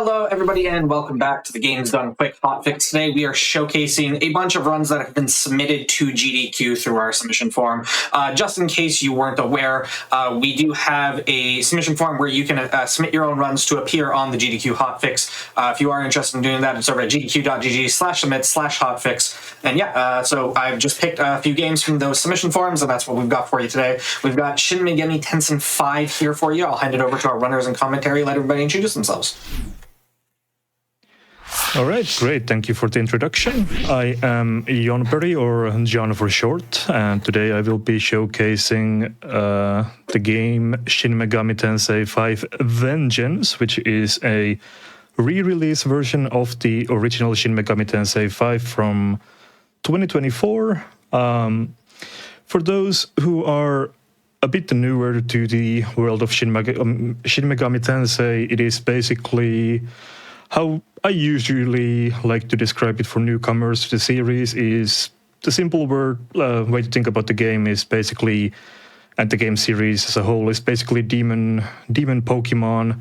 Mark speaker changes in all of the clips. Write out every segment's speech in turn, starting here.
Speaker 1: Hello, everybody, and welcome back to the GamesDoneQuick Hotfix. Today, we are showcasing a bunch of runs that have been submitted to GDQ through our submission form. Just in case you weren't aware, we do have a submission form where you can submit your own runs to appear on the GDQ Hotfix. If you are interested in doing that, it's over at gdq.gg/submit/hotfix. And yeah, so I've just picked a few games from those submission forms, and that's what we've got for you today. We've got Shin Megami Tensei 5 here for you. I'll hand it over to our runners and commentary. Let everybody introduce themselves.
Speaker 2: All right, great. Thank you for the introduction. I am Jon Perry, or John for short, and today I will be showcasing the game Shin Megami Tensei 5 Vengeance, which is a re-release version of the original Shin Megami Tensei 5 from 2024. For those who are a bit newer to the world of Shin Megami Tensei, it is basically how I usually like to describe it for newcomers to the series. Is the simple way to think about the game is basically, and the game series as a whole, is basically demon Pokemon.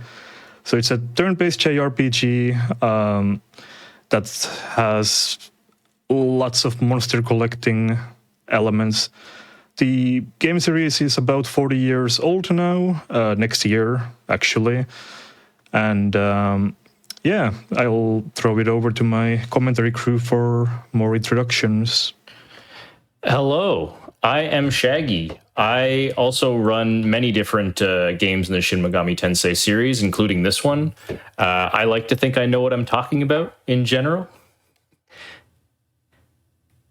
Speaker 2: So it's a turn-based JRPG that has lots of monster collecting elements. The game series is about 40 years old now, next year actually, and yeah, I'll throw it over to my commentary crew for more introductions.
Speaker 3: Hello, I am Shaggy. I also run many different games in the Shin Megami Tensei series, including this one. I like to think I know what I'm talking about in general.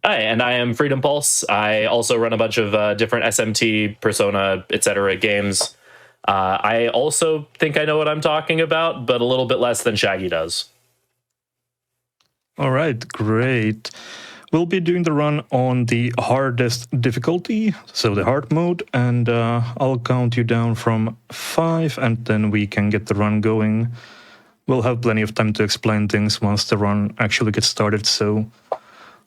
Speaker 3: Hi, and I am Freedom Pulse. I also run a bunch of different SMT, Persona, etc. games. I also think I know what I'm talking about, but a little bit less than Shaggy does.
Speaker 2: All right, great. We'll be doing the run on the hardest difficulty, so the hard mode, and I'll count you down from 5, and then we can get the run going. We'll have plenty of time to explain things once the run actually gets started, so...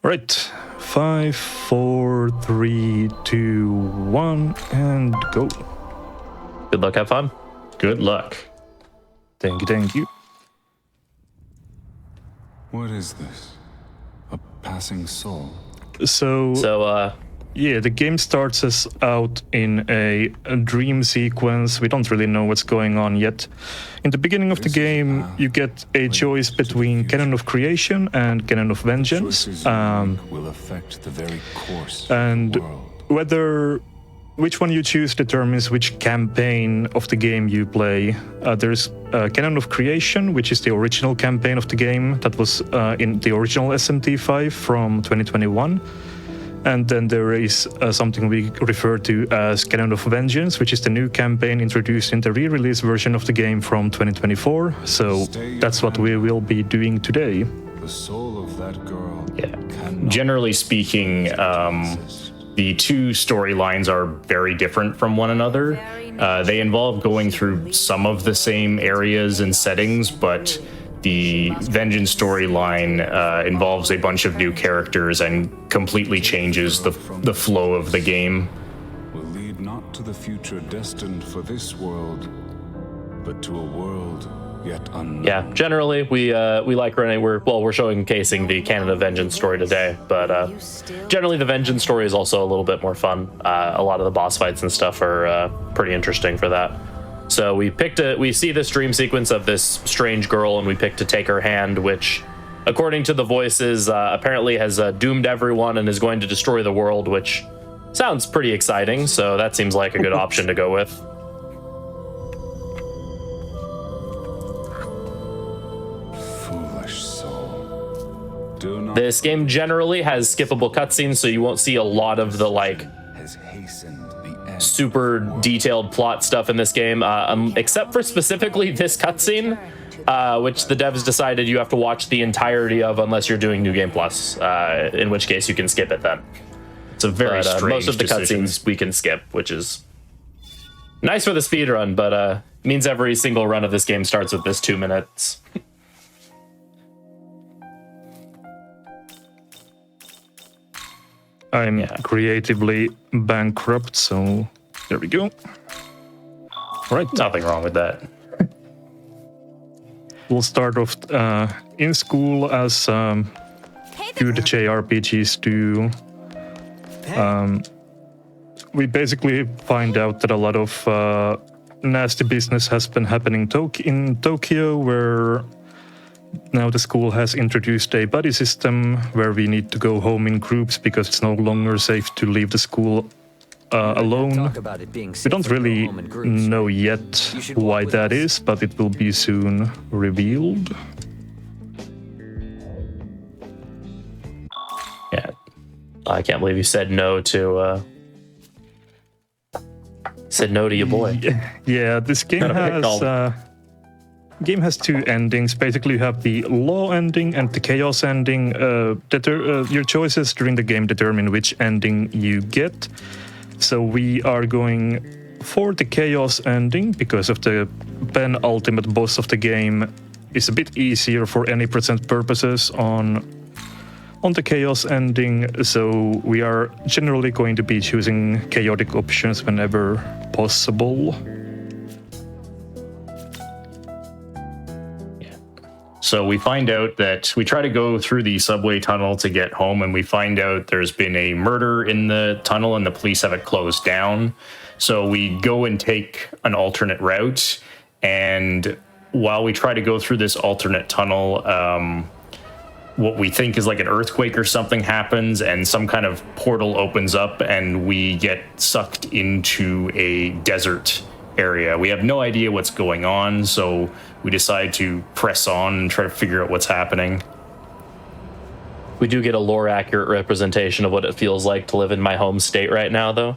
Speaker 2: All right, 5, 4, 3, 2, 1, and go.
Speaker 3: Good luck, have fun. Good luck.
Speaker 2: Thank you.
Speaker 4: What is this? A passing soul?
Speaker 2: So yeah, the game starts us out in a dream sequence. We don't really know what's going on yet. In the beginning of the game, you get a choice between Canon of Creation and Canon of Vengeance.
Speaker 4: Will affect the very course
Speaker 2: and
Speaker 4: of the world.
Speaker 2: Which one you choose determines which campaign of the game you play. There's Canon of Creation, which is the original campaign of the game that was in the original SMT5 from 2021. And then there is something we refer to as Canon of Vengeance, which is the new campaign introduced in the re-release version of the game from 2024. So that's what we will be doing today.
Speaker 4: The soul of that girl.
Speaker 3: Yeah. Generally speaking, the two storylines are very different from one another. They involve going through some of the same areas and settings, but the Vengeance storyline involves a bunch of new characters and completely changes the flow of the game.
Speaker 4: Will lead not to the future destined for this world, but to a world yet unknown.
Speaker 3: Yeah, generally we like running. We're showcasing the Canada Vengeance story today, but generally the Vengeance story is also a little bit more fun. A lot of the boss fights and stuff are pretty interesting for that. So we see this dream sequence of this strange girl, and we picked to take her hand, which, according to the voices, apparently has doomed everyone and is going to destroy the world, which sounds pretty exciting. So that seems like a good option to go with. This game generally has skippable cutscenes, so you won't see a lot of the super detailed plot stuff in this game, except for specifically this cutscene, which the devs decided you have to watch the entirety of unless you're doing New Game Plus, in which case you can skip it then. It's a very strange most of the cutscenes we can skip, which is nice for the speedrun, but means every single run of this game starts with this 2 minutes.
Speaker 2: I'm creatively bankrupt, so there we go. All right.
Speaker 3: Nothing wrong with that.
Speaker 2: will start off in school as good JRPGs do. We basically find out that a lot of nasty business has been happening in Tokyo, where now the school has introduced a buddy system where we need to go home in groups because it's no longer safe to leave the school alone. We don't really know yet why that is, but it will be soon revealed.
Speaker 3: Yeah, I can't believe you said no to your boy.
Speaker 2: Yeah, this game has two endings. Basically, you have the law ending and the chaos ending. Your choices during the game determine which ending you get. So we are going for the chaos ending because of the penultimate boss of the game is a bit easier for any present purposes on the chaos ending. So we are generally going to be choosing chaotic options whenever possible.
Speaker 5: So we find out that we try to go through the subway tunnel to get home, and we find out there's been a murder in the tunnel and the police have it closed down. So we go and take an alternate route, and while we try to go through this alternate tunnel, what we think is like an earthquake or something happens, and some kind of portal opens up, and we get sucked into a desert area. We have no idea what's going on, so we decide to press on and try to figure out what's happening.
Speaker 3: We do get a lore-accurate representation of what it feels like to live in my home state right now, though.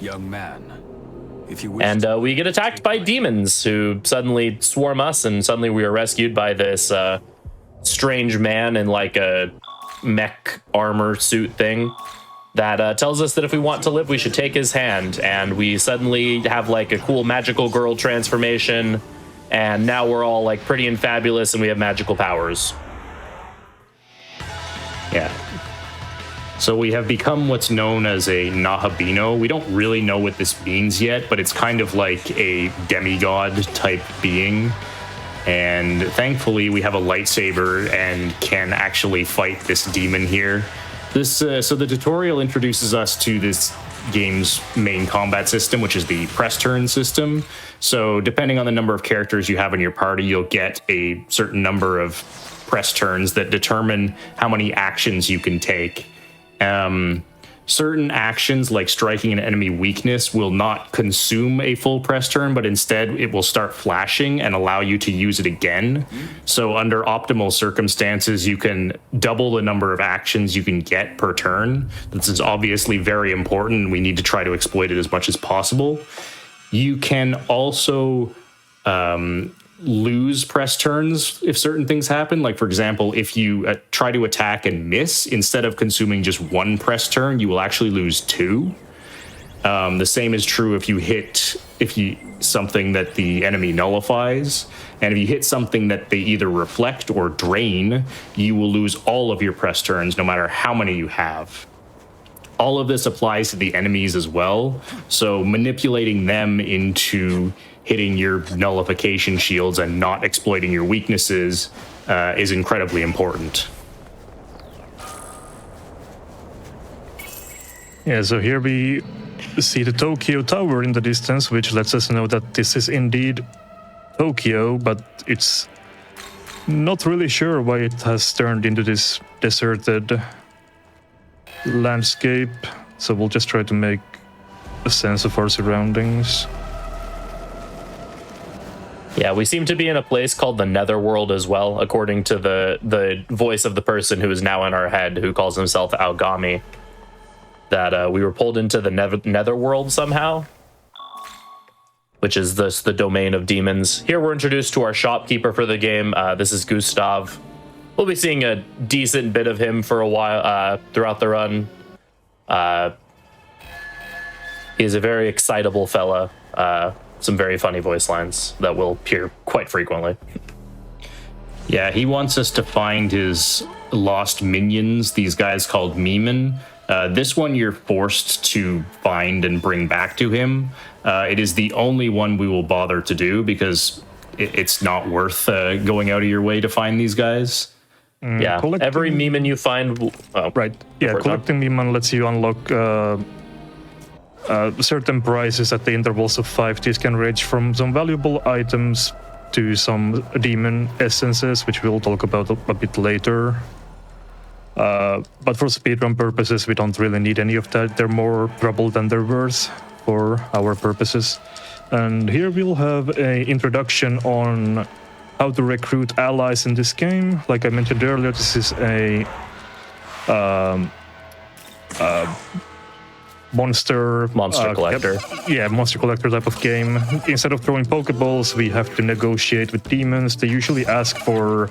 Speaker 4: Young man, if you wish.
Speaker 3: And we get attacked by demons who suddenly swarm us, and suddenly we are rescued by this strange man in like a mech armor suit thing that tells us that if we want to live, we should take his hand. And we suddenly have like a cool magical girl transformation, and now we're all like pretty and fabulous, and we have magical powers.
Speaker 5: Yeah. So we have become what's known as a Nahabino. We don't really know what this means yet, but it's kind of like a demigod type being. And thankfully we have a lightsaber and can actually fight this demon here. So the tutorial introduces us to this game's main combat system, which is the press turn system. So depending on the number of characters you have in your party, you'll get a certain number of press turns that determine how many actions you can take. Certain actions like striking an enemy weakness will not consume a full press turn, but instead it will start flashing and allow you to use it again. So under optimal circumstances, you can double the number of actions you can get per turn. This is obviously very important, and we need to try to exploit it as much as possible. You can also lose press turns if certain things happen. Like, for example, if you try to attack and miss, instead of consuming just one press turn, you will actually lose two. The same is true if you hit something that the enemy nullifies. And if you hit something that they either reflect or drain, you will lose all of your press turns, no matter how many you have. All of this applies to the enemies as well. So manipulating them into hitting your nullification shields and not exploiting your weaknesses is incredibly important.
Speaker 2: Yeah, so here we see the Tokyo Tower in the distance, which lets us know that this is indeed Tokyo, but it's not really sure why it has turned into this deserted landscape. So we'll just try to make a sense of our surroundings.
Speaker 3: Yeah, we seem to be in a place called the Netherworld as well, according to the voice of the person who is now in our head, who calls himself Aogami. That we were pulled into the Netherworld somehow, which is the domain of demons. Here we're introduced to our shopkeeper for the game. This is Gustav. We'll be seeing a decent bit of him for a while throughout the run. He's a very excitable fella. Some very funny voice lines that will appear quite frequently.
Speaker 5: Yeah, he wants us to find his lost minions, these guys called Mimen. This one you're forced to find and bring back to him. It is the only one we will bother to do because it's not worth going out of your way to find these guys.
Speaker 3: Yeah, every Meman you find...
Speaker 2: Right. Yeah, collecting Meman lets you unlock certain prices at the intervals of 5. These can range from some valuable items to some demon essences, which we'll talk about a bit later. But for speedrun purposes, we don't really need any of that. They're more trouble than they're worth for our purposes. And here we'll have an introduction on how to recruit allies in this game. Like I mentioned earlier, this is a monster
Speaker 3: collector.
Speaker 2: Monster collector type of game. Instead of throwing Pokeballs, we have to negotiate with demons. They usually ask for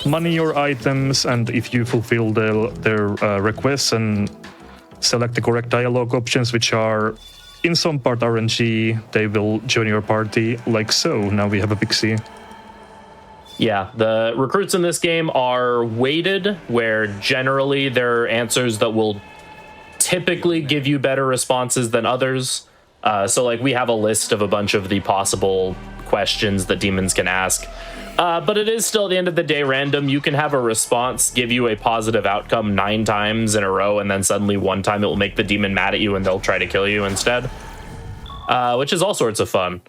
Speaker 2: money or items, and if you fulfill their requests and select the correct dialogue options, which are in some part RNG, they will join your party like so. Now we have a Pixie.
Speaker 3: Yeah, the recruits in this game are weighted, where generally there are answers that will typically give you better responses than others. So like we have a list of a bunch of the possible questions that demons can ask. But it is still, at the end of the day, random. You can have a response give you a positive outcome 9 times in a row, and then suddenly one time it will make the demon mad at you and they'll try to kill you instead, which is all sorts of fun.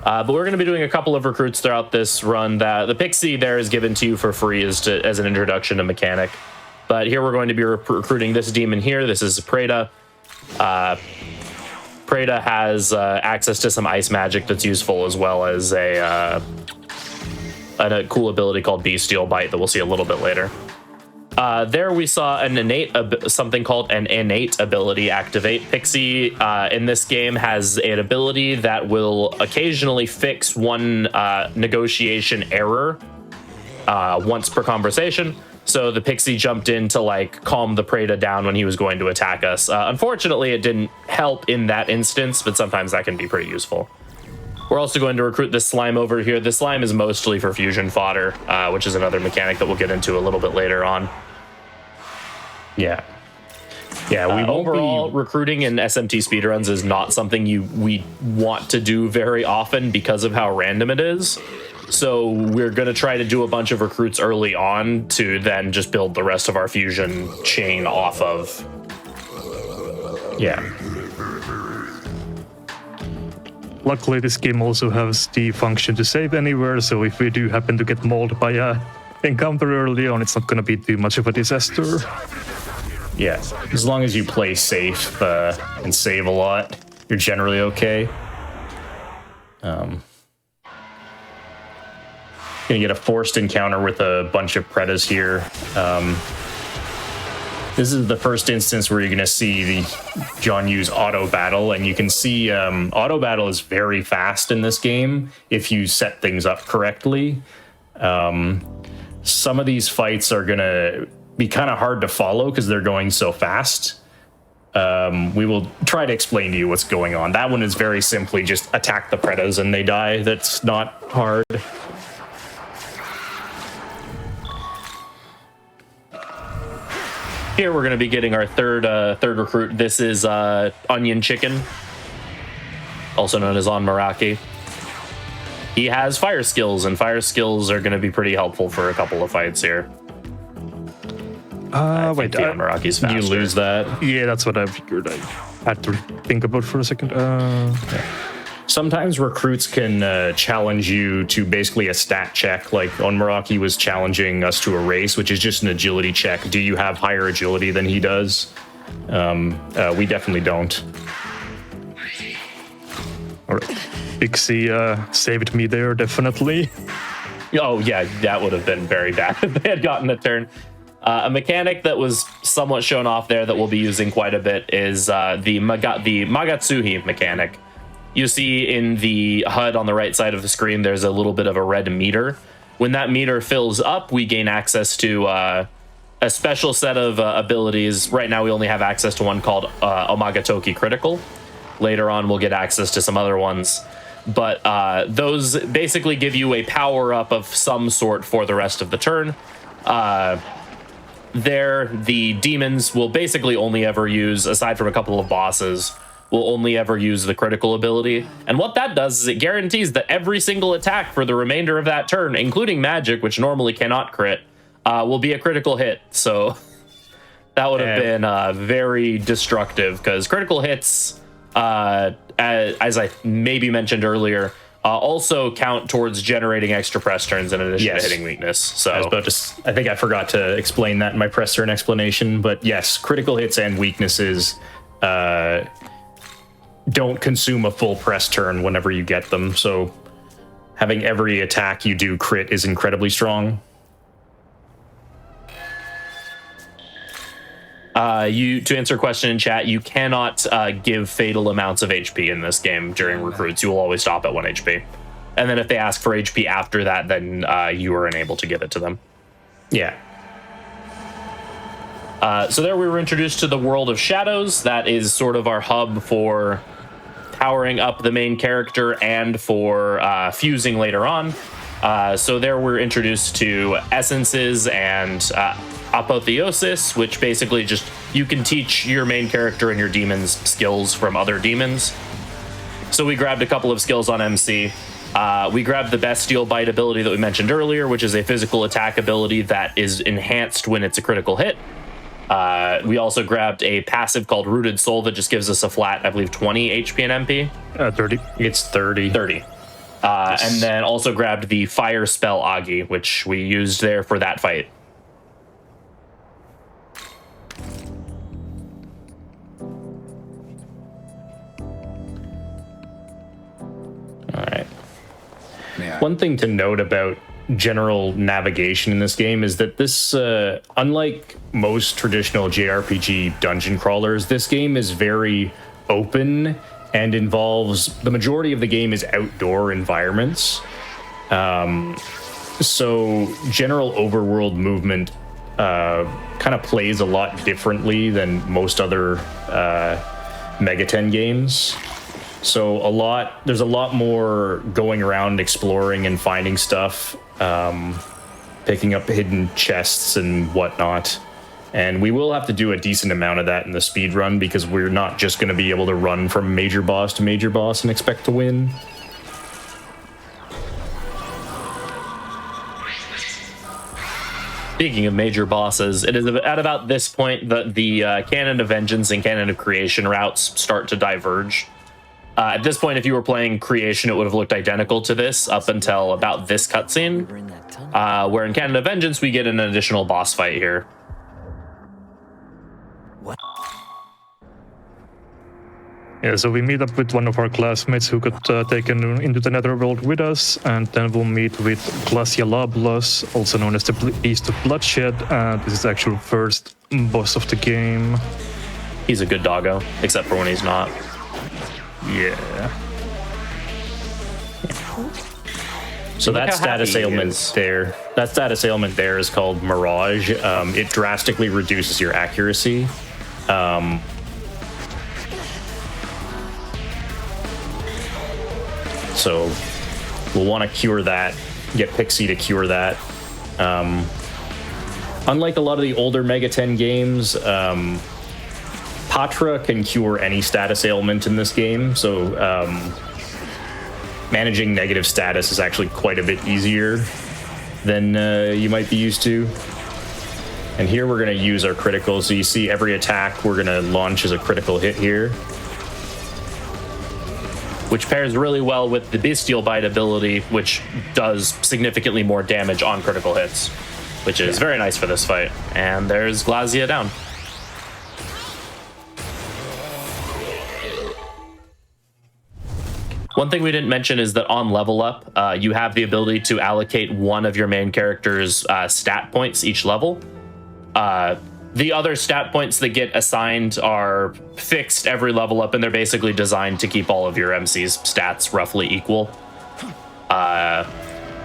Speaker 3: But we're going to be doing a couple of recruits throughout this run. That the Pixie there is given to you for free as an introduction to mechanic. But here we're going to be recruiting this demon here. This is Preda. Preda has access to some ice magic that's useful, as well as a cool ability called Bestial Bite that we'll see a little bit later. There we saw something called an innate ability activate. Pixie in this game has an ability that will occasionally fix one negotiation error once per conversation. So the Pixie jumped in to like calm the Preda down when he was going to attack us. Unfortunately, it didn't help in that instance, but sometimes that can be pretty useful. We're also going to recruit this slime over here. This slime is mostly for fusion fodder, which is another mechanic that we'll get into a little bit later on.
Speaker 5: Yeah,
Speaker 3: overall, recruiting in SMT speedruns is not something we want to do very often because of how random it is. So we're going to try to do a bunch of recruits early on to then just build the rest of our fusion chain off of.
Speaker 5: Yeah.
Speaker 2: Luckily, this game also has the function to save anywhere, so if we do happen to get mauled by a encounter early on, it's not going to be too much of a disaster.
Speaker 5: Yeah, as long as you play safe and save a lot, you're generally okay. Gonna get a forced encounter with a bunch of Predas here. This is the first instance where you're gonna see John use auto battle, and you can see auto battle is very fast in this game if you set things up correctly. Some of these fights are gonna be kind of hard to follow because they're going so fast. We will try to explain to you what's going on. That one is very simply just attack the Predas and they die. That's not hard.
Speaker 3: Here we're going to be getting our third recruit. This is Onion Chicken, also known as On Meraki. He has fire skills, and fire skills are going to be pretty helpful for a couple of fights here. On Meraki's faster.
Speaker 5: You lose that?
Speaker 2: Yeah, that's what I figured. I had to think about for a second.
Speaker 5: Sometimes recruits can challenge you to basically a stat check, like on Meraki was challenging us to a race, which is just an agility check. Do you have higher agility than he does? We definitely don't.
Speaker 2: All right. Pixie saved me there, definitely.
Speaker 3: Oh, yeah, that would have been very bad if they had gotten a turn. A mechanic that was somewhat shown off there that we'll be using quite a bit is the Magatsuhi mechanic. You see in the HUD on the right side of the screen, there's a little bit of a red meter. When that meter fills up, we gain access to a special set of abilities. Right now, we only have access to one called Omagatoki Critical. Later on, we'll get access to some other ones. But those basically give you a power-up of some sort for the rest of the turn. there, the demons will basically only ever use, aside from a couple of bosses, will only ever use the critical ability. And what that does is it guarantees that every single attack for the remainder of that turn, including magic, which normally cannot crit, will be a critical hit. So that would have been very destructive, because critical hits, as I maybe mentioned earlier, also count towards generating extra press turns in addition to hitting weakness. So
Speaker 5: I think I forgot to explain that in my press turn explanation, but yes, critical hits and weaknesses don't consume a full press turn whenever you get them. So having every attack you do crit is incredibly strong.
Speaker 3: To answer a question in chat, you cannot give fatal amounts of HP in this game during recruits. You will always stop at 1 HP. And then if they ask for HP after that, then you are unable to give it to them.
Speaker 5: Yeah.
Speaker 3: So there we were introduced to the world of shadows. That is sort of our hub for powering up the main character and for fusing later on. So there we're introduced to essences and apotheosis, which basically just you can teach your main character and your demons skills from other demons. So we grabbed a couple of skills on MC. We grabbed the Bestial Bite ability that we mentioned earlier, which is a physical attack ability that is enhanced when it's a critical hit. We also grabbed a passive called Rooted Soul that just gives us a flat, I believe, 20 HP and MP.
Speaker 2: 30.
Speaker 5: It's 30.
Speaker 3: 30. And then also grabbed the Fire Spell Agi, which we used there for that fight.
Speaker 5: All right. One thing to note about general navigation in this game is that this, unlike most traditional JRPG dungeon crawlers, this game is very open and involves, the majority of the game is outdoor environments. So general overworld movement kind of plays a lot differently than most other Megaten games. So there's a lot more going around, exploring and finding stuff, picking up hidden chests and whatnot. And we will have to do a decent amount of that in the speed run, because we're not just going to be able to run from major boss to major boss and expect to win.
Speaker 3: Speaking of major bosses, it is at about this point that the Canon of Vengeance and Canon of Creation routes start to diverge. At this point, if you were playing Creation, it would have looked identical to this up until about this cutscene, where in Canon of Vengeance, we get an additional boss fight here.
Speaker 2: Yeah, so we meet up with one of our classmates who got taken into the Netherworld with us, and then we'll meet with Glacia Labulus, also known as the Beast of Bloodshed, and this is actual first boss of the game.
Speaker 3: He's a good doggo, except for when he's not.
Speaker 2: Yeah.
Speaker 5: So that status ailment there, is called Mirage. It drastically reduces your accuracy. So we'll want to cure that, get Pixie to cure that. Unlike a lot of the older Megaten games, Patra can cure any status ailment in this game, so managing negative status is actually quite a bit easier than you might be used to. And here we're going to use our critical, so you see every attack we're going to launch as a critical hit here.
Speaker 3: Which pairs really well with the Bestial Bite ability, which does significantly more damage on critical hits, which is very nice for this fight. And there's Glacia down. One thing we didn't mention is that on level up, you have the ability to allocate one of your main character's stat points each level. The other stat points that get assigned are fixed every level up, and they're basically designed to keep all of your MC's stats roughly equal.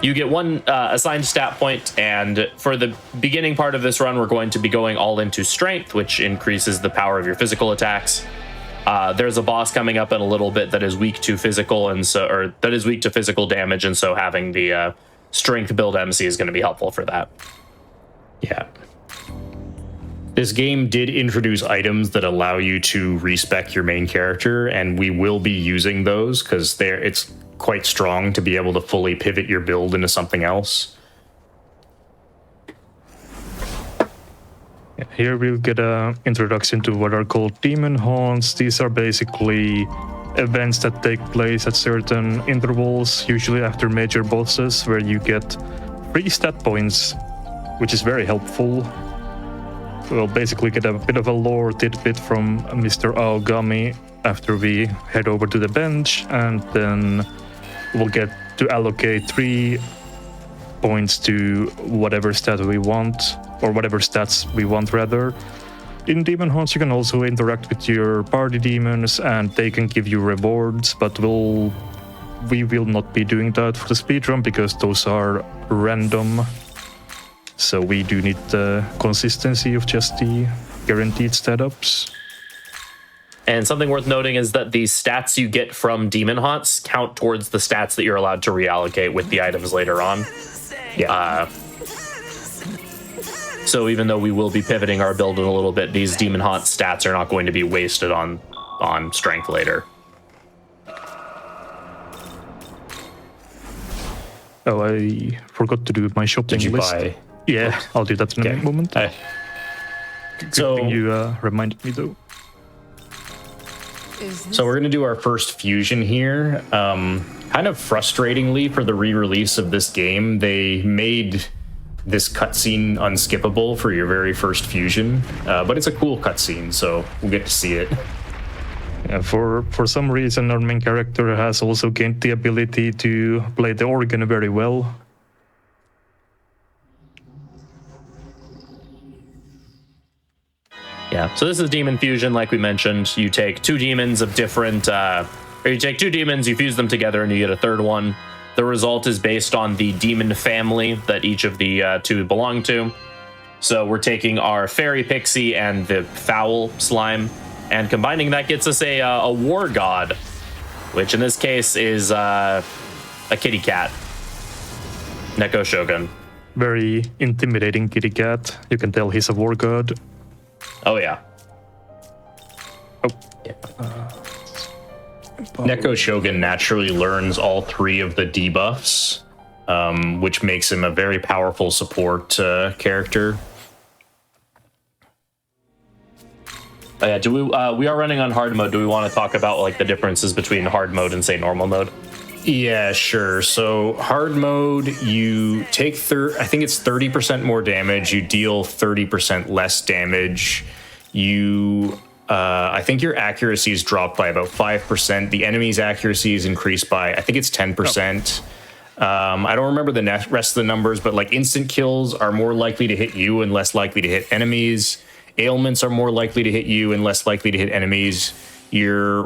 Speaker 3: You get one assigned stat point, and for the beginning part of this run, we're going to be going all into strength, which increases the power of your physical attacks. There's a boss coming up in a little bit that is weak to physical, that is weak to physical damage, and so having the strength build MC is going to be helpful for that.
Speaker 5: Yeah. This game did introduce items that allow you to respec your main character, and we will be using those because it's quite strong to be able to fully pivot your build into something else.
Speaker 2: Here we'll get an introduction to what are called demon haunts. These are basically events that take place at certain intervals, usually after major bosses, where you get free stat points, which is very helpful. We'll basically get a bit of a lore tidbit from Mr. Aogami after we head over to the bench, and then we'll get to allocate 3 points to whatever stat we want, or whatever stats we want rather. In Demon Haunts, you can also interact with your party demons, and they can give you rewards, but we will not be doing that for the speedrun because those are random. So we do need the consistency of just the guaranteed stat ups.
Speaker 3: And something worth noting is that the stats you get from Demon Haunts count towards the stats that you're allowed to reallocate with the items later on. Yeah. So even though we will be pivoting our build in a little bit, these Demon Haunt stats are not going to be wasted on strength later.
Speaker 2: Oh, I forgot to do my shopping
Speaker 5: Did you
Speaker 2: list.
Speaker 5: buy?
Speaker 2: Yeah, I'll do that in a moment. Good thing you reminded me though.
Speaker 5: So we're going to do our first fusion here. Kind of frustratingly for the re-release of this game, they made this cutscene unskippable for your very first fusion, but it's a cool cutscene, so we'll get to see it.
Speaker 2: Yeah, for some reason, our main character has also gained the ability to play the organ very well.
Speaker 3: Yeah, so this is Demon Fusion, like we mentioned. You take 2 demons of different, or you take 2 demons, you fuse them together, and you get a third one. The result is based on the demon family that each of the 2 belong to. So we're taking our fairy pixie and the foul slime, and combining that gets us a war god, which in this case is a kitty cat, Neko Shogun.
Speaker 2: Very intimidating kitty cat. You can tell he's a war god.
Speaker 3: Oh yeah.
Speaker 5: Neko Shogun naturally learns all 3 of the debuffs, which makes him a very powerful support character.
Speaker 3: Oh, yeah, do we are running on hard mode. Do we want to talk about like the differences between hard mode and say normal mode?
Speaker 5: Yeah, sure. So hard mode, you take I think it's 30% more damage. You deal 30% less damage. I think your accuracy is dropped by about 5%. The enemy's accuracy is increased by, I think it's 10%. I don't remember the rest of the numbers, but like instant kills are more likely to hit you and less likely to hit enemies. Ailments are more likely to hit you and less likely to hit enemies. Your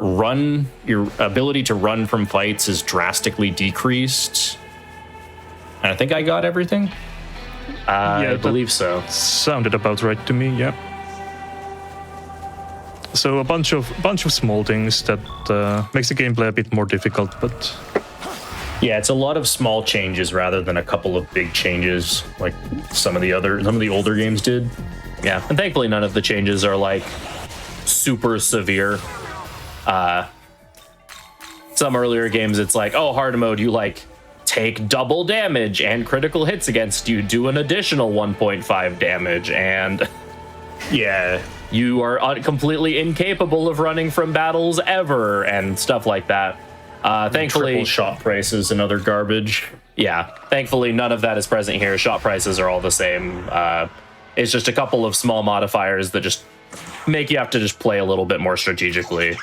Speaker 5: ability to run from fights is drastically decreased. And I think I got everything.
Speaker 3: I believe so.
Speaker 2: Sounded about right to me, yeah. So a bunch of small things that makes the gameplay a bit more difficult, but
Speaker 5: yeah, it's a lot of small changes rather than a couple of big changes like some of the older games did.
Speaker 3: Yeah, and thankfully none of the changes are like super severe. Some earlier games, it's like, oh, hard mode, you like take double damage and critical hits against you do an additional 1.5 damage, and
Speaker 5: yeah,
Speaker 3: you are completely incapable of running from battles ever, and stuff like that. Thankfully,
Speaker 5: triple shot prices and other garbage.
Speaker 3: Yeah, thankfully none of that is present here. Shot prices are all the same. It's just a couple of small modifiers that just make you have to just play a little bit more strategically,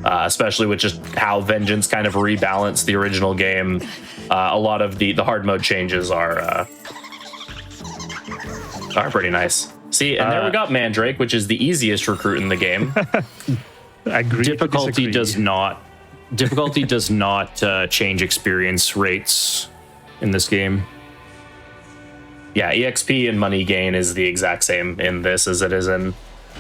Speaker 3: especially with just how Vengeance kind of rebalanced the original game. A lot of the hard mode changes are pretty nice. See, and there we got Mandrake, which is the easiest recruit in the game.
Speaker 5: Difficulty does not change experience rates in this game.
Speaker 3: Yeah, EXP and money gain is the exact same in this as it is in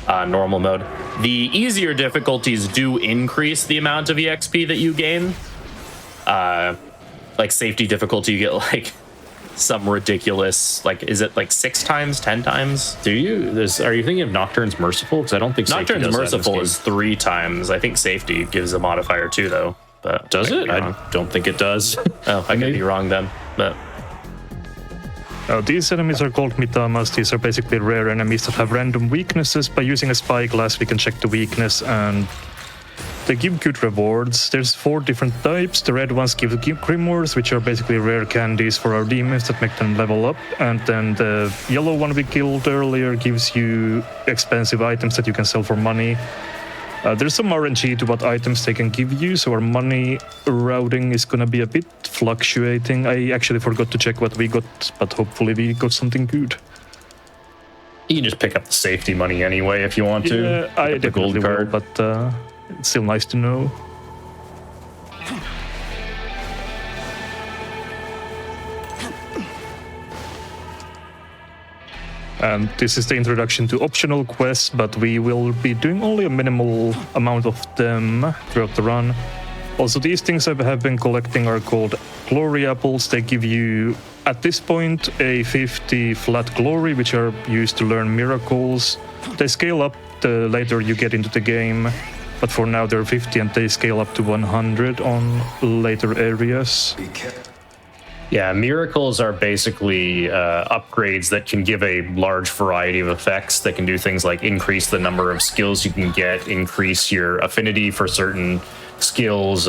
Speaker 3: normal mode. The easier difficulties do increase the amount of EXP that you gain. Like safety difficulty, you get like some ridiculous, like, is it like 6 times, 10 times?
Speaker 5: Do you? Are you thinking of Nocturne's Merciful? Because I don't think Safety
Speaker 3: Nocturne's
Speaker 5: does that in this
Speaker 3: Merciful
Speaker 5: game.
Speaker 3: is 3 times. I think Safety gives a modifier too, though. But
Speaker 5: Does it?
Speaker 3: I
Speaker 5: I don't think it does.
Speaker 3: Oh, I could be wrong then. But
Speaker 2: These enemies are called Mitamas. These are basically rare enemies that have random weaknesses. By using a spyglass, we can check the weakness, and they give good rewards. There's 4 different types. The red ones give grimoires, which are basically rare candies for our demons that make them level up. And then the yellow one we killed earlier gives you expensive items that you can sell for money. There's some RNG to what items they can give you, so our money routing is gonna be a bit fluctuating. I actually forgot to check what we got, but hopefully we got something good.
Speaker 5: You can just pick up the safety money anyway if you want to.
Speaker 2: Yeah, I
Speaker 5: Pick up the gold
Speaker 2: definitely will,
Speaker 5: card.
Speaker 2: but it's still nice to know. And this is the introduction to optional quests, but we will be doing only a minimal amount of them throughout the run. Also, these things I have been collecting are called glory apples. They give you, at this point, a 50 flat glory, which are used to learn miracles. They scale up the later you get into the game, but for now they're 50 and they scale up to 100 on later areas.
Speaker 5: Yeah, miracles are basically upgrades that can give a large variety of effects that can do things like increase the number of skills you can get, increase your affinity for certain skills,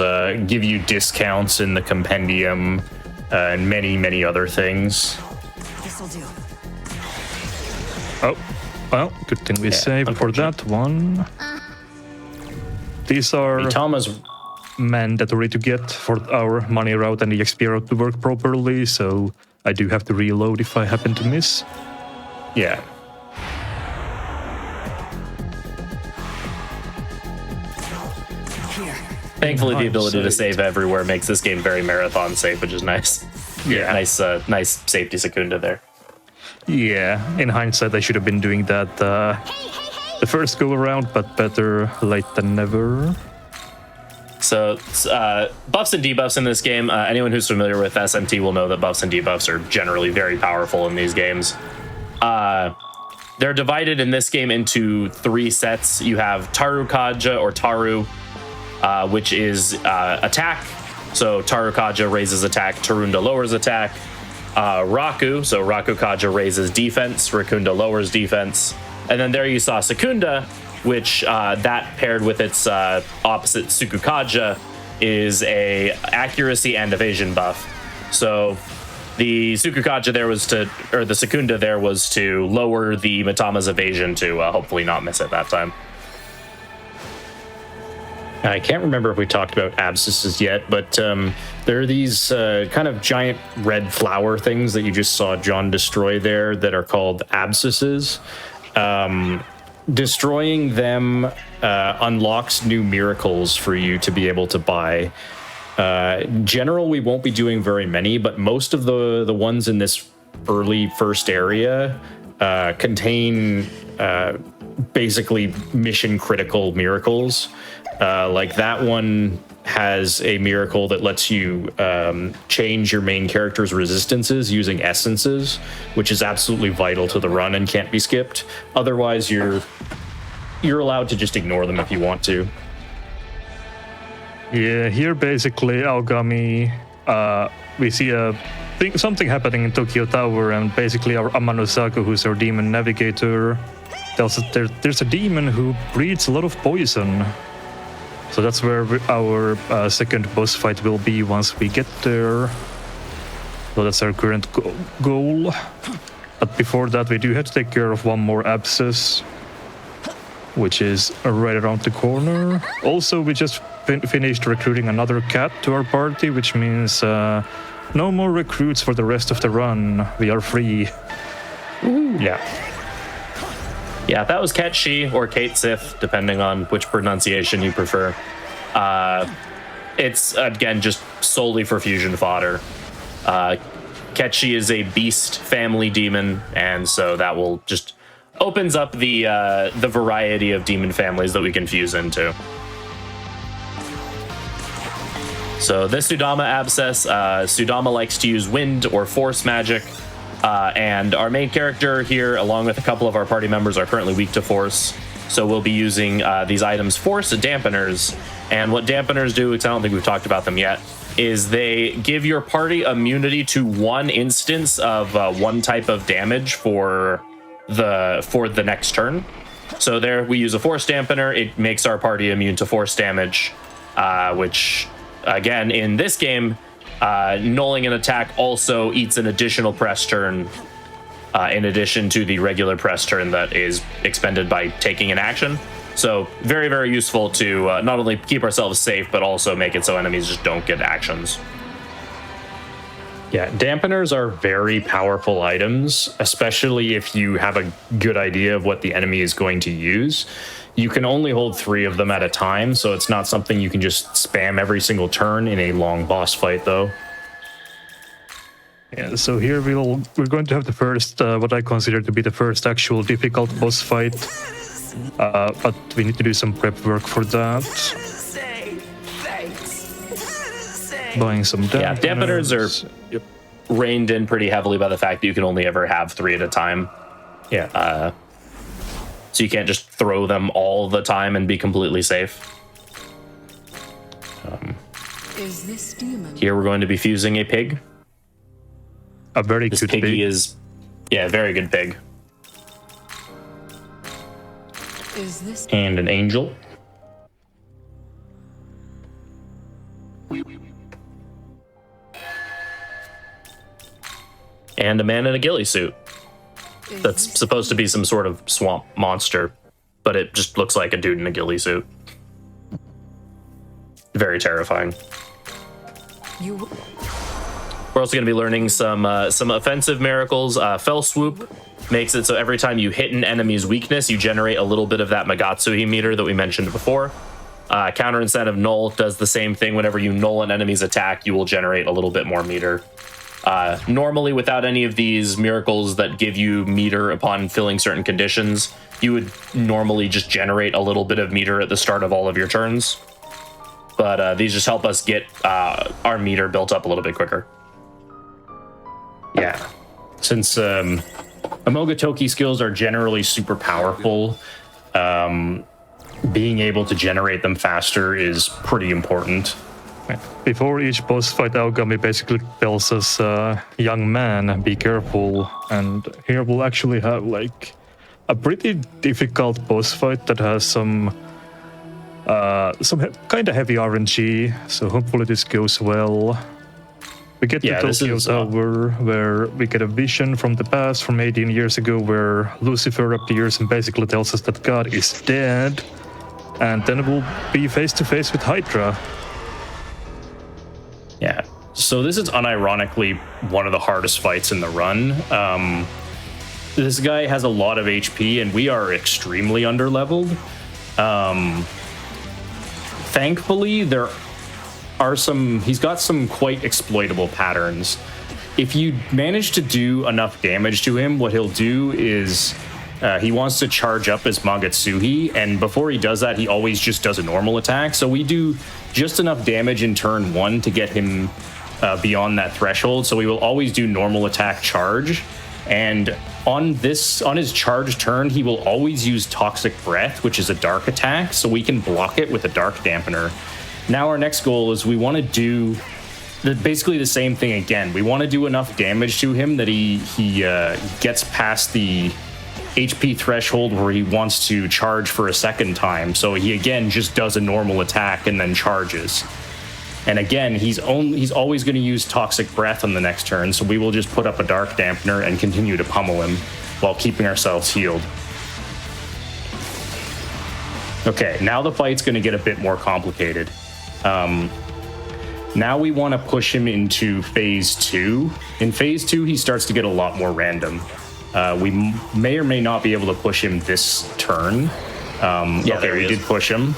Speaker 5: give you discounts in the compendium, and many, many other things.
Speaker 6: This'll do.
Speaker 2: Oh, well, good thing we saved for that one. These are
Speaker 5: Thomas,
Speaker 2: mandatory to get for our money route and the XP route to work properly, so I do have to reload if I happen to miss.
Speaker 5: yeah.
Speaker 6: Here.
Speaker 3: thankfully, the ability to
Speaker 2: Hindsight.
Speaker 3: save everywhere makes this game very marathon safe, which is nice.
Speaker 5: Yeah.
Speaker 3: Nice safety Secunda there.
Speaker 2: Yeah, in hindsight, I should have been doing that the first go around, but better late than never.
Speaker 3: So, buffs and debuffs in this game. Anyone who's familiar with SMT will know that buffs and debuffs are generally very powerful in these games. They're divided in this game into 3 sets. You have Tarukaja or Taru, which is attack. So Tarukaja raises attack, Tarunda lowers attack. Raku, so Rakukaja raises defense, Rakunda lowers defense. And then there you saw Secunda, which that paired with its opposite Tsukukaja is a accuracy and evasion buff. So the Tsukukaja there was to, or the Secunda there was to lower the Mitama's evasion to hopefully not miss it that time.
Speaker 5: I can't remember if we talked about abscesses yet, but there are these kind of giant red flower things that you just saw John destroy there that are called abscesses. Destroying them unlocks new miracles for you to be able to buy. In general, we won't be doing very many, but most of the ones in this early first area contain basically mission critical miracles. Like that one has a miracle that lets you change your main character's resistances using essences, which is absolutely vital to the run and can't be skipped. Otherwise, you're allowed to just ignore them if you want to.
Speaker 2: Yeah, here basically Aogami, we see something happening in Tokyo Tower, and basically our Amanosaku, who's our demon navigator, tells us there's a demon who breeds a lot of poison. So that's where our second boss fight will be once we get there. So that's our current goal. But before that, we do have to take care of one more abscess, which is right around the corner. Also, we just finished recruiting another cat to our party, which means no more recruits for the rest of the run. We are free.
Speaker 5: Yeah.
Speaker 3: Yeah, that was Ket Shi or Kate Sith, depending on which pronunciation you prefer. It's, again, just solely for fusion fodder. Ket Shi is a beast family demon, and so that will just opens up the variety of demon families that we can fuse into. So this Sudama Abscess, Sudama likes to use wind or force magic, and our main character here, along with a couple of our party members, are currently weak to force. So we'll be using these items, force dampeners. And what dampeners do, because I don't think we've talked about them yet, is they give your party immunity to one instance of one type of damage for the next turn. So there we use a force dampener. It makes our party immune to force damage, which again in this game, nulling an attack also eats an additional press turn in addition to the regular press turn that is expended by taking an action. So very, very useful to not only keep ourselves safe, but also make it so enemies just don't get actions.
Speaker 5: Yeah, dampeners are very powerful items, especially if you have a good idea of what the enemy is going to use. You can only hold 3 of them at a time, so it's not something you can just spam every single turn in a long boss fight, though.
Speaker 2: Yeah, so here we're going to have the first, what I consider to be the first actual difficult boss fight. But we need to do some prep work for that. Buying some dampeners.
Speaker 3: Yeah, dampeners are reined in pretty heavily by the fact that you can only ever have 3 at a time.
Speaker 5: Yeah.
Speaker 3: So you can't just throw them all the time and be completely safe.
Speaker 6: Is this demon?
Speaker 3: Here we're going to be fusing a pig.
Speaker 2: A very
Speaker 3: This
Speaker 2: good
Speaker 3: piggy
Speaker 2: pig.
Speaker 3: is, yeah, very good pig.
Speaker 6: Is this
Speaker 5: And an angel.
Speaker 3: And a man in a ghillie suit. That's supposed to be some sort of swamp monster, but it just looks like a dude in a ghillie suit. Very terrifying.
Speaker 6: you?
Speaker 3: We're also going to be learning some offensive miracles. Fell Swoop makes it so every time you hit an enemy's weakness, you generate a little bit of that Magatsuhi meter that we mentioned before. Counter Incentive Null does the same thing. Whenever you null an enemy's attack, you will generate a little bit more meter. Normally, without any of these miracles that give you meter upon filling certain conditions, you would normally just generate a little bit of meter at the start of all of your turns. But these just help us get our meter built up a little bit quicker.
Speaker 5: Yeah. Since Amogotoki skills are generally super powerful, being able to generate them faster is pretty important.
Speaker 2: Before each boss fight, Aogami basically tells us, young man, be careful. And here we'll actually have like a pretty difficult boss fight that has some kind of heavy RNG. So hopefully this goes well. We get to Tokyo Tower, where we get a vision from the past from 18 years ago, where Lucifer appears and basically tells us that God is dead. And then we'll be face to face with Hydra.
Speaker 5: Yeah. So this is unironically one of the hardest fights in the run. This guy has a lot of HP, and we are extremely underleveled. Thankfully, there are he's got some quite exploitable patterns. If you manage to do enough damage to him, what he'll do is he wants to charge up his Magatsuhi, and before he does that, he always just does a normal attack. So we do just enough damage in turn 1 to get him beyond that threshold. So we will always do normal attack charge, and on his charge turn, he will always use Toxic Breath, which is a dark attack, so we can block it with a dark dampener. Now our next goal is we want to do basically the same thing again. We want to do enough damage to him that he gets past the HP threshold where he wants to charge for a second time. So he again just does a normal attack and then charges. And again, he's always going to use Toxic Breath on the next turn, so we will just put up a Dark Dampener and continue to pummel him while keeping ourselves healed. Okay, now the fight's going to get a bit more complicated. Now we want to push him into Phase 2. In Phase 2, he starts to get a lot more random. We may or may not be able to push him this turn. Okay, we did push him.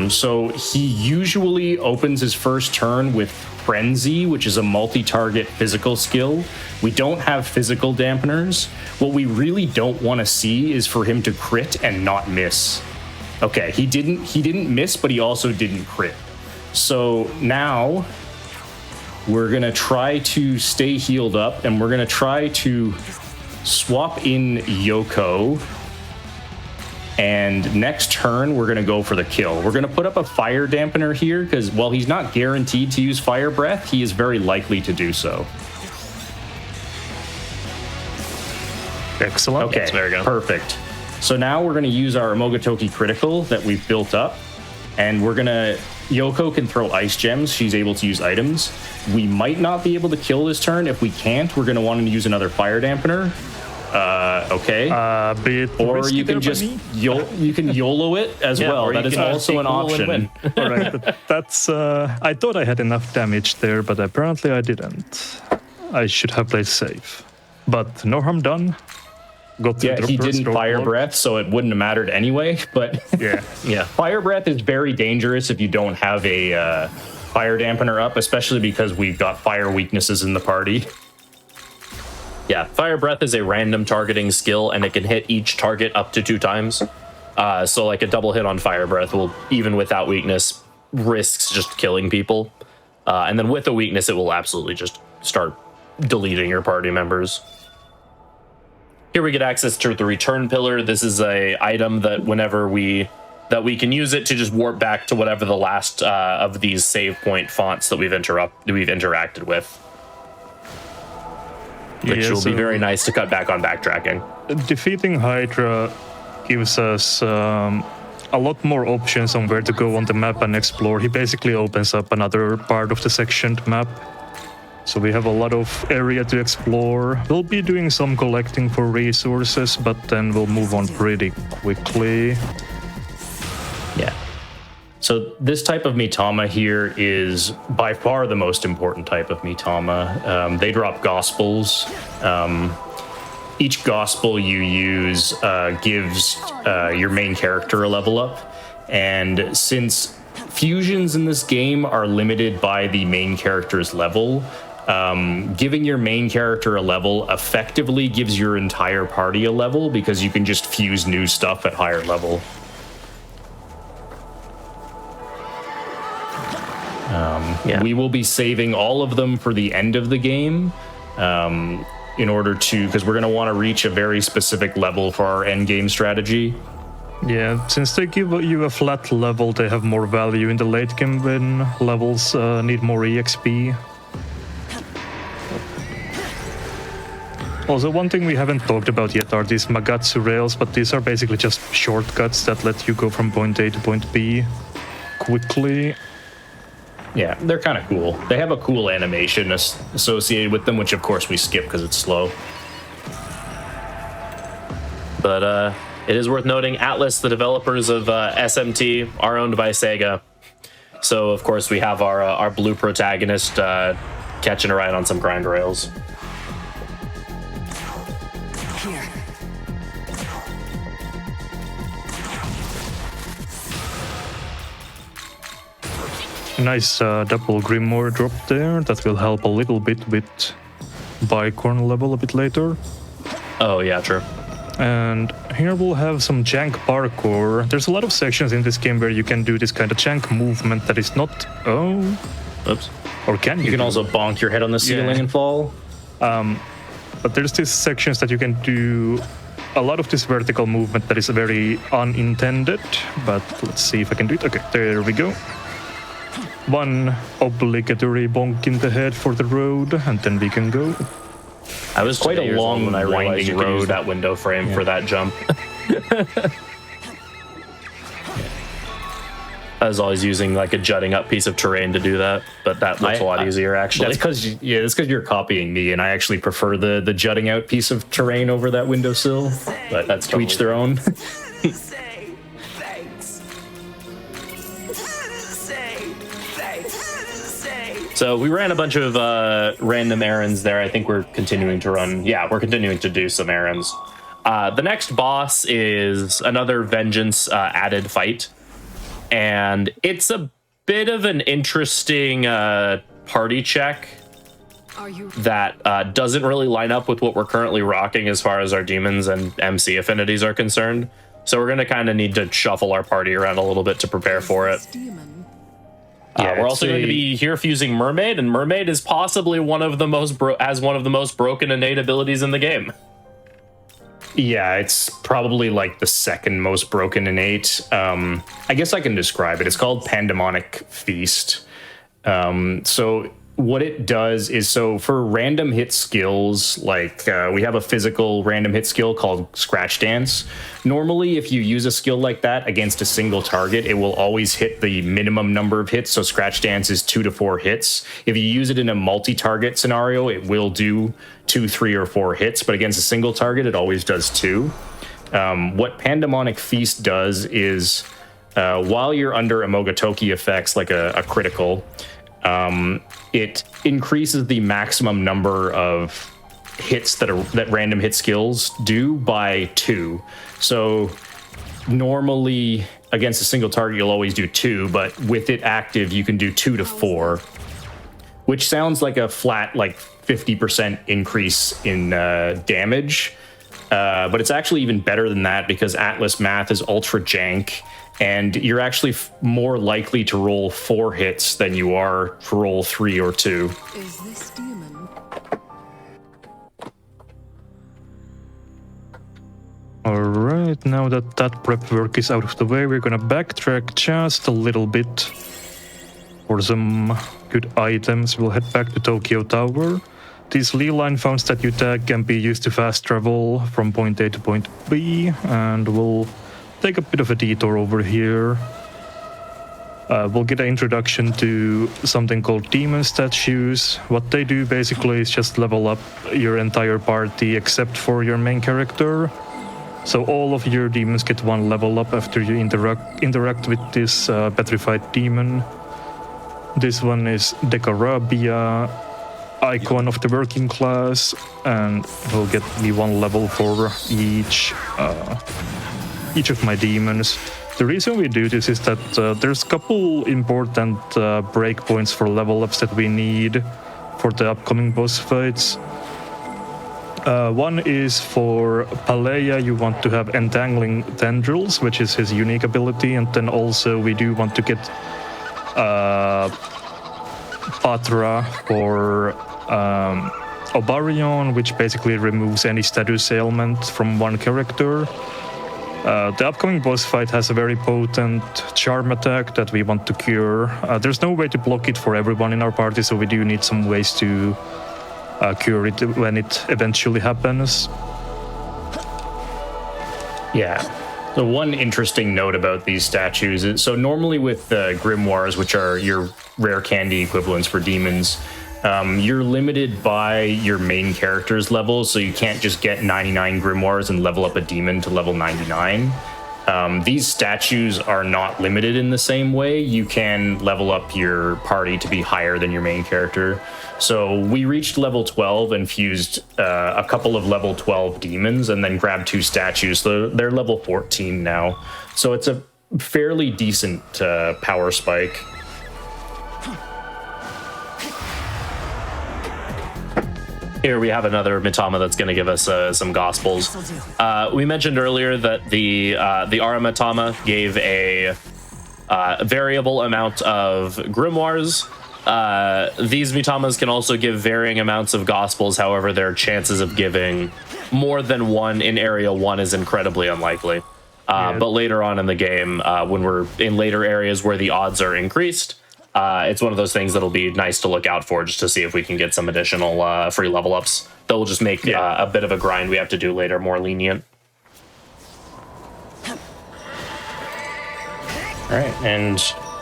Speaker 5: So he usually opens his first turn with Frenzy, which is a multi-target physical skill. We don't have physical dampeners. What we really don't want to see is for him to crit and not miss. Okay, he didn't miss, but he also didn't crit. So now we're going to try to stay healed up, and we're going to try to swap in Yoko. And next turn, we're going to go for the kill. We're going to put up a fire dampener here, because while he's not guaranteed to use fire breath, he is very likely to do so.
Speaker 2: Excellent.
Speaker 5: Okay,
Speaker 3: there we go.
Speaker 5: Perfect. So now we're going to use our Mogotoki critical that we've built up, and we're going to... Yoko can throw ice gems. She's able to use items. We might not be able to kill this turn. If we can't, we're going to want to use another fire dampener. Okay. Or you can just you can YOLO it as well. That is also an option.
Speaker 2: All right, that's. I thought I had enough damage there, but apparently I didn't. I should have played safe. But no harm done.
Speaker 5: Yeah, he didn't fire breath, so it wouldn't have mattered anyway. But
Speaker 3: yeah,
Speaker 5: fire breath is very dangerous if you don't have a fire dampener up, especially because we've got fire weaknesses in the party.
Speaker 3: Yeah, fire breath is a random targeting skill, and it can hit each target up to 2 times. So like a double hit on fire breath will, even without weakness, risks just killing people. And then with a weakness, it will absolutely just start deleting your party members. Here we get access to the return pillar. This is a item that whenever we can use it to just warp back to whatever the last of these save point fonts that we've interacted with. Which will be very nice to cut back on backtracking.
Speaker 2: Defeating Hydra gives us a lot more options on where to go on the map and explore. He basically opens up another part of the sectioned map. So we have a lot of area to explore. We'll be doing some collecting for resources, but then we'll move on pretty quickly.
Speaker 5: Yeah. So this type of Mitama here is by far the most important type of Mitama. They drop Gospels. Each Gospel you use gives your main character a level up. And since fusions in this game are limited by the main character's level, giving your main character a level effectively gives your entire party a level, because you can just fuse new stuff at higher level. We will be saving all of them for the end of the game, in order to, because we're going to want to reach a very specific level for our end game strategy.
Speaker 2: Yeah, since they give you a flat level, they have more value in the late game when levels need more EXP. Also, one thing we haven't talked about yet are these Magatsu rails, but these are basically just shortcuts that let you go from point A to point B quickly.
Speaker 5: Yeah, they're kind of cool. They have a cool animation associated with them, which of course we skip because it's slow.
Speaker 3: But it is worth noting, Atlas, the developers of SMT, are owned by Sega. So of course we have our blue protagonist catching a ride on some grind rails.
Speaker 6: Here.
Speaker 2: Nice double Grimoire drop there. That will help a little bit with Bicorn level a bit later.
Speaker 3: Oh yeah, true.
Speaker 2: And here we'll have some jank parkour. There's a lot of sections in this game where you can do this kind of jank movement that is not... Oh.
Speaker 3: Oops.
Speaker 2: Or can you?
Speaker 5: You can also bonk your head on the ceiling and fall.
Speaker 2: But there's these sections that you can do a lot of this vertical movement that is very unintended. But let's see if I can do it. Okay, there we go. One obligatory bonk in the head for the road, and then we can go.
Speaker 3: I was
Speaker 5: quite a long,
Speaker 3: when I realized
Speaker 5: winding
Speaker 3: you could use
Speaker 5: road.
Speaker 3: that window frame for that jump. I was always using like a jutting up piece of terrain to do that, but that looks a lot easier actually.
Speaker 5: That's because you're copying me, and I actually prefer the jutting out piece of terrain over that windowsill. But that's to each their own.
Speaker 3: So we ran a bunch of random errands there. I think we're continuing to run. Yeah, we're continuing to do some errands. The next boss is another Vengeance added fight. And it's a bit of an interesting party check that doesn't really line up with what we're currently rocking as far as our demons and MC affinities are concerned. So we're going to kind of need to shuffle our party around a little bit to prepare for it. We're also going to be here fusing Mermaid, and Mermaid is possibly one of the most broken innate abilities in the game.
Speaker 5: Yeah, it's probably like the second most broken innate. I guess I can describe it. It's called Pandemonic Feast. So what it does is, so for random hit skills, like we have a physical random hit skill called Scratch Dance. Normally, if you use a skill like that against a single target, it will always hit the minimum number of hits. So Scratch Dance is 2 to 4 hits. If you use it in a multi-target scenario, it will do 2, 3, or 4 hits. But against a single target, it always does 2. What Pandemonic Feast does is, while you're under Amogotoki effects, like a critical, it increases the maximum number of hits that random hit skills do by 2. So normally against a single target, you'll always do 2, but with it active, you can do 2 to 4, which sounds like a flat, like 50% increase in damage. But it's actually even better than that, because Atlas Math is ultra jank, and you're actually more likely to roll 4 hits than you are to roll 3 or 2.
Speaker 6: Is this demon?
Speaker 2: Alright, now that that prep work is out of the way, we're gonna backtrack just a little bit for some good items. We'll head back to Tokyo Tower. These Lee line founds that you tag can be used to fast travel from point A to point B, and we'll take a bit of a detour over here. We'll get an introduction to something called demon statues. What they do basically is just level up your entire party except for your main character. So all of your demons get 1 level up after you interact with this petrified demon. This one is Decarabia, icon of the working class, and will get me 1 level for each of my demons. The reason we do this is that there's a couple important breakpoints for level ups that we need for the upcoming boss fights. One is for Paleia, you want to have Entangling Tendrils, which is his unique ability, and then also we do want to get Patra for Obarion, which basically removes any status ailment from one character. The upcoming boss fight has a very potent charm attack that we want to cure. There's no way to block it for everyone in our party, so we do need some ways to cure it when it eventually happens.
Speaker 5: Yeah. So one interesting note about these statues is, so normally with grimoires, which are your rare candy equivalents for demons, you're limited by your main character's level, so you can't just get 99 grimoires and level up a demon to level 99. These statues are not limited in the same way. You can level up your party to be higher than your main character. So we reached level 12 and fused a couple of level 12 demons and then grabbed 2 statues. So they're level 14 now. So it's a fairly decent power spike.
Speaker 3: Here we have another Mitama that's going to give us some gospels. We mentioned earlier that the Ara Mitama gave a variable amount of grimoires. These Mitamas can also give varying amounts of gospels. However, their chances of giving more than one in area 1 is incredibly unlikely. But later on in the game, when we're in later areas where the odds are increased, it's one of those things that'll be nice to look out for, just to see if we can get some additional free level ups that will just make a bit of a grind we have to do later more lenient.
Speaker 5: All right, and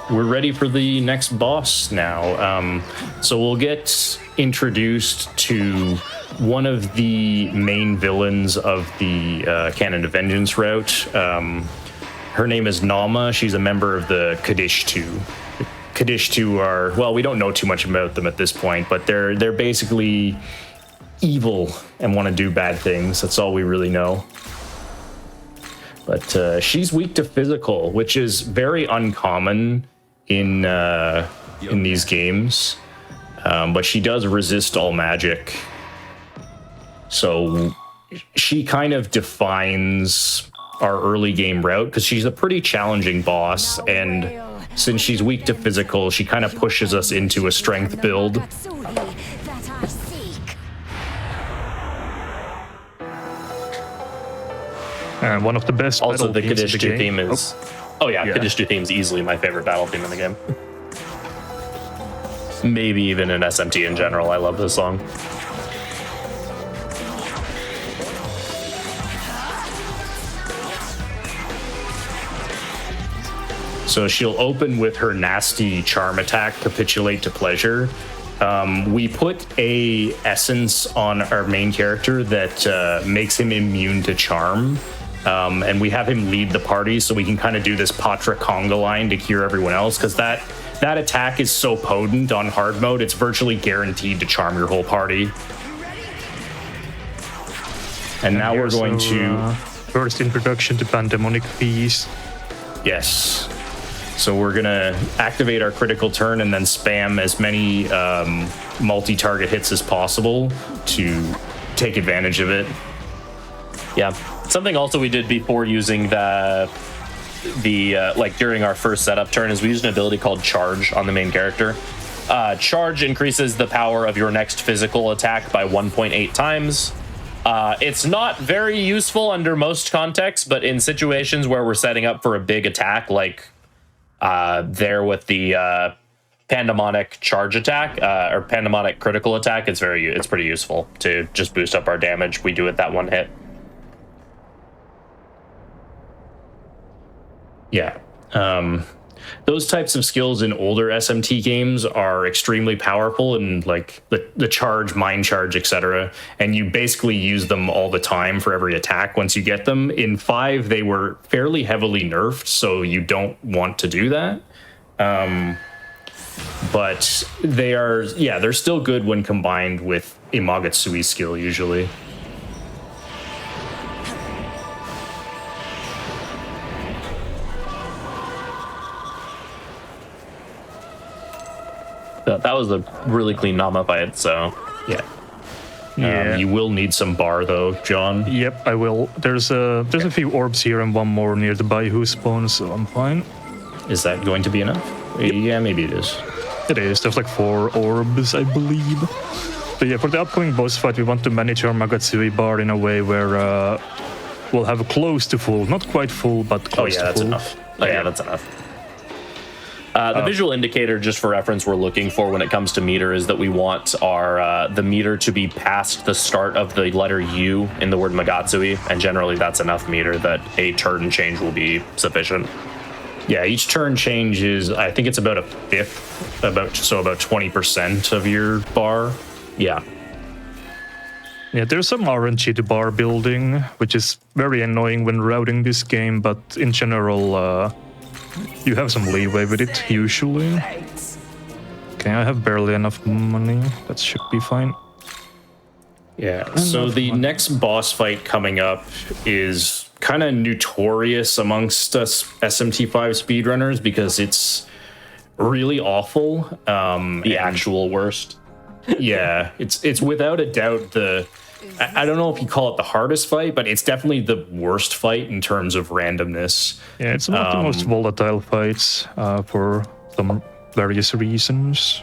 Speaker 5: we're ready for the next boss now. So we'll get introduced to one of the main villains of the Canon of Vengeance route. Her name is Nama. She's a member of the Kadishtu. Kadishtu are, well, we don't know too much about them at this point, but they're basically evil and want to do bad things. That's all we really know. But she's weak to physical, which is very uncommon in these games. But she does resist all magic. So she kind of defines our early game route, because she's a pretty challenging boss, and since she's weak to physical, she kind of pushes us into a strength build.
Speaker 2: And one of the best
Speaker 3: Also,
Speaker 2: battle
Speaker 3: the
Speaker 2: themes in
Speaker 3: Kadishtu
Speaker 2: game.
Speaker 3: theme is. Oh, yeah,
Speaker 2: Yeah.
Speaker 3: Kadishtu theme is easily my favorite battle theme in the game. Maybe even in SMT in general. I love this song.
Speaker 5: So she'll open with her nasty charm attack, Capitulate to Pleasure. We put a essence on our main character that makes him immune to charm. And we have him lead the party so we can kind of do this Patra conga line to cure everyone else, because that attack is so potent on hard mode, it's virtually guaranteed to charm your whole party. And now we're going to...
Speaker 2: First introduction to Pandemonic Feast.
Speaker 5: Yes. So we're going to activate our critical turn and then spam as many multi-target hits as possible to take advantage of it.
Speaker 3: Yeah. Something also we did before using the like during our first setup turn is we used an ability called Charge on the main character. Charge increases the power of your next physical attack by 1.8 times. It's not very useful under most contexts, but in situations where we're setting up for a big attack, like there with the Pandemonic Charge attack or Pandemonic Critical attack, it's pretty useful to just boost up our damage. We do it that one hit.
Speaker 5: Yeah. Those types of skills in older SMT games are extremely powerful, and like the charge, mind charge, etc. And you basically use them all the time for every attack once you get them. In 5, they were fairly heavily nerfed, so you don't want to do that. But they're still good when combined with Imagotsui's skill usually.
Speaker 3: That was a really clean Nama fight, so...
Speaker 5: Yeah.
Speaker 2: Yeah.
Speaker 5: You will need some bar though, John.
Speaker 2: Yep, I will. There's a few orbs here and one more near the Baihu spawn, so I'm fine.
Speaker 5: Is that going to be enough? Yeah, maybe it is.
Speaker 2: It is. There's like 4 orbs, I believe. But yeah, for the upcoming boss fight, we want to manage our Magatsui bar in a way where we'll have close to full. Not quite full, but close to
Speaker 5: that's
Speaker 2: full.
Speaker 5: enough.
Speaker 3: Oh, yeah, that's enough. The visual indicator, just for reference, we're looking for when it comes to meter is that we want our the meter to be past the start of the letter U in the word Magatsui, and generally that's enough meter that a turn change will be sufficient.
Speaker 5: Yeah, each turn change is, I think it's about a fifth, about 20% of your bar.
Speaker 3: Yeah.
Speaker 2: Yeah, there's some RNG to bar building, which is very annoying when routing this game, but in general, you have some leeway with it, usually. Okay, I have barely enough money. That should be fine.
Speaker 5: Yeah, so the next boss fight coming up is kind of notorious amongst us SMT5 speedrunners because it's really awful.
Speaker 3: The actual worst.
Speaker 5: Yeah, it's without a doubt I don't know if you call it the hardest fight, but it's definitely the worst fight in terms of randomness.
Speaker 2: Yeah, it's one of the most volatile fights for some various reasons.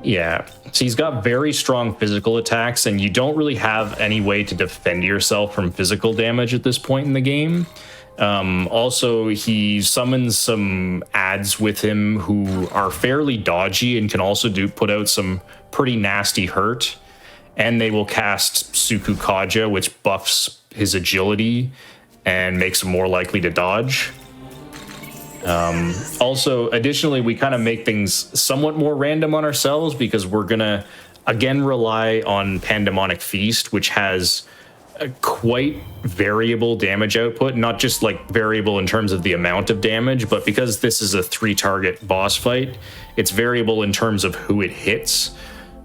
Speaker 5: Yeah, so he's got very strong physical attacks, and you don't really have any way to defend yourself from physical damage at this point in the game. Also, he summons some ads with him who are fairly dodgy and can also put out some pretty nasty hurt. And they will cast Suku Kaja, which buffs his agility and makes him more likely to dodge. Also, additionally, we kind of make things somewhat more random on ourselves because we're going to, again, rely on Pandemonic Feast, which has a quite variable damage output, not just like variable in terms of the amount of damage, but because this is a 3-target boss fight, it's variable in terms of who it hits.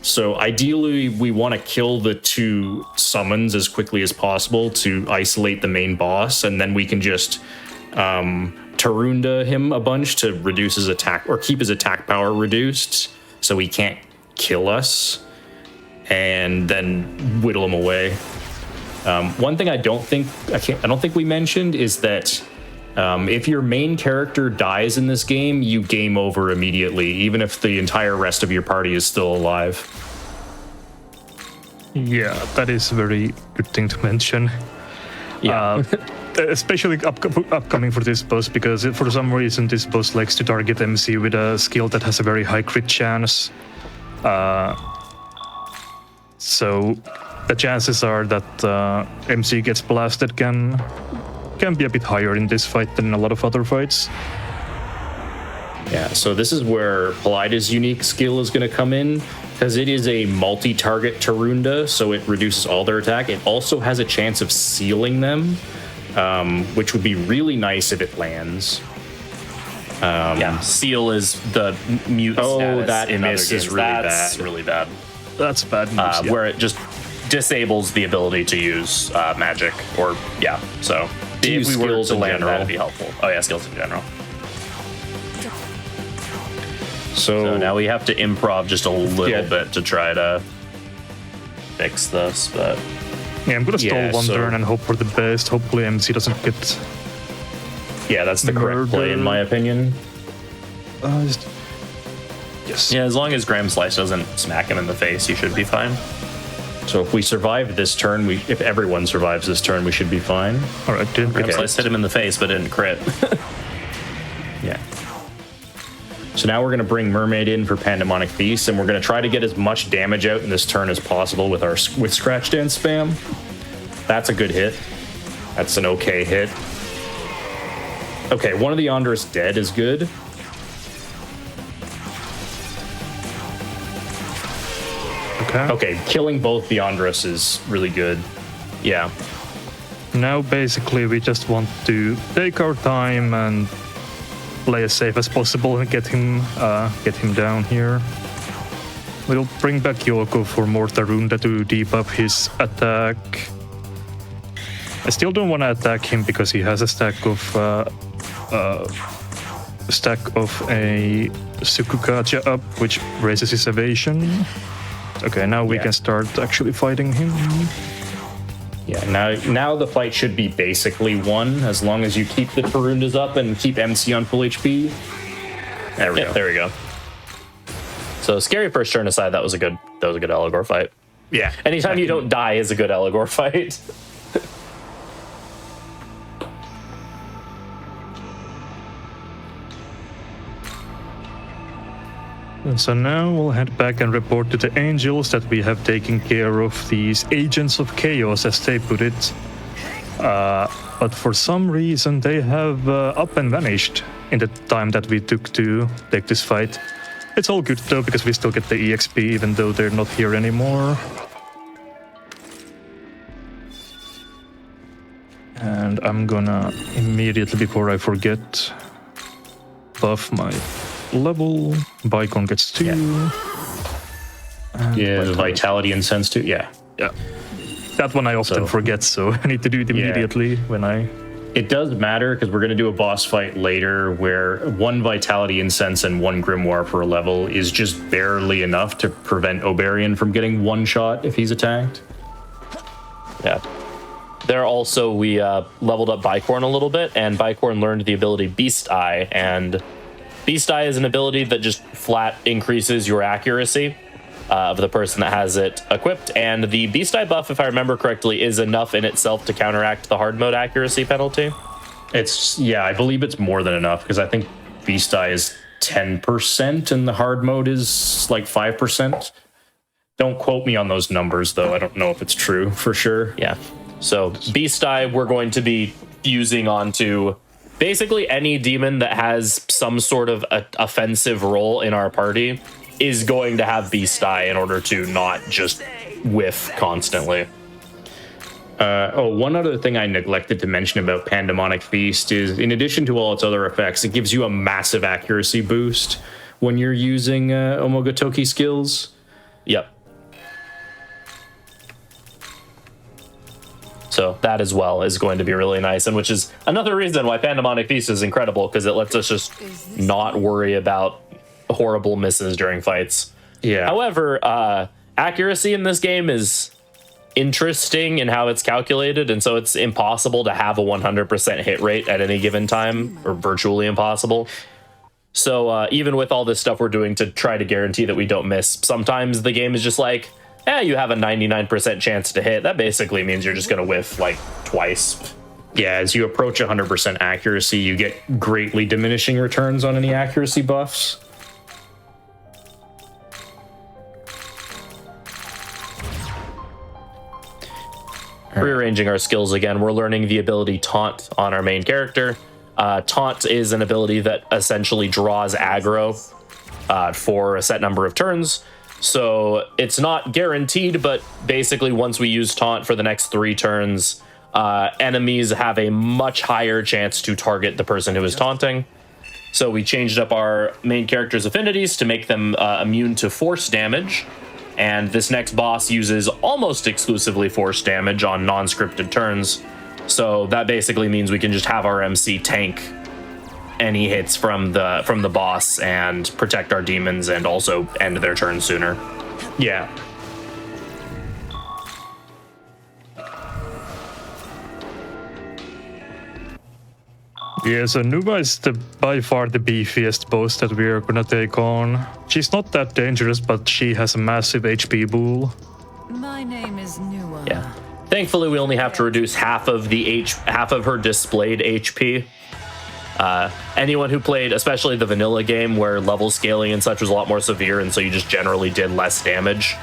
Speaker 5: So ideally, we want to kill the 2 summons as quickly as possible to isolate the main boss, and then we can just Tarunda him a bunch to reduce his attack or keep his attack power reduced, so he can't kill us, and then whittle him away. One thing I don't think we mentioned is that If your main character dies in this game, you game over immediately, even if the entire rest of your party is still alive.
Speaker 2: Yeah, that is a very good thing to mention.
Speaker 3: Yeah.
Speaker 2: Especially upcoming for this boss, because for some reason this boss likes to target MC with a skill that has a very high crit chance. So the chances are that MC gets blasted can be a bit higher in this fight than in a lot of other fights.
Speaker 5: Yeah, so this is where Polida's unique skill is going to come in, because it is a multi-target Tarunda, so it reduces all their attack. It also has a chance of sealing them, which would be really nice if it lands.
Speaker 3: Yeah, seal is the mute status
Speaker 5: that
Speaker 3: in
Speaker 5: miss
Speaker 3: other
Speaker 5: is
Speaker 3: games.
Speaker 5: really
Speaker 3: That's
Speaker 5: bad.
Speaker 3: really bad.
Speaker 2: That's bad news. Yeah.
Speaker 3: Where it just disables the ability to use magic, or so if
Speaker 5: use
Speaker 3: we were
Speaker 5: skills
Speaker 3: to
Speaker 5: in
Speaker 3: land,
Speaker 5: general.
Speaker 3: that'd be helpful. Oh yeah, skills in general.
Speaker 5: So
Speaker 3: So now we have to improv just a little
Speaker 5: Yeah.
Speaker 3: bit to try to fix this, but
Speaker 2: Yeah, I'm gonna stall
Speaker 5: Yeah,
Speaker 2: one
Speaker 5: so-
Speaker 2: turn and hope for the best. Hopefully MC doesn't get...
Speaker 5: yeah, that's the correct play in my opinion.
Speaker 2: Yes.
Speaker 3: yeah, as long as Graham Slice doesn't smack him in the face, you should be fine.
Speaker 5: So if we survive this turn, if everyone survives this turn, we should be fine.
Speaker 2: All right, didn't
Speaker 3: Graham
Speaker 2: get
Speaker 3: Slice hit him in the face, but didn't crit.
Speaker 5: Yeah. So now we're going to bring Mermaid in for Pandemonic Feast, and we're going to try to get as much damage out in this turn as possible with Scratch Dance spam. That's a good hit. That's an okay hit. Okay, one of the Andras dead is good. Okay, killing both the Andras is really good. Yeah.
Speaker 2: Now basically we just want to take our time and play as safe as possible and get him down here. We'll bring back Yoko for more Tarunda to debuff his attack. I still don't want to attack him because he has a stack of a Sukukacha up, which raises his evasion. Okay, now we
Speaker 5: Yeah.
Speaker 2: can start actually fighting him.
Speaker 5: Yeah, now the fight should be basically won as long as you keep the Tarundas up and keep MC on full HP. There we go.
Speaker 3: There we go. So scary first turn aside, that was a good Eligor fight.
Speaker 5: Yeah.
Speaker 3: Anytime you don't die is a good Eligor fight.
Speaker 2: And so now we'll head back and report to the angels that we have taken care of these agents of chaos, as they put it. But for some reason they have up and vanished in the time that we took to take this fight. It's all good though, because we still get the EXP even though they're not here anymore. And I'm gonna immediately, before I forget, buff my level. Bicon gets 2.
Speaker 5: Yeah, the Vitality and Sense too. Yeah.
Speaker 2: Yeah. That one I often forget, so I need to do it immediately when I...
Speaker 5: It does matter because we're going to do a boss fight later where 1 Vitality Incense and 1 Grimoire per level is just barely enough to prevent Oberian from getting one shot if he's attacked.
Speaker 3: Yeah. There also, we leveled up Bicorn a little bit, and Bicorn learned the ability Beast Eye, and Beast Eye is an ability that just flat increases your accuracy of the person that has it equipped, and the Beast Eye buff, if I remember correctly, is enough in itself to counteract the hard mode accuracy penalty.
Speaker 5: I believe it's more than enough because I think Beast Eye is 10% and the hard mode is like 5%. Don't quote me on those numbers though. I don't know if it's true for sure.
Speaker 3: Yeah. So Beast Eye, we're going to be fusing onto basically any demon that has some sort of offensive role in our party is going to have Beast Eye in order to not just whiff constantly.
Speaker 5: One other thing I neglected to mention about Pandemonic Feast is, in addition to all its other effects, it gives you a massive accuracy boost when you're using Omogotoki skills.
Speaker 3: Yep. So that as well is going to be really nice, and which is another reason why Pandemonic Feast is incredible, because it lets us just not worry about horrible misses during fights.
Speaker 5: Yeah.
Speaker 3: However, accuracy in this game is interesting in how it's calculated, and so it's impossible to have a 100% hit rate at any given time, or virtually impossible. So even with all this stuff we're doing to try to guarantee that we don't miss, sometimes the game is just like, you have a 99% chance to hit. That basically means you're just going to whiff like twice.
Speaker 5: Yeah, as you approach 100% accuracy, you get greatly diminishing returns on any accuracy buffs.
Speaker 3: Rearranging our skills again, we're learning the ability Taunt on our main character. Taunt is an ability that essentially draws aggro for a set number of turns. So it's not guaranteed, but basically once we use Taunt for the next 3 turns, enemies have a much higher chance to target the person who is taunting. So we changed up our main character's affinities to make them immune to force damage. And this next boss uses almost exclusively force damage on non-scripted turns. So that basically means we can just have our MC tank any hits from the boss and protect our demons and also end their turn sooner.
Speaker 5: Yeah.
Speaker 2: Yeah, so Nuba is by far the beefiest boss that we are gonna take on. She's not that dangerous, but she has a massive HP pool.
Speaker 6: My name is Nua.
Speaker 3: Yeah. Thankfully, we only have to reduce half of her displayed HP. Anyone who played, especially the vanilla game, where level scaling and such was a lot more severe, and so you just generally did less damage,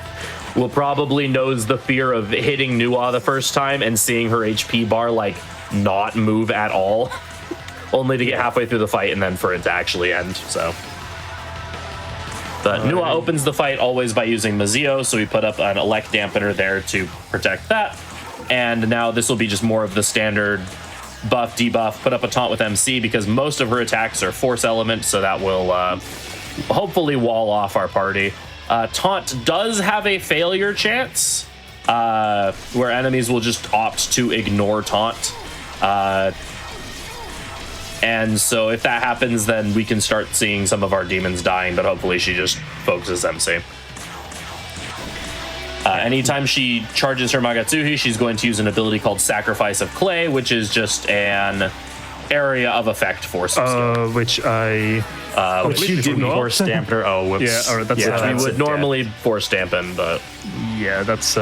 Speaker 3: will probably knows the fear of hitting Nua the first time and seeing her HP bar like not move at all, only to get halfway through the fight and then for it to actually end. So. But Nua opens the fight always by using Mazio, so we put up an elect dampener there to protect that. And now this will be just more of the standard buff, debuff, put up a taunt with MC because most of her attacks are force element, so that will hopefully wall off our party. Taunt does have a failure chance, where enemies will just opt to ignore taunt. And so if that happens, then we can start seeing some of our demons dying, but hopefully she just focuses MC. Anytime she charges her Magatsuhi, she's going to use an ability called Sacrifice of Clay, which is just an area of effect force skill.
Speaker 2: Which you
Speaker 5: didn't force damper. Oh, whoops.
Speaker 2: Yeah, or that's
Speaker 3: Which we would normally force dampen, but
Speaker 2: yeah, that's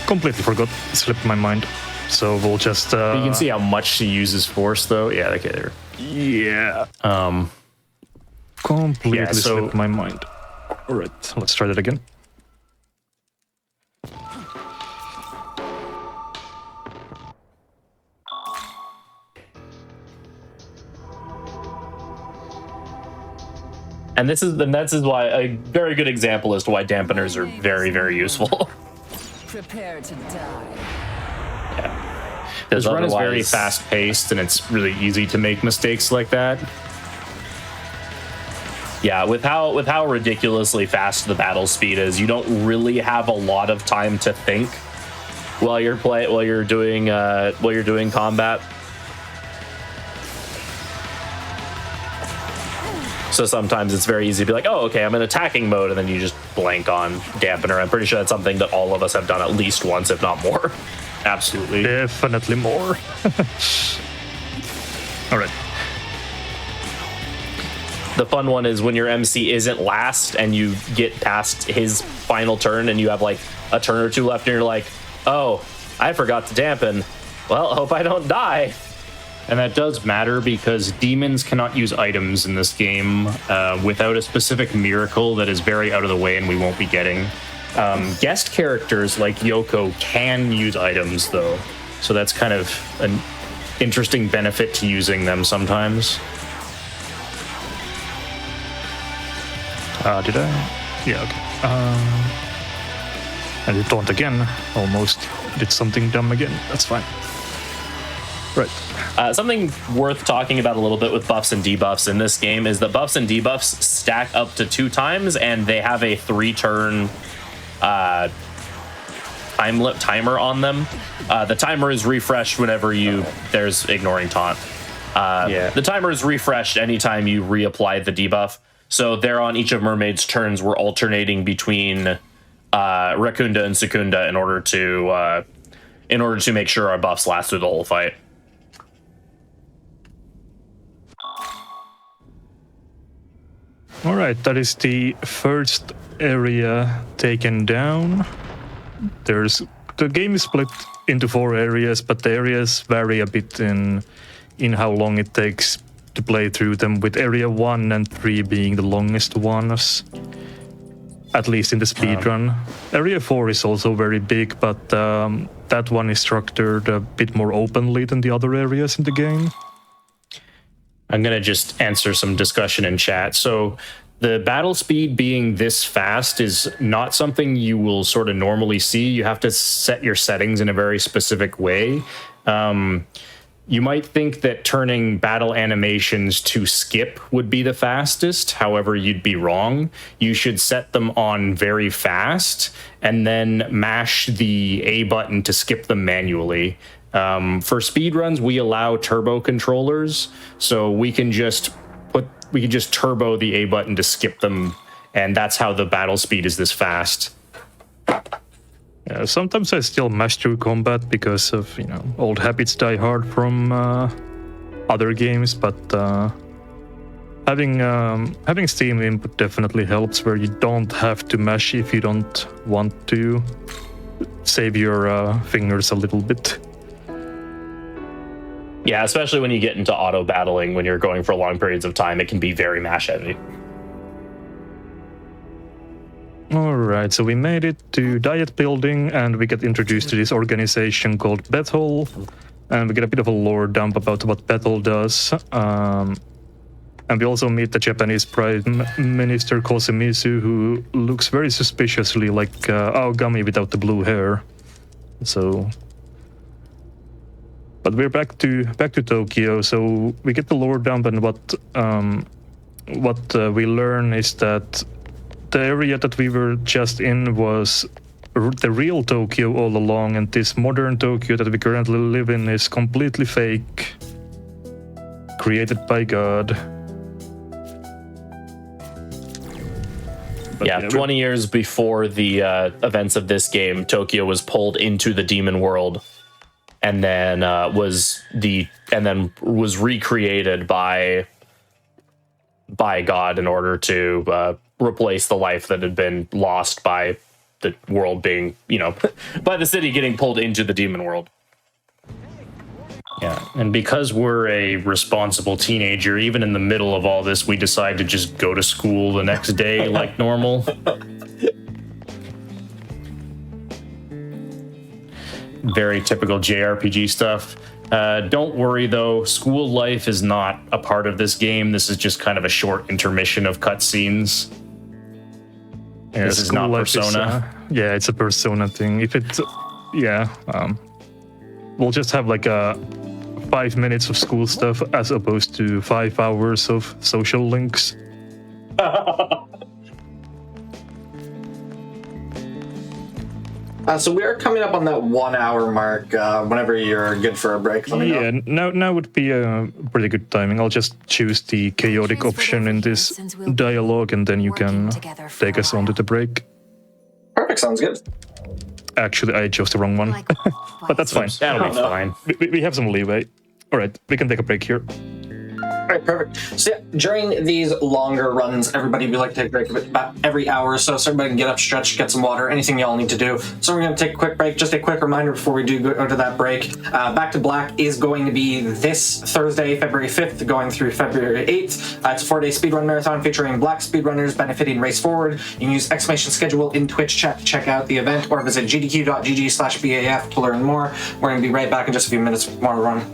Speaker 2: completely forgot. Slipped my mind. So we'll just.
Speaker 5: You can see how much she uses force, though. Yeah, okay, there.
Speaker 2: Yeah. Completely slipped my mind. All right, let's try that again.
Speaker 3: and this is why a very good example as to why dampeners are very, very useful.
Speaker 6: Prepare to die.
Speaker 3: Yeah.
Speaker 5: This run is very fast-paced, and it's really easy to make mistakes like that.
Speaker 3: Yeah, with how ridiculously fast the battle speed is, you don't really have a lot of time to think while you're doing combat. So sometimes it's very easy to be like, oh, okay, I'm in attacking mode, and then you just blank on dampener. I'm pretty sure that's something that all of us have done at least once, if not more.
Speaker 5: Absolutely.
Speaker 2: Definitely more. All right.
Speaker 3: The fun one is when your MC isn't last and you get past his final turn and you have like a turn or two left and you're like, oh, I forgot to dampen. Well, hope I don't die.
Speaker 5: And that does matter because demons cannot use items in this game without a specific miracle that is very out of the way and we won't be getting. Guest characters like Yoko can use items, though. So that's kind of an interesting benefit to using them sometimes.
Speaker 2: Did I? Yeah, okay. I did taunt again. Almost did something dumb again. That's fine. Right.
Speaker 3: Something worth talking about a little bit with buffs and debuffs in this game is that buffs and debuffs stack up to 2 times, and they have a 3-turn timer on them. The timer is refreshed whenever there's ignoring taunt. The timer is refreshed anytime you reapply the debuff. So there on each of Mermaid's turns, we're alternating between Rakunda and Secunda in order to make sure our buffs last through the whole fight.
Speaker 2: All right, that is the first area taken down. The game is split into 4 areas, but the areas vary a bit in how long it takes to play through them, with area 1 and 3 being the longest ones, at least in the speedrun. Area 4 is also very big, but that one is structured a bit more openly than the other areas in the game.
Speaker 5: I'm going to just answer some discussion in chat. So the battle speed being this fast is not something you will sort of normally see. You have to set your settings in a very specific way. You might think that turning battle animations to skip would be the fastest. However, you'd be wrong. You should set them on very fast and then mash the A button to skip them manually. For speedruns, we allow turbo controllers, so we can just turbo the A button to skip them, and that's how the battle speed is this fast.
Speaker 2: Yeah, sometimes I still mash through combat because of, old habits die hard from other games, but having Steam input definitely helps, where you don't have to mash if you don't want to. Save your fingers a little bit.
Speaker 3: Yeah, especially when you get into auto battling, when you're going for long periods of time, it can be very mash heavy.
Speaker 2: Alright, so we made it to Diet Building, and we get introduced to this organization called Bethel, and we get a bit of a lore dump about what Bethel does. And we also meet the Japanese Prime Minister Kosemizu, who looks very suspiciously like Aogami without the blue hair. So... But we're back to Tokyo, so we get the lore dump, and what we learn is that the area that we were just in was the real Tokyo all along, and this modern Tokyo that we currently live in is completely fake, created by God. But
Speaker 3: yeah, 20 years before the events of this game, Tokyo was pulled into the demon world. And then was recreated by God in order to replace the life that had been lost by the world being, by the city getting pulled into the demon world.
Speaker 5: Yeah, and because we're a responsible teenager, even in the middle of all this, we decide to just go to school the next day like normal. Very typical JRPG stuff. Don't worry, though. School life is not a part of this game. This is just kind of a short intermission of cutscenes.
Speaker 2: Yeah,
Speaker 5: this is not Persona.
Speaker 2: Yeah, it's a Persona thing. If it's... we'll just have like 5 minutes of school stuff as opposed to 5 hours of social links.
Speaker 1: So we are coming up on that 1 hour mark. Whenever you're good for a break, let me know.
Speaker 2: Now would be a pretty good timing. I'll just choose the chaotic option in this dialogue, and then you can take us on to the break.
Speaker 1: Perfect, sounds good.
Speaker 2: Actually, I chose the wrong one, but that's fine.
Speaker 5: That'll be fine.
Speaker 2: We have some leeway. All right, we can take a break here.
Speaker 1: All right, perfect. So yeah, during these longer runs, we like to take a break about every hour or so everybody can get up, stretch, get some water, anything y'all need to do. So we're going to take a quick break. Just a quick reminder before we do go to that break. Back to Black is going to be this Thursday, February 5th, going through February 8th. It's a 4-day speedrun marathon featuring Black speedrunners benefiting Race Forward. You can use !schedule in Twitch chat to check out the event, or visit gdq.gg/BAF to learn more. We're going to be right back in just a few minutes with more run.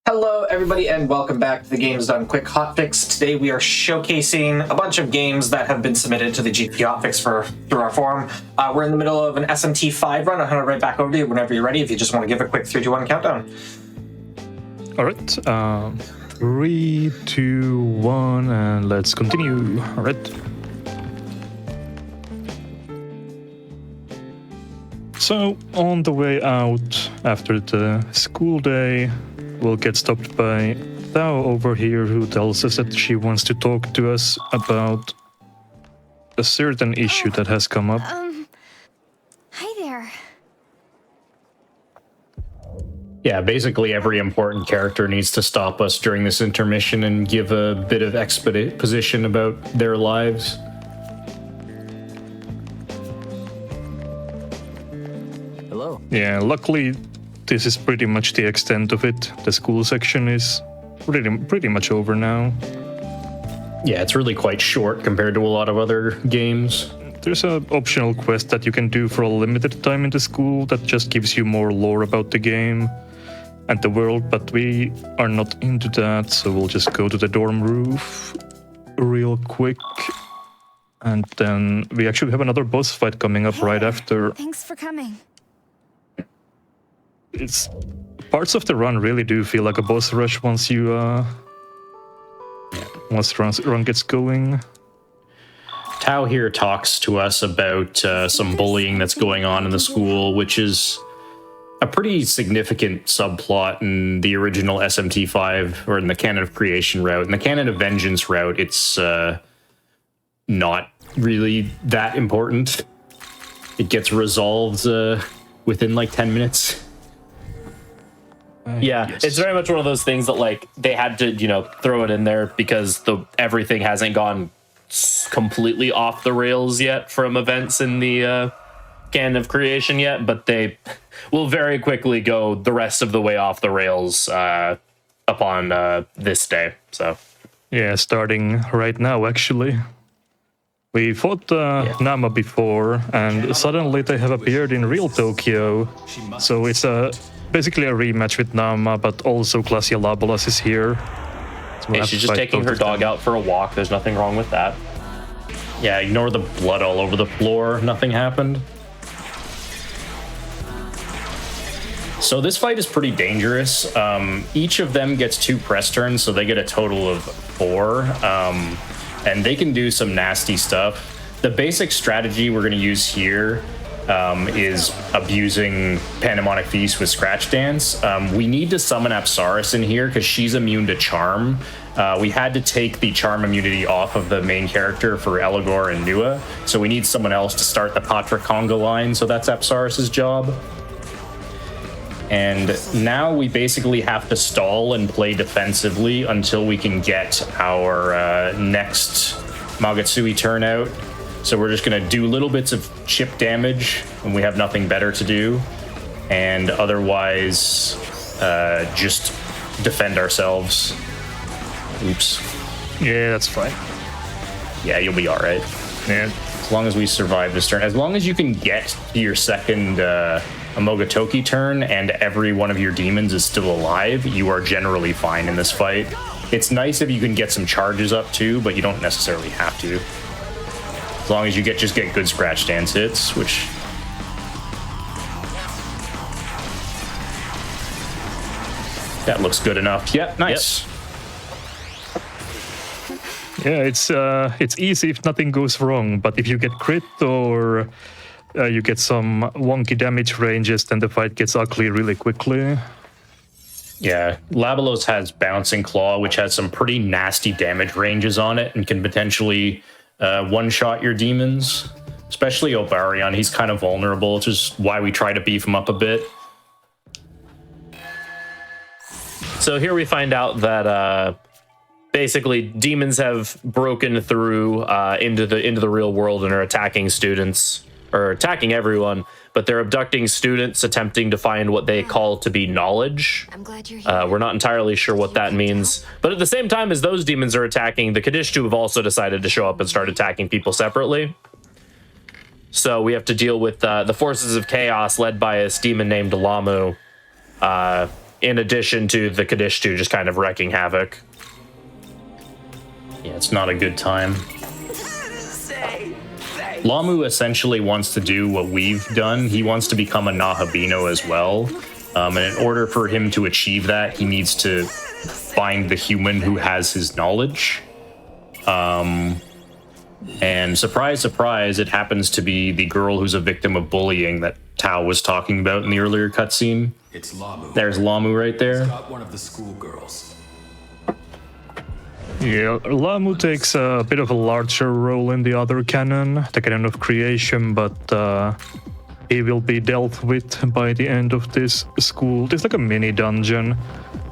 Speaker 1: Hello, everybody, and welcome back to the Games Done Quick Hotfix. Today we are showcasing a bunch of games that have been submitted to the GP Hotfix through our forum. We're in the middle of an SMT5 run. I'll hand it right back over to you whenever you're ready, if you just want to give a quick 3, 2, 1 countdown.
Speaker 2: All right. 3, 2, 1, and let's continue. All right. So, on the way out after the school day, we'll get stopped by Thao over here, who tells us that she wants to talk to us about a certain issue that has come up.
Speaker 7: Hi there.
Speaker 5: Yeah, basically every important character needs to stop us during this intermission and give a bit of exposition about their lives.
Speaker 8: Hello.
Speaker 2: Yeah, luckily, this is pretty much the extent of it. The school section is pretty much over now.
Speaker 5: Yeah, it's really quite short compared to a lot of other games.
Speaker 2: There's an optional quest that you can do for a limited time in the school that just gives you more lore about the game and the world, but we are not into that, so we'll just go to the dorm roof real quick. And then we actually have another boss fight coming up right after.
Speaker 7: Thanks for coming.
Speaker 2: It's parts of the run really do feel like a boss rush once the run gets going.
Speaker 5: Tao here talks to us about some bullying that's going on in the school, which is a pretty significant subplot in the original SMT5, or in the Canon of Creation route. In the Canon of Vengeance route, it's not really that important. It gets resolved within like 10 minutes.
Speaker 3: Yeah,
Speaker 5: Yes.
Speaker 3: it's very much one of those things that like they had to, throw it in there because everything hasn't gone completely off the rails yet from events in the Canon of Creation yet, but they will very quickly go the rest of the way off the rails upon this day. So
Speaker 2: Yeah, starting right now, actually. We fought Nama before, and suddenly they have appeared in real Tokyo. So it's basically a rematch with Nama, but also Glacia Labolas is here. So we'll have
Speaker 3: she's
Speaker 2: to
Speaker 3: just
Speaker 2: fight
Speaker 3: taking
Speaker 2: both
Speaker 3: her
Speaker 2: of them.
Speaker 3: dog out for a walk. There's nothing wrong with that.
Speaker 5: Yeah, ignore the blood all over the floor. Nothing happened. So this fight is pretty dangerous. Each of them gets 2 press turns, so they get a total of 4. And they can do some nasty stuff. The basic strategy we're going to use here is abusing Pandemonic Feast with Scratch Dance. We need to summon Apsaris in here because she's immune to Charm. We had to take the Charm immunity off of the main character for Eligor and Nua, so we need someone else to start the Patra Conga line, so that's Apsaris' job. And now we basically have to stall and play defensively until we can get our next Magatsuki turn out. So we're just going to do little bits of chip damage when we have nothing better to do, and otherwise just defend ourselves. Oops.
Speaker 2: Yeah, that's fine.
Speaker 5: Yeah, you'll be all right.
Speaker 2: Yeah.
Speaker 5: As long as we survive this turn. As long as you can get to your second Amogotoki turn and every one of your demons is still alive, you are generally fine in this fight. It's nice if you can get some charges up too, but you don't necessarily have to. As long as you just get good Scratch Dance hits, which... That looks good enough. Yep, nice.
Speaker 2: Yeah, it's easy if nothing goes wrong, but if you get crit or you get some wonky damage ranges, then the fight gets ugly really quickly.
Speaker 5: Yeah, Labelos has Bouncing Claw, which has some pretty nasty damage ranges on it and can potentially one-shot your demons. Especially Obarion, he's kind of vulnerable, which is why we try to beef him up a bit.
Speaker 3: So here we find out that basically demons have broken through into the real world and are attacking students, or attacking everyone, but they're abducting students, attempting to find what they call to be knowledge.
Speaker 7: I'm glad you're here.
Speaker 3: We're not entirely sure what that means, but at the same time as those demons are attacking, the Kadishtu have also decided to show up and start attacking people separately. So we have to deal with the forces of chaos led by a demon named Lamu, in addition to the Kadishtu just kind of wrecking havoc. Yeah, it's not a good time. Lamu essentially wants to do what we've done. He wants to become a Nahabino as well. And in order for him to achieve that, he needs to find the human who has his knowledge. And surprise, surprise, it happens to be the girl who's a victim of bullying that Tao was talking about in the earlier cutscene.
Speaker 8: It's Lamu.
Speaker 3: There's Lamu right there.
Speaker 8: Got one of the schoolgirls.
Speaker 2: Yeah, Lamu takes a bit of a larger role in the other canon, the canon of creation, but he will be dealt with by the end of this school. It's like a mini dungeon.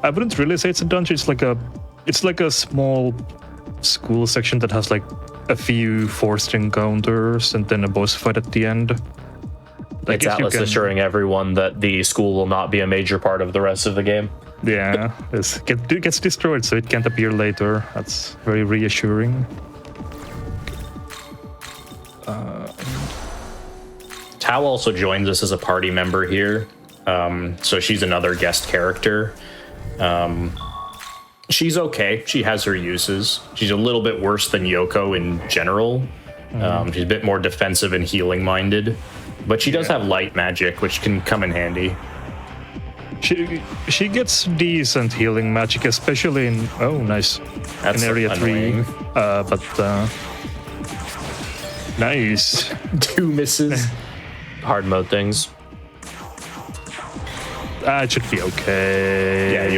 Speaker 2: I wouldn't really say it's a dungeon. It's like a small school section that has like a few forced encounters and then a boss fight at the end.
Speaker 3: It's Atlas assuring everyone that the school will not be a major part of the rest of the game.
Speaker 2: Yeah, it gets destroyed, so it can't appear later. That's very reassuring.
Speaker 3: Tao also joins us as a party member here. So she's another guest character. She's okay. She has her uses. She's a little bit worse than Yoko in general. She's a bit more defensive and healing minded. But she does have light magic, which can come in handy.
Speaker 2: She gets decent healing magic, especially in nice.
Speaker 3: That's
Speaker 2: in area
Speaker 3: annoying.
Speaker 2: 3. Nice.
Speaker 3: 2 misses. Hard mode things.
Speaker 2: It should be okay.
Speaker 3: Yeah,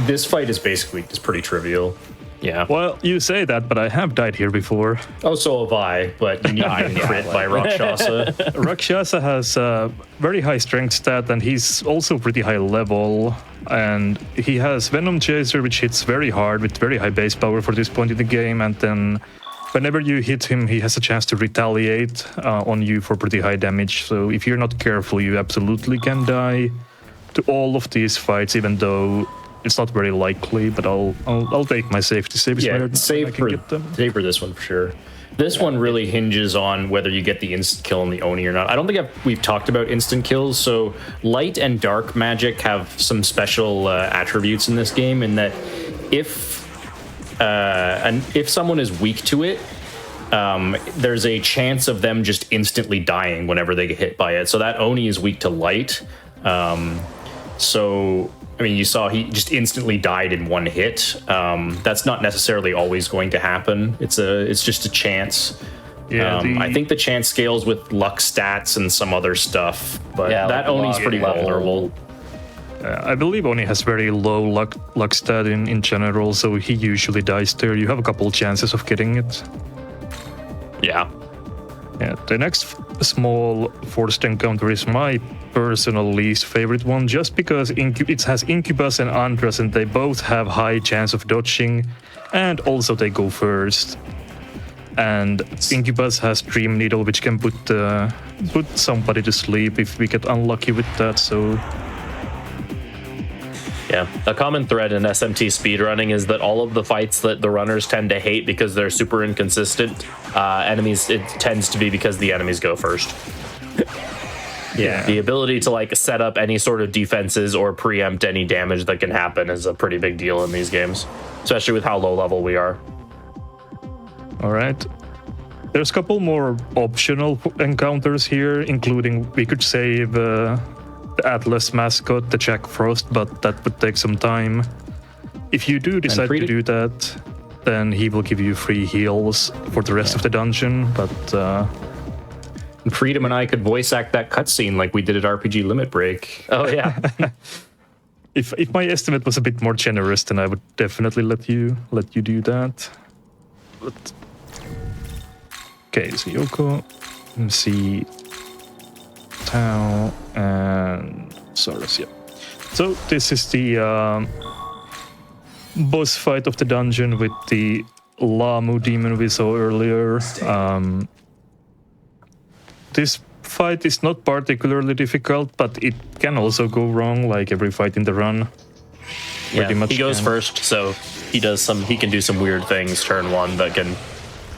Speaker 3: this fight is basically just pretty trivial. Yeah.
Speaker 2: Well, you say that, but I have died here before.
Speaker 3: Oh, so have I, but you need to be crit by Rakshasa.
Speaker 2: Rakshasa has a very high strength stat, and he's also pretty high level. And he has Venom Chaser, which hits very hard with very high base power for this point in the game. And then whenever you hit him, he has a chance to retaliate on you for pretty high damage. So if you're not careful, you absolutely can die to all of these fights, even though it's not very likely. But I'll take my safety saves.
Speaker 3: Save for this one for sure. This one really hinges on whether you get the instant kill on the Oni or not. I don't think we've talked about instant kills. So light and dark magic have some special attributes in this game, in that if someone is weak to it, there's a chance of them just instantly dying whenever they get hit by it. So that Oni is weak to light. So, I mean, you saw he just instantly died in one hit. That's not necessarily always going to happen. It's just a chance.
Speaker 2: Yeah,
Speaker 3: I think the chance scales with luck stats and some other stuff, but that Oni's pretty vulnerable.
Speaker 2: I believe Oni has very low luck stat in general, so he usually dies there. You have a couple chances of getting it.
Speaker 3: Yeah.
Speaker 2: Yeah, the next small forced encounter is my personal least favorite one, just because it has Incubus and Andras, and they both have high chance of dodging, and also they go first. And Incubus has Dream Needle, which can put somebody to sleep if we get unlucky with that. So
Speaker 3: yeah, a common thread in SMT speedrunning is that all of the fights that the runners tend to hate because they're super inconsistent enemies, it tends to be because the enemies go first. Yeah, the ability to like set up any sort of defenses or preempt any damage that can happen is a pretty big deal in these games, especially with how low level we are.
Speaker 2: All right. There's a couple more optional encounters here, including we could save the Atlas mascot, the Jack Frost, but that would take some time. If you do decide to do that, then he will give you free heals for the rest of the dungeon, but
Speaker 5: Freedom and I could voice act that cutscene like we did at RPG Limit Break.
Speaker 3: Oh yeah.
Speaker 2: If my estimate was a bit more generous, then I would definitely let you do that. But okay, so Yoko, MC, Tao, and Saurus, yeah. So this is the boss fight of the dungeon with the Lamu demon we saw earlier. This fight is not particularly difficult, but it can also go wrong, like every fight in the run.
Speaker 3: Yeah, he goes first, so he can do some weird things turn one that can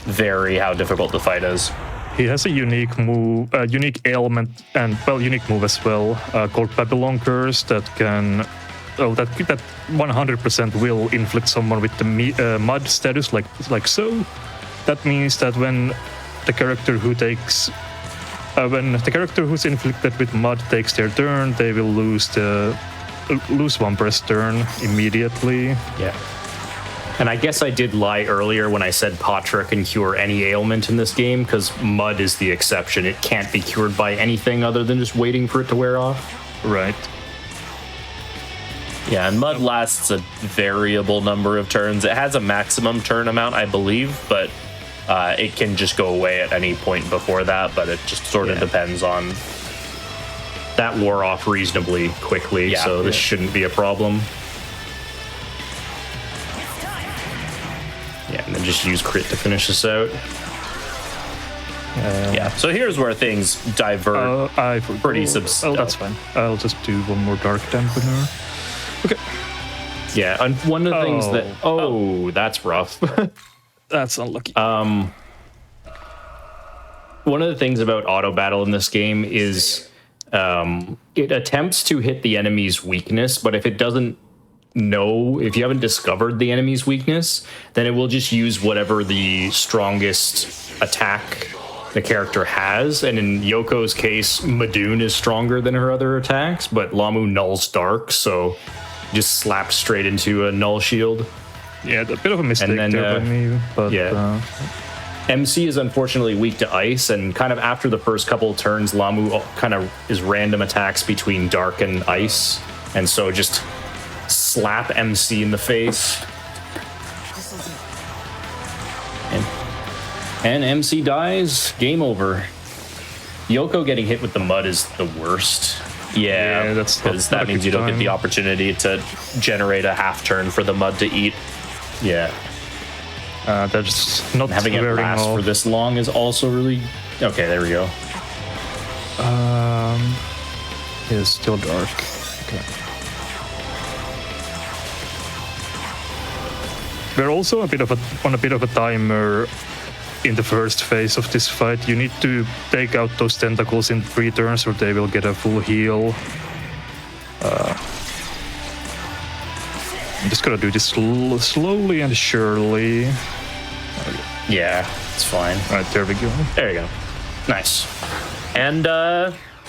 Speaker 3: vary how difficult the fight is.
Speaker 2: He has a unique move, unique ailment, and unique move as well, called Babylon Curse that can that 100% will inflict someone with the mud status, like so. That means that when the character who's inflicted with mud takes their turn, they will lose one press turn immediately.
Speaker 5: Yeah. And I guess I did lie earlier when I said Patra can cure any ailment in this game, because mud is the exception. It can't be cured by anything other than just waiting for it to wear off.
Speaker 2: Right.
Speaker 3: Yeah, and mud lasts a variable number of turns. It has a maximum turn amount, I believe, but it can just go away at any point before that, but it just sort of depends on...
Speaker 5: That wore off reasonably quickly, so this shouldn't be a problem. Yeah, and then just use crit to finish this out.
Speaker 3: Yeah, so here's where things divert pretty substantially.
Speaker 2: Oh, that's fine. I'll just do one more Dark Dampener. Okay.
Speaker 5: Yeah, and one of the things that... Oh, that's rough.
Speaker 2: That's unlucky.
Speaker 5: One of the things about auto battle in this game is it attempts to hit the enemy's weakness, but if it doesn't know, if you haven't discovered the enemy's weakness, then it will just use whatever the strongest attack the character has. And in Yoko's case, Madoon is stronger than her other attacks, but Lamu nulls dark, so just slapped straight into a null shield.
Speaker 2: Yeah, a bit of a mistake there by me, but...
Speaker 5: Yeah. MC is unfortunately weak to ice, and kind of after the first couple of turns, Lamu kind of is random attacks between dark and ice, and so just slap MC in the face. And MC dies, game over. Yoko getting hit with the mud is the worst.
Speaker 3: Yeah,
Speaker 2: that's
Speaker 3: because that means you don't get the opportunity to generate a half turn for the mud to eat.
Speaker 5: Yeah.
Speaker 2: That's not
Speaker 5: having it
Speaker 2: very
Speaker 5: last for this long is also really... Okay, there we go.
Speaker 2: It's still dark. Okay. We're also on a bit of a timer in the first phase of this fight. You need to take out those tentacles in 3 turns or they will get a full heal. I'm just gonna do this slowly and surely.
Speaker 5: Yeah, it's fine.
Speaker 2: All right, there we go.
Speaker 5: There you go. Nice.
Speaker 3: And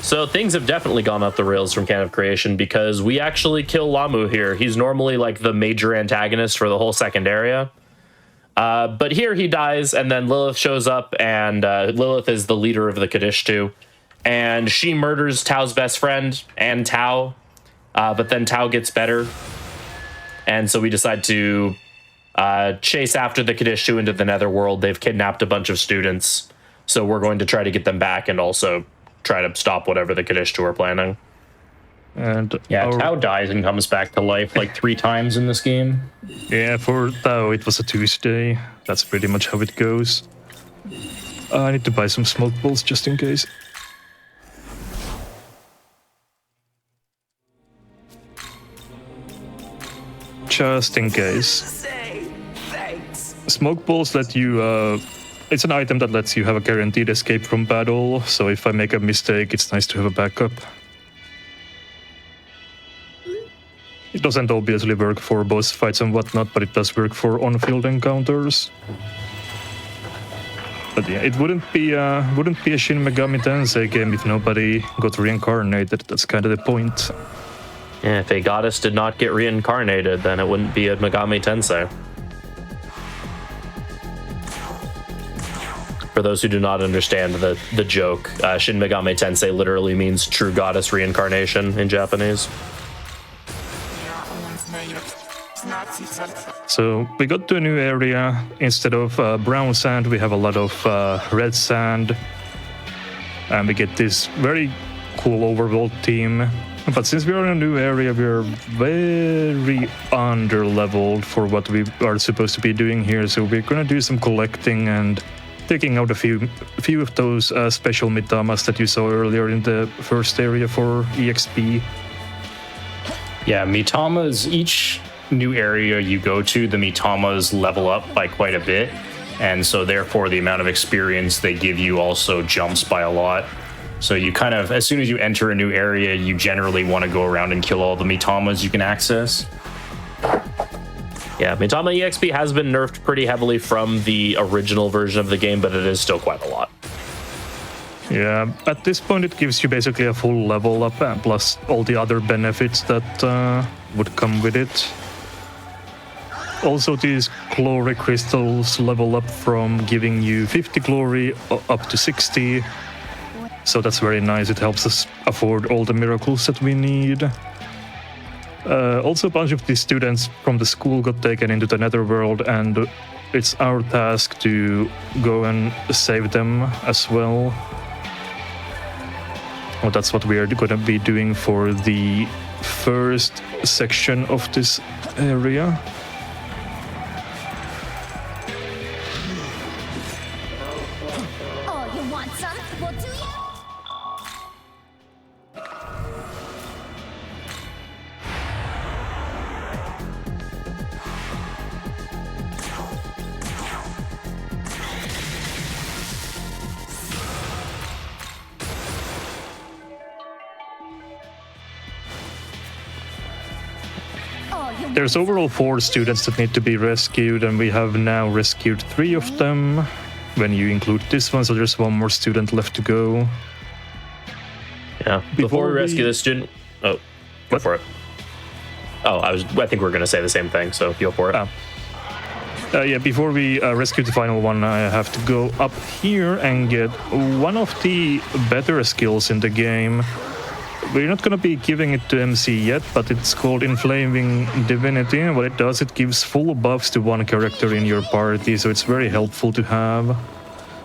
Speaker 3: so things have definitely gone off the rails from Can of Creation, because we actually kill Lamu here. He's normally like the major antagonist for the whole second area. But here he dies, and then Lilith shows up, and Lilith is the leader of the Kadishtu. And she murders Tao's best friend and Tao, but then Tao gets better. And so we decide to chase after the Kadishtu into the Netherworld. They've kidnapped a bunch of students, so we're going to try to get them back and also try to stop whatever the Kadishtu are planning.
Speaker 2: And
Speaker 5: yeah, Tao dies and comes back to life like 3 times in this game.
Speaker 2: Yeah, for Tao it was a Tuesday. That's pretty much how it goes. I need to buy some smoke balls just in case. Just in case. Smoke balls let you... it's an item that lets you have a guaranteed escape from battle, so if I make a mistake, it's nice to have a backup. It doesn't obviously work for boss fights and whatnot, but it does work for on-field encounters. But yeah, it wouldn't be a Shin Megami Tensei game if nobody got reincarnated. That's kind of the point.
Speaker 3: Yeah, if a goddess did not get reincarnated, then it wouldn't be a Megami Tensei. For those who do not understand the joke, Shin Megami Tensei literally means true goddess reincarnation in Japanese.
Speaker 2: So we got to a new area. Instead of brown sand, we have a lot of red sand. And we get this very cool overworld theme. But since we are in a new area, we are very under-leveled for what we are supposed to be doing here. So we're gonna do some collecting and taking out a few of those special mitamas that you saw earlier in the first area for EXP.
Speaker 5: Yeah, mitamas, each new area you go to, the mitamas level up by quite a bit. And so therefore the amount of experience they give you also jumps by a lot. So you kind of, as soon as you enter a new area, you generally want to go around and kill all the Mitamas you can access.
Speaker 3: Yeah, Mitama EXP has been nerfed pretty heavily from the original version of the game, but it is still quite a lot.
Speaker 2: Yeah, at this point it gives you basically a full level up, plus all the other benefits that would come with it. Also, these glory crystals level up from giving you 50 glory up to 60. So that's very nice. It helps us afford all the miracles that we need. Also, a bunch of these students from the school got taken into the netherworld, and it's our task to go and save them as well. Well, that's what we are going to be doing for the first section of this area.
Speaker 7: Oh, you want some? Well, do you?
Speaker 2: There's overall 4 students that need to be rescued, and we have now rescued 3 of them, when you include this one, so there's 1 more student left to go.
Speaker 3: Yeah. Before we rescue this student... Oh, go for it. Oh, I think we were going to say the same thing, so go for it.
Speaker 2: Yeah, before we rescue the final one, I have to go up here and get one of the better skills in the game. We're not going to be giving it to MC yet, but it's called Inflaming Divinity. And what it does, it gives full buffs to one character in your party, so it's very helpful to have.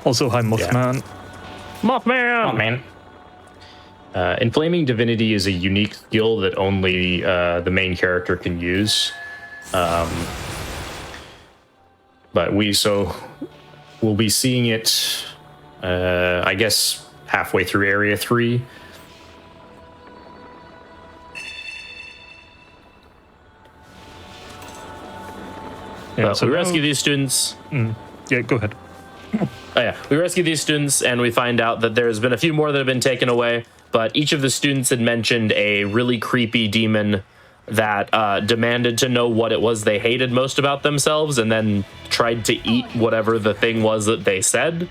Speaker 2: Also, hi Mothman.
Speaker 3: Yeah. Mothman!
Speaker 5: Inflaming Divinity is a unique skill that only the main character can use. But we'll be seeing it, I guess, halfway through Area 3.
Speaker 2: Yeah,
Speaker 3: so we rescue these students.
Speaker 2: Yeah, go ahead.
Speaker 3: Oh yeah, we rescue these students, and we find out that there's been a few more that have been taken away, but each of the students had mentioned a really creepy demon that demanded to know what it was they hated most about themselves, and then tried to eat whatever the thing was that they said.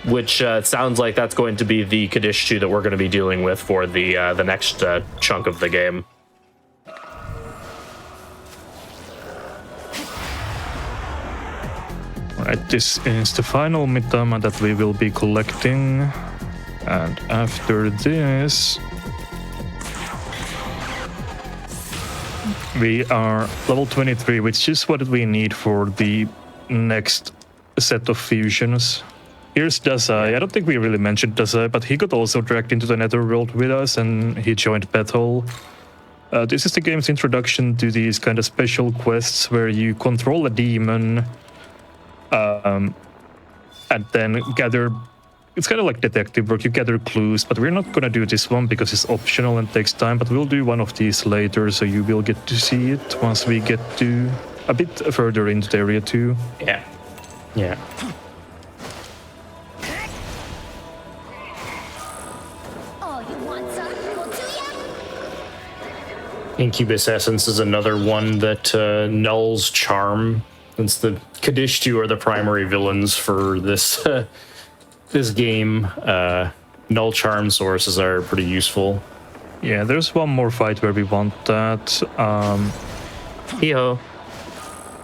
Speaker 3: Which sounds like that's going to be the Kadishtu that we're going to be dealing with for the next chunk of the game.
Speaker 2: Alright, this is the final Mitama that we will be collecting. And after this, we are level 23, which is what we need for the next set of fusions. Here's Dasai. I don't think we really mentioned Dasai, but he got also dragged into the netherworld with us, and he joined battle. This is the game's introduction to these kind of special quests where you control a demon, and then gather... It's kind of like detective work, you gather clues, but we're not gonna do this one because it's optional and takes time, but we'll do one of these later, so you will get to see it once we get to a bit further into the area 2.
Speaker 5: Yeah. Yeah.
Speaker 7: Oh, you want some? Well, do you?
Speaker 5: Incubus Essence is another one that nulls charm. Since the Kadishtu are the primary villains for this this game, null charm sources are pretty useful.
Speaker 2: Yeah, there's one more fight where we want that.
Speaker 3: Hee-ho.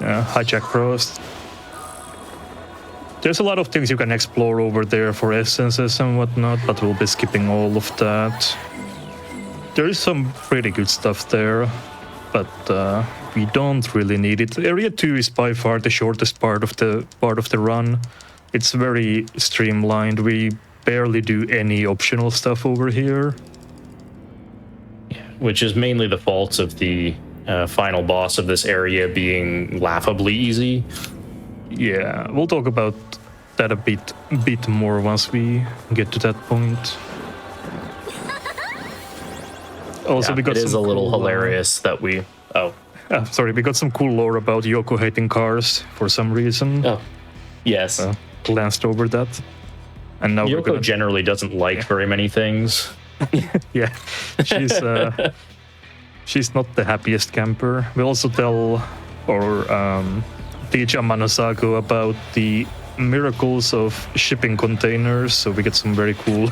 Speaker 2: Hi Jack Frost. There's a lot of things you can explore over there for essences and whatnot, but we'll be skipping all of that. There is some pretty good stuff there, but we don't really need it. Area 2 is by far the shortest part of the run. It's very streamlined. We barely do any optional stuff over here.
Speaker 5: Yeah, which is mainly the fault of the final boss of this area being laughably easy.
Speaker 2: Yeah, we'll talk about that a bit more once we get to that point. Also,
Speaker 3: Yeah,
Speaker 2: we got
Speaker 3: it is a
Speaker 2: some
Speaker 3: little
Speaker 2: cool,
Speaker 3: hilarious that we... Oh.
Speaker 2: Sorry, we got some cool lore about Yoko hating cars for some reason.
Speaker 3: Oh. Yes.
Speaker 2: Glanced over that. And now we're
Speaker 3: Yoko
Speaker 2: gonna,
Speaker 3: generally doesn't like very many things.
Speaker 2: yeah, she's not the happiest camper. We also tell or teach Amanosago about the miracles of shipping containers, so we get some very cool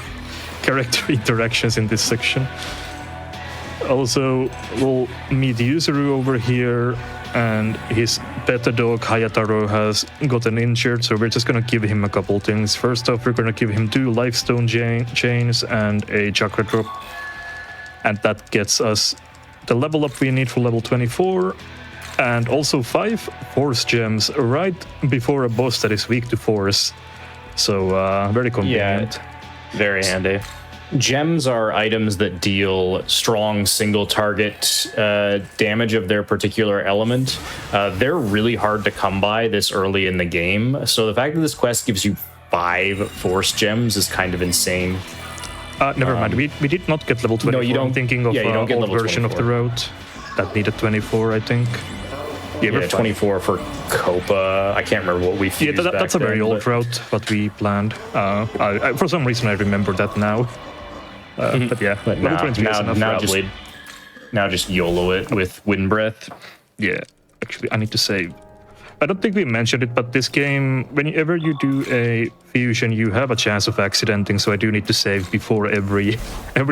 Speaker 2: character interactions in this section. Also, we'll meet Yuzuru over here, and his pet dog Hayataro has gotten injured, so we're just gonna give him a couple things. First off, we're gonna give him 2 lifestone chains and a chakra drop, and that gets us the level up we need for level 24, and also 5 force gems right before a boss that is weak to force. So very convenient.
Speaker 3: Yeah, very handy. Gems are items that deal strong single target damage of their particular element. They're really hard to come by this early in the game. So the fact that this quest gives you 5 force gems is kind of insane.
Speaker 2: Never mind. We did not get level 24.
Speaker 3: No, you don't.
Speaker 2: I'm thinking of
Speaker 3: Yeah, you don't get
Speaker 2: old
Speaker 3: level
Speaker 2: version
Speaker 3: 24.
Speaker 2: of the road that needed 24, I think.
Speaker 3: Yeah,
Speaker 2: we're
Speaker 3: 24 for Copa. I can't remember what we fused
Speaker 2: Yeah, that's a
Speaker 3: back
Speaker 2: very
Speaker 3: then,
Speaker 2: old
Speaker 3: but-
Speaker 2: route, what we planned. For some reason, I remember that now. But yeah,
Speaker 3: But
Speaker 2: level
Speaker 3: now,
Speaker 2: 23 is enough.
Speaker 3: now just YOLO it with Wind Breath.
Speaker 2: Yeah, actually, I need to save. I don't think we mentioned it, but this game, whenever you do a fusion, you have a chance of accidenting, so I do need to save before every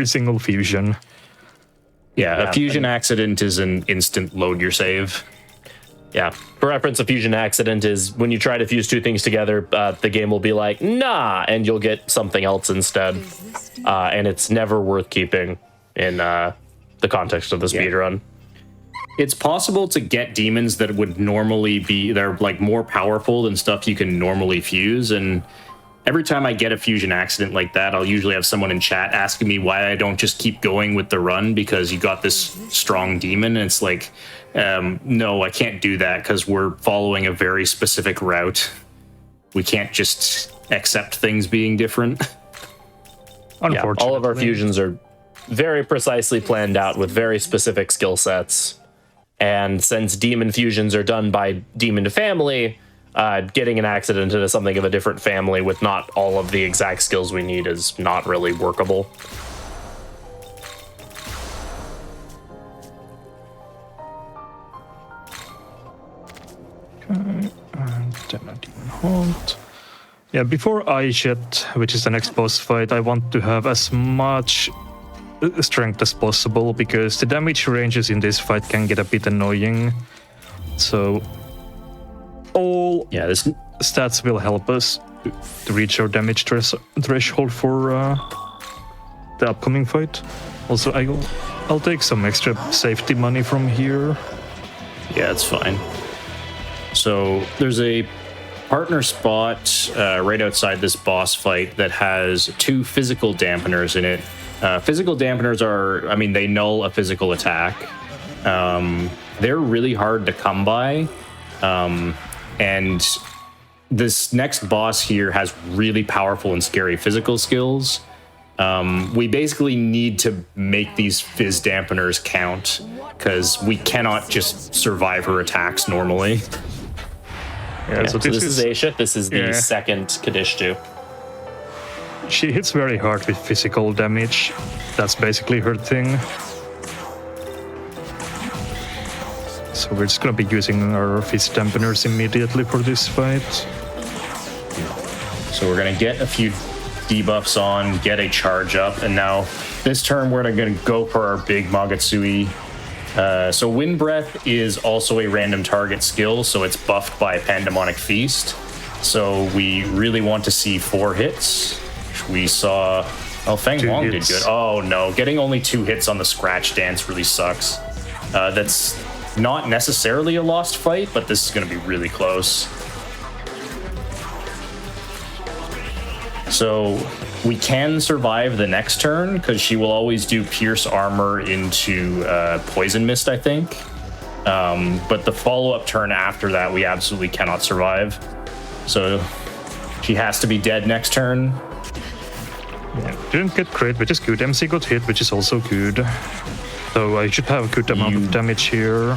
Speaker 2: single fusion.
Speaker 3: Yeah, a fusion accident is an instant load your save. Yeah. For reference, a fusion accident is when you try to fuse 2 things together, the game will be like, nah, and you'll get something else instead. And it's never worth keeping in the context of the speedrun.
Speaker 5: It's possible to get demons that would normally be, they're like more powerful than stuff you can normally fuse. And every time I get a fusion accident like that, I'll usually have someone in chat asking me why I don't just keep going with the run because you got this strong demon. And it's like, no, I can't do that because we're following a very specific route. We can't just accept things being different.
Speaker 3: Yeah, all of our fusions are very precisely planned out with very specific skill sets. And since demon fusions are done by demon family, getting an accident into something of a different family with not all of the exact skills we need is not really workable.
Speaker 2: Okay, and then a demon haunt. Yeah, before Aishet, which is the next boss fight, I want to have as much strength as possible because the damage ranges in this fight can get a bit annoying. So all
Speaker 3: this
Speaker 2: stats will help us to reach our damage threshold for the upcoming fight. Also, I'll take some extra safety money from here.
Speaker 5: Yeah, it's fine. So there's a partner spot right outside this boss fight that has 2 physical dampeners in it. Physical dampeners are, I mean, they null a physical attack. They're really hard to come by. And this next boss here has really powerful and scary physical skills. We basically need to make these fizz dampeners count because we cannot just survive her attacks normally.
Speaker 2: Yeah,
Speaker 3: so this is Aisha. This is the second Kadishtu.
Speaker 2: She hits very hard with physical damage. That's basically her thing. So we're just gonna be using our fizz dampeners immediately for this fight.
Speaker 5: So we're gonna get a few debuffs on, get a charge up, and now this turn we're gonna go for our big Magatsui. So Wind Breath is also a random target skill, so it's buffed by Pandemonic Feast. So we really want to see 4 hits. We saw... Oh, Feng Huang did good. Oh, no. Getting only 2 hits on the Scratch Dance really sucks. That's not necessarily a lost fight, but this is going to be really close. So we can survive the next turn, because she will always do Pierce Armor into Poison Mist, I think. But the follow-up turn after that, we absolutely cannot survive. So she has to be dead next turn.
Speaker 2: Yeah, didn't get crit, which is good. MC got hit, which is also good. So I should have a good amount of damage here.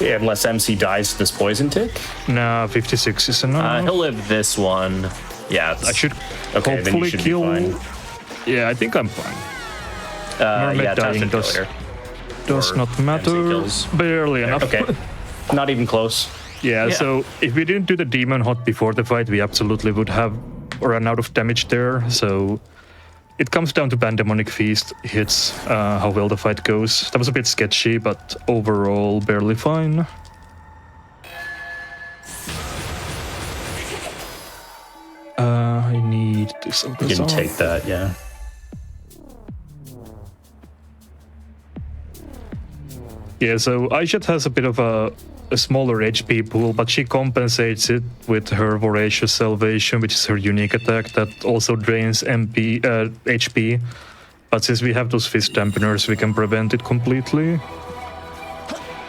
Speaker 5: Yeah, unless MC dies to this poison tick.
Speaker 2: Nah, 56 is enough.
Speaker 3: He'll live this one. Yeah,
Speaker 2: I should
Speaker 5: Okay, then you
Speaker 2: hopefully
Speaker 5: should be
Speaker 2: kill.
Speaker 5: fine.
Speaker 2: Yeah, I think I'm fine. Mermaid
Speaker 3: yeah, Tao
Speaker 2: dying
Speaker 3: should kill here.
Speaker 2: does
Speaker 3: Or
Speaker 2: not
Speaker 3: MC
Speaker 2: matter.
Speaker 3: kills.
Speaker 2: Barely enough.
Speaker 5: Okay, not even close.
Speaker 2: Yeah,
Speaker 3: Yeah.
Speaker 2: so if we didn't do the demon hot before the fight, we absolutely would have run out of damage there. So it comes down to Pandemonic Feast hits, how well the fight goes. That was a bit sketchy, but overall barely fine. I need this.
Speaker 5: You can take that, yeah.
Speaker 2: Yeah, so Aishat has a bit of a smaller HP pool, but she compensates it with her Voracious Salvation, which is her unique attack that also drains HP. But since we have those fist dampeners, we can prevent it completely.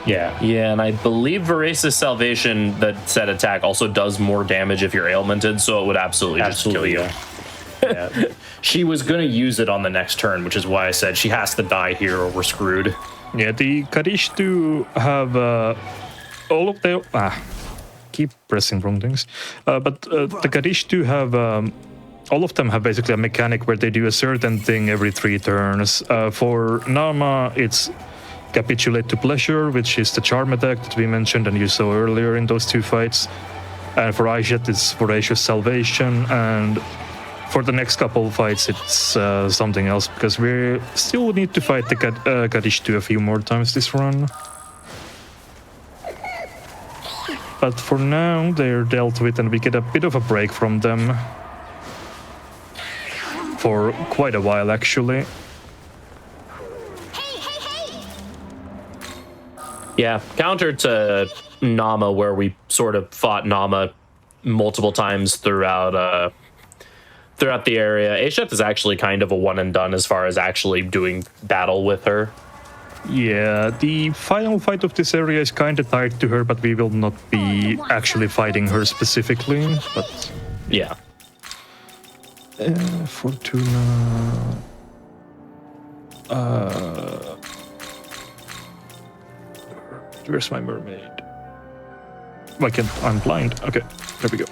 Speaker 5: Yeah.
Speaker 3: Yeah, and I believe Voracious Salvation, that said attack, also does more damage if you're ailmented, so it would absolutely just kill you.
Speaker 5: Yeah. She was going to use it on the next turn, which is why I said she has to die here or we're screwed.
Speaker 2: Yeah, the Kadish do have all of their... keep pressing wrong things. But the Kadish do have... all of them have basically a mechanic where they do a certain thing every 3 turns. For Nama, it's Capitulate to Pleasure, which is the charm attack that we mentioned and you saw earlier in those 2 fights. And for Aishat, it's Voracious Salvation. And for the next couple of fights, it's something else, because we still need to fight the Kadish 2 a few more times this run. But for now, they're dealt with and we get a bit of a break from them. For quite a while, actually.
Speaker 3: Yeah, counter to Nama, where we sort of fought Nama multiple times throughout the area. Aishat is actually kind of a one and done as far as actually doing battle with her.
Speaker 2: Yeah, the final fight of this area is kind of tied to her, but we will not be actually fighting her specifically. But
Speaker 3: Yeah.
Speaker 2: Fortuna. Where's my mermaid? Why can't I'm blind? Okay, there we go.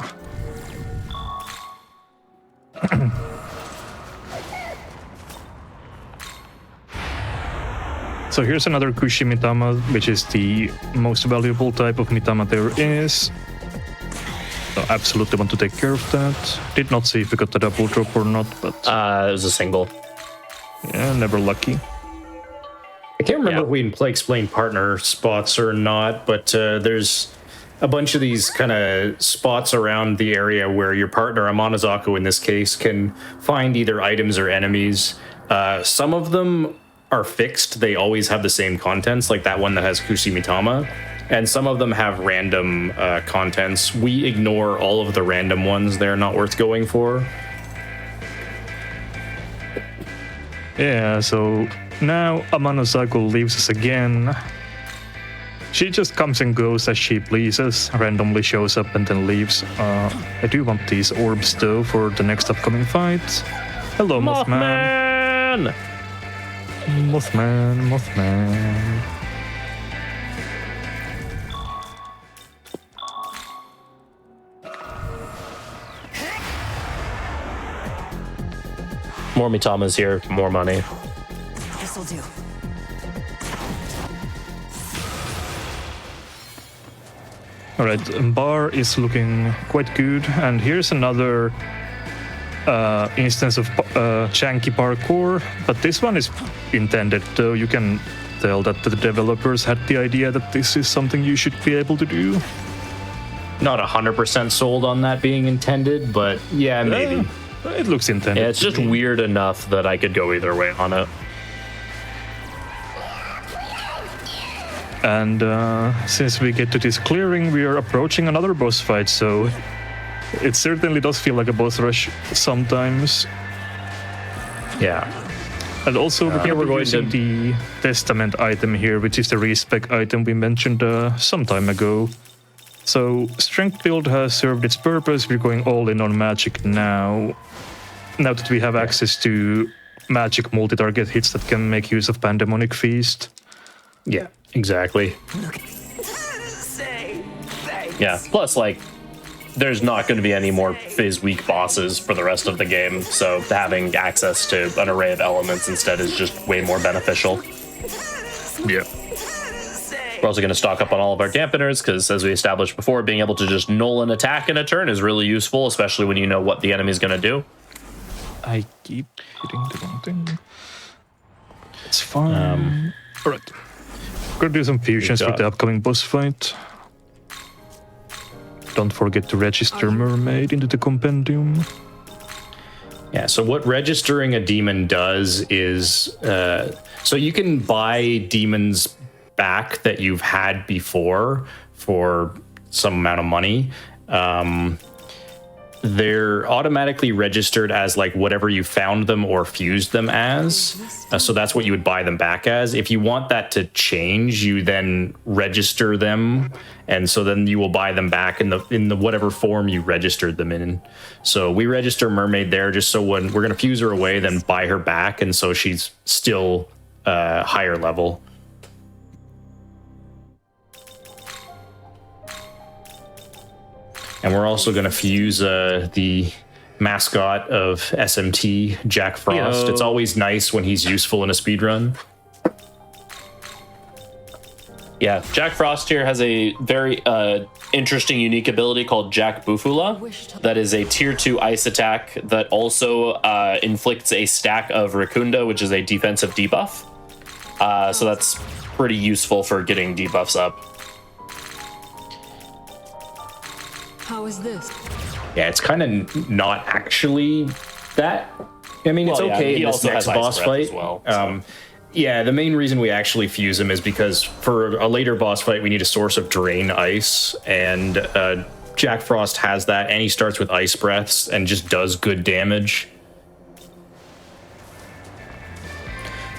Speaker 2: So here's another Kushi Mitama, which is the most valuable type of Mitama there is. So absolutely want to take care of that. Did not see if we got the double drop or not, but
Speaker 3: It was a single.
Speaker 2: yeah, never lucky.
Speaker 5: I can't remember
Speaker 3: Yeah.
Speaker 5: if we can play explain partner spots or not, but there's a bunch of these kind of spots around the area where your partner, Amanazako in this case, can find either items or enemies. Some of them are fixed. They always have the same contents, like that one that has Kushi-Mitama. And some of them have random contents. We ignore all of the random ones. They're not worth going for.
Speaker 2: Yeah, so now Amanozako leaves us again. She just comes and goes as she pleases, randomly shows up and then leaves. I do want these orbs though for the next upcoming fight. Hello, Mothman! Mothman.
Speaker 3: More Mitamas here, more money.
Speaker 6: This'll do.
Speaker 2: Alright, Bar is looking quite good, and here's another instance of janky parkour, but this one is intended, though you can tell that the developers had the idea that this is something you should be able to do.
Speaker 5: Not 100% sold on that being intended, but yeah, maybe.
Speaker 2: It looks intended.
Speaker 3: Yeah, it's just weird enough that I could go either way on it.
Speaker 2: And since we get to this clearing, we are approaching another boss fight, so it certainly does feel like a boss rush sometimes.
Speaker 5: Yeah.
Speaker 2: And also,
Speaker 3: Here we're going
Speaker 2: using the Testament item here, which is the respec item we mentioned some time ago. So, Strength build has served its purpose. We're going all in on magic now. Now that we have access to magic multi-target hits that can make use of Pandemonic Feast.
Speaker 5: Yeah, exactly.
Speaker 3: Yeah, plus, like, there's not going to be any more phase weak bosses for the rest of the game, so having access to an array of elements instead is just way more beneficial.
Speaker 2: Yeah.
Speaker 3: We're also going to stock up on all of our dampeners, because as we established before, being able to just null an attack in a turn is really useful, especially when you know what the enemy's going to do.
Speaker 2: I keep hitting the wrong thing. It's fine. All right. Gonna do some fusions for the upcoming boss fight. Don't forget to register Mermaid into the compendium.
Speaker 5: Yeah, so what registering a demon does is... so you can buy demons back that you've had before for some amount of money. They're automatically registered as like whatever you found them or fused them as. So that's what you would buy them back as. If you want that to change, you then register them, and so then you will buy them back in the whatever form you registered them in. So we register Mermaid there just so when we're gonna fuse her away, then buy her back, and so she's still higher level. And we're also going to fuse the mascot of SMT, Jack Frost. It's always nice when he's useful in a speedrun.
Speaker 3: Yeah, Jack Frost here has a very interesting, unique ability called Jack Bufula. That is a tier 2 ice attack that also inflicts a stack of Racunda, which is a defensive debuff. So that's pretty useful for getting debuffs up.
Speaker 6: How is this?
Speaker 5: Yeah, it's kind of not actually that. I mean, it's okay in this next boss fight.
Speaker 3: As well, so.
Speaker 5: Yeah, the main reason we actually fuse him is because for a later boss fight, we need a source of drain ice, and Jack Frost has that, and he starts with ice breaths and just does good damage.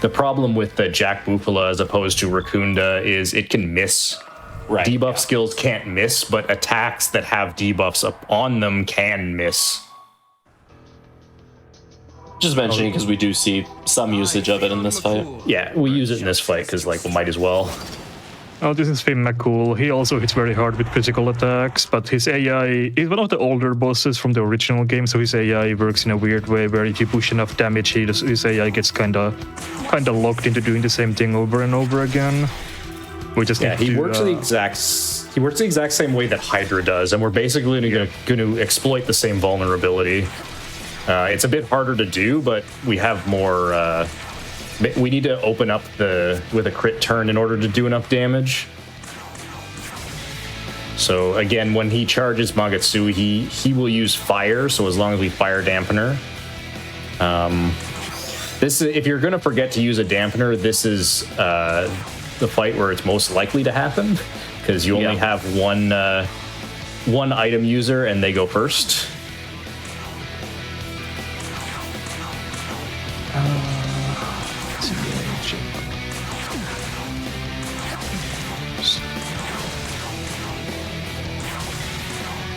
Speaker 5: The problem with the Jack Bufula as opposed to Racunda is it can miss.
Speaker 3: Right,
Speaker 5: Debuff skills can't miss, but attacks that have debuffs up on them can miss.
Speaker 3: Just mentioning because we do see some usage of it in this fight.
Speaker 5: Yeah, we use it in this fight because, like, we might as well.
Speaker 2: Oh, this is Finn McCool. He also hits very hard with critical attacks, but his AI is one of the older bosses from the original game, so his AI works in a weird way where if you push enough damage, his AI gets kind of locked into doing the same thing over and over again. We just
Speaker 5: he works the exact same way that Hydra does, and we're basically going to exploit the same vulnerability. It's a bit harder to do, but we have more. We need to open up with a crit turn in order to do enough damage. So again, when he charges Magatsu, he will use fire. So as long as we fire dampener, if you're going to forget to use a dampener, this is the fight where it's most likely to happen, because you only have one item user and they go first.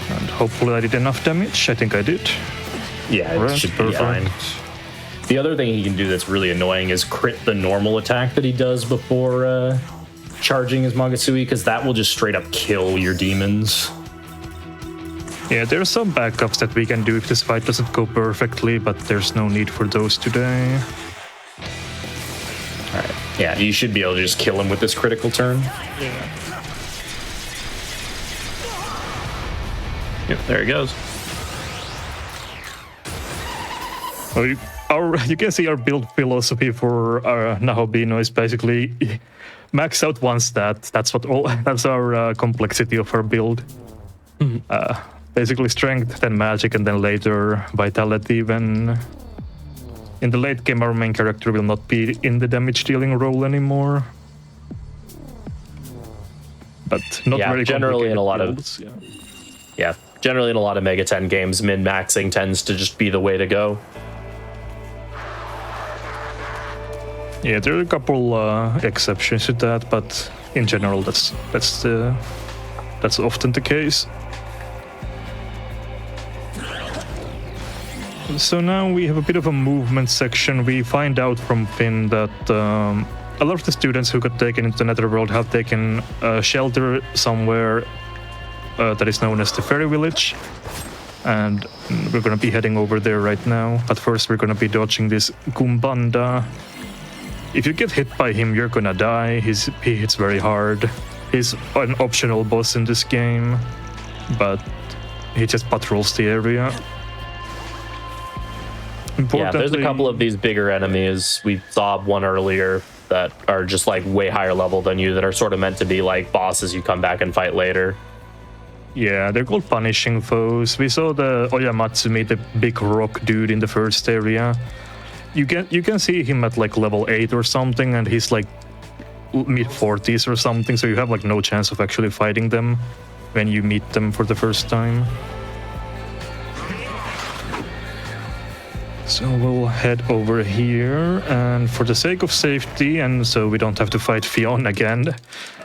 Speaker 2: And hopefully I did enough damage. I think I did.
Speaker 5: Yeah, it should be fine. The other thing he can do that's really annoying is crit the normal attack that he does before charging his Magasui, because that will just straight up kill your demons.
Speaker 2: Yeah, there's some backups that we can do if this fight doesn't go perfectly, but there's no need for those today.
Speaker 5: Alright, yeah, you should be able to just kill him with this critical turn.
Speaker 3: Yeah. Yep, there he goes.
Speaker 2: Well, you can see our build philosophy for Nahobino is basically max out one stat. That's our complexity of our build. Basically strength, then magic, and then later vitality. When in the late game, our main character will not be in the damage dealing role anymore. But not very
Speaker 3: generally in a lot
Speaker 2: builds,
Speaker 3: of generally in a lot of Mega 10 games, min-maxing tends to just be the way to go.
Speaker 2: Yeah, there are a couple exceptions to that, but in general, that's often the case. So now we have a bit of a movement section. We find out from Finn that a lot of the students who got taken into the Netherworld have taken shelter somewhere that is known as the Fairy Village. And we're gonna be heading over there right now. But first we're gonna be dodging this Gumbanda. If you get hit by him, you're gonna die. He hits very hard. He's an optional boss in this game, but he just patrols the area.
Speaker 3: Yeah, there's a couple of these bigger enemies. We saw one earlier that are just like way higher level than you, that are sort of meant to be like bosses you come back and fight later.
Speaker 2: Yeah, they're called punishing foes. We saw the Oyamatsumi, the big rock dude in the first area. You can see him at like level 8 or something, and he's like mid-40s or something, so you have like no chance of actually fighting them when you meet them for the first time. So we'll head over here, and for the sake of safety, and so we don't have to fight Fionn again,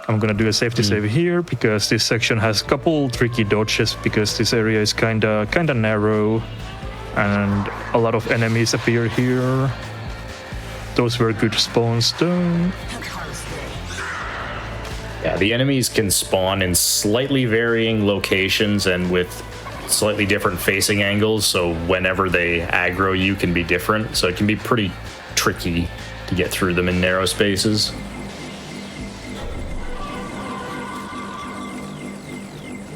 Speaker 2: I'm gonna do a safety save here, because this section has a couple tricky dodges, because this area is kinda narrow, and a lot of enemies appear here. Those were good spawns though.
Speaker 5: Yeah, the enemies can spawn in slightly varying locations and with slightly different facing angles, so whenever they aggro you can be different, so it can be pretty tricky to get through them in narrow spaces.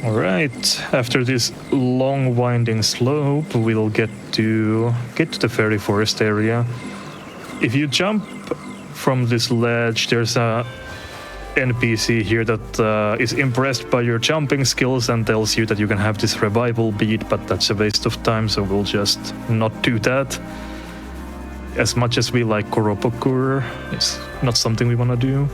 Speaker 2: Alright, after this long winding slope, we'll get to the fairy forest area. If you jump from this ledge, there's a NPC here that is impressed by your jumping skills and tells you that you can have this revival bead, but that's a waste of time, so we'll just not do that. As much as we like Koropokur, it's not something we want to do.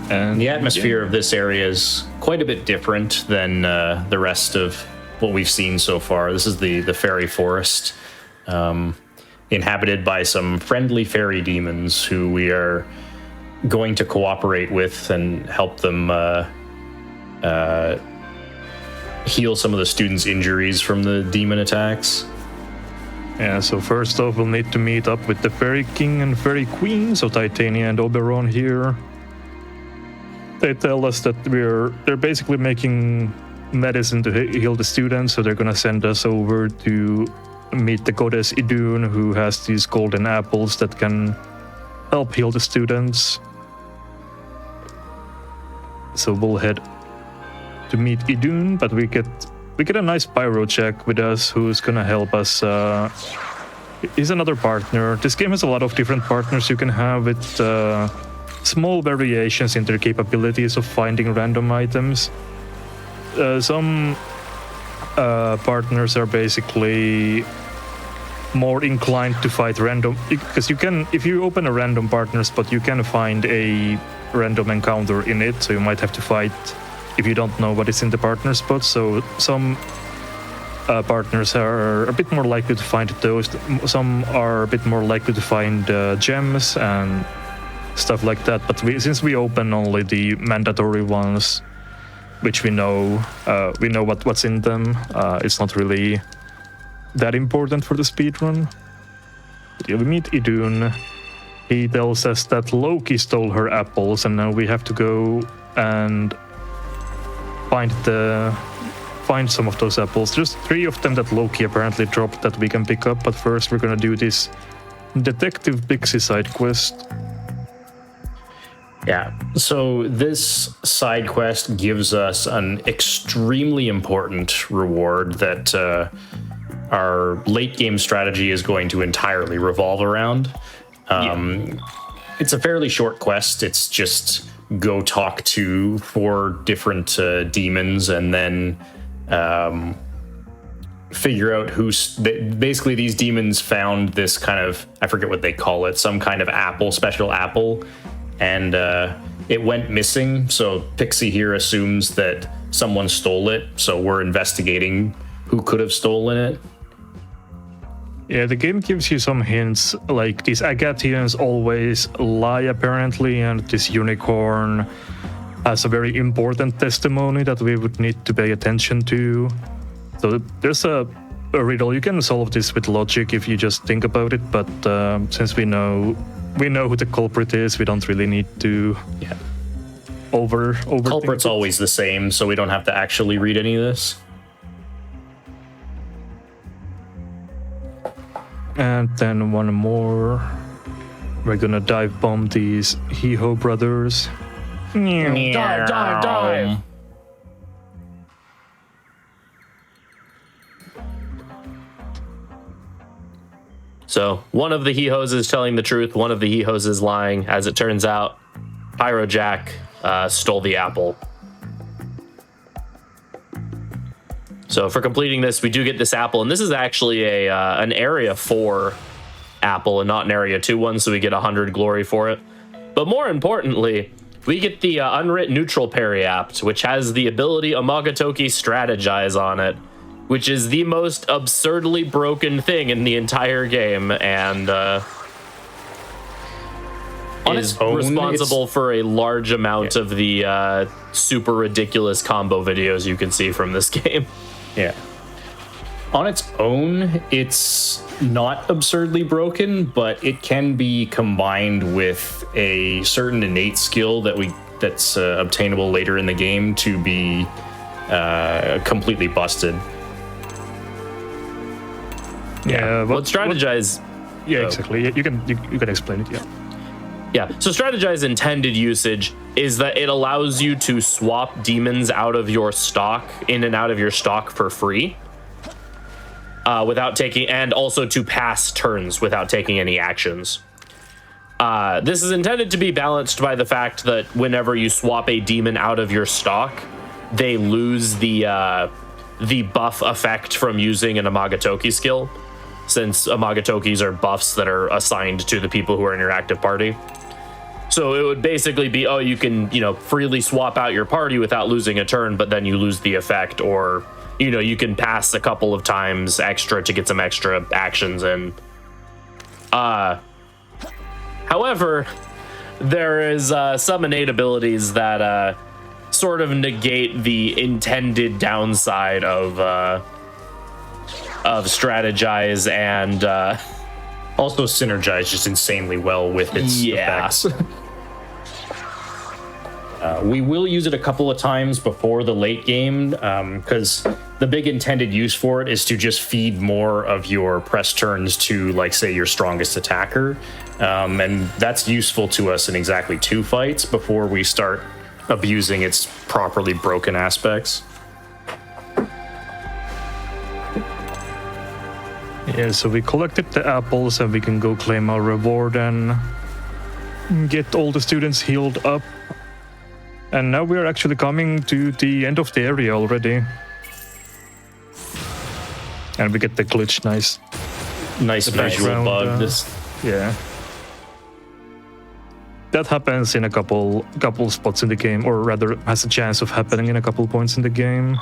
Speaker 5: And the atmosphere of this area is quite a bit different than the rest of what we've seen so far. This is the fairy forest, inhabited by some friendly fairy demons who we are going to cooperate with and help them heal some of the students' injuries from the demon attacks.
Speaker 2: Yeah, so first off, we'll need to meet up with the Fairy King and Fairy Queen, so Titania and Oberon here. They tell us that they're basically making medicine to heal the students, so they're gonna send us over to meet the goddess Idun, who has these golden apples that can help heal the students. So we'll head to meet Idun, but we get a nice pyro check with us, who's gonna help us. He's another partner. This game has a lot of different partners you can have with small variations in their capabilities of finding random items. Some partners are basically more inclined to fight random, because you can, if you open a random partner spot, you can find a random encounter in it, so you might have to fight if you don't know what is in the partner spot. So some partners are a bit more likely to find those, some are a bit more likely to find gems and stuff like that, but since we open only the mandatory ones, which we know what's in them, it's not really that important for the speedrun. We meet Idun. He tells us that Loki stole her apples, and now we have to go and find some of those apples. There's 3 of them that Loki apparently dropped that we can pick up, but first we're gonna do this Detective Pixie side quest.
Speaker 5: Yeah, so this side quest gives us an extremely important reward that our late game strategy is going to entirely revolve around. It's a fairly short quest. It's just go talk to 4 different demons and then figure out basically these demons found this kind of, I forget what they call it, some kind of apple, special apple, and it went missing. So Pixie here assumes that someone stole it, so we're investigating who could have stolen it.
Speaker 2: Yeah, the game gives you some hints, like these Agathians always lie apparently, and this unicorn has a very important testimony that we would need to pay attention to. So there's a riddle. You can solve this with logic if you just think about it, but since we know we know who the culprit is. We don't really need to over
Speaker 5: Culprit's always the same, so we don't have to actually read any of this.
Speaker 2: And then one more. We're gonna dive bomb these Hee-Ho brothers.
Speaker 3: Dive. So one of the Hee-Hos is telling the truth, one of the Hee-Hos is lying. As it turns out, Pyro Jack stole the apple. So for completing this, we do get this apple, and this is actually an Area 4 apple and not an Area 2 one, so we get 100 glory for it. But more importantly, we get the Unwrit Neutral Parry apt, which has the ability Amagatoki Strategize on it, which is the most absurdly broken thing in the entire game, and is responsible for a large amount of the super ridiculous combo videos you can see from this game.
Speaker 5: Yeah. On its own, it's not absurdly broken, but it can be combined with a certain innate skill that's obtainable later in the game to be completely busted.
Speaker 2: Yeah,
Speaker 3: Well, Strategize...
Speaker 2: Yeah, exactly. You can explain it, yeah.
Speaker 3: Yeah, so Strategize intended usage is that it allows you to swap demons out of your stock, in and out of your stock for free, without taking, and also to pass turns without taking any actions. This is intended to be balanced by the fact that whenever you swap a demon out of your stock, they lose the buff effect from using an Amagatoki skill, since Amagatokis are buffs that are assigned to the people who are in your active party. So it would basically be, oh, you can, freely swap out your party without losing a turn, but then you lose the effect, or, you can pass a couple of times extra to get some extra actions in. However, there is some innate abilities that sort of negate the intended downside of Strategize, and
Speaker 5: also synergize just insanely well with its effects. We will use it a couple of times before the late game, because the big intended use for it is to just feed more of your press turns to, like, say, your strongest attacker. And that's useful to us in exactly 2 fights before we start abusing its properly broken aspects.
Speaker 2: Yeah, so we collected the apples and we can go claim our reward and get all the students healed up. And now we're actually coming to the end of the area already. And we get the glitch, nice
Speaker 5: visual bug.
Speaker 2: Yeah. That happens in a couple spots in the game, or rather has a chance of happening in a couple points in the game.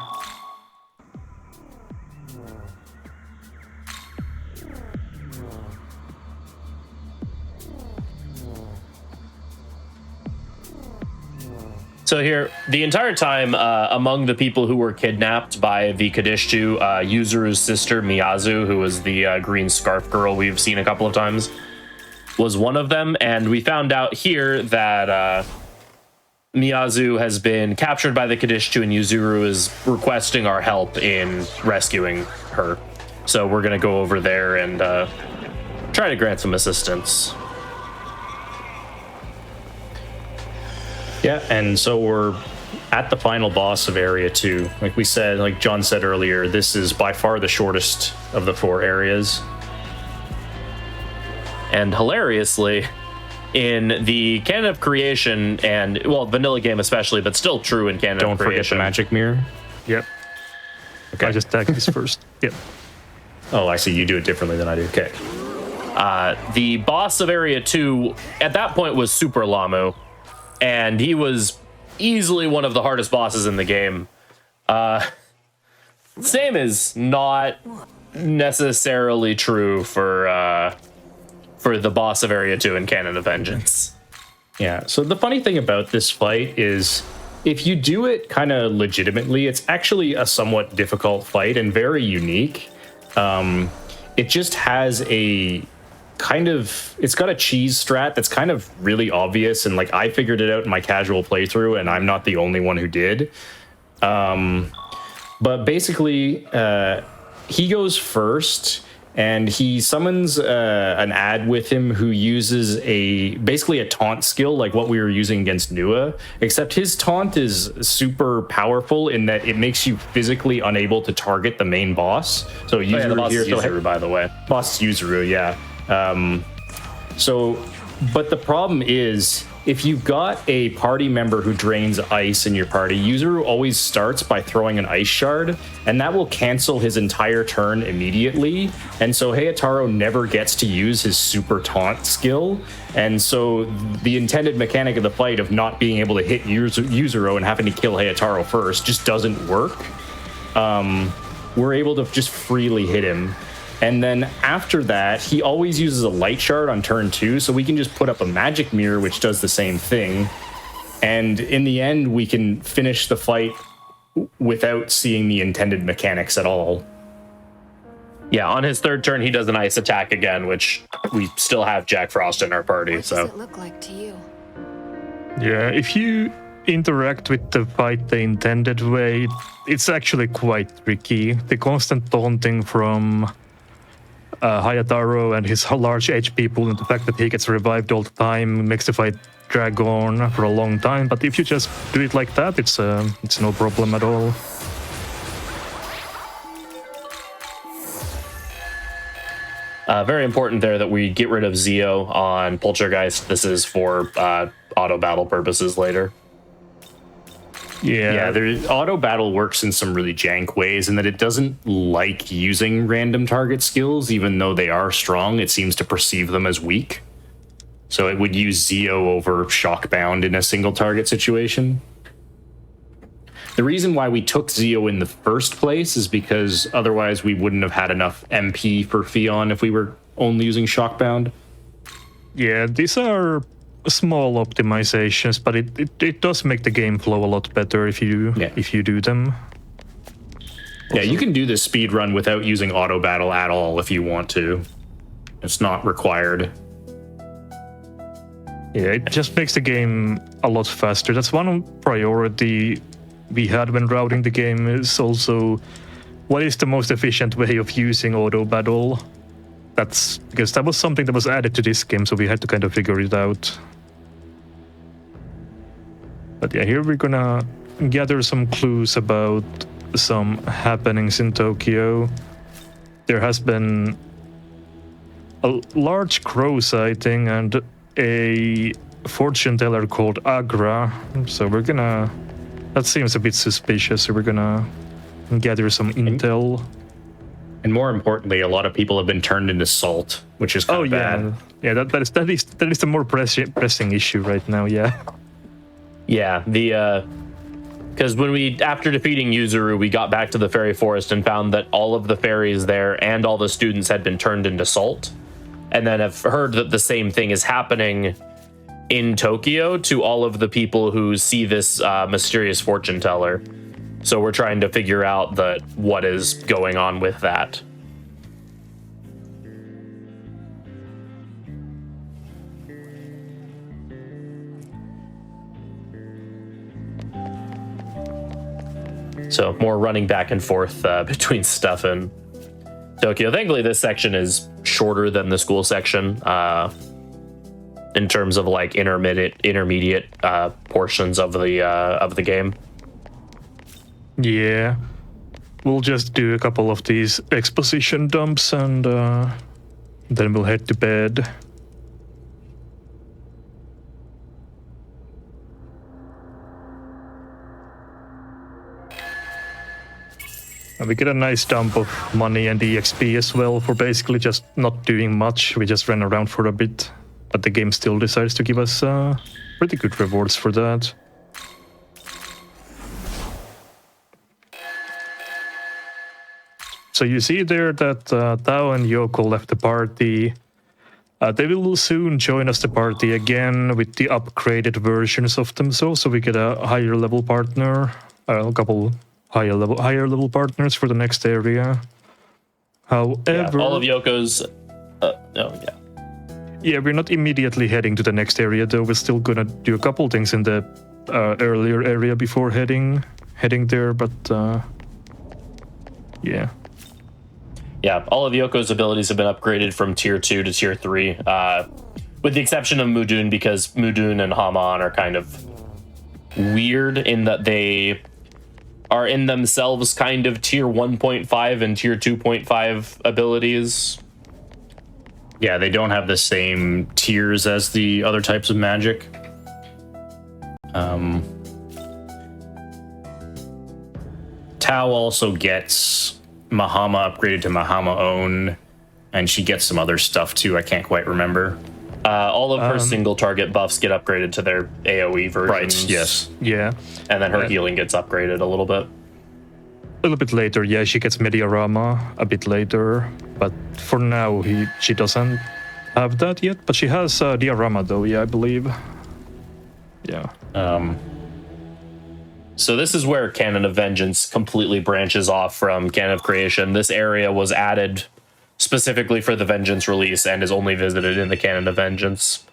Speaker 3: So here, the entire time, among the people who were kidnapped by the Kadishtu, Yuzuru's sister, Miyazu, who was the green scarf girl we've seen a couple of times, was one of them. And we found out here that Miyazu has been captured by the Kadishtu, and Yuzuru is requesting our help in rescuing her. So we're going to go over there and try to grant some assistance.
Speaker 5: Yeah, and so we're at the final boss of Area 2. Like John said earlier, this is by far the shortest of the 4 areas.
Speaker 3: And hilariously, in the Canon of Creation, and, well, vanilla game especially, but still true in Canon of Creation.
Speaker 5: Don't forget the magic mirror.
Speaker 2: Yep. Okay. I just tagged this first. Yep.
Speaker 5: Oh, I see. You do it differently than I do. Okay.
Speaker 3: The boss of Area 2, at that point, was Super Lamu. And he was easily one of the hardest bosses in the game. Same is not necessarily true for the boss of Area 2 in Canon of Vengeance.
Speaker 5: Yeah, so the funny thing about this fight is if you do it kind of legitimately, it's actually a somewhat difficult fight and very unique. It just has a it's got a cheese strat that's kind of really obvious, and like I figured it out in my casual playthrough, and I'm not the only one who did. But basically, he goes first, and he summons an ad with him who uses basically a taunt skill like what we were using against Nua, except his taunt is super powerful in that it makes you physically unable to target the main boss. So Yuzuru
Speaker 3: the boss
Speaker 5: here,
Speaker 3: is Yuzuru, by the way.
Speaker 5: Boss is Yuzuru, yeah. But the problem is, if you've got a party member who drains ice in your party, Yuzuru always starts by throwing an ice shard, and that will cancel his entire turn immediately. And so Hayataro never gets to use his super taunt skill. And so the intended mechanic of the fight of not being able to hit Yuzuru and having to kill Hayataro first just doesn't work. We're able to just freely hit him. And then after that, he always uses a light shard on turn 2, so we can just put up a magic mirror, which does the same thing. And in the end, we can finish the fight without seeing the intended mechanics at all.
Speaker 3: Yeah, on his third turn, he does an ice attack again, which we still have Jack Frost in our party.
Speaker 6: What does it look like to you?
Speaker 2: Yeah, if you interact with the fight the intended way, it's actually quite tricky. The constant taunting from Hayataro and his large HP pool, and the fact that he gets revived all the time makes the fight drag on for a long time. But if you just do it like that, it's no problem at all.
Speaker 3: Very important there that we get rid of Zio on Poltergeist. This is for auto battle purposes later.
Speaker 5: Yeah, auto battle works in some really jank ways in that it doesn't like using random target skills, even though they are strong. It seems to perceive them as weak. So it would use Zio over Shockbound in a single target situation. The reason why we took Zio in the first place is because otherwise we wouldn't have had enough MP for Fion if we were only using Shockbound.
Speaker 2: Yeah, these are small optimizations, but it does make the game flow a lot better if you do them.
Speaker 5: Yeah, you can do this speed run without using auto battle at all if you want to. It's not required.
Speaker 2: Yeah, it just makes the game a lot faster. That's one priority we had when routing the game, is also what is the most efficient way of using auto battle. That's because that was something that was added to this game, so we had to kind of figure it out. But yeah, here we're gonna gather some clues about some happenings in Tokyo. There has been a large crow sighting and a fortune teller called Agra. So we're gonna... That seems a bit suspicious, so we're gonna gather some intel.
Speaker 5: And more importantly, a lot of people have been turned into salt, which is kind of bad.
Speaker 2: Yeah, that is the more pressing issue right now, yeah.
Speaker 3: Yeah, because after defeating Yuzuru, we got back to the fairy forest and found that all of the fairies there and all the students had been turned into salt, and then have heard that the same thing is happening in Tokyo to all of the people who see this mysterious fortune teller. So we're trying to figure out what is going on with that. So more running back and forth between stuff in Tokyo. Thankfully, this section is shorter than the school section in terms of like intermediate portions of the game.
Speaker 2: Yeah, we'll just do a couple of these exposition dumps and then we'll head to bed. And we get a nice dump of money and EXP as well for basically just not doing much. We just ran around for a bit, but the game still decides to give us pretty good rewards for that. So you see there that Tao and Yoko left the party. They will soon join us the party again with the upgraded versions of themselves, so we get a higher level partner, a couple higher level partners for the next area. However,
Speaker 3: all of Yoko's
Speaker 2: Yeah, we're not immediately heading to the next area, though. We're still gonna do a couple things in the earlier area before heading there, but yeah.
Speaker 3: Yeah, all of Yoko's abilities have been upgraded from tier 2 to tier 3, with the exception of Mudun, because Mudun and Haman are kind of weird in that they are in themselves kind of tier 1.5 and tier 2.5 abilities.
Speaker 5: Yeah, they don't have the same tiers as the other types of magic. Tao also gets Mahama upgraded to Mahama Own, and she gets some other stuff too. I can't quite remember.
Speaker 3: All of her single target buffs get upgraded to their AoE versions.
Speaker 5: Right, yes.
Speaker 2: Yeah.
Speaker 3: And then her healing gets upgraded a little bit.
Speaker 2: A little bit later, yeah, she gets Mediarama a bit later, but for now she doesn't have that yet. But she has Diorama though, yeah, I believe. Yeah.
Speaker 3: So this is where Canon of Vengeance completely branches off from Canon of Creation. This area was added specifically for the Vengeance release and is only visited in the Canon of Vengeance,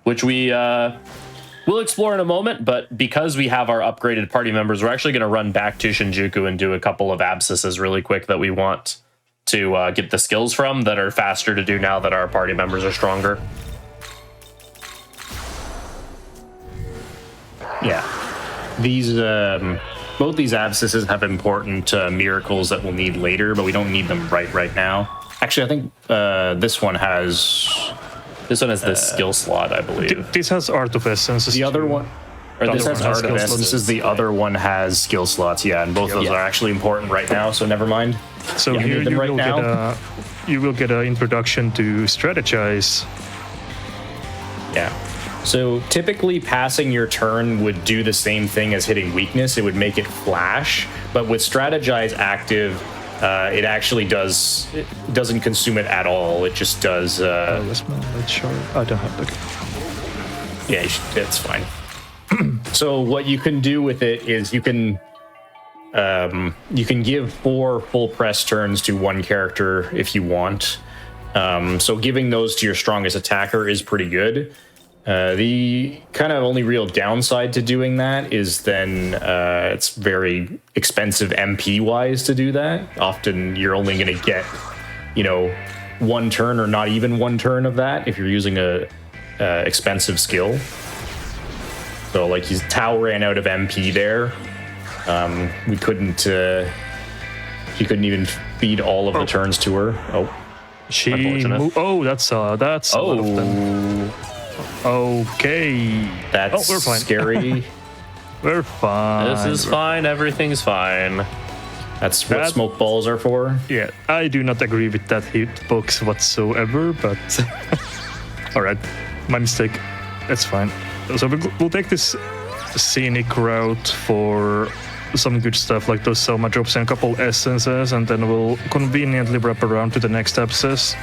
Speaker 3: which we will explore in a moment. But because we have our upgraded party members, we're actually going to run back to Shinjuku and do a couple of abscesses really quick that we want to get the skills from that are faster to do now that our party members are stronger.
Speaker 5: Yeah. These both these abscesses have important miracles that we'll need later, but we don't need them right now. Actually, I think this one has
Speaker 3: the skill slot, I believe.
Speaker 2: This has Art of Essences.
Speaker 5: The other one, or this has Art of
Speaker 2: skill slots.
Speaker 5: Essences. The other one has skill slots. Yeah, and both of those are actually important right now. So never mind.
Speaker 2: So
Speaker 5: Yeah,
Speaker 2: here
Speaker 5: need them
Speaker 2: you
Speaker 5: right
Speaker 2: will
Speaker 5: now.
Speaker 2: you will get an introduction to strategize.
Speaker 5: Yeah. So typically passing your turn would do the same thing as hitting weakness. It would make it flash, but with strategize active, it actually doesn't consume it at all. It just does.
Speaker 2: Let's sure. I don't have the.
Speaker 5: Yeah, it's fine. So what you can do with it is you can give 4 full press turns to one character if you want. So giving those to your strongest attacker is pretty good. The kind of only real downside to doing that is then it's very expensive MP wise to do that. Often you're only going to get, one turn or not even one turn of that if you're using a expensive skill. So like Tao ran out of MP there. We couldn't. He couldn't even feed all of the turns to her. Oh,
Speaker 2: She.
Speaker 3: Unfortunate.
Speaker 2: That's a lot of them. Okay.
Speaker 5: that's
Speaker 2: we're fine.
Speaker 5: scary.
Speaker 2: We're fine.
Speaker 3: This is fine. Everything's fine.
Speaker 5: That's what smoke balls are for.
Speaker 2: Yeah, I do not agree with that hitbox whatsoever, but all right, my mistake. That's fine. So we'll take this scenic route for some good stuff like those Selma drops and a couple essences, and then we'll conveniently wrap around to the next abscess.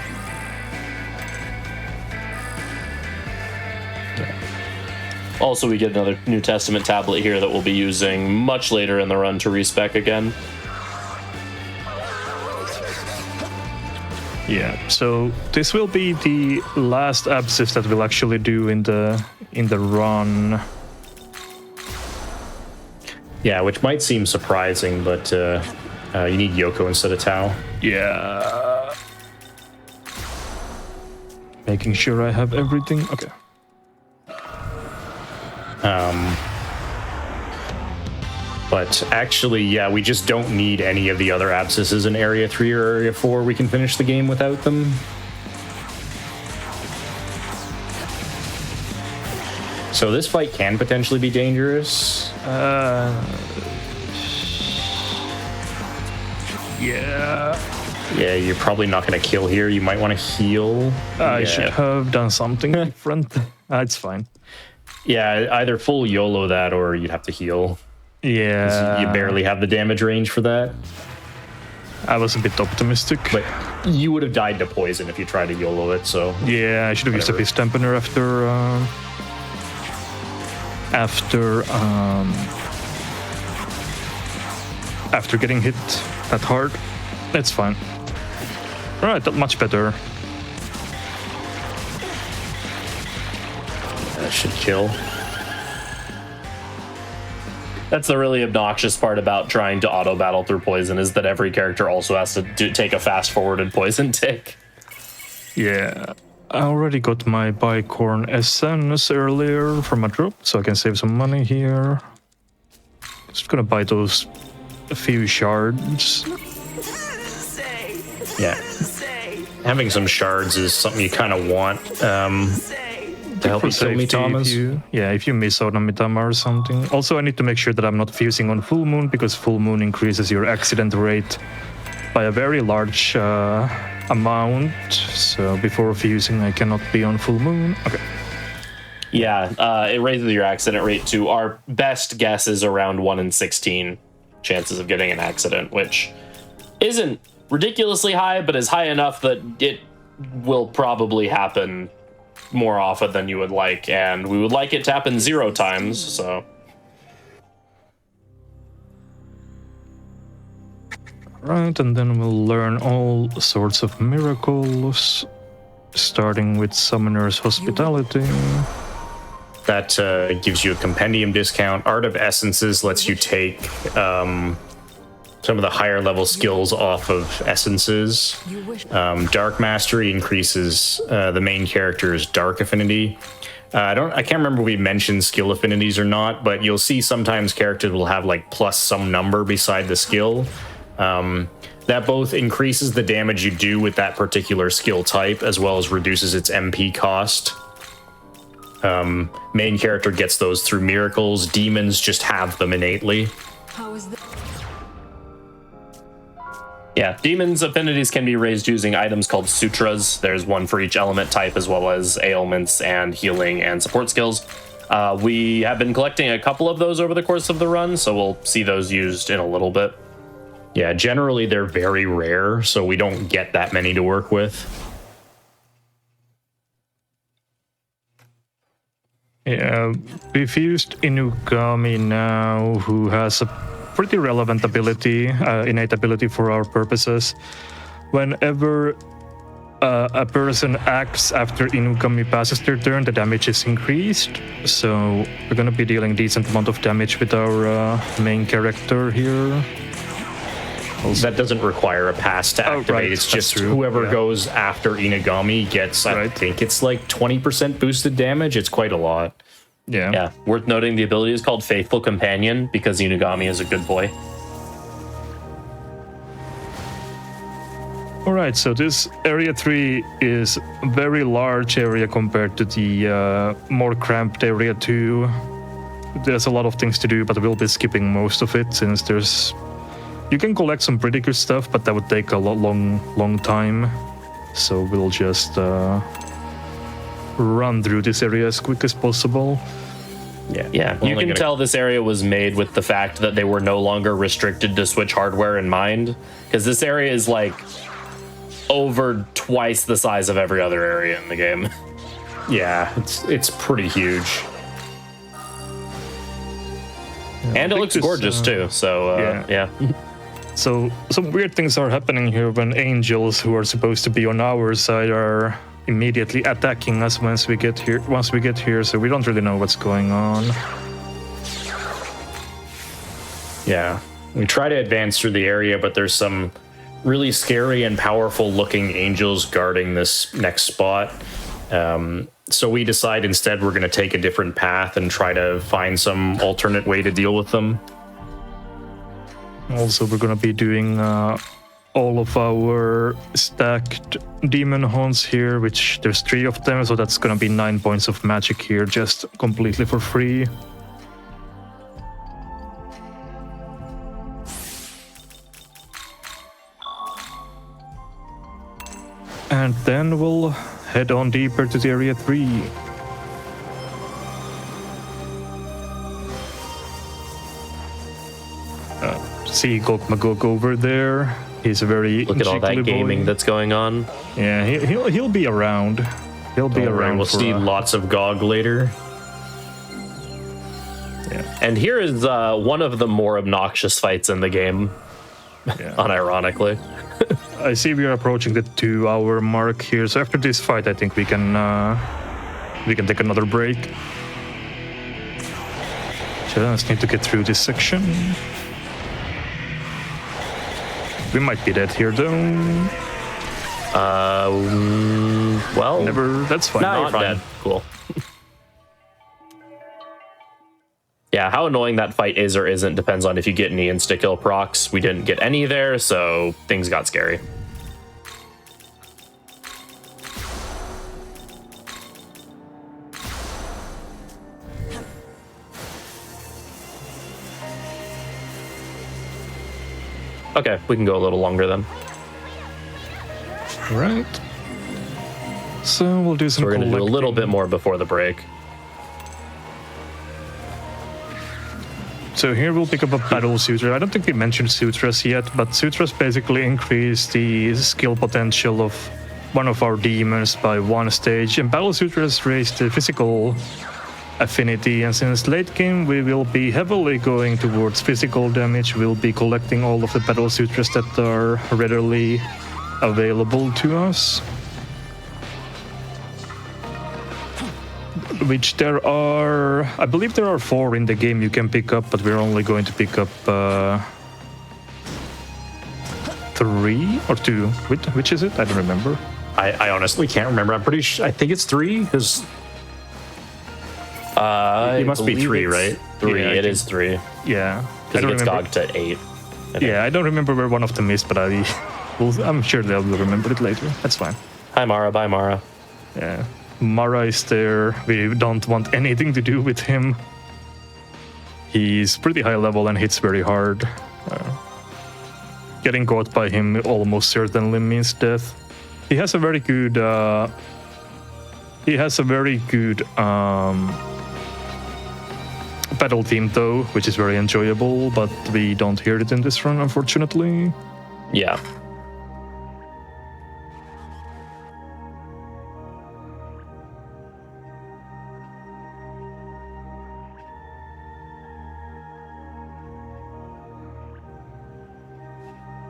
Speaker 3: Also, we get another New Testament tablet here that we'll be using much later in the run to respec again.
Speaker 2: Yeah, so this will be the last abscess that we'll actually do in the run.
Speaker 5: Yeah, which might seem surprising, but you need Yoko instead of Tao.
Speaker 2: Yeah. Making sure I have everything. Okay.
Speaker 5: But actually, yeah, we just don't need any of the other abscesses in Area 3 or Area 4. We can finish the game without them. So this fight can potentially be dangerous.
Speaker 2: Yeah.
Speaker 5: Yeah, you're probably not going to kill here. You might want to heal.
Speaker 2: I should have done something different. It's fine.
Speaker 5: Yeah, either full YOLO that or you'd have to heal.
Speaker 2: Yeah.
Speaker 5: You barely have the damage range for that.
Speaker 2: I was a bit optimistic.
Speaker 5: But you would have died to poison if you tried to YOLO it, so...
Speaker 2: Yeah, I should have used a Beast Dampener after getting hit that hard. It's fine. Alright, that much better.
Speaker 5: That should kill.
Speaker 3: That's the really obnoxious part about trying to auto battle through poison, is that every character also has to take a fast forwarded poison tick.
Speaker 2: Yeah, I already got my bicorn essence earlier from a drop, so I can save some money here. Just gonna buy those a few shards.
Speaker 5: Yeah. Having some shards is something you kind of want to help you kill Mitamas.
Speaker 2: If you miss out on Mitama or something. Also, I need to make sure that I'm not fusing on full moon, because full moon increases your accident rate by a very large amount. So before fusing, I cannot be on full moon. Okay.
Speaker 3: Yeah, it raises your accident rate to our best guess is around 1 in 16 chances of getting an accident, which isn't ridiculously high, but is high enough that it will probably happen more often than you would like, and we would like it to happen 0 times, so.
Speaker 2: Right, and then we'll learn all sorts of miracles, starting with Summoner's Hospitality.
Speaker 5: That gives you a compendium discount. Art of Essences lets you take some of the higher level skills off of essences. Dark Mastery increases the main character's dark affinity. I can't remember if we mentioned skill affinities or not, but you'll see sometimes characters will have like plus some number beside the skill. That both increases the damage you do with that particular skill type, as well as reduces its MP cost. Main character gets those through miracles. Demons just have them innately.
Speaker 6: How is that?
Speaker 3: Yeah, demons' affinities can be raised using items called sutras. There's one for each element type, as well as ailments and healing and support skills. We have been collecting a couple of those over the course of the run, so we'll see those used in a little bit.
Speaker 5: Yeah, generally they're very rare, so we don't get that many to work with.
Speaker 2: Yeah, we've used Inugami now, who has a pretty relevant ability, innate ability for our purposes. Whenever a person acts after Inugami passes their turn, the damage is increased. So we're gonna be dealing decent amount of damage with our main character here.
Speaker 5: That doesn't require a pass to activate.
Speaker 2: Right,
Speaker 5: it's just
Speaker 2: true.
Speaker 5: whoever goes after Inugami gets, I think it's like 20% boosted damage. It's quite a lot.
Speaker 3: Yeah, worth noting the ability is called Faithful Companion because Inugami is a good boy.
Speaker 2: Alright, so this area 3 is a very large area compared to the more cramped area 2. There's a lot of things to do, but we'll be skipping most of it since there's... You can collect some pretty good stuff, but that would take a long time. So we'll just run through this area as quick as possible.
Speaker 3: Yeah. You can tell this area was made with the fact that they were no longer restricted to Switch hardware in mind, because this area is like over twice the size of every other area in the game.
Speaker 5: Yeah, it's pretty huge.
Speaker 3: And it looks gorgeous too, so yeah.
Speaker 2: So some weird things are happening here when angels who are supposed to be on our side are immediately attacking us once we get here, so we don't really know what's going on.
Speaker 5: Yeah, we try to advance through the area, but there's some really scary and powerful looking angels guarding this next spot. So we decide instead we're going to take a different path and try to find some alternate way to deal with them.
Speaker 2: Also, we're going to be doing all of our stacked demon haunts here, which there's 3 of them, so that's going to be 9 points of magic here, just completely for free. And then we'll head on deeper to the area 3. See Gok over there. He's a very
Speaker 3: look at all that gaming that's going on.
Speaker 2: Yeah, he'll be around. He'll be around.
Speaker 5: We'll see lots of Gog later.
Speaker 3: Yeah. And here is one of the more obnoxious fights in the game. Yeah. Unironically.
Speaker 2: I see we are approaching the 2-hour mark here. So after this fight, I think we can We can take another break. Just need to get through this section. We might be dead here though.
Speaker 3: Well,
Speaker 2: Never. That's fine.
Speaker 3: no,
Speaker 2: You're
Speaker 3: not
Speaker 2: fine.
Speaker 3: dead. Cool. Yeah, how annoying that fight is or isn't depends on if you get any insta-kill procs. We didn't get any there, so things got scary. Okay, we can go a little longer then.
Speaker 2: Right. So we'll do some.
Speaker 3: So we're going to do a little
Speaker 2: collecting.
Speaker 3: bit more before the break.
Speaker 2: So here we'll pick up a Battle Sutra. I don't think we mentioned Sutras yet, but Sutras basically increase the skill potential of one of our demons by 1 stage, and Battle Sutras raise the physical affinity, and since late game we will be heavily going towards physical damage, we'll be collecting all of the Battle Sutras that are readily available to us. Which there are, I believe there are 4 in the game you can pick up, but we're only going to pick up 3 or 2. Which is it? I don't remember.
Speaker 5: I honestly can't remember. I'm pretty sure. I think it's 3 because it must be 3, right?
Speaker 3: 3.
Speaker 2: Yeah, I
Speaker 3: It
Speaker 2: think-
Speaker 3: is 3.
Speaker 2: Yeah.
Speaker 3: Because it gets gogged to 8.
Speaker 2: Yeah, I don't remember where one of them is, but I'm sure they'll remember it later. That's fine.
Speaker 3: Hi, Mara. Bye, Mara.
Speaker 2: Yeah. Mara is there. We don't want anything to do with him. He's pretty high level and hits very hard. Getting caught by him almost certainly means death. He has a very good. Battle team though, which is very enjoyable, but we don't hear it in this run, unfortunately.
Speaker 3: Yeah.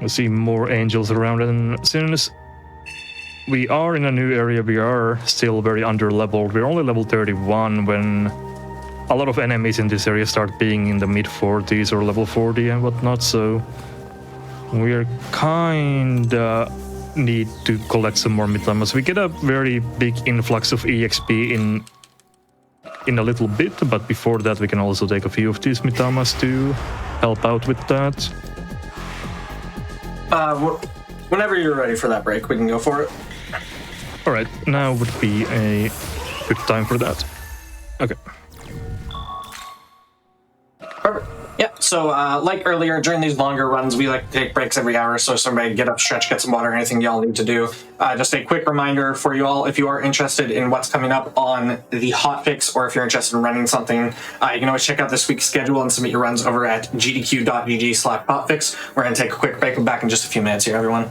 Speaker 2: We see more angels around, and since we are in a new area, we are still very under leveled. We're only level 31 when a lot of enemies in this area start being in the mid 40s or level 40 and whatnot, so we're kinda need to collect some more Mitamas. We get a very big influx of EXP in a little bit, but before that we can also take a few of these Mitamas to help out with that.
Speaker 1: Whenever you're ready for that break, we can go for it.
Speaker 2: Alright, now would be a good time for that. Okay.
Speaker 1: Perfect. Yeah, so like earlier, during these longer runs, we like to take breaks every hour, so somebody get up, stretch, get some water, anything y'all need to do. Just a quick reminder for you all, if you are interested in what's coming up on the Hotfix, or if you're interested in running something, you can always check out this week's schedule and submit your runs over at gdq.gg/hotfix. We're going to take a quick break. We'll be back in just a few minutes here, everyone.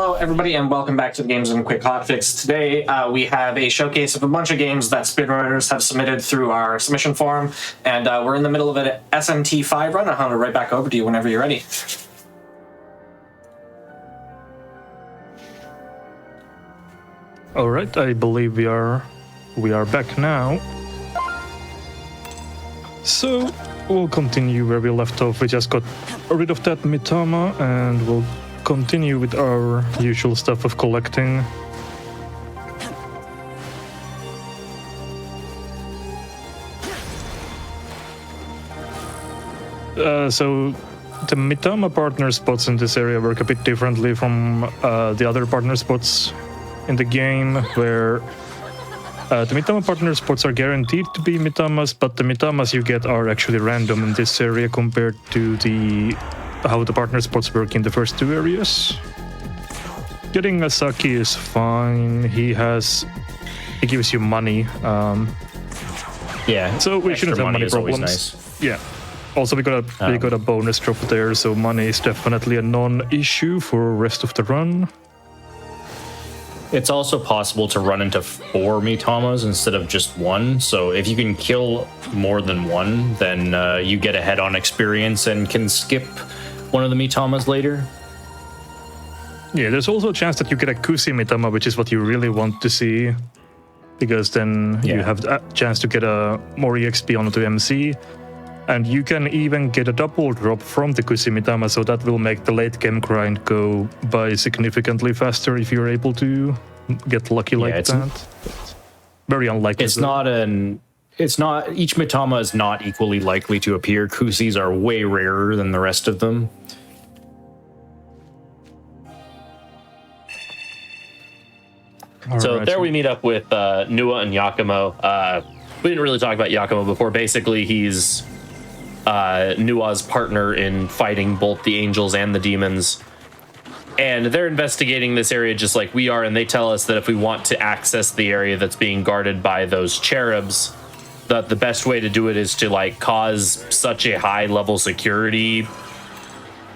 Speaker 1: Hello, everybody, and welcome back to the GamesDoneQuick Hotfix. Today, we have a showcase of a bunch of games that speedrunners have submitted through our submission form, and we're in the middle of an SMT5 run. I'll hand it right back over to you whenever you're ready.
Speaker 2: All right, I believe we are back now. So we'll continue where we left off. We just got rid of that Mitama, and we'll continue with our usual stuff of collecting. So the Mitama partner spots in this area work a bit differently from the other partner spots in the game, where the Mitama partner spots are guaranteed to be Mitamas, but the Mitamas you get are actually random in this area compared to how the partner spots work in the first two areas. Getting a Saki is fine. He gives you money.
Speaker 5: Yeah.
Speaker 2: So we shouldn't have money problems.
Speaker 5: Nice.
Speaker 2: Yeah. Also, we got a bonus drop there, so money is definitely a non-issue for rest of the run.
Speaker 5: It's also possible to run into 4 Mitamas instead of just one. So if you can kill more than one, then you get a head-on experience and can skip one of the Mitamas later.
Speaker 2: Yeah, there's also a chance that you get a Kusi Mitama, which is what you really want to see, because then you have a chance to get a more EXP onto MC, and you can even get a double drop from the Kusi Mitama, so that will make the late game grind go by significantly faster if you're able to get lucky like that. Very unlikely.
Speaker 5: It's not each Mitama is not equally likely to appear. Kusis are way rarer than the rest of them.
Speaker 3: So there we meet up with Nua and Yakumo. We didn't really talk about Yakumo before. Basically, he's Nua's partner in fighting both the angels and the demons. And they're investigating this area just like we are, and they tell us that if we want to access the area that's being guarded by those cherubs, that the best way to do it is to cause such a high level security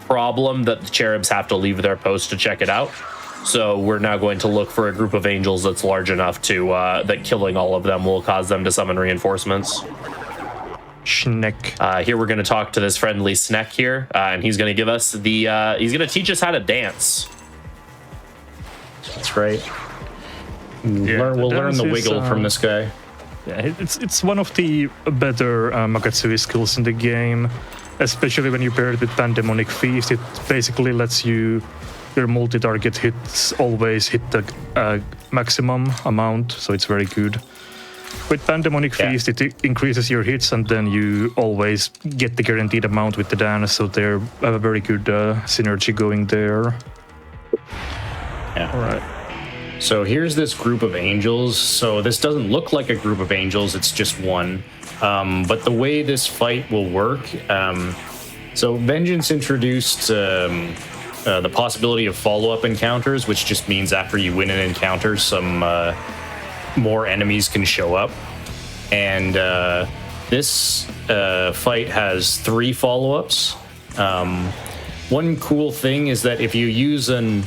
Speaker 3: problem that the cherubs have to leave their post to check it out. So we're now going to look for a group of angels that's large enough to that killing all of them will cause them to summon reinforcements.
Speaker 2: Schneck.
Speaker 3: Here we're going to talk to this friendly Sneck here, and he's going to give us he's going to teach us how to dance.
Speaker 5: That's right.
Speaker 2: Yeah,
Speaker 5: we'll learn the wiggle from this guy.
Speaker 2: Yeah, it's one of the better Makatsui skills in the game, especially when you pair it with Pandemonic Feast. It basically lets your multi-target hits always hit the maximum amount, so it's very good. With Pandemonic Feast, it increases your hits, and then you always get the guaranteed amount with the dance, so they have a very good synergy going there.
Speaker 5: Yeah.
Speaker 2: All right.
Speaker 5: So here's this group of angels. So this doesn't look like a group of angels, it's just one. But the way this fight will work, so Vengeance introduced the possibility of follow-up encounters, which just means after you win an encounter, some more enemies can show up. And this fight has 3 follow-ups. One cool thing is that if you use a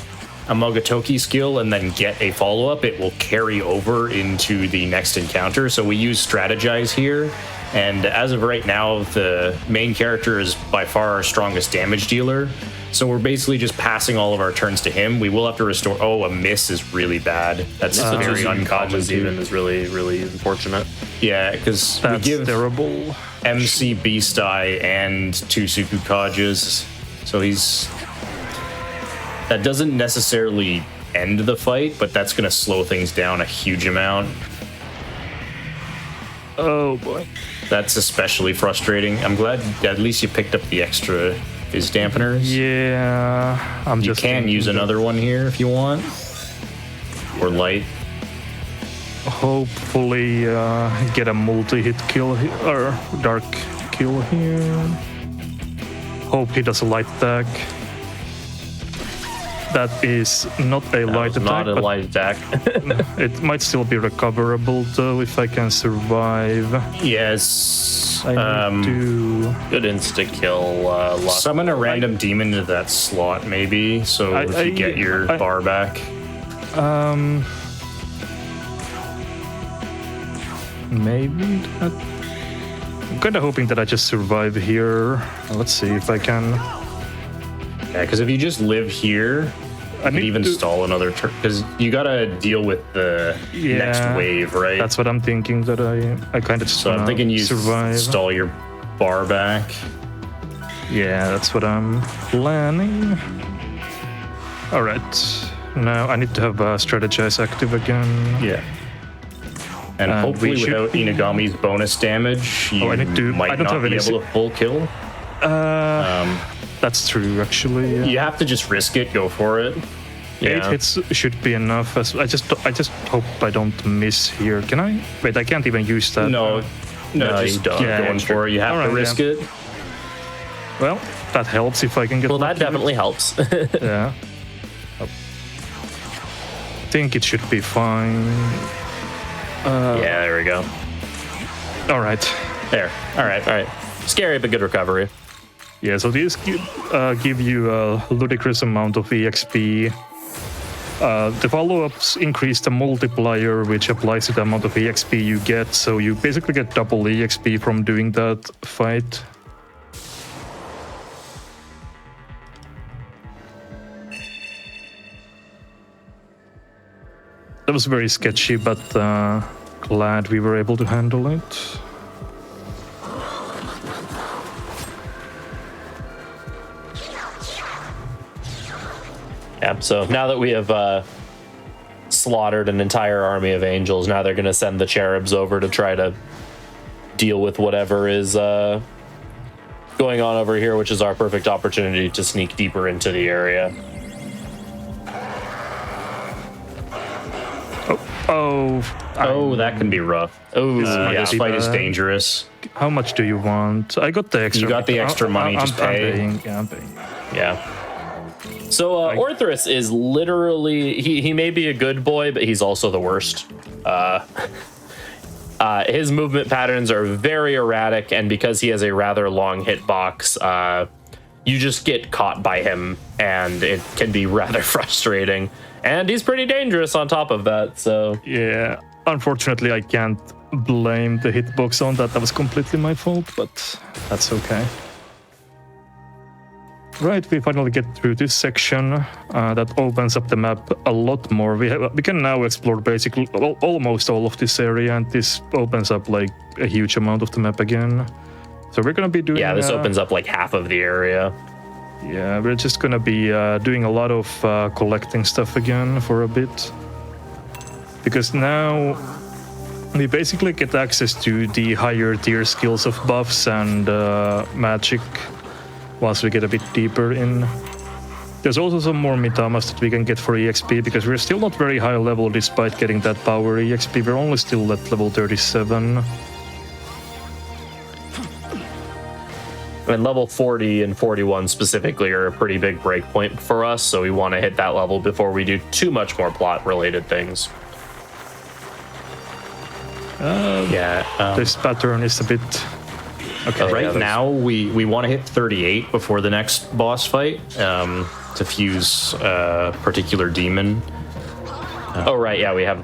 Speaker 5: Mogatoki skill and then get a follow-up, it will carry over into the next encounter. So we use Strategize here, and as of right now, the main character is by far our strongest damage dealer. So we're basically just passing all of our turns to him. We will have to restore. Oh, a miss is really bad. That's very uncommon.
Speaker 3: Even is really, really unfortunate.
Speaker 5: Yeah, because we give
Speaker 2: terrible.
Speaker 5: MC Beast Eye and 2 Sukukajas. So that doesn't necessarily end the fight, but that's going to slow things down a huge amount.
Speaker 2: Oh boy.
Speaker 5: That's especially frustrating. I'm glad at least you picked up the extra fizz dampeners.
Speaker 2: Yeah,
Speaker 5: you can use another one here if you want. Or light.
Speaker 2: Hopefully get a multi-hit kill or dark kill here. Hope he does a light attack. That is not a light attack.
Speaker 3: Not a
Speaker 2: but
Speaker 3: light attack.
Speaker 2: it might still be recoverable though if I can survive.
Speaker 5: Yes.
Speaker 2: I need to.
Speaker 3: Good insta kill. Luck.
Speaker 5: Summon a random demon into that slot, maybe, so if you get your bar back.
Speaker 2: Maybe. I'm kind of hoping that I just survive here. Let's see if I can.
Speaker 5: Yeah, because if you just live here, you could even stall another turn. Because you gotta deal with the next wave, right?
Speaker 2: That's what I'm thinking. That I kind of.
Speaker 5: So I'm thinking you
Speaker 2: survive.
Speaker 5: stall your bar back.
Speaker 2: Yeah, that's what I'm planning. All right. Now I need to have strategize active again.
Speaker 5: Yeah. And hopefully without Inagami's bonus damage, you might not be able to full kill.
Speaker 2: That's true, actually. Yeah.
Speaker 5: You have to just risk it, go for it.
Speaker 2: 8 hits should be enough. I just hope I don't miss here. Can I? Wait, I can't even use that.
Speaker 5: No, just
Speaker 3: you don't.
Speaker 5: going for it. You have to risk it.
Speaker 2: Well, that helps if I can get.
Speaker 3: Well, that definitely helps.
Speaker 2: Yeah. I think it should be fine.
Speaker 3: Yeah, there we go.
Speaker 2: All right.
Speaker 3: There. All right. Scary but good recovery.
Speaker 2: Yeah, so these give you a ludicrous amount of EXP. The follow-ups increase the multiplier, which applies to the amount of EXP you get, so you basically get double EXP from doing that fight. That was very sketchy, but glad we were able to handle it.
Speaker 3: Yeah, so now that we have slaughtered an entire army of angels, now they're going to send the cherubs over to try to deal with whatever is going on over here, which is our perfect opportunity to sneak deeper into the area.
Speaker 5: Oh, that can be rough.
Speaker 3: Oh,
Speaker 5: yeah, this fight is dangerous.
Speaker 2: How much do you want? I got the extra.
Speaker 5: You got the extra money, just pay.
Speaker 2: I'm paying.
Speaker 3: Yeah. So Orthrus is literally he may be a good boy, but he's also the worst. His movement patterns are very erratic, and because he has a rather long hitbox, you just get caught by him, and it can be rather frustrating. And he's pretty dangerous on top of that, so...
Speaker 2: Yeah, unfortunately I can't blame the hitbox on that. That was completely my fault, but that's okay. Right, we finally get through this section. That opens up the map a lot more. We can now explore basically almost all of this area, and this opens up like a huge amount of the map again. So we're gonna be doing...
Speaker 3: Yeah, this opens up like half of the area.
Speaker 2: Yeah, we're just gonna be doing a lot of collecting stuff again for a bit. Because now we basically get access to the higher tier skills of buffs and magic once we get a bit deeper in. There's also some more mitamas that we can get for EXP, because we're still not very high level despite getting that power EXP. We're only still at level 37.
Speaker 3: And level 40 and 41 specifically are a pretty big breakpoint for us, so we want to hit that level before we do too much more plot-related things.
Speaker 2: This pattern is a bit...
Speaker 5: Okay, right now we want to hit 38 before the next boss fight to fuse a particular demon.
Speaker 3: Oh, right, yeah, we have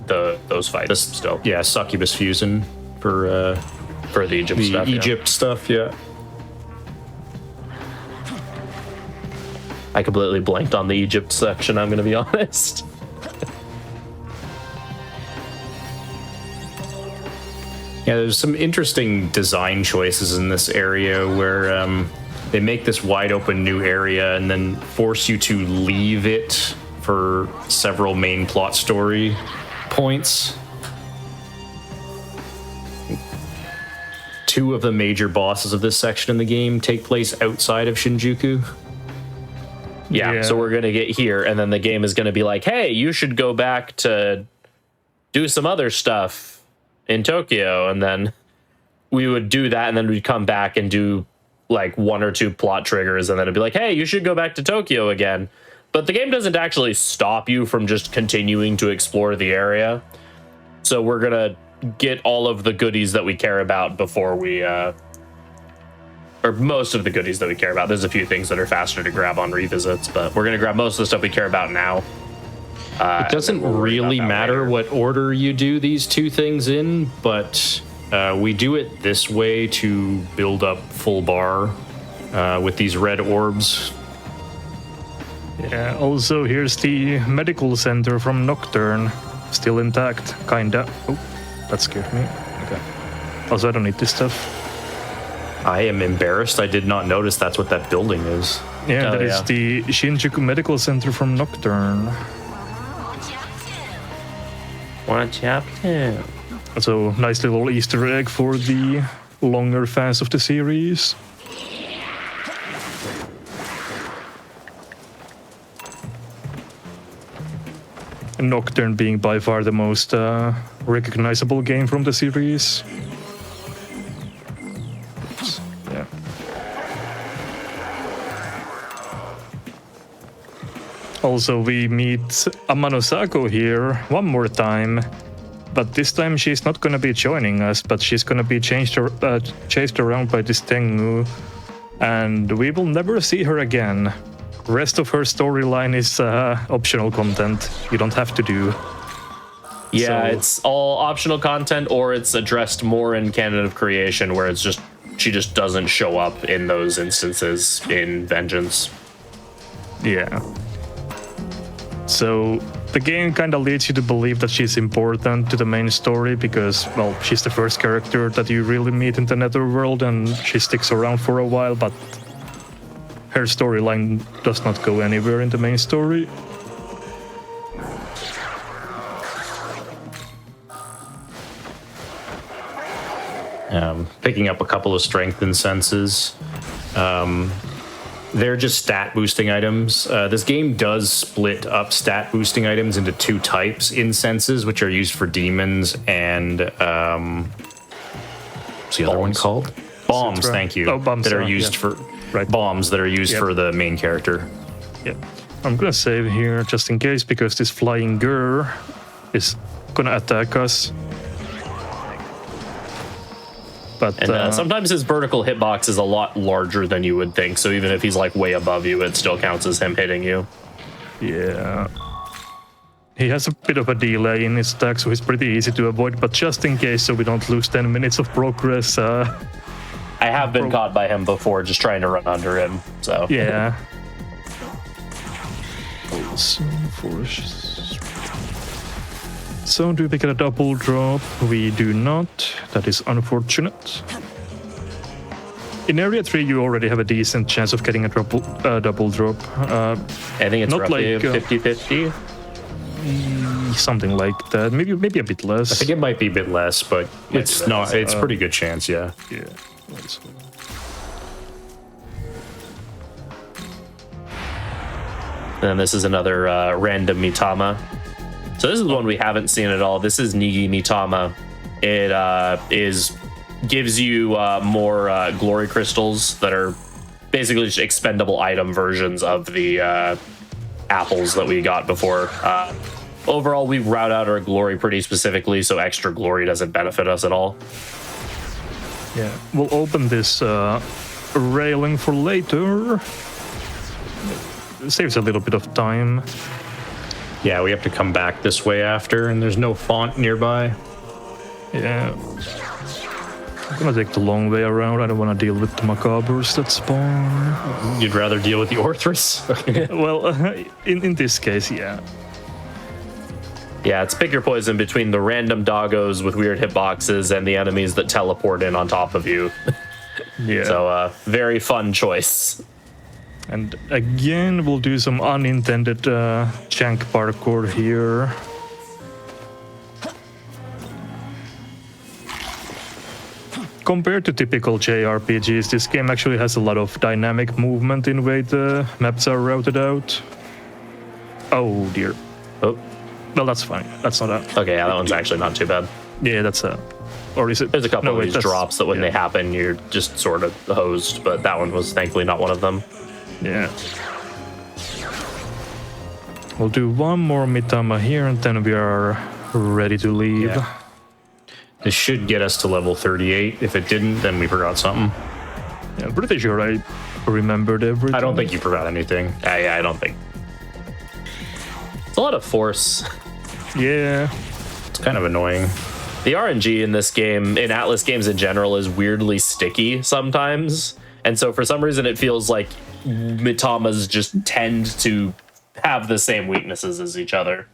Speaker 3: those fights still.
Speaker 5: Yeah, succubus fusion for
Speaker 3: the Egypt stuff.
Speaker 5: Egypt stuff, yeah.
Speaker 3: I completely blanked on the Egypt section, I'm going to be honest.
Speaker 5: Yeah, there's some interesting design choices in this area where they make this wide open new area and then force you to leave it for several main plot story points. Two of the major bosses of this section in the game take place outside of Shinjuku.
Speaker 3: Yeah, so we're going to get here, and then the game is going to be like, hey, you should go back to do some other stuff in Tokyo, and then we would do that, and then we'd come back and do like one or two plot triggers, and then it'd be like, hey, you should go back to Tokyo again. But the game doesn't actually stop you from just continuing to explore the area. So we're going to get all of the goodies that we care about before we... or most of the goodies that we care about. There's a few things that are faster to grab on revisits, but we're going to grab most of the stuff we care about now.
Speaker 5: It doesn't really matter what order you do these two things in, but we do it this way to build up full bar with these red orbs.
Speaker 2: Yeah, also here's the medical center from Nocturne. Still intact, kinda. Oh, that scared me. Okay. Also, I don't need this stuff.
Speaker 5: I am embarrassed I did not notice that's what that building is.
Speaker 2: Yeah, that is the Shinjuku Medical Center from Nocturne.
Speaker 3: Watch out.
Speaker 2: So, nice little Easter egg for the longer fans of the series. Nocturne being by far the most recognizable game from the series. Oops. Yeah. Also, we meet Amano Sako here one more time, but this time she's not gonna be joining us, but she's gonna be chased around by this Tengu, and we will never see her again. Rest of her storyline is optional content. You don't have to do.
Speaker 3: Yeah,
Speaker 2: So-
Speaker 3: it's all optional content, or it's addressed more in Canon of Creation, where it's just she just doesn't show up in those instances in Vengeance.
Speaker 2: Yeah. So the game kind of leads you to believe that she's important to the main story because, well, she's the first character that you really meet in the Netherworld, and she sticks around for a while, but her storyline does not go anywhere in the main story.
Speaker 5: Picking up a couple of strength incenses. They're just stat boosting items. This game does split up stat boosting items into two types: incenses, which are used for demons, and what's the other one called? Bombs.
Speaker 2: Citra.
Speaker 5: Thank you.
Speaker 2: Oh, bombs,
Speaker 5: that are
Speaker 2: yeah.
Speaker 5: used for
Speaker 2: Right.
Speaker 5: bombs that are used
Speaker 2: Yep.
Speaker 5: for the main character.
Speaker 2: Yeah. I'm gonna save here just in case because this flying girl is gonna attack us. But
Speaker 3: And sometimes his vertical hitbox is a lot larger than you would think, so even if he's like way above you, it still counts as him hitting you.
Speaker 2: yeah. He has a bit of a delay in his attack, so he's pretty easy to avoid, but just in case so we don't lose 10 minutes of progress,
Speaker 3: I have been caught by him before just trying to run under him, so.
Speaker 2: yeah. So do we get a double drop? We do not. That is unfortunate. In Area 3 you already have a decent chance of getting a double drop.
Speaker 3: I think it's
Speaker 2: Not
Speaker 3: roughly
Speaker 2: like,
Speaker 3: 50-50.
Speaker 2: Something like that. Maybe a bit less.
Speaker 5: I think it might be a bit less, but it's not. It's pretty good chance. Yeah.
Speaker 2: Yeah.
Speaker 3: And then this is another random Mitama. So this is one we haven't seen at all. This is Nigi Mitama. It gives you more glory crystals that are basically just expendable item versions of the apples that we got before. Overall, we route out our glory pretty specifically, so extra glory doesn't benefit us at all.
Speaker 2: Yeah. We'll open this railing for later. It saves a little bit of time.
Speaker 5: Yeah, we have to come back this way after, and there's no font nearby.
Speaker 2: Yeah. I'm gonna take the long way around. I don't want to deal with the macabres that spawn.
Speaker 5: You'd rather deal with the Orthrus?
Speaker 2: Well, in this case, yeah.
Speaker 3: Yeah, it's pick your poison between the random doggos with weird hitboxes and the enemies that teleport in on top of you.
Speaker 2: Yeah.
Speaker 3: So, very fun choice.
Speaker 2: And again, we'll do some unintended jank parkour here. Compared to typical JRPGs, this game actually has a lot of dynamic movement in way the maps are routed out. Oh dear.
Speaker 3: Oh,
Speaker 2: Well, that's fine. That's not a...
Speaker 3: okay, yeah, that one's actually not too bad.
Speaker 2: Yeah, that's a... Or is it...
Speaker 3: There's a couple
Speaker 2: No,
Speaker 3: of
Speaker 2: wait,
Speaker 3: these
Speaker 2: that's-
Speaker 3: drops that when
Speaker 2: yeah.
Speaker 3: they happen, you're just sort of hosed, but that one was thankfully not one of them.
Speaker 2: Yeah. We'll do one more Mitama here, and then we are ready to leave.
Speaker 5: Yeah. This should get us to level 38. If it didn't, then we forgot something.
Speaker 2: Yeah, I'm pretty sure I remembered everything.
Speaker 5: I don't think you forgot anything.
Speaker 3: I don't think. It's a lot of force.
Speaker 2: Yeah.
Speaker 5: It's kind of annoying.
Speaker 3: The RNG in this game, in Atlas games in general, is weirdly sticky sometimes. And so for some reason it feels like Mitamas just tend to have the same weaknesses as each other.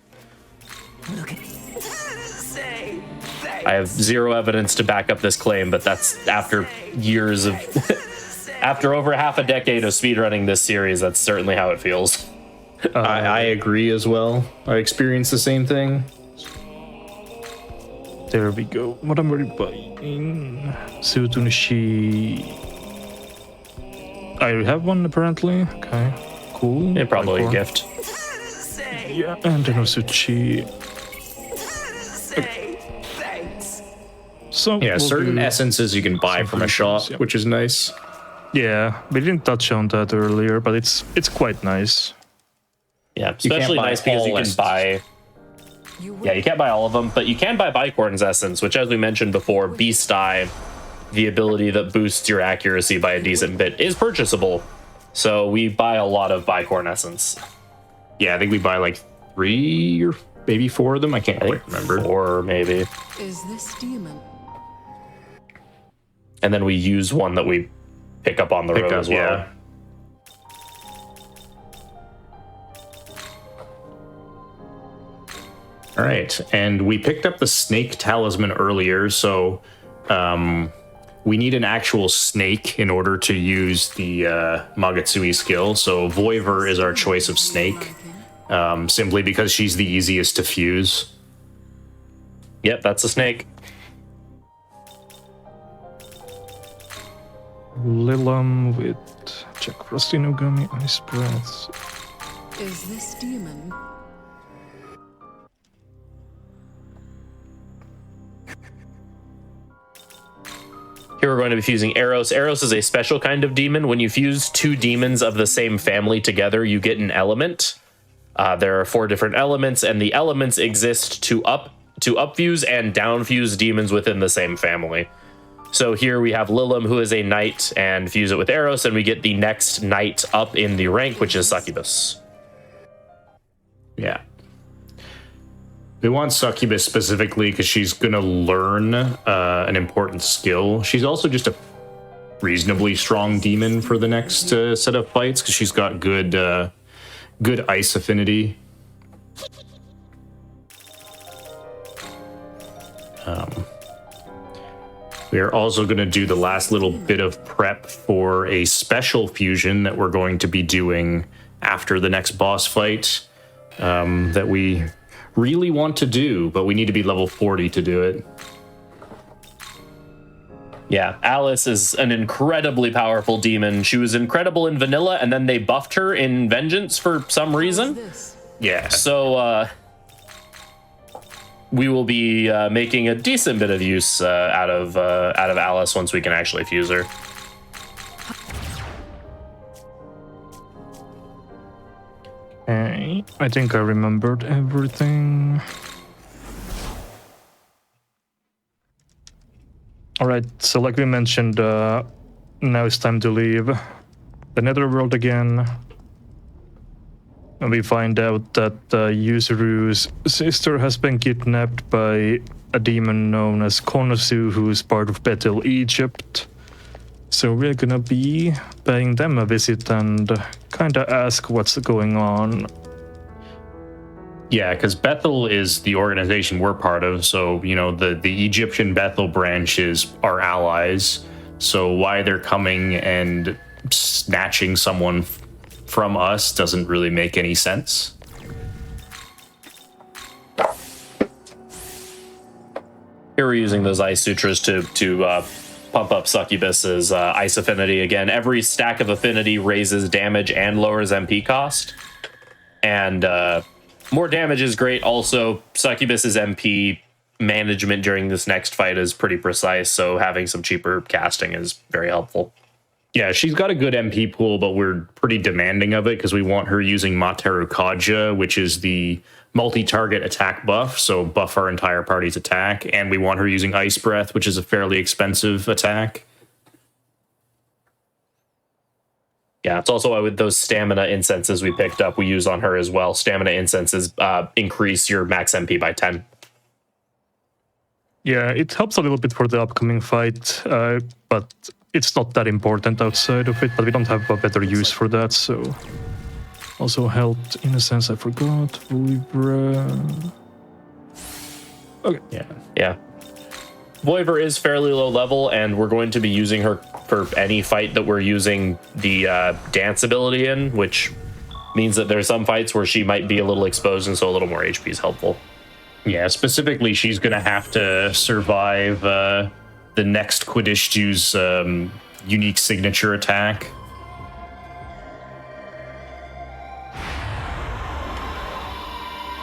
Speaker 3: I have zero evidence to back up this claim, but that's after years of... after over half a decade of speedrunning this series, that's certainly how it feels.
Speaker 5: I agree as well. I experienced the same thing.
Speaker 2: There we go. What am I buying? Sutunishi. I have one apparently. Okay, cool.
Speaker 3: Yeah, probably a
Speaker 2: Icon.
Speaker 3: gift.
Speaker 2: Yeah, and then Osuchi. So
Speaker 5: Yeah,
Speaker 2: we'll
Speaker 5: certain
Speaker 2: do-
Speaker 5: essences you can buy
Speaker 2: some
Speaker 5: from a
Speaker 2: features,
Speaker 5: shop,
Speaker 2: yeah.
Speaker 5: which is nice.
Speaker 2: Yeah, we didn't touch on that earlier, but it's quite nice.
Speaker 3: Yeah,
Speaker 5: You can't
Speaker 3: especially
Speaker 5: buy
Speaker 3: nice because
Speaker 5: all
Speaker 3: you can
Speaker 5: essences.
Speaker 3: buy... Yeah, you can't buy all of them, but you can buy Bicorn's Essence, which, as we mentioned before, Beast Eye, the ability that boosts your accuracy by a decent bit, is purchasable. So we buy a lot of Bicorn Essence.
Speaker 5: Yeah, I think we buy like 3 or maybe 4 of them. I can't quite remember.
Speaker 3: Or maybe.
Speaker 6: Is this demon?
Speaker 3: And then we use one that we pick up on the road as well.
Speaker 5: Yeah. All right, and we picked up the snake talisman earlier, so we need an actual snake in order to use the Magatsui skill. So Voiver is our choice of snake, simply because she's the easiest to fuse.
Speaker 3: Yep, that's a snake.
Speaker 2: Lilam with check Frosty Nogami Ice Breaths.
Speaker 6: Is this demon?
Speaker 3: Here we're going to be fusing Eros. Eros is a special kind of demon. When you fuse 2 demons of the same family together, you get an element. There are 4 different elements, and the elements exist to upfuse and downfuse demons within the same family. So here we have Lilim, who is a knight, and fuse it with Eros, and we get the next knight up in the rank, which is Succubus.
Speaker 5: Yeah. We want Succubus specifically because she's going to learn an important skill. She's also just a reasonably strong demon for the next set of fights because she's got good ice affinity. We are also going to do the last little bit of prep for a special fusion that we're going to be doing after the next boss fight that we really want to do, but we need to be level 40 to do it.
Speaker 3: Yeah, Alice is an incredibly powerful demon. She was incredible in Vanilla, and then they buffed her in Vengeance for some reason.
Speaker 6: This.
Speaker 5: Yeah.
Speaker 3: So we will be making a decent bit of use out of Alice once we can actually fuse her.
Speaker 2: Okay, I think I remembered everything. Alright, so like we mentioned, now it's time to leave the Netherworld again. And we find out that Yuzuru's sister has been kidnapped by a demon known as Konosu, who is part of Bethel, Egypt. So we're gonna be paying them a visit and kinda ask what's going on.
Speaker 5: Yeah, because Bethel is the organization we're part of, so, you know, the Egyptian Bethel branch is our allies. So why they're coming and snatching someone from us doesn't really make any sense.
Speaker 3: Here we're using those ice sutras to pump up Succubus's ice affinity again. Every stack of affinity raises damage and lowers MP cost. And more damage is great. Also, Succubus's MP management during this next fight is pretty precise, so having some cheaper casting is very helpful.
Speaker 5: Yeah, she's got a good MP pool, but we're pretty demanding of it because we want her using Materu Kaja, which is the multi-target attack buff, so buff our entire party's attack, and we want her using Ice Breath, which is a fairly expensive attack.
Speaker 3: Yeah, it's also why with those stamina incenses we picked up, we use on her as well. Stamina incenses increase your max MP by 10.
Speaker 2: Yeah, it helps a little bit for the upcoming fight, but it's not that important outside of it, but we don't have a better use for that, so... Also helped, in a sense, I forgot. Voivra... Okay.
Speaker 3: Yeah. Voivra is fairly low level, and we're going to be using her for any fight that we're using the dance ability in, which means that there's some fights where she might be a little exposed, and so a little more HP is helpful.
Speaker 5: Yeah, specifically, she's going to have to survive the next Quiddishju's unique signature attack.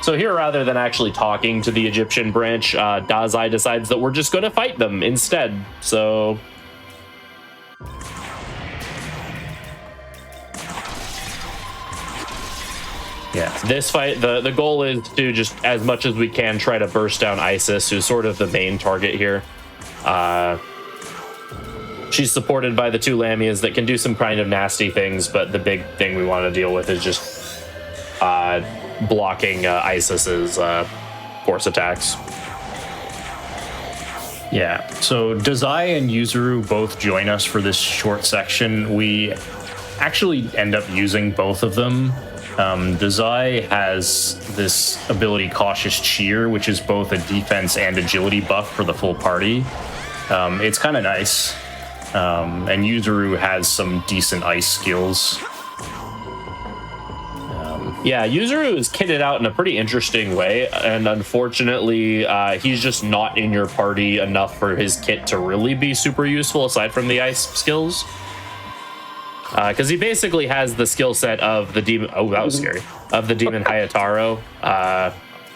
Speaker 3: So here, rather than actually talking to the Egyptian branch, Dazai decides that we're just going to fight them instead. So...
Speaker 5: Yeah.
Speaker 3: This fight, the goal is to just, as much as we can, try to burst down Isis, who's sort of the main target here. She's supported by the two Lamias that can do some kind of nasty things, but the big thing we want to deal with is just blocking Isis's force attacks.
Speaker 5: Yeah, so Dazai and Yuzuru both join us for this short section. We actually end up using both of them. Dazai has this ability Cautious Cheer, which is both a defense and agility buff for the full party. It's kind of nice. And Yuzuru has some decent ice skills.
Speaker 3: Yeah, Yuzuru is kitted out in a pretty interesting way, and unfortunately, he's just not in your party enough for his kit to really be super useful, aside from the ice skills. Because he basically has the skill set of the demon... Oh, that was scary. Of the demon Hayataro.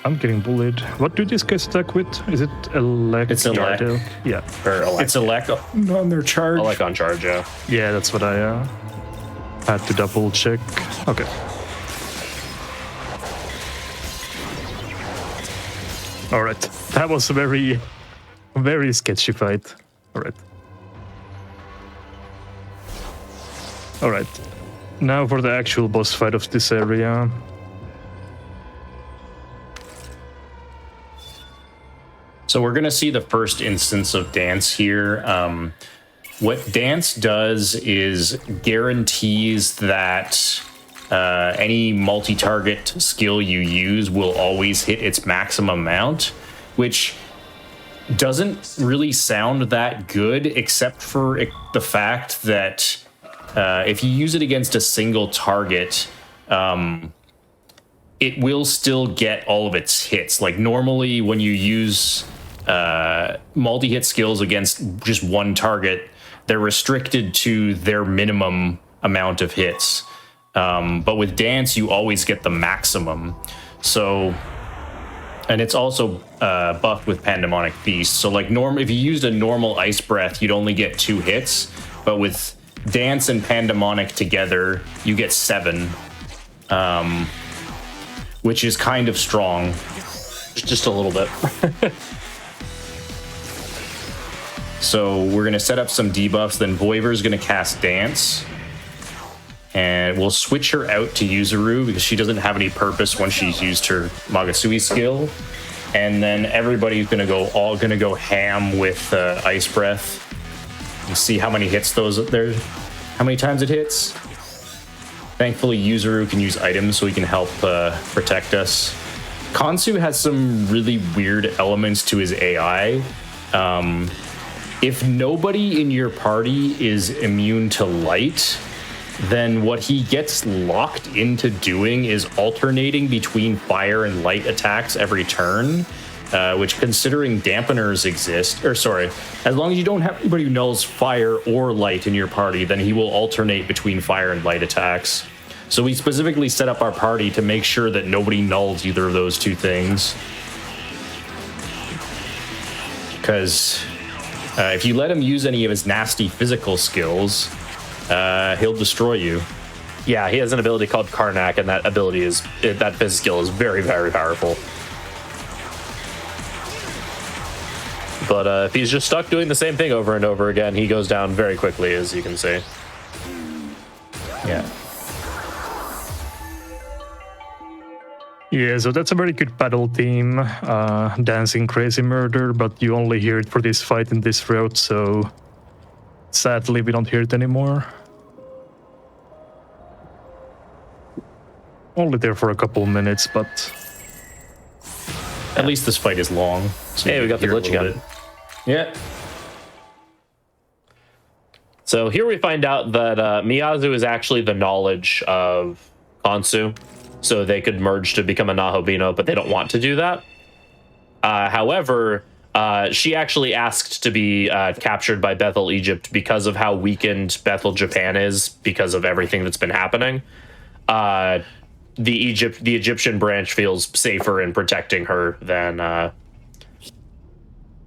Speaker 2: I'm getting bullied. What do these guys attack with? Is it elect?
Speaker 5: It's elect.
Speaker 2: Yeah.
Speaker 3: Or elect.
Speaker 5: It's elect on their charge.
Speaker 3: Elect on charge, yeah.
Speaker 2: Yeah, that's what I had to double check. Okay. All right. That was a very, very sketchy fight. All right. All right. Now for the actual boss fight of this area.
Speaker 5: So we're going to see the first instance of Dance here. What Dance does is guarantees that any multi-target skill you use will always hit its maximum amount, which doesn't really sound that good, except for the fact that if you use it against a single target, it will still get all of its hits. Like normally when you use multi-hit skills against just one target, they're restricted to their minimum amount of hits. But with Dance, you always get the maximum. So, and it's also buffed with Pandemonic Feast. So like if you used a normal Ice Breath, you'd only get 2 hits. But with Dance and Pandemonic together, you get 7. Which is kind of strong.
Speaker 3: Just a little bit.
Speaker 5: So we're going to set up some debuffs, then Voiver's going to cast Dance. And we'll switch her out to Yuzuru because she doesn't have any purpose once she's used her Magasui skill. And then everybody's going to go ham with Ice Breath. And see how many hits how many times it hits. Thankfully, Yuzuru can use items so he can help protect us. Kansu has some really weird elements to his AI. If nobody in your party is immune to light, then what he gets locked into doing is alternating between fire and light attacks every turn, which, considering dampeners exist, as long as you don't have anybody who knows fire or light in your party, then he will alternate between fire and light attacks. So we specifically set up our party to make sure that nobody nulls either of those two things. Because if you let him use any of his nasty physical skills, he'll destroy you.
Speaker 3: Yeah, he has an ability called Karnak, and that fizz skill is very, very powerful. But if he's just stuck doing the same thing over and over again, he goes down very quickly, as you can see.
Speaker 5: Yeah.
Speaker 2: Yeah, so that's a very good battle theme, dancing crazy murder, but you only hear it for this fight in this route, so sadly we don't hear it anymore. Only there for a couple minutes, but
Speaker 5: At least this fight is long. So
Speaker 3: Hey, we got the glitch again.
Speaker 5: bit. Yeah.
Speaker 3: So here we find out that Miyazu is actually the knowledge of Kansu, so they could merge to become a Nahobino, but they don't want to do that. However, she actually asked to be captured by Bethel, Egypt, because of how weakened Bethel, Japan is because of everything that's been happening. The Egyptian branch feels safer in protecting her than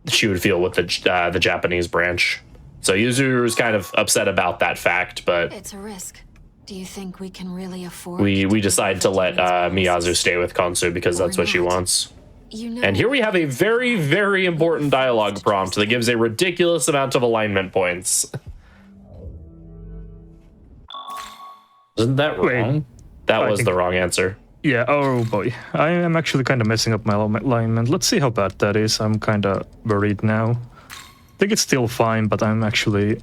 Speaker 3: she would feel with the Japanese branch. So Yuzuru is kind of upset about that fact, but
Speaker 6: It's a risk. Do you think we can really afford?
Speaker 3: we decide to let Miyazu stay with Kansu because that's what she wants.
Speaker 6: You know,
Speaker 3: And here we have a very, very important dialogue prompt that gives a ridiculous amount of alignment points.
Speaker 5: Isn't that
Speaker 2: Wait.
Speaker 5: wrong?
Speaker 3: That
Speaker 2: I
Speaker 3: was
Speaker 2: think-
Speaker 3: the wrong answer.
Speaker 2: yeah, oh boy. I am actually kind of messing up my alignment. Let's see how bad that is. I'm kind of worried now. I think it's still fine, but I'm actually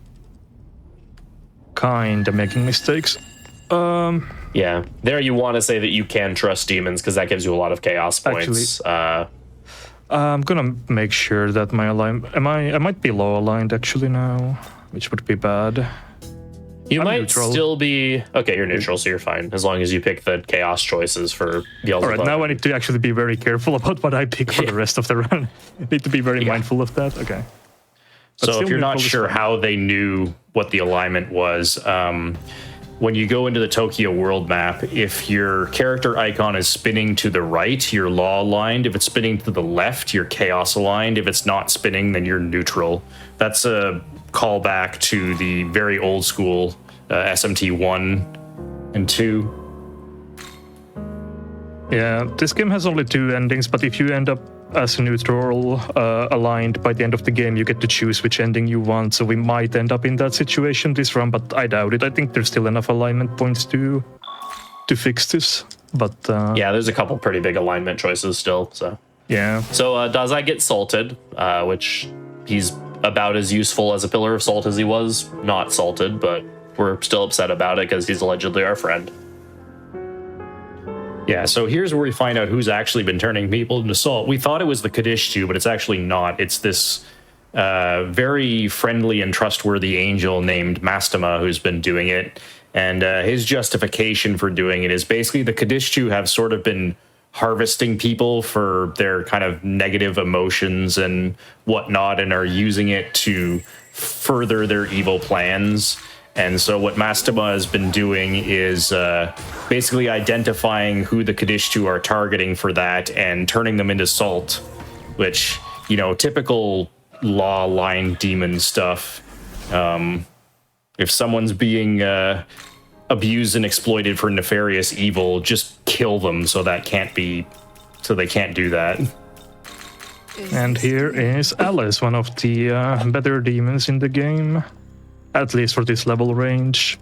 Speaker 2: kind of making mistakes.
Speaker 3: Yeah, there you want to say that you can trust demons because that gives you a lot of chaos points.
Speaker 2: I'm gonna make sure that my alignment... I might be low aligned actually now, which would be bad.
Speaker 3: You
Speaker 2: I'm
Speaker 3: might
Speaker 2: neutral.
Speaker 3: still be... Okay, you're neutral, so you're fine, as long as you pick the chaos choices for Beelzebub.
Speaker 2: Alright, now I need to actually be very careful about what I pick for the rest of the run. Need to be very mindful of that. Okay. But
Speaker 5: So
Speaker 2: still
Speaker 5: if you're not
Speaker 2: neutral is
Speaker 5: sure
Speaker 2: fine.
Speaker 5: how they knew what the alignment was, when you go into the Tokyo world map, if your character icon is spinning to the right, you're law aligned. If it's spinning to the left, you're chaos aligned. If it's not spinning, then you're neutral. That's a callback to the very old school SMT 1 and 2.
Speaker 2: Yeah, this game has only 2 endings, but if you end up as neutral aligned by the end of the game, you get to choose which ending you want. So we might end up in that situation this run, but I doubt it. I think there's still enough alignment points to fix this. But
Speaker 3: Yeah, there's a couple pretty big alignment choices still, so...
Speaker 2: yeah.
Speaker 3: So Dazai gets salted, which he's about as useful as a pillar of salt as he was not salted, but we're still upset about it because he's allegedly our friend.
Speaker 5: Yeah, so here's where we find out who's actually been turning people into salt. We thought it was the Kadishtu, but it's actually not. It's this very friendly and trustworthy angel named Mastema who's been doing it. And his justification for doing it is basically the Kadishtu have sort of been harvesting people for their kind of negative emotions and whatnot, and are using it to further their evil plans. And so what Mastema has been doing is basically identifying who the Kadishtu are targeting for that and turning them into salt, which, you know, typical law line demon stuff. If someone's being abused and exploited for nefarious evil, just kill them so they can't do that.
Speaker 2: And here is Alice, one of the better demons in the game. At least for this level range.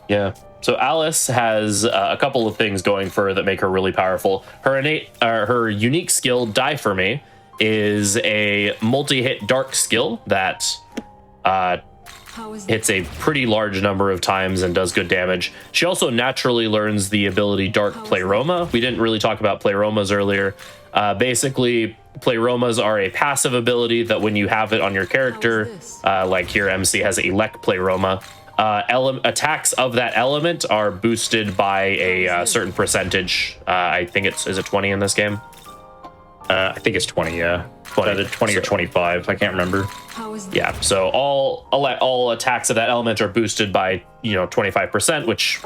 Speaker 3: Yeah. So Alice has a couple of things going for her that make her really powerful. Her unique skill, Die For Me, is a multi-hit dark skill that hits a pretty large number of times and does good damage. She also naturally learns the ability Dark Pleroma. We didn't really talk about Pleromas earlier. Basically, Pleromas are a passive ability that when you have it on your character, like here MC has Elect Pleroma, attacks of that element are boosted by a certain percentage. I think is it 20 in this game?
Speaker 5: I think it's 20, yeah. 20 or 25, I can't remember.
Speaker 3: Yeah, so all attacks of that element are boosted by 25%, which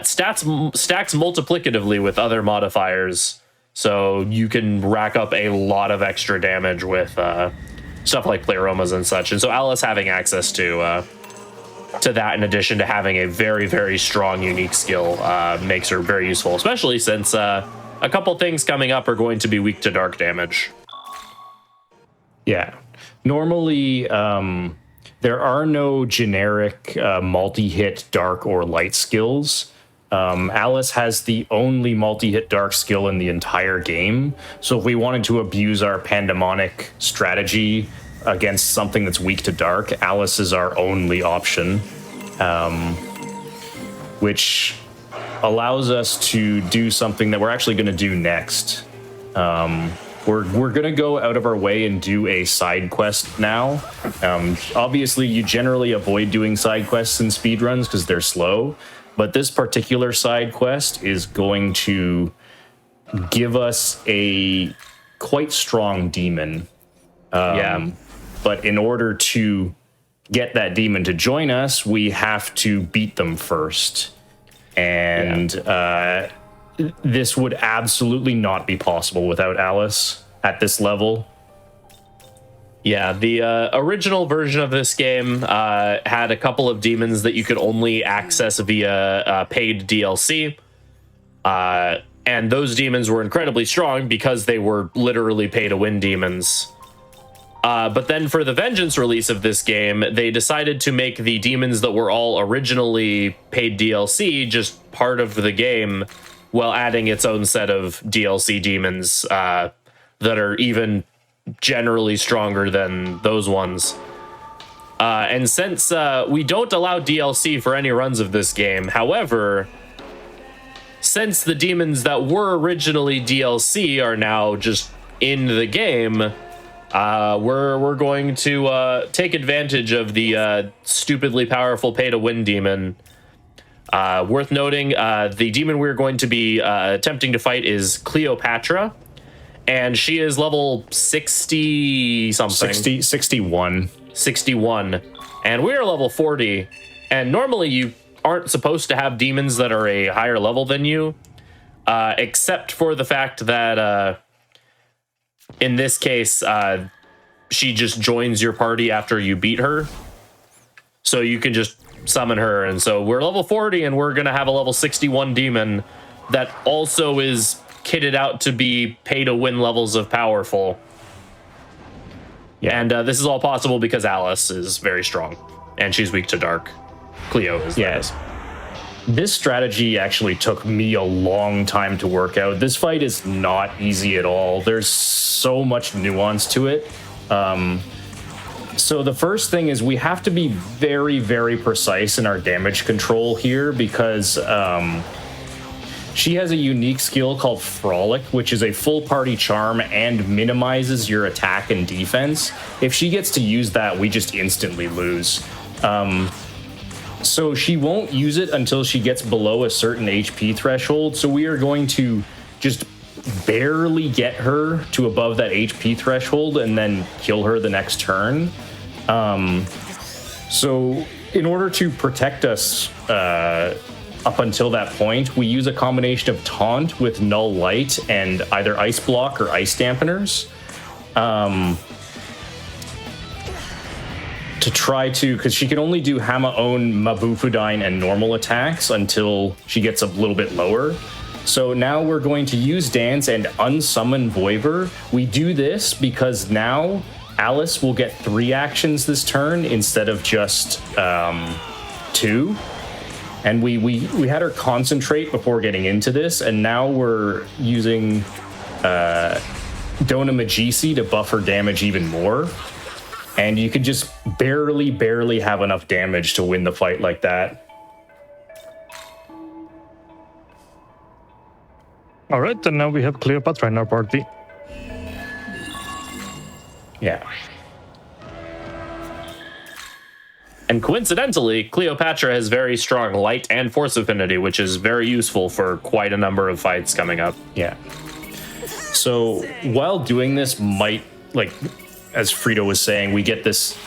Speaker 3: stacks multiplicatively with other modifiers. So you can rack up a lot of extra damage with stuff like Pleromas and such. And so Alice having access to to that, in addition to having a very, very strong unique skill, makes her very useful, especially since a couple things coming up are going to be weak to dark damage.
Speaker 5: Yeah. Normally, there are no generic multi-hit dark or light skills. Alice has the only multi-hit dark skill in the entire game. So if we wanted to abuse our pandemonic strategy against something that's weak to dark, Alice is our only option, which allows us to do something that we're actually going to do next. We're going to go out of our way and do a side quest now. Obviously, you generally avoid doing side quests in speedruns because they're slow, but this particular side quest is going to give us a quite strong demon. But in order to get that demon to join us, we have to beat them first. And this would absolutely not be possible without Alice at this level.
Speaker 3: Yeah, the original version of this game had a couple of demons that you could only access via paid DLC. And those demons were incredibly strong because they were literally pay-to-win demons. But then for the Vengeance release of this game, they decided to make the demons that were all originally paid DLC just part of the game, while adding its own set of DLC demons that are even generally stronger than those ones. And since we don't allow DLC for any runs of this game, however, since the demons that were originally DLC are now just in the game, we're going to take advantage of the stupidly powerful pay-to-win demon. Worth noting, the demon we're going to be attempting to fight is Cleopatra, and she is level 60-something.
Speaker 5: 61.
Speaker 3: 61. And we're level 40, and normally you aren't supposed to have demons that are a higher level than you, except for the fact that in this case, she just joins your party after you beat her. So you can just summon her. And so we're level 40, and we're going to have a level 61 demon that also is kitted out to be pay-to-win levels of powerful. Yeah. And this is all possible because Alice is very strong, and she's weak to dark. Cleo is.
Speaker 5: Yes. This strategy actually took me a long time to work out. This fight is not easy at all. There's so much nuance to it. So the first thing is we have to be very, very precise in our damage control here, because she has a unique skill called Frolic, which is a full party charm and minimizes your attack and defense. If she gets to use that, we just instantly lose. So she won't use it until she gets below a certain HP threshold. So we are going to just barely get her to above that HP threshold and then kill her the next turn. So in order to protect us up until that point, we use a combination of taunt with null light and either ice block or ice dampeners. To try to, because she can only do Hama-On, Mabufudine, and normal attacks until she gets a little bit lower. So now we're going to use Dance and unsummon Voiver. We do this because now Alice will get 3 actions this turn instead of just 2. And we had her concentrate before getting into this, and now we're using Dona Magisi to buff her damage even more. And you can just barely have enough damage to win the fight like that.
Speaker 2: All right, and now we have Cleopatra in our party.
Speaker 5: Yeah.
Speaker 3: And coincidentally, Cleopatra has very strong light and force affinity, which is very useful for quite a number of fights coming up.
Speaker 5: Yeah. So while doing this might, like, as Frito was saying, we get this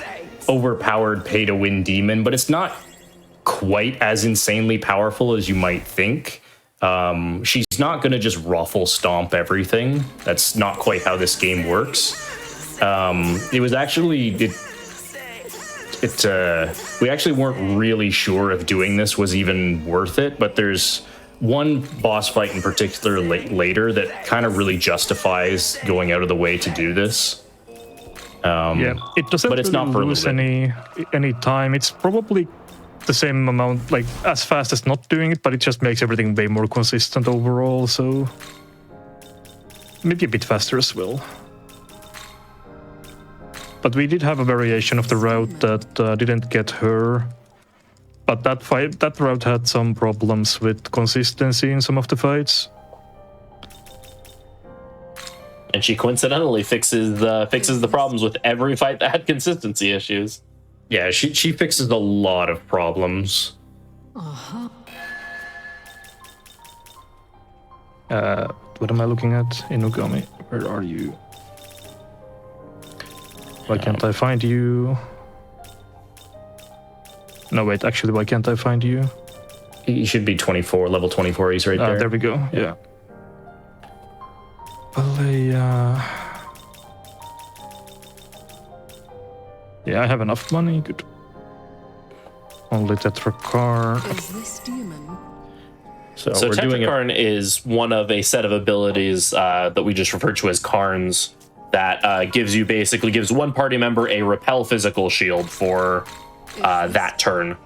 Speaker 5: overpowered pay-to-win demon, but it's not quite as insanely powerful as you might think. She's not going to just ruffle stomp everything. That's not quite how this game works. It was actually... we actually weren't really sure if doing this was even worth it, but there's one boss fight in particular later that kind of really justifies going out of the way to do this.
Speaker 2: Yeah, it doesn't
Speaker 5: but it's
Speaker 2: really
Speaker 5: not for a
Speaker 2: lose
Speaker 5: little
Speaker 2: any time. It's probably the same amount, like as fast as not doing it, but it just makes everything way more consistent overall. So maybe a bit faster as well. But we did have a variation of the route that didn't get her. But that route had some problems with consistency in some of the fights.
Speaker 3: And she coincidentally fixes the problems with every fight that had consistency issues.
Speaker 5: Yeah, she fixes a lot of problems.
Speaker 2: What am I looking at? Inugami, where are you? Why can't I find you? No, wait, actually, why can't I find you?
Speaker 5: He should be 24, level 24. He's right there.
Speaker 2: There we go, yeah. Yeah, I have enough money, good. Only Tetrakarn.
Speaker 6: Is this demon?
Speaker 3: So
Speaker 5: we're doing
Speaker 3: Tetrakarn is one of a set of abilities that we just refer to as Karns that gives one party member a repel physical shield for that turn.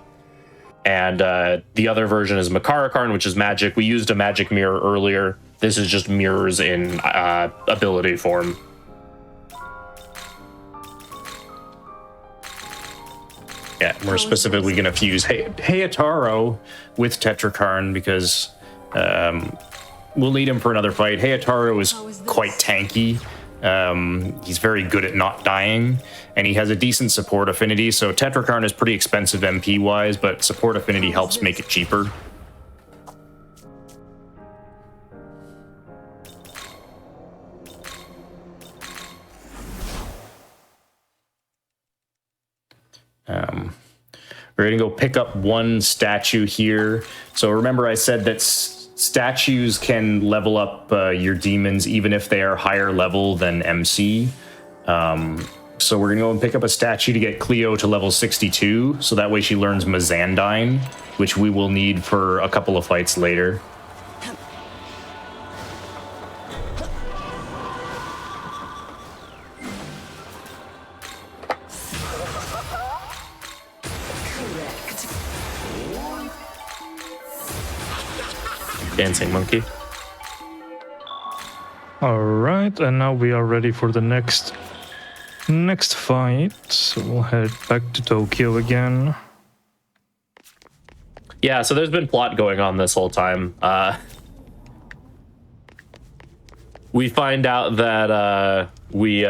Speaker 3: And the other version is Makara Karn, which is magic. We used a magic mirror earlier. This is just mirrors in ability form.
Speaker 5: Yeah, we're specifically going to fuse Hayataro with Tetrakarn because we'll need him for another fight. Hayataro is quite tanky. He's very good at not dying, and he has a decent support affinity, so Tetrakarn is pretty expensive MP-wise, but support affinity helps make it cheaper. We're going to go pick up one statue here. So remember I said that statues can level up your demons even if they are higher level than MC. So we're going to go and pick up a statue to get Cleo to level 62. So that way she learns Mazandine, which we will need for a couple of fights later.
Speaker 3: Dancing monkey.
Speaker 2: All right, and now we are ready for the next fight. So we'll head back to Tokyo again.
Speaker 3: Yeah, so there's been plot going on this whole time. We find out that we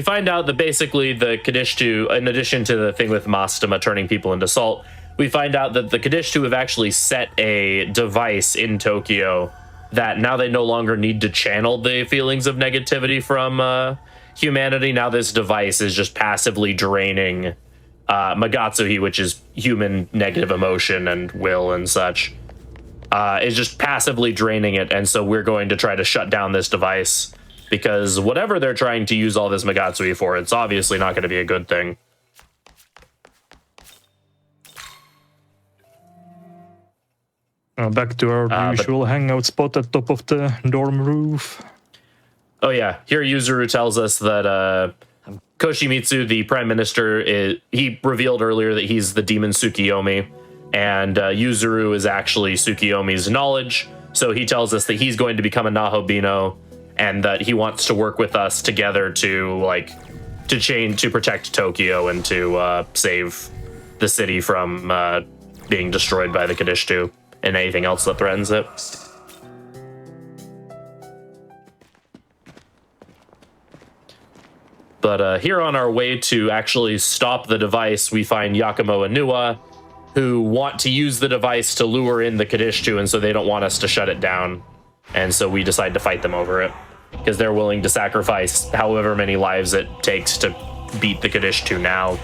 Speaker 3: find out that basically the Kadishtu, in addition to the thing with Mastema turning people into salt, we find out that the Kadishtu have actually set a device in Tokyo that now they no longer need to channel the feelings of negativity from humanity. Now this device is just passively draining Magatsuhi, which is human negative emotion and will and such, is just passively draining it. And so we're going to try to shut down this device because whatever they're trying to use all this Magatsuhi for, it's obviously not going to be a good thing.
Speaker 2: Back to our usual hangout spot at top of the dorm roof.
Speaker 3: Oh yeah, here Yuzuru tells us that Koshimitsu, the prime minister, he revealed earlier that he's the demon Tsukiyomi, and Yuzuru is actually Tsukiyomi's knowledge. So he tells us that he's going to become a Nahobino, and that he wants to work with us together to protect Tokyo and to save the city from being destroyed by the Kadishtu and anything else that threatens it. But here on our way to actually stop the device, we find Yakumo and Nuwa, who want to use the device to lure in the Kadishtu, and so they don't want us to shut it down. And so we decide to fight them over it, because they're willing to sacrifice however many lives it takes to beat the Kadishtu now,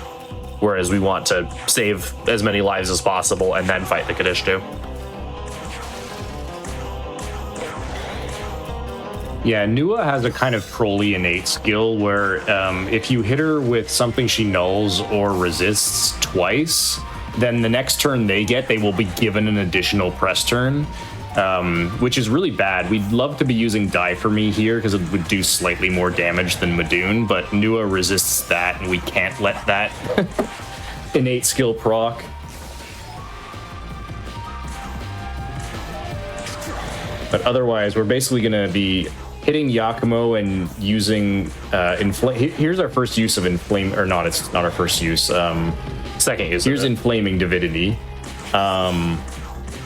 Speaker 3: whereas we want to save as many lives as possible and then fight the Kadishtu.
Speaker 5: Yeah, Nua has a kind of trolly innate skill where if you hit her with something she nulls or resists twice, then the next turn they will be given an additional press turn, which is really bad. We'd love to be using Die For Me here because it would do slightly more damage than Madoon, but Nua resists that, and we can't let that innate skill proc. But otherwise, we're basically going to be hitting Yakumo and using here's our first use of inflame, or not, it's not our first use.
Speaker 3: Second use.
Speaker 5: Here's inflaming divinity. So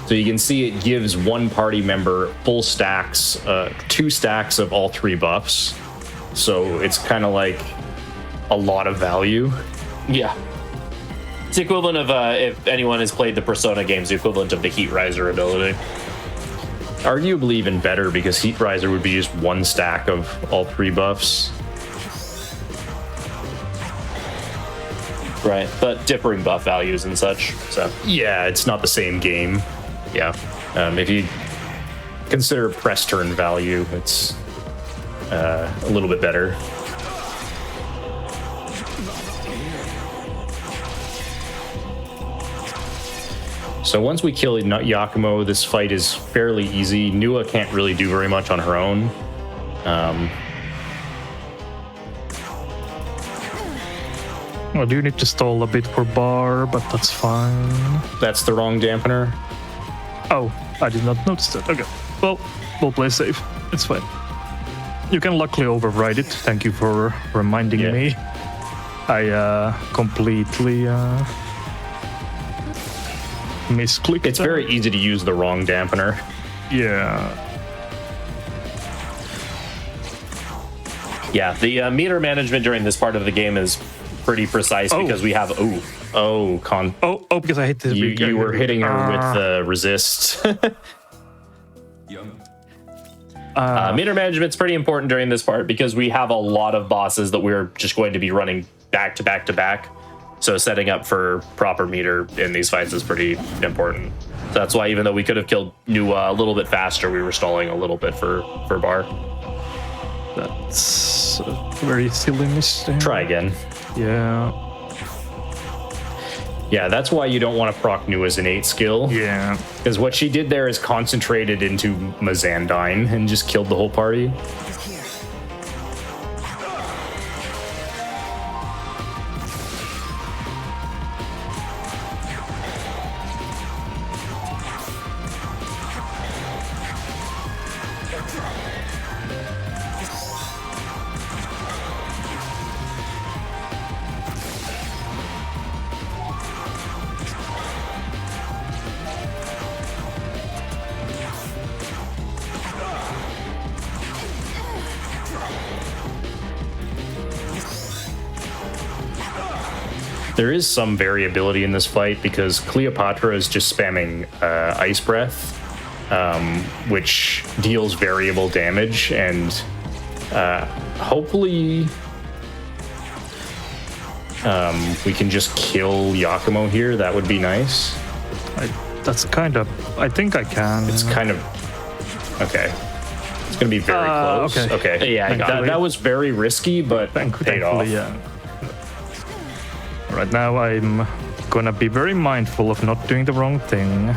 Speaker 5: you can see it gives one party member full stacks, 2 stacks of all 3 buffs. So it's kind of like a lot of value.
Speaker 3: Yeah. It's the equivalent of, if anyone has played the Persona games, the equivalent of the Heat Riser ability.
Speaker 5: Arguably even better because Heat Riser would be just 1 stack of all 3 buffs.
Speaker 3: Right, but differing buff values and such. So
Speaker 5: yeah, it's not the same game.
Speaker 3: yeah.
Speaker 5: If you consider press turn value, it's a little bit better. So once we kill Yakumo, this fight is fairly easy. Nua can't really do very much on her own.
Speaker 2: I do need to stall a bit for bar, but that's fine.
Speaker 5: That's the wrong dampener.
Speaker 2: Oh, I did not notice that. Okay, well, we'll play safe. It's fine. You can luckily override it. Thank you for reminding me. I completely misclicked.
Speaker 5: It's very easy to use the wrong dampener.
Speaker 2: Yeah.
Speaker 3: Yeah, the meter management during this part of the game is pretty precise because we have
Speaker 2: because I hit the
Speaker 5: you were hitting her with the resist.
Speaker 3: Meter management's pretty important during this part because we have a lot of bosses that we're just going to be running back to back to back. So setting up for proper meter in these fights is pretty important. So that's why even though we could have killed Nua a little bit faster, we were stalling a little bit for bar.
Speaker 2: That's a very silly mistake.
Speaker 5: Try again.
Speaker 2: Yeah.
Speaker 5: Yeah, that's why you don't want to proc Nua's innate skill.
Speaker 2: Yeah.
Speaker 5: Because what she did there is concentrated into Mazandine and just killed the whole party. There is some variability in this fight because Cleopatra is just spamming Ice Breath, which deals variable damage, and hopefully we can just kill Yakumo here. That would be nice.
Speaker 2: That's kind of... I think I can.
Speaker 5: It's kind of... Okay. It's going to be very close. Okay.
Speaker 3: Yeah,
Speaker 5: that was very risky, but paid off.
Speaker 2: Yeah. Right now I'm gonna be very mindful of not doing the wrong thing.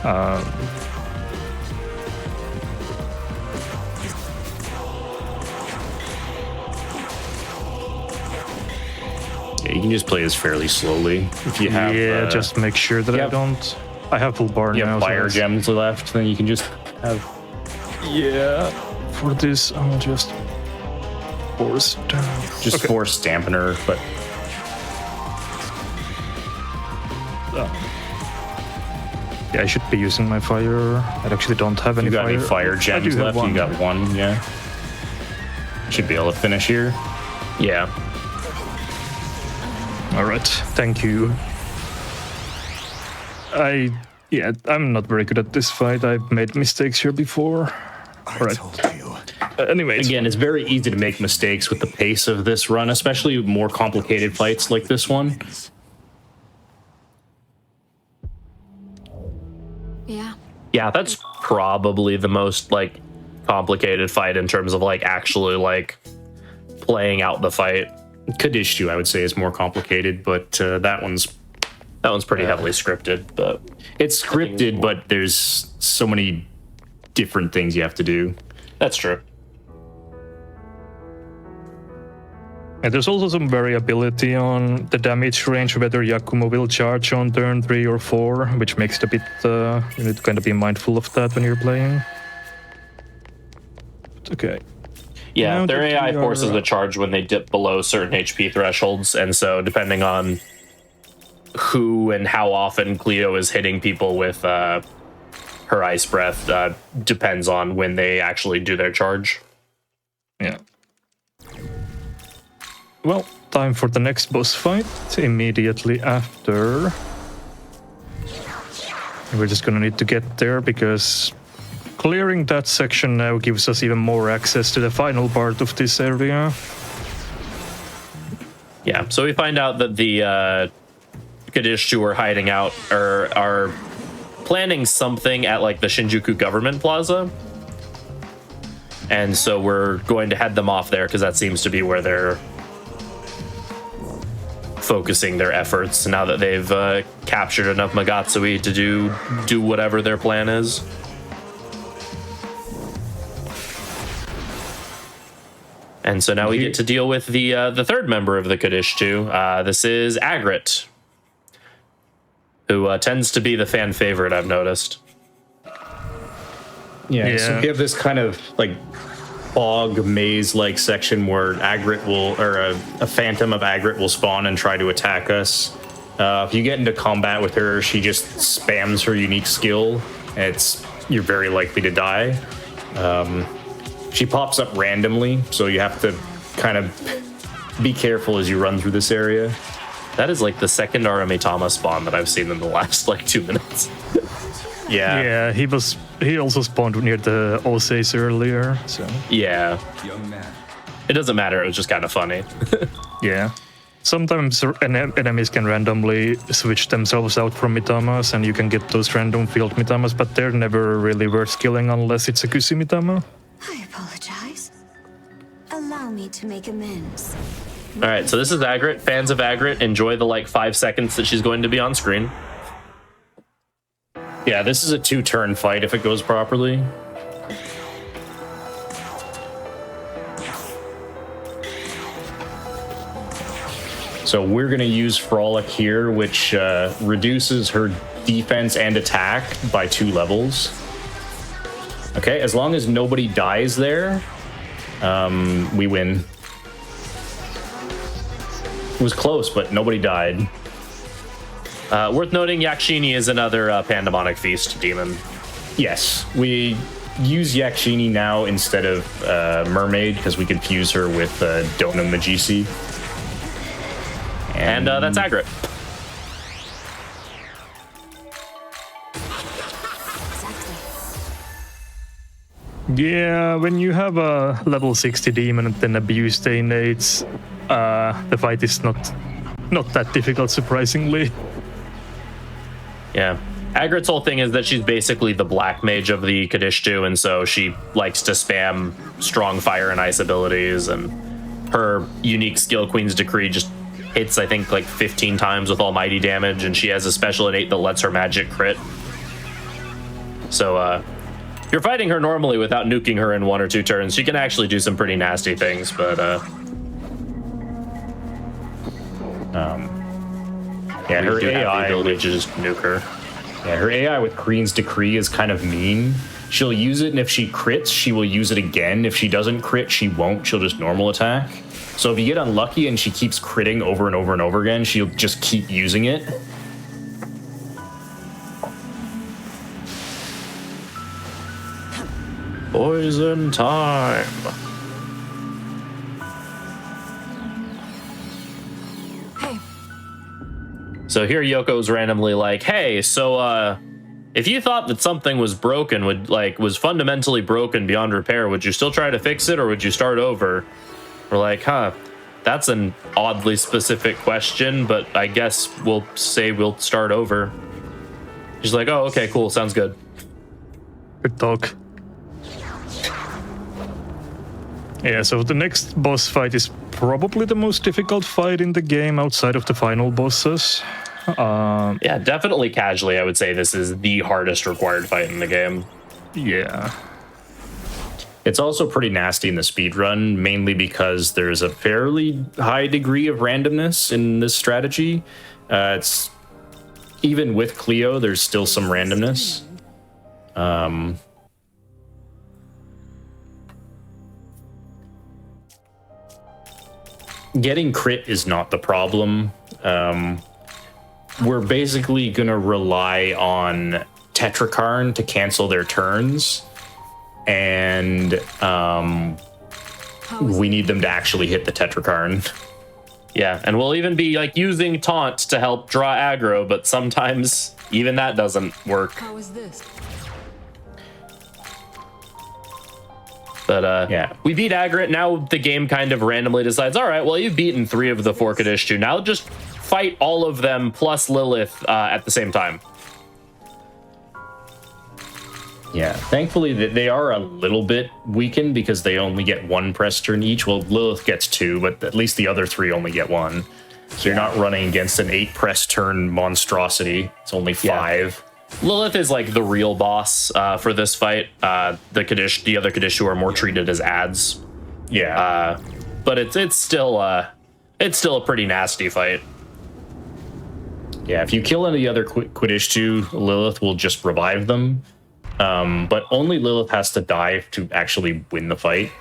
Speaker 5: Yeah, you can just play this fairly slowly. If you have...
Speaker 2: just make sure that I don't... I have full bar now.
Speaker 5: You have fire gems left, then you can just have...
Speaker 2: Yeah. For this, I'll just force down.
Speaker 5: Just force dampener, but...
Speaker 2: Yeah, I should be using my fire. I actually don't have any
Speaker 5: You got
Speaker 2: fire.
Speaker 5: any fire gems left?
Speaker 2: One.
Speaker 5: You got one, yeah. Should be able to finish here.
Speaker 3: Yeah.
Speaker 2: All right, thank you. I'm not very good at this fight. I've made mistakes here before. All right. Anyways.
Speaker 5: Again, it's very easy to make mistakes with the pace of this run, especially more complicated fights like this one.
Speaker 6: Yeah.
Speaker 3: Yeah, that's probably the most, like, complicated fight in terms of like actually like playing out the fight.
Speaker 5: Kadishtu, I would say, is more complicated, but that one's
Speaker 3: pretty heavily scripted. But
Speaker 5: it's scripted, but there's so many different things you have to do.
Speaker 3: That's true.
Speaker 2: And there's also some variability on the damage range, whether Yakumo will charge on turn 3 or 4, which makes it a bit, you need to kind of be mindful of that when you're playing. But okay.
Speaker 3: Yeah,
Speaker 2: Now
Speaker 3: their
Speaker 2: that
Speaker 3: AI
Speaker 2: we are,
Speaker 3: forces the charge when they dip below certain HP thresholds, and so depending on who and how often Cleo is hitting people with her ice breath, depends on when they actually do their charge.
Speaker 2: Yeah. Well, time for the next boss fight immediately after. We're just gonna need to get there because clearing that section now gives us even more access to the final part of this area.
Speaker 3: Yeah, so we find out that the Kadishtu are hiding out or are planning something at like the Shinjuku Government Plaza. And so we're going to head them off there because that seems to be where they're focusing their efforts now that they've captured enough Magatsui to do whatever their plan is. And so now we get to deal with the third member of the Kadishtu. This is Agrit, who tends to be the fan favorite, I've noticed.
Speaker 5: Yeah, so we have this kind of like fog maze-like section where Agrit will, or a phantom of Agrit will spawn and try to attack us. If you get into combat with her, she just spams her unique skill. You're very likely to die. She pops up randomly, so you have to kind of be careful as you run through this area.
Speaker 3: That is like the second Aramitama spawn that I've seen in the last like 2 minutes.
Speaker 2: Yeah, he also spawned near the Oseis earlier, so.
Speaker 3: Yeah.
Speaker 8: Young man.
Speaker 3: It doesn't matter, it was just kind of funny.
Speaker 2: Yeah. Sometimes enemies can randomly switch themselves out from Mitamas, and you can get those random field Mitamas, but they're never really worth killing unless it's a Kusi Mitama.
Speaker 6: I apologize. Allow me to make amends.
Speaker 3: All right, so this is Agrit. Fans of Agrit, enjoy the like 5 seconds that she's going to be on screen.
Speaker 5: Yeah, this is a 2-turn fight if it goes properly. So we're going to use Frolic here, which reduces her defense and attack by 2 levels. Okay, as long as nobody dies there, we win. It was close, but nobody died.
Speaker 3: Worth noting, Yakshini is another Pandemonic Feast demon.
Speaker 5: Yes, we use Yakshini now instead of Mermaid because we can fuse her with Dona Magisi.
Speaker 3: And that's Agrit.
Speaker 2: Yeah, when you have a level 60 demon and then abuse the innates, the fight is not that difficult, surprisingly.
Speaker 3: Yeah. Agrit's whole thing is that she's basically the black mage of the Kadishtu, and so she likes to spam strong fire and ice abilities, and her unique skill, Queen's Decree, just hits, I think, like 15 times with almighty damage, and she has a special innate that lets her magic crit. So, you're fighting her normally without nuking her in 1 or 2 turns. She can actually do some pretty nasty things, but,
Speaker 5: yeah, her
Speaker 3: do have the
Speaker 5: AI,
Speaker 3: ability to just nuke her.
Speaker 5: yeah, her AI with Queen's Decree is kind of mean. She'll use it, and if she crits, she will use it again. If she doesn't crit, she won't. She'll just normal attack. So if you get unlucky and she keeps critting over and over and over again, she'll just keep using it.
Speaker 3: Poison time.
Speaker 6: Hey,
Speaker 3: So here Yoko's randomly like, hey, so if you thought that something was broken, was fundamentally broken beyond repair, would you still try to fix it or would you start over? We're like, that's an oddly specific question, but I guess we'll say we'll start over. She's like, oh, okay, cool, sounds good.
Speaker 2: Good talk. Yeah, so the next boss fight is probably the most difficult fight in the game outside of the final bosses.
Speaker 3: Yeah, definitely casually, I would say this is the hardest required fight in the game.
Speaker 2: Yeah.
Speaker 5: It's also pretty nasty in the speedrun, mainly because there's a fairly high degree of randomness in this strategy. It's even with Cleo, there's still some randomness. Getting crit is not the problem. We're basically going to rely on Tetrakarn to cancel their turns, and we need them to actually hit the Tetrakarn.
Speaker 3: Yeah, and we'll even be like using taunt to help draw aggro, but sometimes even that doesn't work.
Speaker 9: How is this?
Speaker 3: But
Speaker 5: Yeah.
Speaker 3: we beat Agrit. Now the game kind of randomly decides, all right, well, you've beaten 3 of the 4 Kadishtu. Now just fight all of them plus Lilith at the same time.
Speaker 5: Yeah, thankfully they are a little bit weakened because they only get 1 press turn each. Well, Lilith gets 2, but at least the other 3 only get 1. So you're not running against an 8 press turn monstrosity. It's only 5.
Speaker 3: Lilith is like the real boss for this fight. The other Kadishtu are more treated as ads.
Speaker 5: Yeah.
Speaker 3: But it's still a pretty nasty fight.
Speaker 5: Yeah, if you kill any of the other Quiddishtu, Lilith will just revive them. But only Lilith has to die to actually win the fight.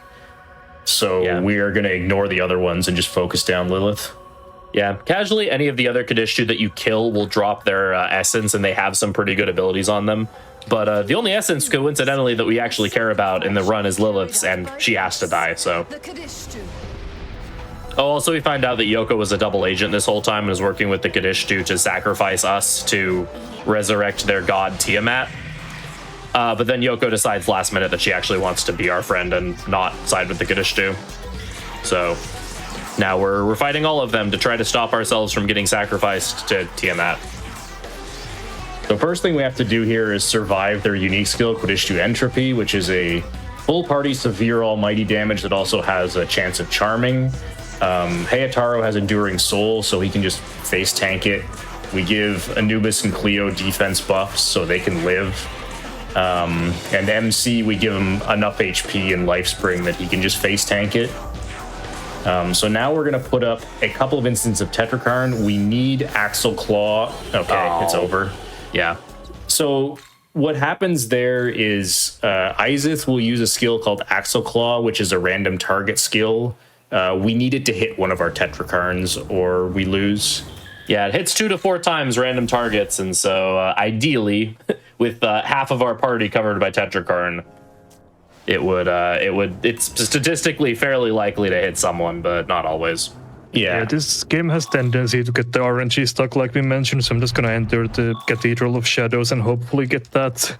Speaker 5: So we are going to ignore the other ones and just focus down Lilith.
Speaker 3: Yeah, casually, any of the other Kadishtu that you kill will drop their essence, and they have some pretty good abilities on them. But the only essence, coincidentally, that we actually care about in the run is Lilith's, and she has to die, so... Oh, also we find out that Yoko was a double agent this whole time and was working with the Kadishtu to sacrifice us to resurrect their god Tiamat. But then Yoko decides last minute that she actually wants to be our friend and not side with the Kadishtu. So now we're fighting all of them to try to stop ourselves from getting sacrificed to Tiamat.
Speaker 5: The first thing we have to do here is survive their unique skill, Quiddishtu Entropy, which is a full party severe almighty damage that also has a chance of charming. Hayataro has Enduring Soul, so he can just face tank it. We give Anubis and Cleo defense buffs so they can live. And MC, we give him enough HP and Life Spring that he can just face tank it. So now we're going to put up a couple of instances of Tetrakarn. We need Axel Claw. Okay, It's over.
Speaker 3: Yeah.
Speaker 5: So what happens there is Izith will use a skill called Axel Claw, which is a random target skill. We need it to hit one of our Tetrakarns or we lose.
Speaker 3: Yeah, it hits 2 to 4 times random targets, and so ideally, with half of our party covered by Tetrakarn, it's statistically fairly likely to hit someone, but not always.
Speaker 2: Yeah, this game has tendency to get the RNG stuck, like we mentioned. So I'm just gonna enter the Cathedral of Shadows and hopefully get that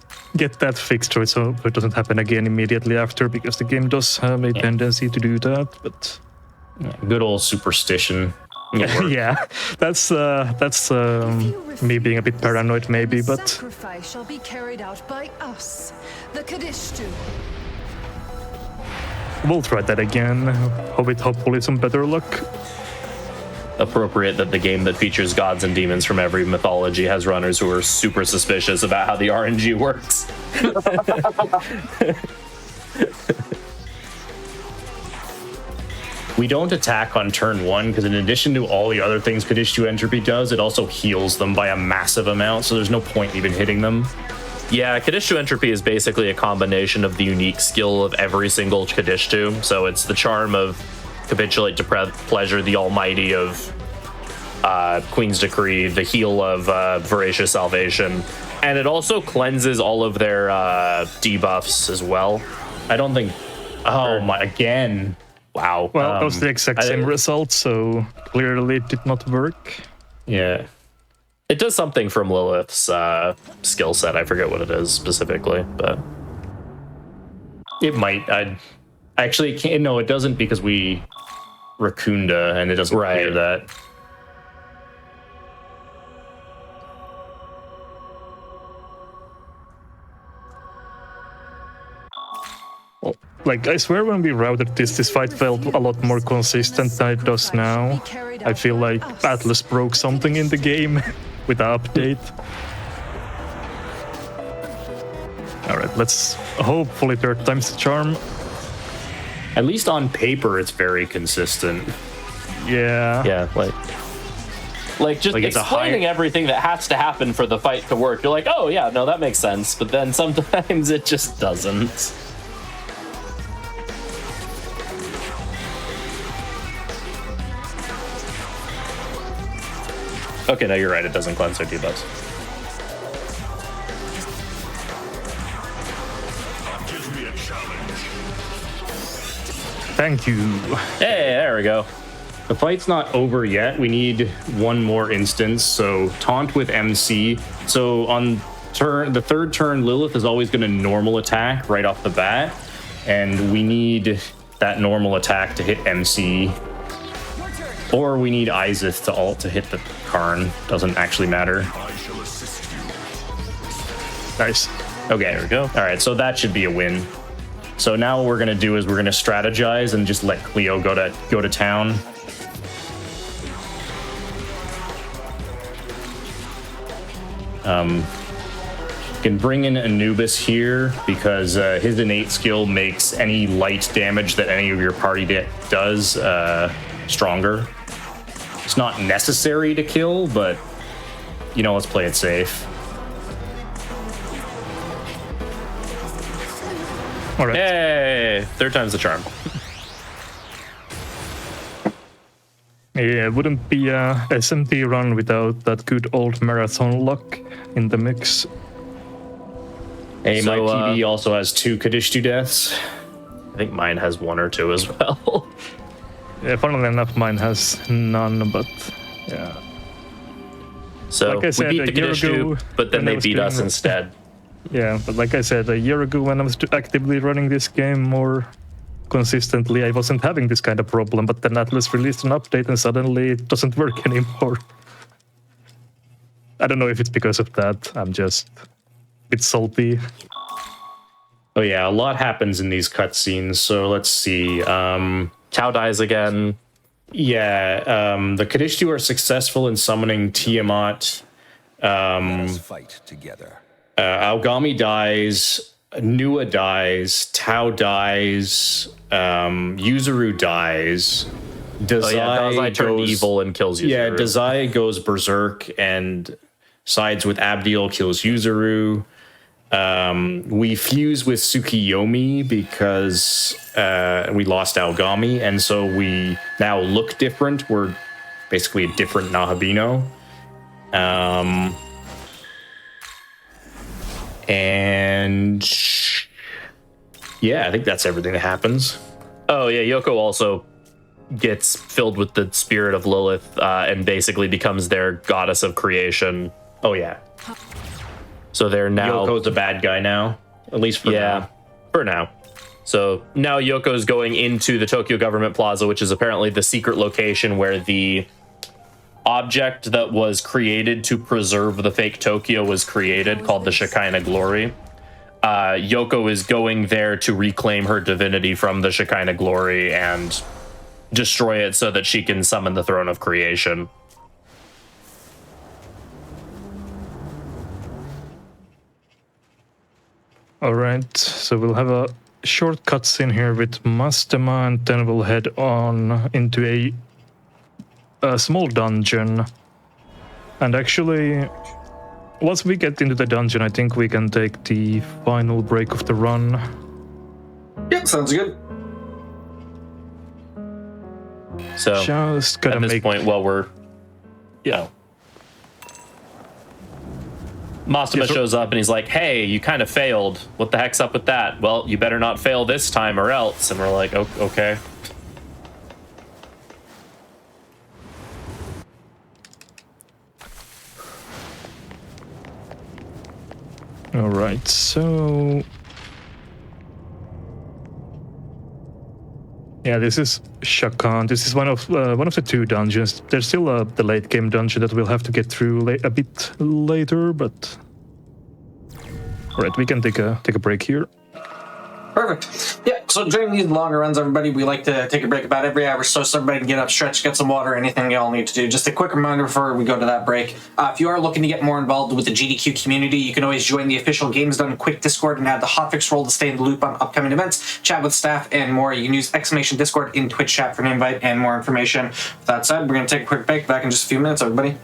Speaker 2: fixed, right? So it doesn't happen again immediately after, because the game does have a tendency to do that. But
Speaker 5: good old superstition.
Speaker 2: Yeah, that's me being a bit paranoid, maybe. But
Speaker 9: Sacrifice shall be carried out by us, the Kadishtu.
Speaker 2: we'll try that again. Hopefully some better luck.
Speaker 3: Appropriate that the game that features gods and demons from every mythology has runners who are super suspicious about how the RNG works.
Speaker 5: We don't attack on turn 1 because in addition to all the other things Kadishtu Entropy does, it also heals them by a massive amount, so there's no point even hitting them.
Speaker 3: Yeah, Kadishtu Entropy is basically a combination of the unique skill of every single Kadishtu. So it's the charm of Capitulate to Pleasure, the Almighty of Queen's Decree, the heal of Voracious Salvation, and it also cleanses all of their debuffs as well.
Speaker 5: I don't think... Oh my, again. Wow.
Speaker 2: Well, that was the exact same result, so clearly it did not work.
Speaker 5: Yeah.
Speaker 3: It does something from Lilith's skill set. I forget what it is specifically, but...
Speaker 5: It might. Actually, it can't, no, it doesn't because we Raccoonda, and it doesn't clear that.
Speaker 2: Like, I swear when we routed this fight felt a lot more consistent than it does now. I feel like Atlas broke something in the game with the update. Alright, let's hopefully third time's the charm.
Speaker 5: At least on paper, it's very consistent.
Speaker 2: Yeah.
Speaker 3: Yeah, like just
Speaker 5: it's a
Speaker 3: explaining everything that has to happen for the fight to work. You're like, oh yeah, no, that makes sense. But then sometimes it just doesn't. Okay, no, you're right. It doesn't cleanse their debuffs.
Speaker 2: Thank you.
Speaker 3: Hey, there we go.
Speaker 5: The fight's not over yet. We need one more instance. So taunt with MC. So on the third turn, Lilith is always going to normal attack right off the bat. And we need that normal attack to hit MC. Or we need Izeth to ult to hit the Karn. Doesn't actually matter.
Speaker 2: Nice.
Speaker 5: Okay, there we go. All right, so that should be a win. So now what we're gonna do is we're gonna strategize and just let Cleo go to town. Can bring in Anubis here because his innate skill makes any light damage that any of your party does stronger. It's not necessary to kill, but you know, let's play it safe.
Speaker 2: All right.
Speaker 3: Hey, third time's the charm.
Speaker 2: Yeah, it wouldn't be a SMT run without that good old marathon luck in the mix.
Speaker 5: Hey, my
Speaker 3: So,
Speaker 5: PB also has 2 Kadishtu deaths.
Speaker 3: I think mine has 1 or 2 as well.
Speaker 2: Yeah, funnily enough, mine has none, but yeah.
Speaker 3: So
Speaker 2: Like I said,
Speaker 3: we
Speaker 2: a
Speaker 3: beat the
Speaker 2: year
Speaker 3: Kadishu,
Speaker 2: ago,
Speaker 3: but then
Speaker 2: when I
Speaker 3: they
Speaker 2: was
Speaker 3: beat
Speaker 2: doing
Speaker 3: us
Speaker 2: it-
Speaker 3: instead.
Speaker 2: Yeah, but like I said, a year ago when I was actively running this game more consistently, I wasn't having this kind of problem, but then Atlas released an update and suddenly it doesn't work anymore. I don't know if it's because of that. I'm just a bit salty.
Speaker 5: Oh yeah, a lot happens in these cutscenes. So let's see.
Speaker 3: Chow dies again.
Speaker 5: The Kadishtu are successful in summoning Tiamat.
Speaker 8: Let us fight together.
Speaker 5: Aogami dies. Nua dies. Tao dies. Yuzuru dies.
Speaker 3: Dazai turned evil and kills Yuzuru.
Speaker 5: Yeah, Dazai goes berserk and sides with Abdiel, kills Yuzuru. We fuse with Tsukiyomi because we lost Aogami, and so we now look different. We're basically a different Nahabino. And yeah, I think that's everything that happens.
Speaker 3: Oh yeah, Yoko also gets filled with the spirit of Lilith and basically becomes their goddess of creation.
Speaker 5: Oh yeah,
Speaker 3: So they're now
Speaker 5: Yoko's a bad guy now, at least for now.
Speaker 3: for now. So now Yoko's going into the Tokyo Government Plaza, which is apparently the secret location where the object that was created to preserve the fake Tokyo was created, called the Shekinah Glory. Yoko is going there to reclaim her divinity from the Shekinah Glory and destroy it so that she can summon the Throne of Creation.
Speaker 2: All right, so we'll have a short cutscene here with Mastema, and then we'll head on into a small dungeon. And actually, once we get into the dungeon, I think we can take the final break of the run.
Speaker 1: Yep, sounds good.
Speaker 3: So
Speaker 2: Just gotta
Speaker 3: at this
Speaker 2: make
Speaker 3: point, while we're, Mastema shows up and he's like, hey, you kind of failed. What the heck's up with that? Well, you better not fail this time or else. And we're like, oh, okay.
Speaker 2: All right, so yeah, this is Shakan. This is one of the 2 dungeons. There's still the late game dungeon that we'll have to get through a bit later, but all right, we can take a break here.
Speaker 1: All Perfect. Yeah, so during these longer runs, everybody, we like to take a break about every hour so everybody can get up, stretch, get some water, anything y'all need to do. Just a quick reminder before we go to that break. If you are looking to get more involved with the GDQ community, you can always join the official GamesDoneQuick Discord and add the Hotfix role to stay in the loop on upcoming events, chat with staff, and more. You can use !Discord in Twitch chat for an invite and more information. With that said, we're going to take a quick break. Back in just a few minutes, everybody.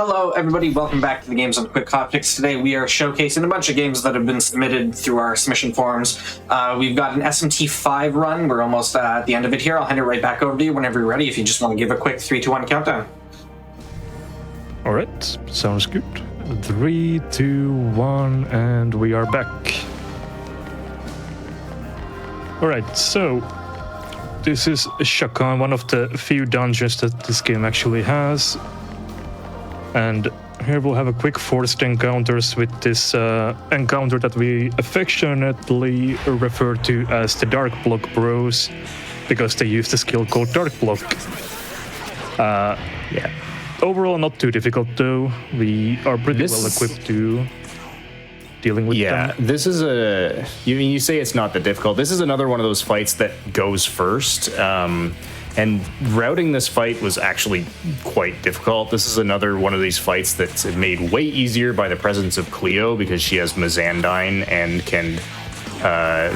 Speaker 1: Hello, everybody. Welcome back to the Games on Quick Hotfix. Today we are showcasing a bunch of games that have been submitted through our submission forums. We've got an SMT5 run. We're almost at the end of it here. I'll hand it right back over to you whenever you're ready if you just want to give a quick 3, 2, 1 countdown.
Speaker 2: All right, sounds good. 3, 2, 1, and we are back. All right, so this is Shakan, one of the few dungeons that this game actually has. And here we'll have a quick forced encounters with this encounter that we affectionately refer to as the Dark Block Bros, because they use the skill called Dark Block. Yeah. Overall, not too difficult though. We are pretty well equipped to dealing with them.
Speaker 5: Yeah, this is you say it's not that difficult. This is another one of those fights that goes first. And routing this fight was actually quite difficult. This is another one of these fights that's made way easier by the presence of Cleo, because she has Mazandine and can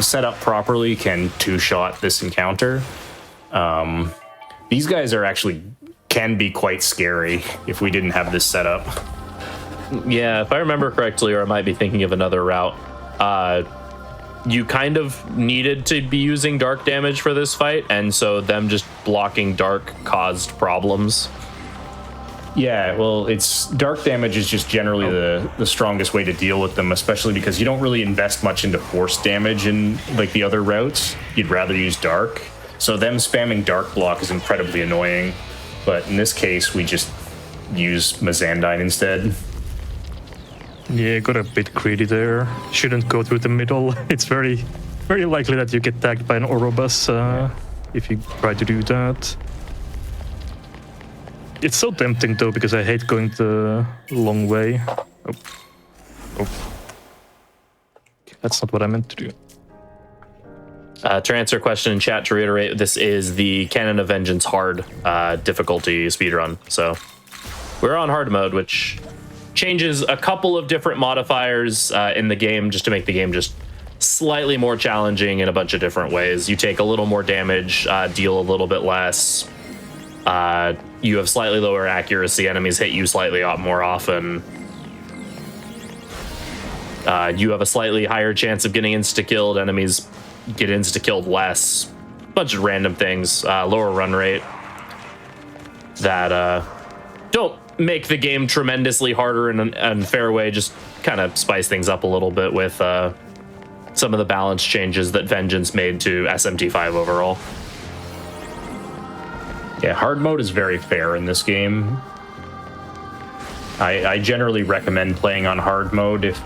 Speaker 5: set up properly, can two-shot this encounter. These guys can be quite scary if we didn't have this set up.
Speaker 3: Yeah, if I remember correctly, or I might be thinking of another route, you kind of needed to be using dark damage for this fight, and so them just blocking dark caused problems.
Speaker 5: Yeah, well, dark damage is just generally the strongest way to deal with them, especially because you don't really invest much into force damage in like the other routes. You'd rather use dark. So them spamming dark block is incredibly annoying. But in this case, we just use Mazandine instead.
Speaker 2: Yeah, got a bit greedy there. Shouldn't go through the middle. It's very, very likely that you get tagged by an Orobus if you try to do that. It's so tempting though, because I hate going the long way. Oh. That's not what I meant to do.
Speaker 3: To answer a question in chat, to reiterate, this is the Canon of Vengeance hard difficulty speedrun. So we're on hard mode, which changes a couple of different modifiers in the game just to make the game just slightly more challenging in a bunch of different ways. You take a little more damage, deal a little bit less. You have slightly lower accuracy. Enemies hit you slightly more often. You have a slightly higher chance of getting insta-killed. Enemies get insta-killed less. Bunch of random things. Lower run rate. That don't make the game tremendously harder in an unfair way, just kind of spice things up a little bit with some of the balance changes that Vengeance made to SMT5 overall.
Speaker 5: Yeah, hard mode is very fair in this game. I generally recommend playing on hard mode if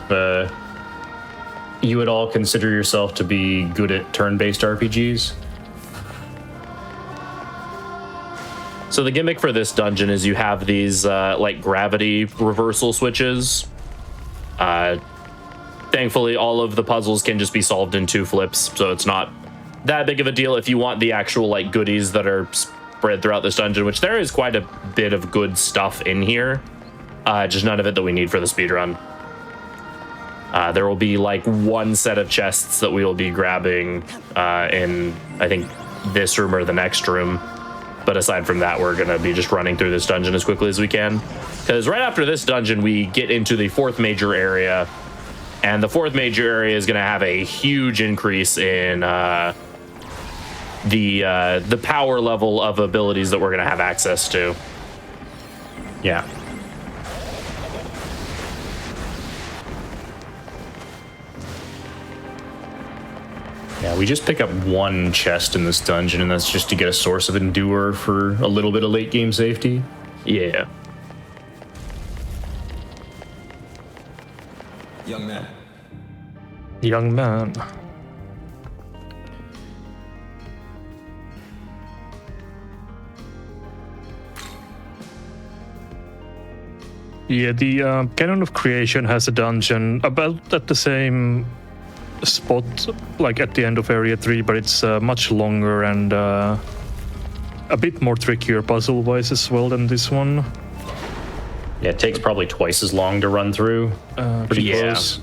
Speaker 5: you would all consider yourself to be good at turn-based RPGs.
Speaker 3: So the gimmick for this dungeon is you have these like gravity reversal switches. Thankfully, all of the puzzles can just be solved in 2 flips, so it's not that big of a deal if you want the actual like goodies that are spread throughout this dungeon, which there is quite a bit of good stuff in here. Just none of it that we need for the speedrun. There will be like 1 set of chests that we will be grabbing in, I think, this room or the next room. But aside from that, we're going to be just running through this dungeon as quickly as we can. Because right after this dungeon, we get into the 4th major area. And the 4th major area is going to have a huge increase in the power level of abilities that we're going to have access to.
Speaker 5: Yeah. Yeah, we just pick up 1 chest in this dungeon, and that's just to get a source of Endure for a little bit of late game safety.
Speaker 3: Yeah.
Speaker 8: Young man.
Speaker 2: Young man. Yeah, the Canon of Creation has a dungeon about at the same spot, like at the end of Area 3, but it's much longer and a bit more trickier puzzle-wise as well than this one.
Speaker 5: Yeah, it takes probably twice as long to run through. Pretty close.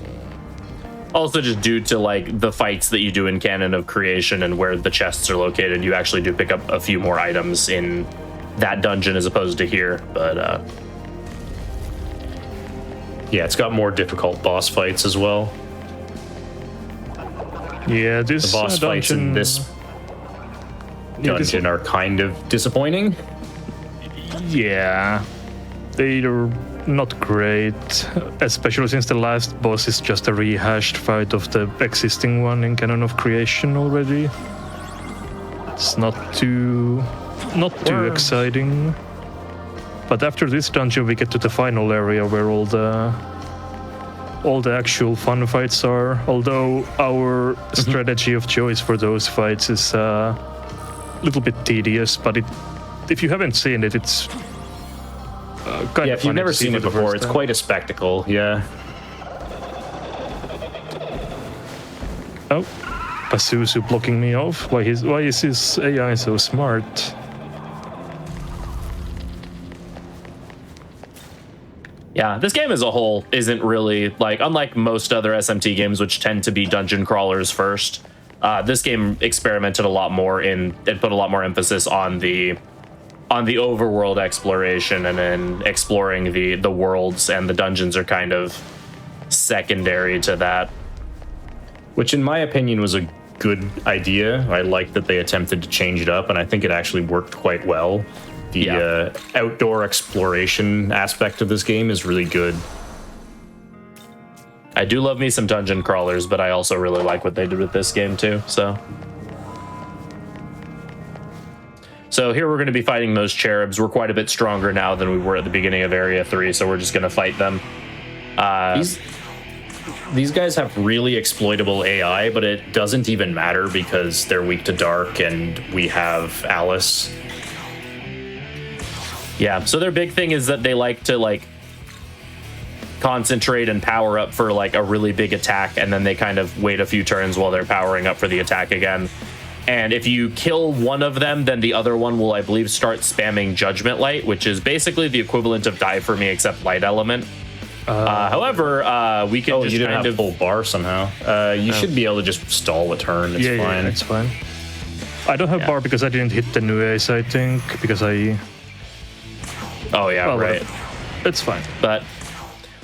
Speaker 3: Also, just due to like the fights that you do in Canon of Creation and where the chests are located, you actually do pick up a few more items in that dungeon as opposed to here. But
Speaker 5: Yeah, it's got more difficult boss fights as well.
Speaker 2: Yeah, this
Speaker 5: The boss fights in this dungeon are kind of disappointing.
Speaker 2: Yeah, they are not great, especially since the last boss is just a rehashed fight of the existing one in Canon of Creation already. It's not too exciting. But after this dungeon, we get to the final area where all the actual fun fights are. Although our strategy of choice for those fights is a little bit tedious, but if you haven't seen it, it's kind of
Speaker 5: if you've never
Speaker 2: funny to see
Speaker 5: seen it
Speaker 2: for the
Speaker 5: before,
Speaker 2: first
Speaker 5: it's
Speaker 2: time.
Speaker 5: quite a spectacle. Yeah.
Speaker 2: Oh, Pazuzu blocking me off. Why is his AI so smart?
Speaker 3: Yeah, this game as a whole isn't really, like, unlike most other SMT games, which tend to be dungeon crawlers first, this game experimented a lot more and put a lot more emphasis on the overworld exploration, and then exploring the worlds, and the dungeons are kind of secondary to that.
Speaker 5: Which, in my opinion, was a good idea. I like that they attempted to change it up, and I think it actually worked quite well. The outdoor exploration aspect of this game is really good.
Speaker 3: I do love me some dungeon crawlers, but I also really like what they did with this game too. So here we're going to be fighting those cherubs. We're quite a bit stronger now than we were at the beginning of Area 3, so we're just going to fight them.
Speaker 5: These guys have really exploitable AI, but it doesn't even matter because they're weak to dark, and we have Alice.
Speaker 3: Yeah, so their big thing is that they like to concentrate and power up for a really big attack, and then they kind of wait a few turns while they're powering up for the attack again. And if you kill one of them, then the other one will, I believe, start spamming Judgment Light, which is basically the equivalent of Die For Me except Light Element. However, we can just
Speaker 5: you didn't
Speaker 3: kind
Speaker 5: have
Speaker 3: of
Speaker 5: full bar somehow. You should be able to just stall a turn. It's fine.
Speaker 2: Yeah, it's fine. I don't have bar because I didn't hit the new ace, I think, because I...
Speaker 3: Oh yeah,
Speaker 2: well,
Speaker 3: right.
Speaker 2: It's fine.
Speaker 3: But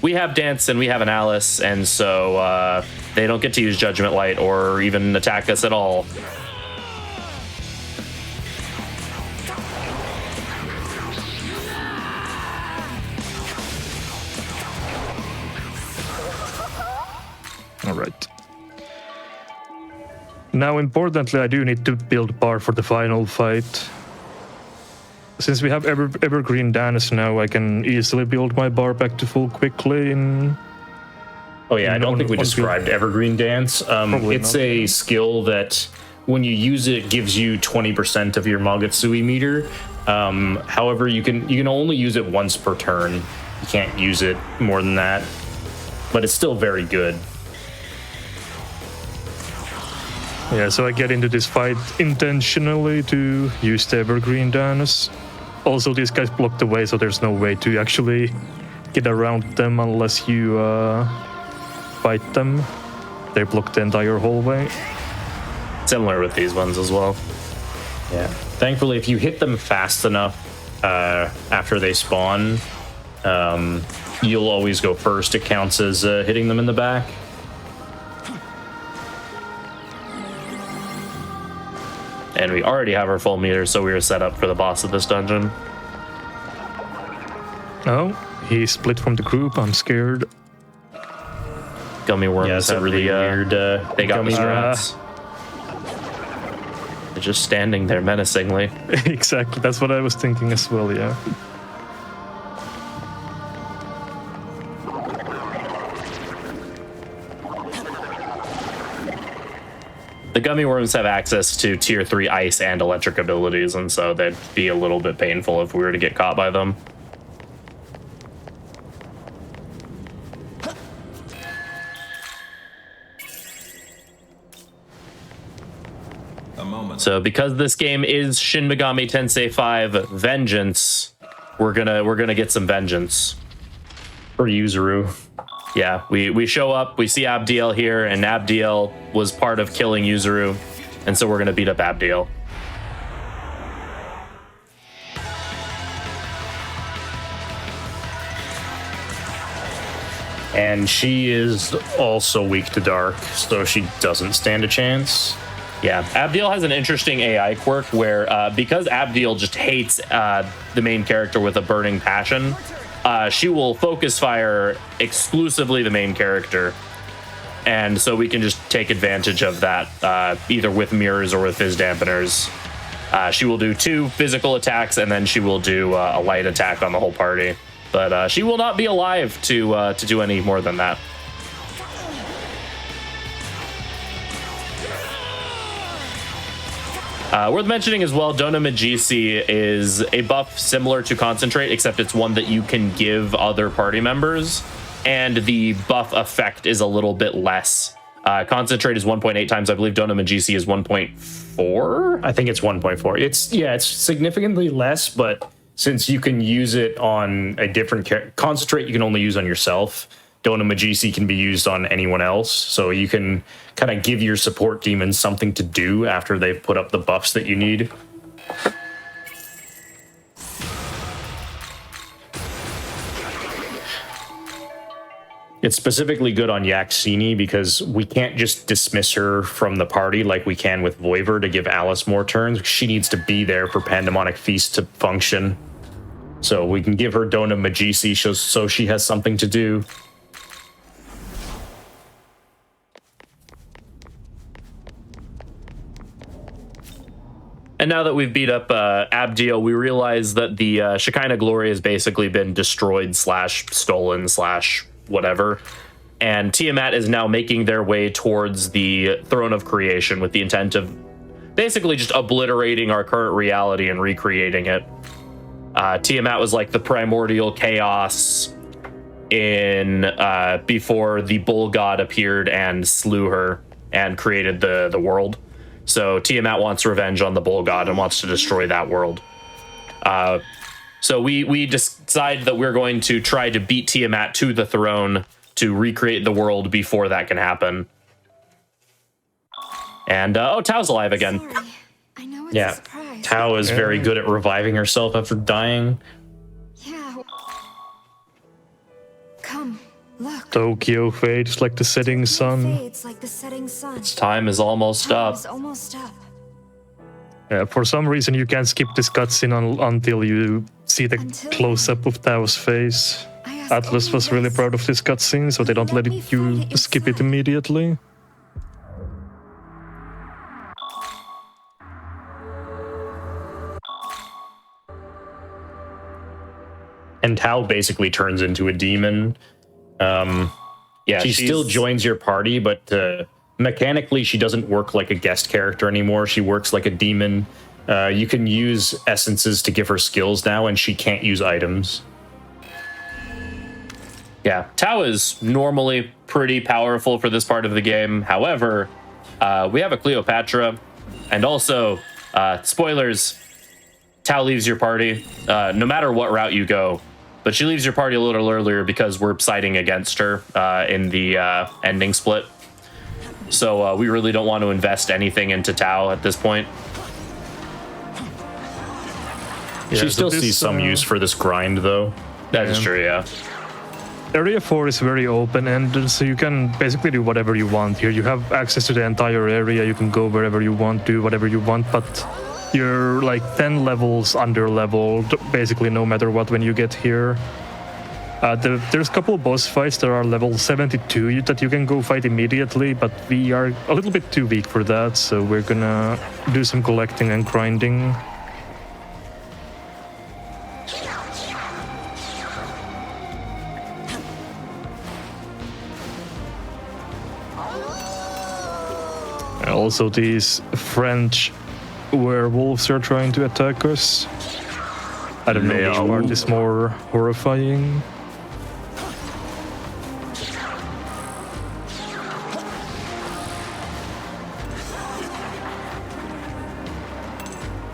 Speaker 3: we have Dance and we have an Alice, and so they don't get to use Judgment Light or even attack us at all.
Speaker 2: All right. Now, importantly, I do need to build bar for the final fight. Since we have Evergreen Dance now, I can easily build my bar back to full quickly in...
Speaker 5: Oh yeah, I don't think we described Evergreen Dance. It's a skill that when you use it, gives you 20% of your Magotsui meter. However, you can only use it once per turn. You can't use it more than that. But it's still very good.
Speaker 2: Yeah, so I get into this fight intentionally to use the Evergreen Dance. Also, these guys block the way, so there's no way to actually get around them unless you fight them. They block the entire hallway.
Speaker 3: Similar with these ones as well.
Speaker 5: Yeah. Thankfully, if you hit them fast enough after they spawn, you'll always go first. It counts as hitting them in the back.
Speaker 3: And we already have our full meter, so we are set up for the boss of this dungeon.
Speaker 2: Oh, he split from the group. I'm scared.
Speaker 3: Gummy worms
Speaker 5: Yeah, it's a
Speaker 3: have
Speaker 5: really weird
Speaker 3: they got
Speaker 5: gummy
Speaker 3: the
Speaker 5: worms.
Speaker 3: strats. They're just standing there menacingly.
Speaker 2: Exactly, that's what I was thinking as well, yeah.
Speaker 3: The gummy worms have access to tier 3 ice and electric abilities, and so they'd be a little bit painful if we were to get caught by them. So because this game is Shin Megami Tensei 5 Vengeance, we're gonna get some vengeance.
Speaker 5: For Yuzuru.
Speaker 3: Yeah, we show up, we see Abdiel here, and Abdiel was part of killing Yuzuru, and so we're gonna beat up Abdiel.
Speaker 5: And she is also weak to dark, so she doesn't stand a chance.
Speaker 3: Yeah, Abdiel has an interesting AI quirk where, because Abdiel just hates the main character with a burning passion, she will focus fire exclusively the main character. And so we can just take advantage of that, either with mirrors or with fizz dampeners. She will do 2 physical attacks, and then she will do a light attack on the whole party. But she will not be alive to do any more than that. Worth mentioning as well, Dona Magisi is a buff similar to Concentrate, except it's one that you can give other party members, and the buff effect is a little bit less. Concentrate is 1.8 times. I believe Dona Magisi is 1.4.
Speaker 5: I think it's 1.4. It's significantly less, but since you can use it on a different Concentrate, you can only use on yourself. Dona Magisi can be used on anyone else, so you can kind of give your support demons something to do after they've put up the buffs that you need. It's specifically good on Yaxini because we can't just dismiss her from the party like we can with Voivor to give Alice more turns. She needs to be there for Pandemonic Feast to function. So we can give her Dona Magisi so she has something to do.
Speaker 3: And now that we've beat up Abdiel, we realize that the Shekinah Glory has basically been destroyed / stolen / whatever. And Tiamat is now making their way towards the Throne of Creation with the intent of basically just obliterating our current reality and recreating it. Tiamat was like the primordial chaos in before the bull god appeared and slew her and created the world. So Tiamat wants revenge on the bull god and wants to destroy that world. So we decide that we're going to try to beat Tiamat to the throne to recreate the world before that can happen. And Tao's alive again.
Speaker 6: Sorry. I know it's
Speaker 5: Yeah,
Speaker 6: a surprise.
Speaker 5: Tao is very good at reviving herself after dying.
Speaker 6: Yeah. Come, look.
Speaker 2: Tokyo fades like the setting sun.
Speaker 6: Fades like the setting sun.
Speaker 3: Time is almost
Speaker 6: Time
Speaker 3: up.
Speaker 6: is almost up.
Speaker 2: Yeah, for some reason you can't skip this cutscene until you see the
Speaker 6: Until-
Speaker 2: close-up of Tao's face.
Speaker 6: I ask
Speaker 2: Atlas
Speaker 6: only
Speaker 2: was really
Speaker 6: this.
Speaker 2: proud of this cutscene, so they don't let
Speaker 6: me
Speaker 2: you
Speaker 6: find it
Speaker 2: skip it
Speaker 6: inside.
Speaker 2: immediately.
Speaker 5: And Tao basically turns into a demon.
Speaker 3: Yeah,
Speaker 5: She still joins your party, but mechanically she doesn't work like a guest character anymore. She works like a demon. You can use essences to give her skills now, and she can't use items.
Speaker 3: Yeah, Tao is normally pretty powerful for this part of the game. However, we have a Cleopatra, and also, spoilers, Tao leaves your party, no matter what route you go. But she leaves your party a little earlier because we're siding against her in the ending split. So we really don't want to invest anything into Tao at this point.
Speaker 2: Yeah,
Speaker 5: She
Speaker 2: so
Speaker 5: still
Speaker 2: this,
Speaker 5: sees some use for this grind, though.
Speaker 3: That is true, yeah.
Speaker 2: Area 4 is very open-ended, so you can basically do whatever you want here. You have access to the entire area, you can go wherever you want, do whatever you want, but you're like 10 levels under-leveled, basically no matter what when you get here. There's a couple boss fights that are level 72 that you can go fight immediately, but we are a little bit too weak for that, so we're gonna do some collecting and grinding. Also, these French werewolves are trying to attack us. I don't know which part is more horrifying.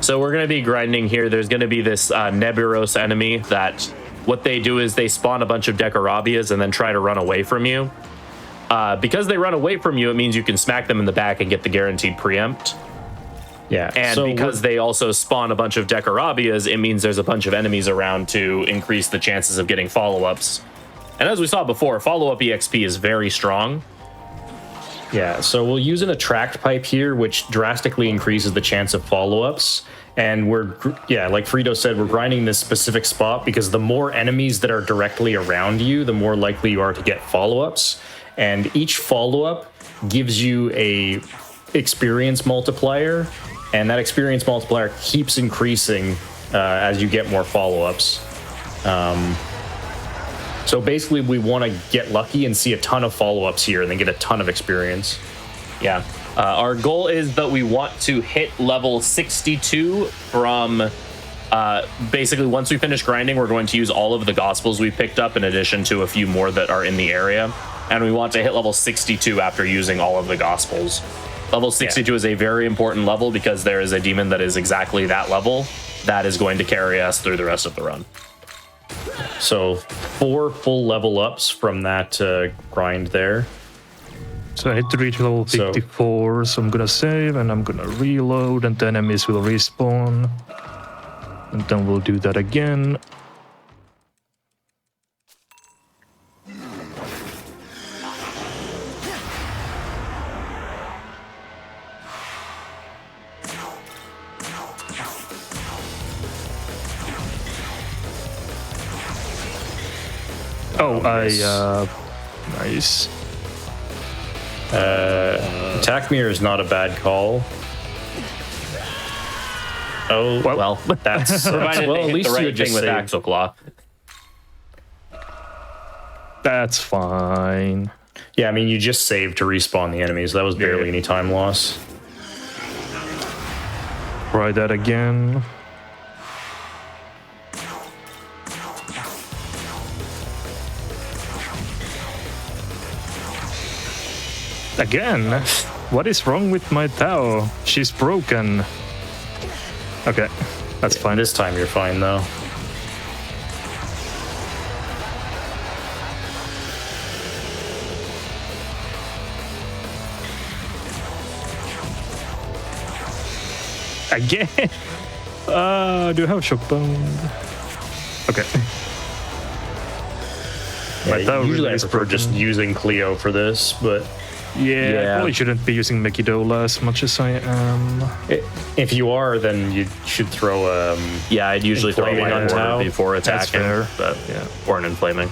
Speaker 3: So we're going to be grinding here. There's going to be this Neburos enemy that what they do is they spawn a bunch of Decarabias and then try to run away from you. Because they run away from you, it means you can smack them in the back and get the guaranteed preempt.
Speaker 5: Yeah.
Speaker 3: And
Speaker 5: so
Speaker 3: because they also spawn a bunch of Decarabias, it means there's a bunch of enemies around to increase the chances of getting follow-ups. And as we saw before, follow-up EXP is very strong.
Speaker 5: Yeah, so we'll use an attract pipe here, which drastically increases the chance of follow-ups. And like Frito said, we're grinding this specific spot because the more enemies that are directly around you, the more likely you are to get follow-ups. And each follow-up gives you a experience multiplier, and that experience multiplier keeps increasing as you get more follow-ups. So basically, we want to get lucky and see a ton of follow-ups here and then get a ton of experience.
Speaker 3: Yeah. Our goal is that we want to hit level 62 from... basically, once we finish grinding, we're going to use all of the Gospels we picked up in addition to a few more that are in the area. And we want to hit level 62 after using all of the Gospels. Level 62 is a very important level because there is a demon that is exactly that level that is going to carry us through the rest of the run.
Speaker 5: So 4 full level ups from that grind there.
Speaker 2: So I need to reach level 54, so I'm gonna save and I'm gonna reload, and the enemies will respawn. And then we'll do that again. Oh, nice.
Speaker 5: Attack mirror is not a bad call. Oh,
Speaker 3: Well,
Speaker 5: that's
Speaker 3: provided
Speaker 5: well,
Speaker 3: they
Speaker 5: at
Speaker 3: hit
Speaker 5: least
Speaker 3: the
Speaker 5: you
Speaker 3: right
Speaker 5: just
Speaker 3: thing with
Speaker 5: saved.
Speaker 3: Axel Claw.
Speaker 2: That's fine.
Speaker 5: Yeah, I mean, you just saved to respawn the enemies. That was barely any time loss.
Speaker 2: Try that again. Again? What is wrong with my Tao? She's broken. Okay, that's fine.
Speaker 5: This time you're fine, though.
Speaker 2: Again? Do I have shock bone? Okay.
Speaker 5: Yeah, usually I prefer just using Cleo for this, but
Speaker 2: yeah, I probably shouldn't be using Megidola as much as I am.
Speaker 5: If you are, then you should throw
Speaker 3: Yeah, I'd usually throw
Speaker 5: Inflaming
Speaker 3: one
Speaker 5: on Tau.
Speaker 3: before
Speaker 2: That's
Speaker 3: attacking,
Speaker 2: fair.
Speaker 3: but
Speaker 2: Yeah,
Speaker 3: or an inflaming.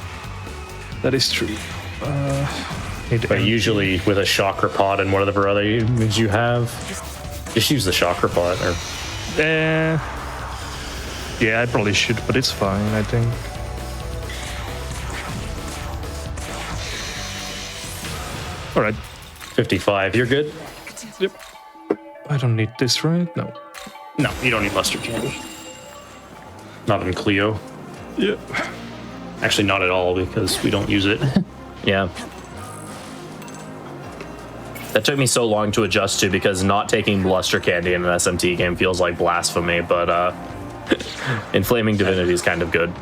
Speaker 2: that is true.
Speaker 5: But usually with a chakra pot and whatever other moves you have, just use the chakra pot. Or
Speaker 2: Yeah, I probably should, but it's fine, I think. All right.
Speaker 5: 55, you're good?
Speaker 2: Yep. I don't need this, right? No.
Speaker 5: No, you don't need luster candy. Not in Cleo.
Speaker 2: Yep.
Speaker 5: Actually, not at all, because we don't use it.
Speaker 3: Yeah. That took me so long to adjust to because not taking luster candy in an SMT game feels like blasphemy, but inflaming divinity is kind of good.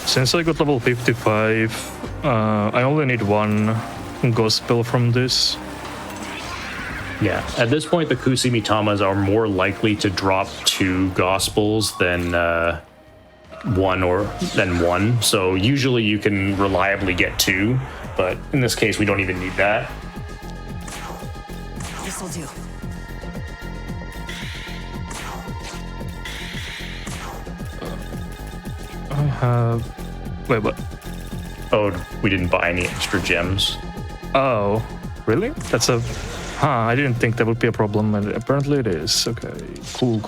Speaker 2: Since I got level 55, I only need one gospel from this.
Speaker 5: Yeah, at this point, the Kusimitamas are more likely to drop 2 gospels than one. So usually you can reliably get 2, but in this case, we don't even need that.
Speaker 9: This'll do.
Speaker 2: I have... Wait, what?
Speaker 5: Oh, we didn't buy any extra gems.
Speaker 2: Oh, really? That's a... Huh, I didn't think that would be a problem, and apparently it is. Okay, cool.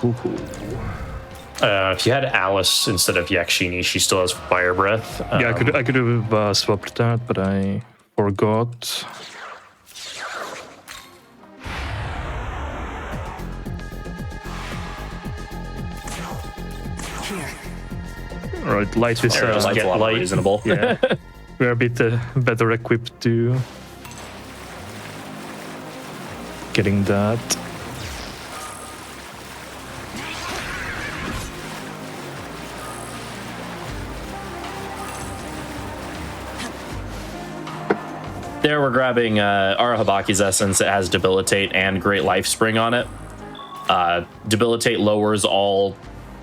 Speaker 5: If you had Alice instead of Yakshini, she still has fire breath.
Speaker 2: Yeah, I could have swapped that, but I forgot. All right, light is
Speaker 3: Just
Speaker 5: get
Speaker 3: get a lot more
Speaker 5: light.
Speaker 3: reasonable.
Speaker 2: yeah, we're a bit better equipped to getting that.
Speaker 3: There we're grabbing Arahabaki's Essence. It has Debilitate and Great Life Spring on it. Debilitate lowers all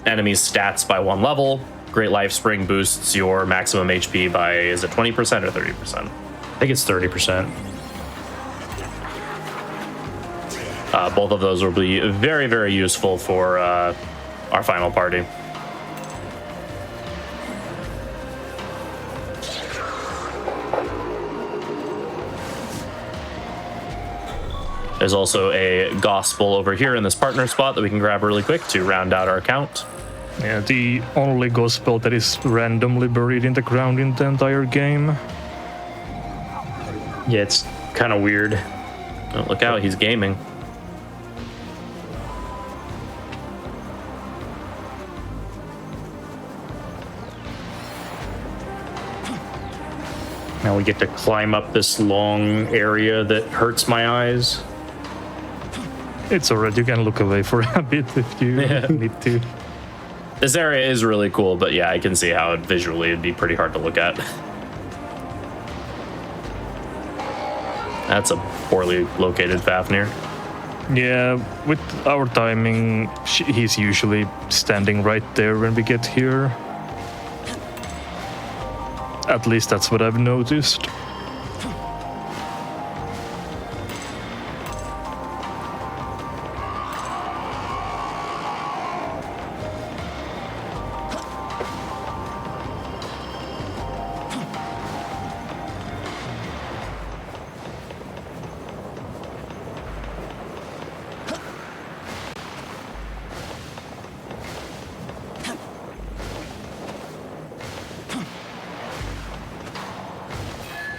Speaker 3: enemies' stats by 1 level. Great Life Spring boosts your maximum HP by, is it 20% or 30%?
Speaker 5: I think it's 30%.
Speaker 3: Both of those will be very, very useful for our final party. There's also a gospel over here in this partner spot that we can grab really quick to round out our count.
Speaker 2: Yeah, the only gospel that is randomly buried in the ground in the entire game.
Speaker 5: Yeah, it's kind of weird.
Speaker 3: Oh, look out, he's gaming.
Speaker 5: Now we get to climb up this long area that hurts my eyes.
Speaker 2: It's alright, you can look away for a bit if you need to.
Speaker 3: This area is really cool, but yeah, I can see how visually it'd be pretty hard to look at. That's a poorly located Fafnir.
Speaker 2: Yeah, with our timing, he's usually standing right there when we get here. At least that's what I've noticed.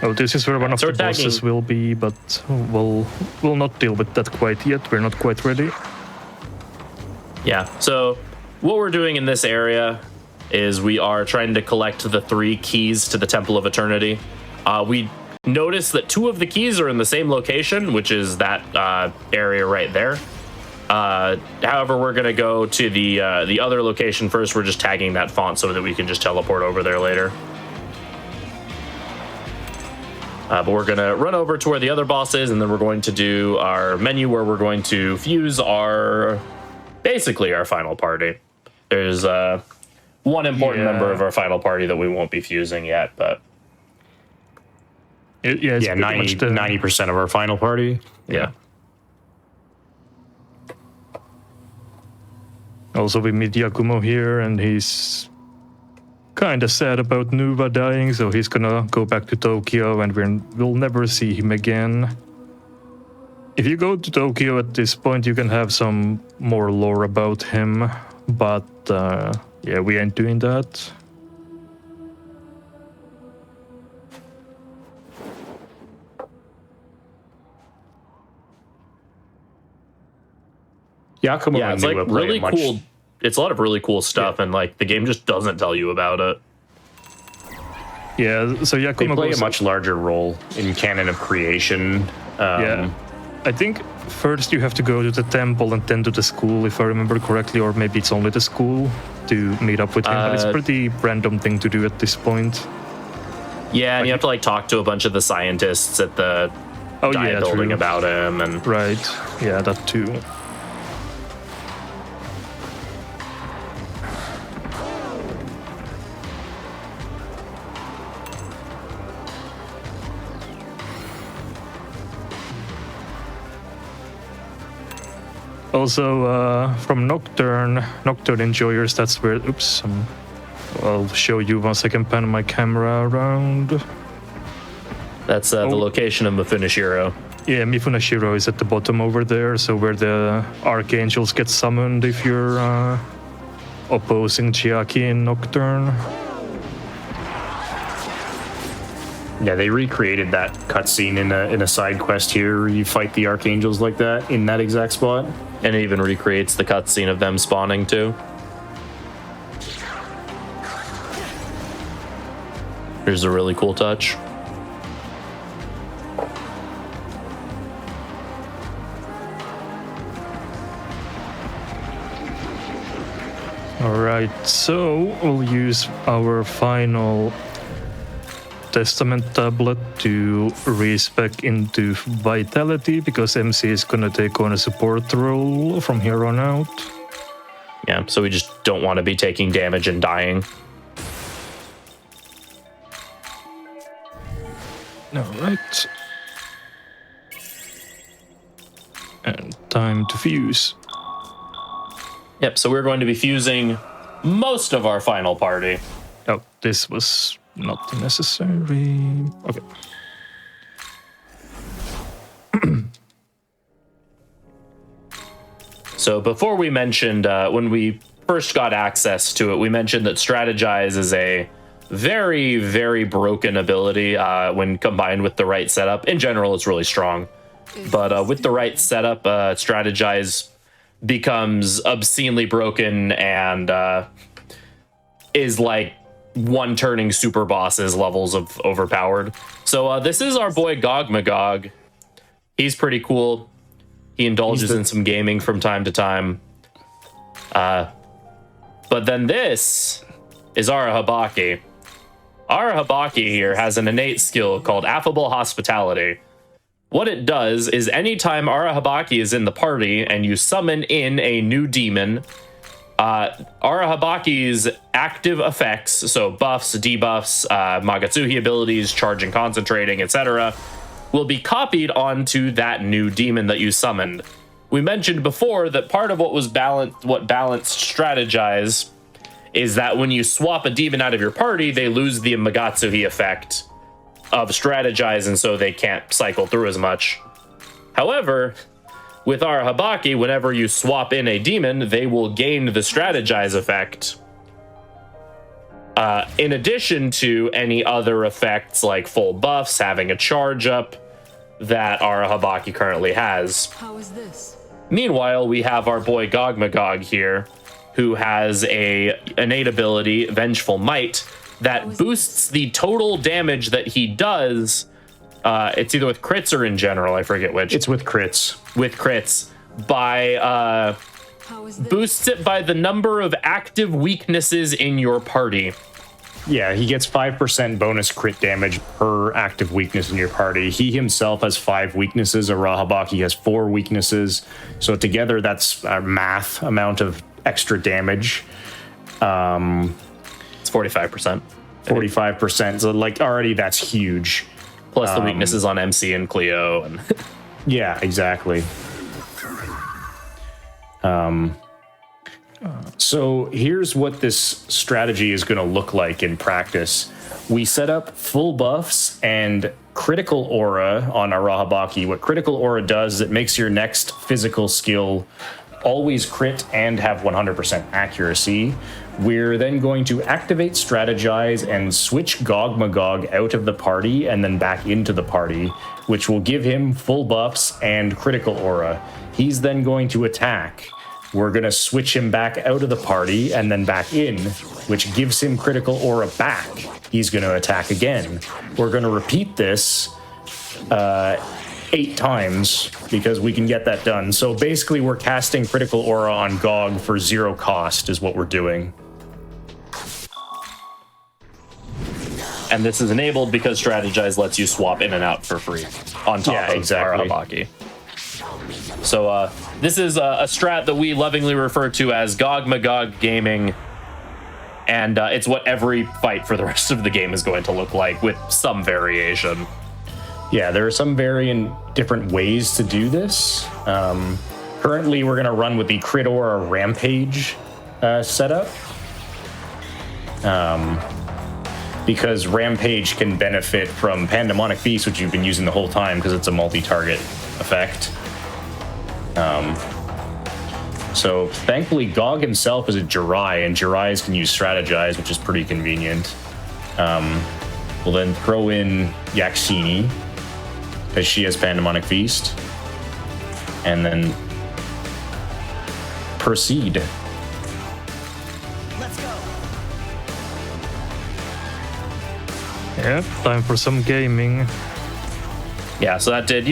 Speaker 2: Oh, this is where one of the bosses will be, but we'll not deal with that quite yet. We're not quite ready.
Speaker 3: Yeah, so what we're doing in this area is we are trying to collect the 3 keys to the Temple of Eternity. We noticed that 2 of the keys are in the same location, which is that area right there. However, we're going to go to the other location first. We're just tagging that font so that we can just teleport over there later. But we're going to run over to where the other boss is, and then we're going to do our menu where we're going to fuse basically our final party. There's one important member of our final party that we won't be fusing yet, but...
Speaker 5: It's 90% of our final party.
Speaker 3: Yeah.
Speaker 2: Also, we meet Yakumo here, and he's kind of sad about Nuva dying, so he's gonna go back to Tokyo, and we'll never see him again. If you go to Tokyo at this point, you can have some more lore about him, but yeah, we ain't doing that.
Speaker 5: Yakumo,
Speaker 3: yeah, it's like really cool. It's a lot of really cool stuff, and like the game just doesn't tell you about it.
Speaker 2: Yeah, so Yakumo
Speaker 5: they play a much larger role in canon of creation.
Speaker 2: Yeah, I think first you have to go to the temple and then to the school, if I remember correctly, or maybe it's only the school to meet up with him. But it's a pretty random thing to do at this point.
Speaker 3: Yeah, and you have to like talk to a bunch of the scientists at the giant building about him, and
Speaker 2: right. Yeah, that too. Also, from Nocturne Enjoyers, that's where... Oops, I'll show you once I can pan my camera around.
Speaker 3: That's the location of Mifunashiro.
Speaker 2: Yeah, Mifunashiro is at the bottom over there, so where the Archangels get summoned if you're opposing Chiaki in Nocturne.
Speaker 5: Yeah, they recreated that cutscene in a side quest here where you fight the Archangels like that in that exact spot.
Speaker 3: And it even recreates the cutscene of them spawning too. Here's a really cool touch.
Speaker 2: Alright, so we'll use our final Testament tablet to respec into Vitality, because MC is gonna take on a support role from here on out.
Speaker 3: Yeah, so we just don't want to be taking damage and dying.
Speaker 2: All right. And time to fuse.
Speaker 3: Yep, so we're going to be fusing most of our final party.
Speaker 2: Oh, this was not necessary. Okay.
Speaker 3: So before we mentioned, when we first got access to it, we mentioned that Strategize is a very, very broken ability when combined with the right setup. In general, it's really strong. But with the right setup, Strategize becomes obscenely broken and is like one-turning super bosses levels of overpowered. So this is our boy Gog Magog. He's pretty cool. He indulges in some gaming from time to time. But then this is Arahabaki. Arahabaki here has an innate skill called Affable Hospitality. What it does is anytime Arahabaki is in the party and you summon in a new demon, Arahabaki's active effects, so buffs, debuffs, Magatsuhi abilities, charging, concentrating, etc., will be copied onto that new demon that you summoned. We mentioned before that part of what balanced Strategize is that when you swap a demon out of your party, they lose the Magatsuhi effect of Strategize, and so they can't cycle through as much. However, with Arahabaki, whenever you swap in a demon, they will gain the Strategize effect. In addition to any other effects like full buffs, having a charge up that Arahabaki currently has.
Speaker 9: How is this?
Speaker 3: Meanwhile, we have our boy Gog Magog here, who has a innate ability, Vengeful Might, that boosts the total damage that he does. It's either with crits or in general, I forget which.
Speaker 5: It's with crits.
Speaker 3: With crits. By boosts it by the number of active weaknesses in your party.
Speaker 5: Yeah, he gets 5% bonus crit damage per active weakness in your party. He himself has 5 weaknesses. Arahabaki has 4 weaknesses. So together, that's a math amount of extra damage.
Speaker 3: It's 45%.
Speaker 5: 45%. So, like, already that's huge.
Speaker 3: Plus the weaknesses on MC and Cleo. And
Speaker 5: yeah, exactly. So here's what this strategy is going to look like in practice. We set up full buffs and critical aura on Arahabaki. What critical aura does is it makes your next physical skill always crit and have 100% accuracy. We're then going to activate Strategize and switch Gog Magog out of the party and then back into the party, which will give him full buffs and critical aura. He's then going to attack. We're going to switch him back out of the party and then back in, which gives him critical aura back. He's going to attack again. We're going to repeat this 8 times because we can get that done. So basically we're casting critical aura on Gog for 0 cost is what we're doing.
Speaker 3: And this is enabled because Strategize lets you swap in and out for free on top of Arahabaki. So this is a strat that we lovingly refer to as Gog Magog Gaming, and it's what every fight for the rest of the game is going to look like with some variation.
Speaker 5: Yeah, there are some different ways to do this. Currently, we're going to run with the Crit Aura Rampage setup. Because Rampage can benefit from Pandemonic Beast, which you've been using the whole time because it's a multi-target effect. So thankfully, Gog himself is a Jirai, and Jirais can use Strategize, which is pretty convenient. We'll then throw in Yaxini, because she has Pandemonic Feast, and then proceed.
Speaker 7: Let's go.
Speaker 2: Yeah, time for some gaming.
Speaker 3: Yeah, so that did,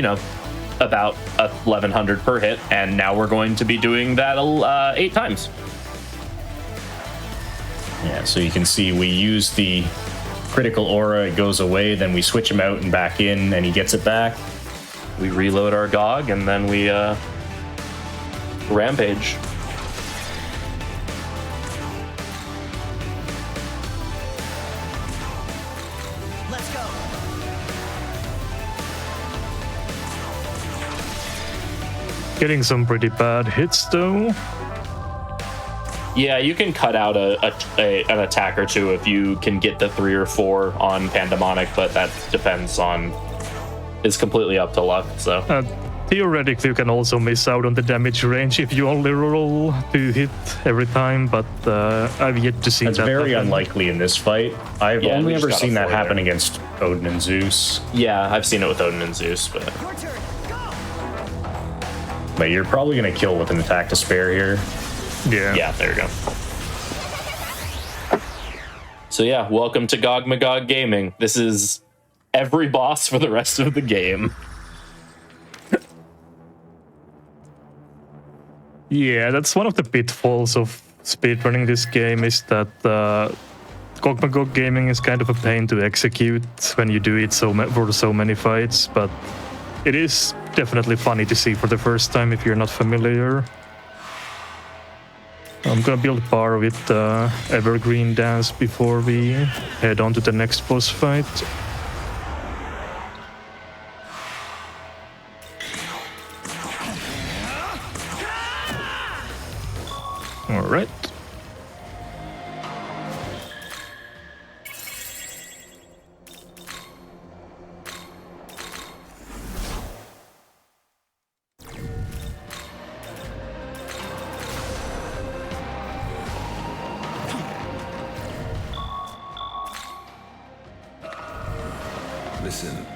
Speaker 3: about 1,100 per hit, and now we're going to be doing that 8 times.
Speaker 5: Yeah, so you can see we use the critical aura, it goes away, then we switch him out and back in, and he gets it back.
Speaker 3: We reload our Gog, and then we rampage.
Speaker 2: getting some pretty bad hits though.
Speaker 3: Yeah, you can cut out an attack or two if you can get the 3 or 4 on Pandemonic, but that depends on... It's completely up to luck, so...
Speaker 2: Theoretically, you can also miss out on the damage range if you only roll to hit every time, but I've yet to see
Speaker 5: That's
Speaker 2: that
Speaker 5: very
Speaker 2: happen.
Speaker 5: unlikely in this fight. I've
Speaker 3: Yeah,
Speaker 5: only
Speaker 3: we just
Speaker 5: ever
Speaker 3: got a
Speaker 5: seen that
Speaker 3: 4
Speaker 5: happen
Speaker 3: there.
Speaker 5: against Odin and Zeus.
Speaker 3: Yeah, I've seen it with Odin and Zeus, but...
Speaker 5: But you're probably going to kill with an attack to spare here.
Speaker 3: Yeah, there you go. So yeah, welcome to Gog Magog Gaming. This is every boss for the rest of the game.
Speaker 2: Yeah, that's one of the pitfalls of speedrunning this game, is that Gog Magog Gaming is kind of a pain to execute when you do it for so many fights, but it is definitely funny to see for the first time if you're not familiar. I'm gonna build bar with Evergreen Dance before we head on to the next boss fight. Alright.
Speaker 4: Listen.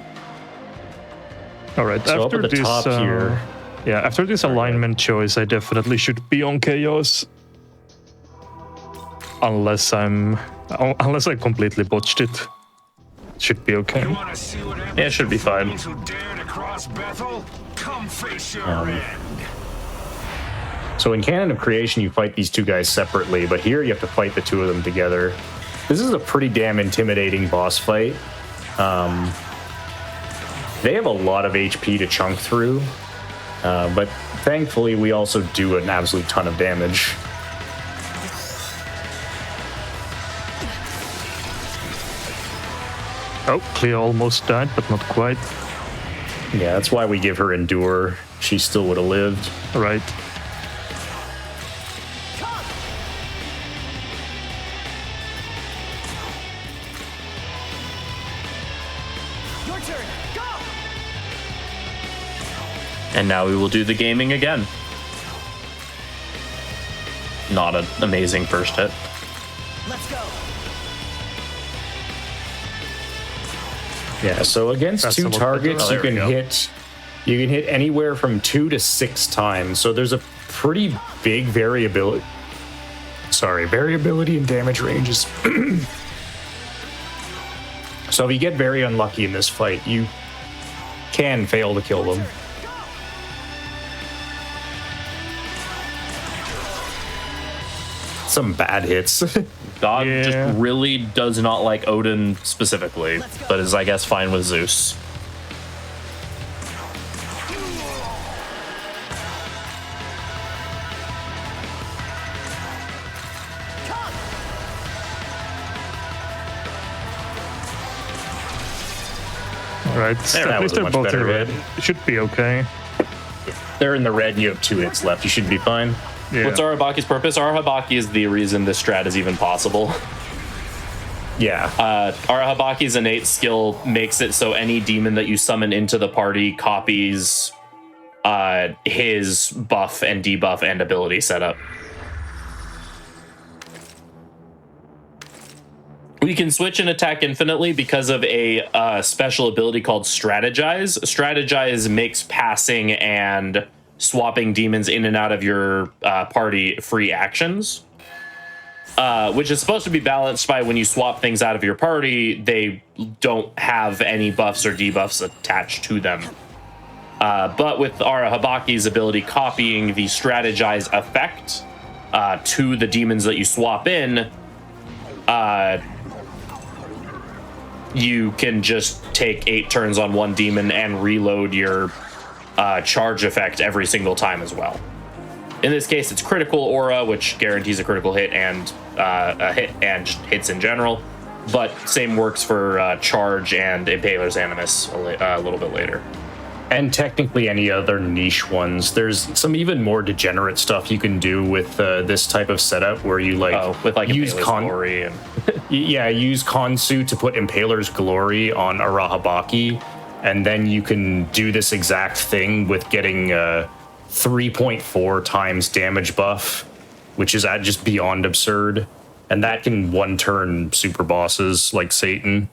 Speaker 2: Alright,
Speaker 5: So up
Speaker 2: after
Speaker 5: at the
Speaker 2: this
Speaker 5: top here.
Speaker 2: Yeah, after this alignment choice, I definitely should be on Chaos. Unless I completely botched it. Should be okay.
Speaker 3: Yeah, it should be fine.
Speaker 5: So in Canon of Creation, you fight these two guys separately, but here you have to fight the two of them together. This is a pretty damn intimidating boss fight. They have a lot of HP to chunk through, but thankfully we also do an absolute ton of damage.
Speaker 2: Oh, Clea almost died, but not quite.
Speaker 5: Yeah, that's why we give her Endure. She still would have lived.
Speaker 2: Right.
Speaker 9: Your turn. Go.
Speaker 3: And now we will do the gaming again. Not an amazing first hit.
Speaker 9: Let's go.
Speaker 5: Yeah, so against
Speaker 2: That's a
Speaker 5: two
Speaker 2: little
Speaker 5: targets,
Speaker 2: better.
Speaker 5: you can hit anywhere from 2 to 6 times. So there's a pretty big variability. Variability in damage ranges. So if you get very unlucky in this fight, you can fail to kill them. Some bad hits.
Speaker 3: God
Speaker 2: Yeah.
Speaker 3: just really does not like Odin specifically, but is, I guess, fine with Zeus.
Speaker 2: Right.
Speaker 5: That
Speaker 2: At
Speaker 5: was
Speaker 2: least
Speaker 5: a
Speaker 2: they're
Speaker 5: much
Speaker 2: both in
Speaker 5: better
Speaker 2: red.
Speaker 5: hit.
Speaker 2: It should be okay.
Speaker 5: They're in the red and you have 2 hits left. You should be fine.
Speaker 2: Yeah.
Speaker 3: What's Arabaki's purpose? Arahabaki is the reason this strat is even possible.
Speaker 5: Yeah.
Speaker 3: Arahabaki's innate skill makes it so any demon that you summon into the party copies his buff and debuff and ability setup. We can switch and attack infinitely because of a special ability called Strategize. Strategize makes passing and swapping demons in and out of your party free actions, which is supposed to be balanced by when you swap things out of your party, they don't have any buffs or debuffs attached to them. But with Arahabaki's ability copying the Strategize effect to the demons that you swap in, you can just take 8 turns on one demon and reload your charge effect every single time as well. In this case, it's critical aura, which guarantees a critical hit and a hit and just hits in general. But same works for charge and Impaler's Animus a little bit later.
Speaker 5: And technically any other niche ones. There's some even more degenerate stuff you can do with this type of setup where you use
Speaker 3: Glory and
Speaker 5: use Konsu to put Impaler's Glory on Arahabaki, and then you can do this exact thing with getting 3.4 times damage buff, which is just beyond absurd. And that can one-turn super bosses like Satan.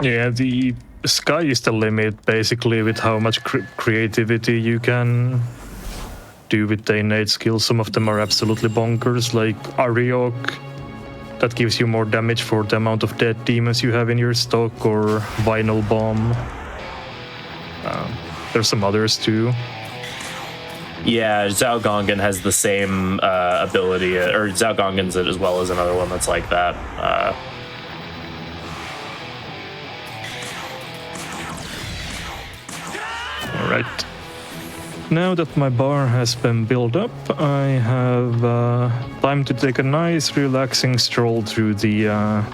Speaker 2: Yeah, the sky is the limit, basically, with how much creativity you can do with the innate skills. Some of them are absolutely bonkers, like Ariok, that gives you more damage for the amount of dead demons you have in your stock, or Vinyl Bomb. There's some others too.
Speaker 3: Yeah, Zhao Gongan has the same ability, or Zhao Gongan's it as well as another one that's like that.
Speaker 2: Alright. Now that my bar has been built up, I have time to take a nice relaxing stroll through the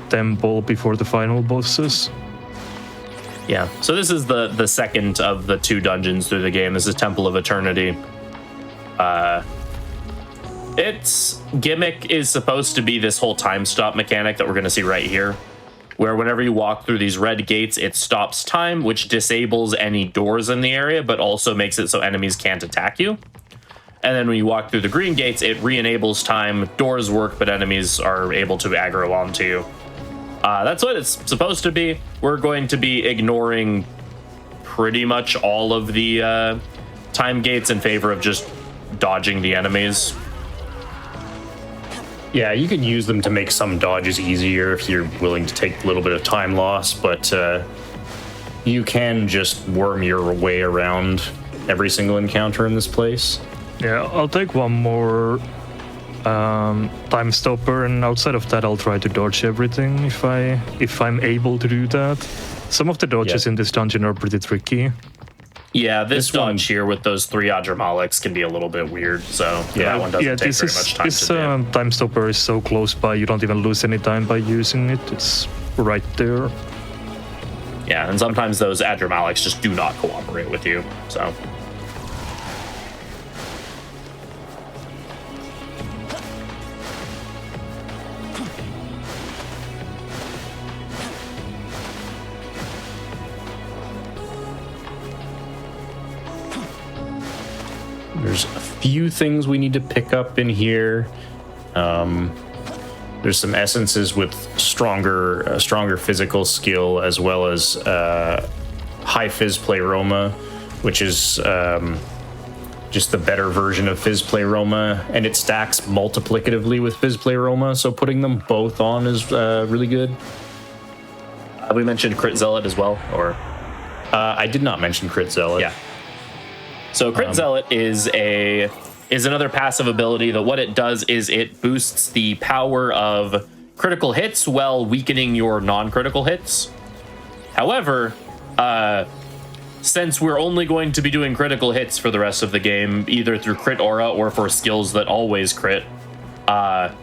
Speaker 2: temple before the final bosses.
Speaker 3: Yeah, so this is the second of the 2 dungeons through the game. This is Temple of Eternity. Its gimmick is supposed to be this whole time stop mechanic that we're going to see right here, where whenever you walk through these red gates, it stops time, which disables any doors in the area, but also makes it so enemies can't attack you. And then when you walk through the green gates, it re-enables time. Doors work, but enemies are able to aggro onto you. That's what it's supposed to be. We're going to be ignoring pretty much all of the time gates in favor of just dodging the enemies.
Speaker 5: Yeah, you can use them to make some dodges easier if you're willing to take a little bit of time loss, but you can just worm your way around every single encounter in this place.
Speaker 2: Yeah, I'll take one more time stopper, and outside of that I'll try to dodge everything if I'm able to do that. Some of the dodges in this dungeon are pretty tricky.
Speaker 3: Yeah, this dodge here with those 3 Adramalics can be a little bit weird, so that one doesn't take very much time
Speaker 2: this
Speaker 3: to do.
Speaker 2: Time stopper is so close by, you don't even lose any time by using it. It's right there.
Speaker 3: Yeah, and sometimes those Adramalics just do not cooperate with you, so...
Speaker 5: There's a few things we need to pick up in here. There's some essences with stronger physical skill, as well as high Fizz Pleroma, which is just the better version of Fizz Pleroma, and it stacks multiplicatively with Fizz Pleroma, so putting them both on is really good.
Speaker 3: We mentioned Crit Zealot as well, or?
Speaker 5: I did not mention Crit Zealot.
Speaker 3: Yeah. So Crit Zealot is another passive ability that what it does is it boosts the power of critical hits while weakening your non-critical hits. However, since we're only going to be doing critical hits for the rest of the game, either through Crit Aura or for skills that always crit,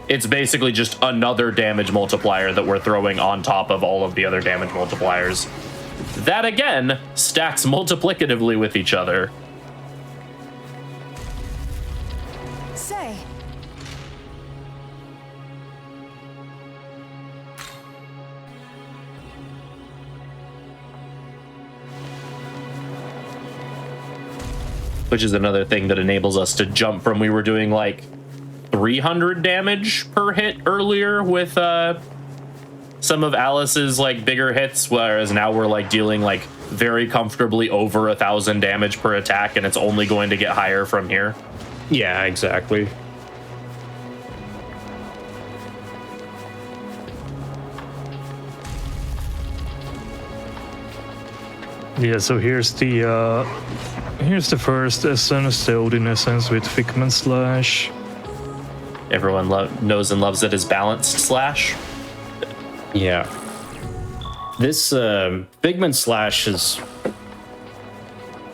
Speaker 3: it's basically just another damage multiplier that we're throwing on top of all of the other damage multipliers. That, again, stacks multiplicatively with each other.
Speaker 9: Say.
Speaker 3: Which is another thing that enables us to jump from, we were doing like 300 damage per hit earlier with some of Alice's like bigger hits, whereas now we're like dealing like very comfortably over 1,000 damage per attack, and it's only going to get higher from here.
Speaker 5: Yeah, exactly.
Speaker 2: Yeah, so here's the first essence, the Odin essence with Figment Slash.
Speaker 3: Everyone knows and loves it as Balanced Slash.
Speaker 5: Yeah. This Figment Slash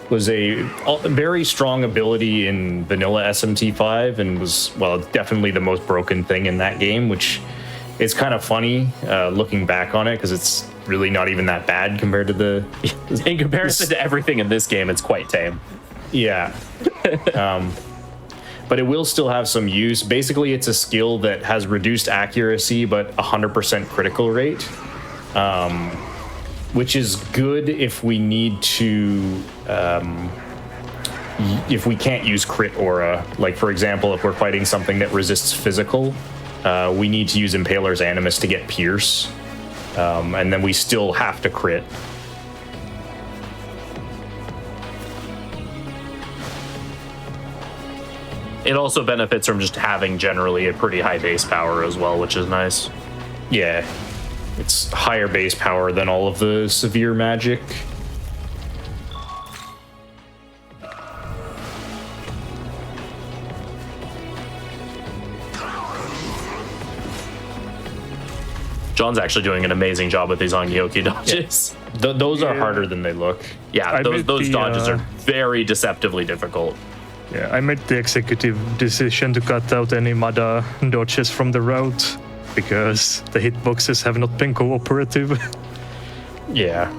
Speaker 5: was a very strong ability in vanilla SMT5 and was, well, definitely the most broken thing in that game, which It's kind of funny looking back on it because it's really not even that bad compared to the.
Speaker 3: In comparison to everything in this game, it's quite tame.
Speaker 5: Yeah. But it will still have some use. Basically, it's a skill that has reduced accuracy but 100% critical rate, which is good if we need to. If we can't use crit aura, like for example, if we're fighting something that resists physical, we need to use Impaler's Animus to get Pierce, and then we still have to crit.
Speaker 3: It also benefits from just having generally a pretty high base power as well, which is nice.
Speaker 5: Yeah, it's higher base power than all of the severe magic.
Speaker 3: John's actually doing an amazing job with these Ongyoki dodges.
Speaker 5: Yeah. Those are harder than they look.
Speaker 3: Yeah, those dodges are very deceptively difficult.
Speaker 2: Yeah, I made the executive decision to cut out any Mada dodges from the route because the hitboxes have not been cooperative.
Speaker 5: Yeah.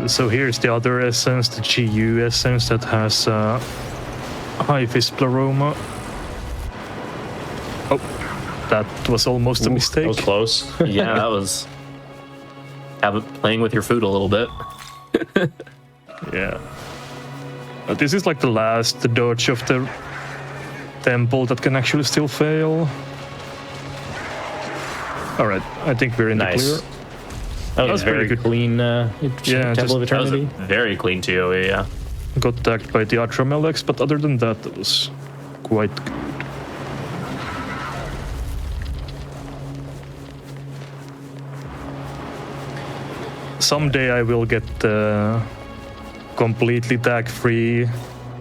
Speaker 2: So here's the other essence, the GU essence that has high Visplaroma. Oh, that was almost a mistake.
Speaker 5: That was close.
Speaker 3: Yeah, that was playing with your food a little bit.
Speaker 2: Yeah. This is like the last dodge of the temple that can actually still fail. Alright, I think we're in the clear.
Speaker 5: That was very good. Clean Temple of Eternity.
Speaker 3: That was a very clean TOE, yeah.
Speaker 2: Got attacked by the Atramelex, but other than that, that was quite good. Someday I will get the completely tag-free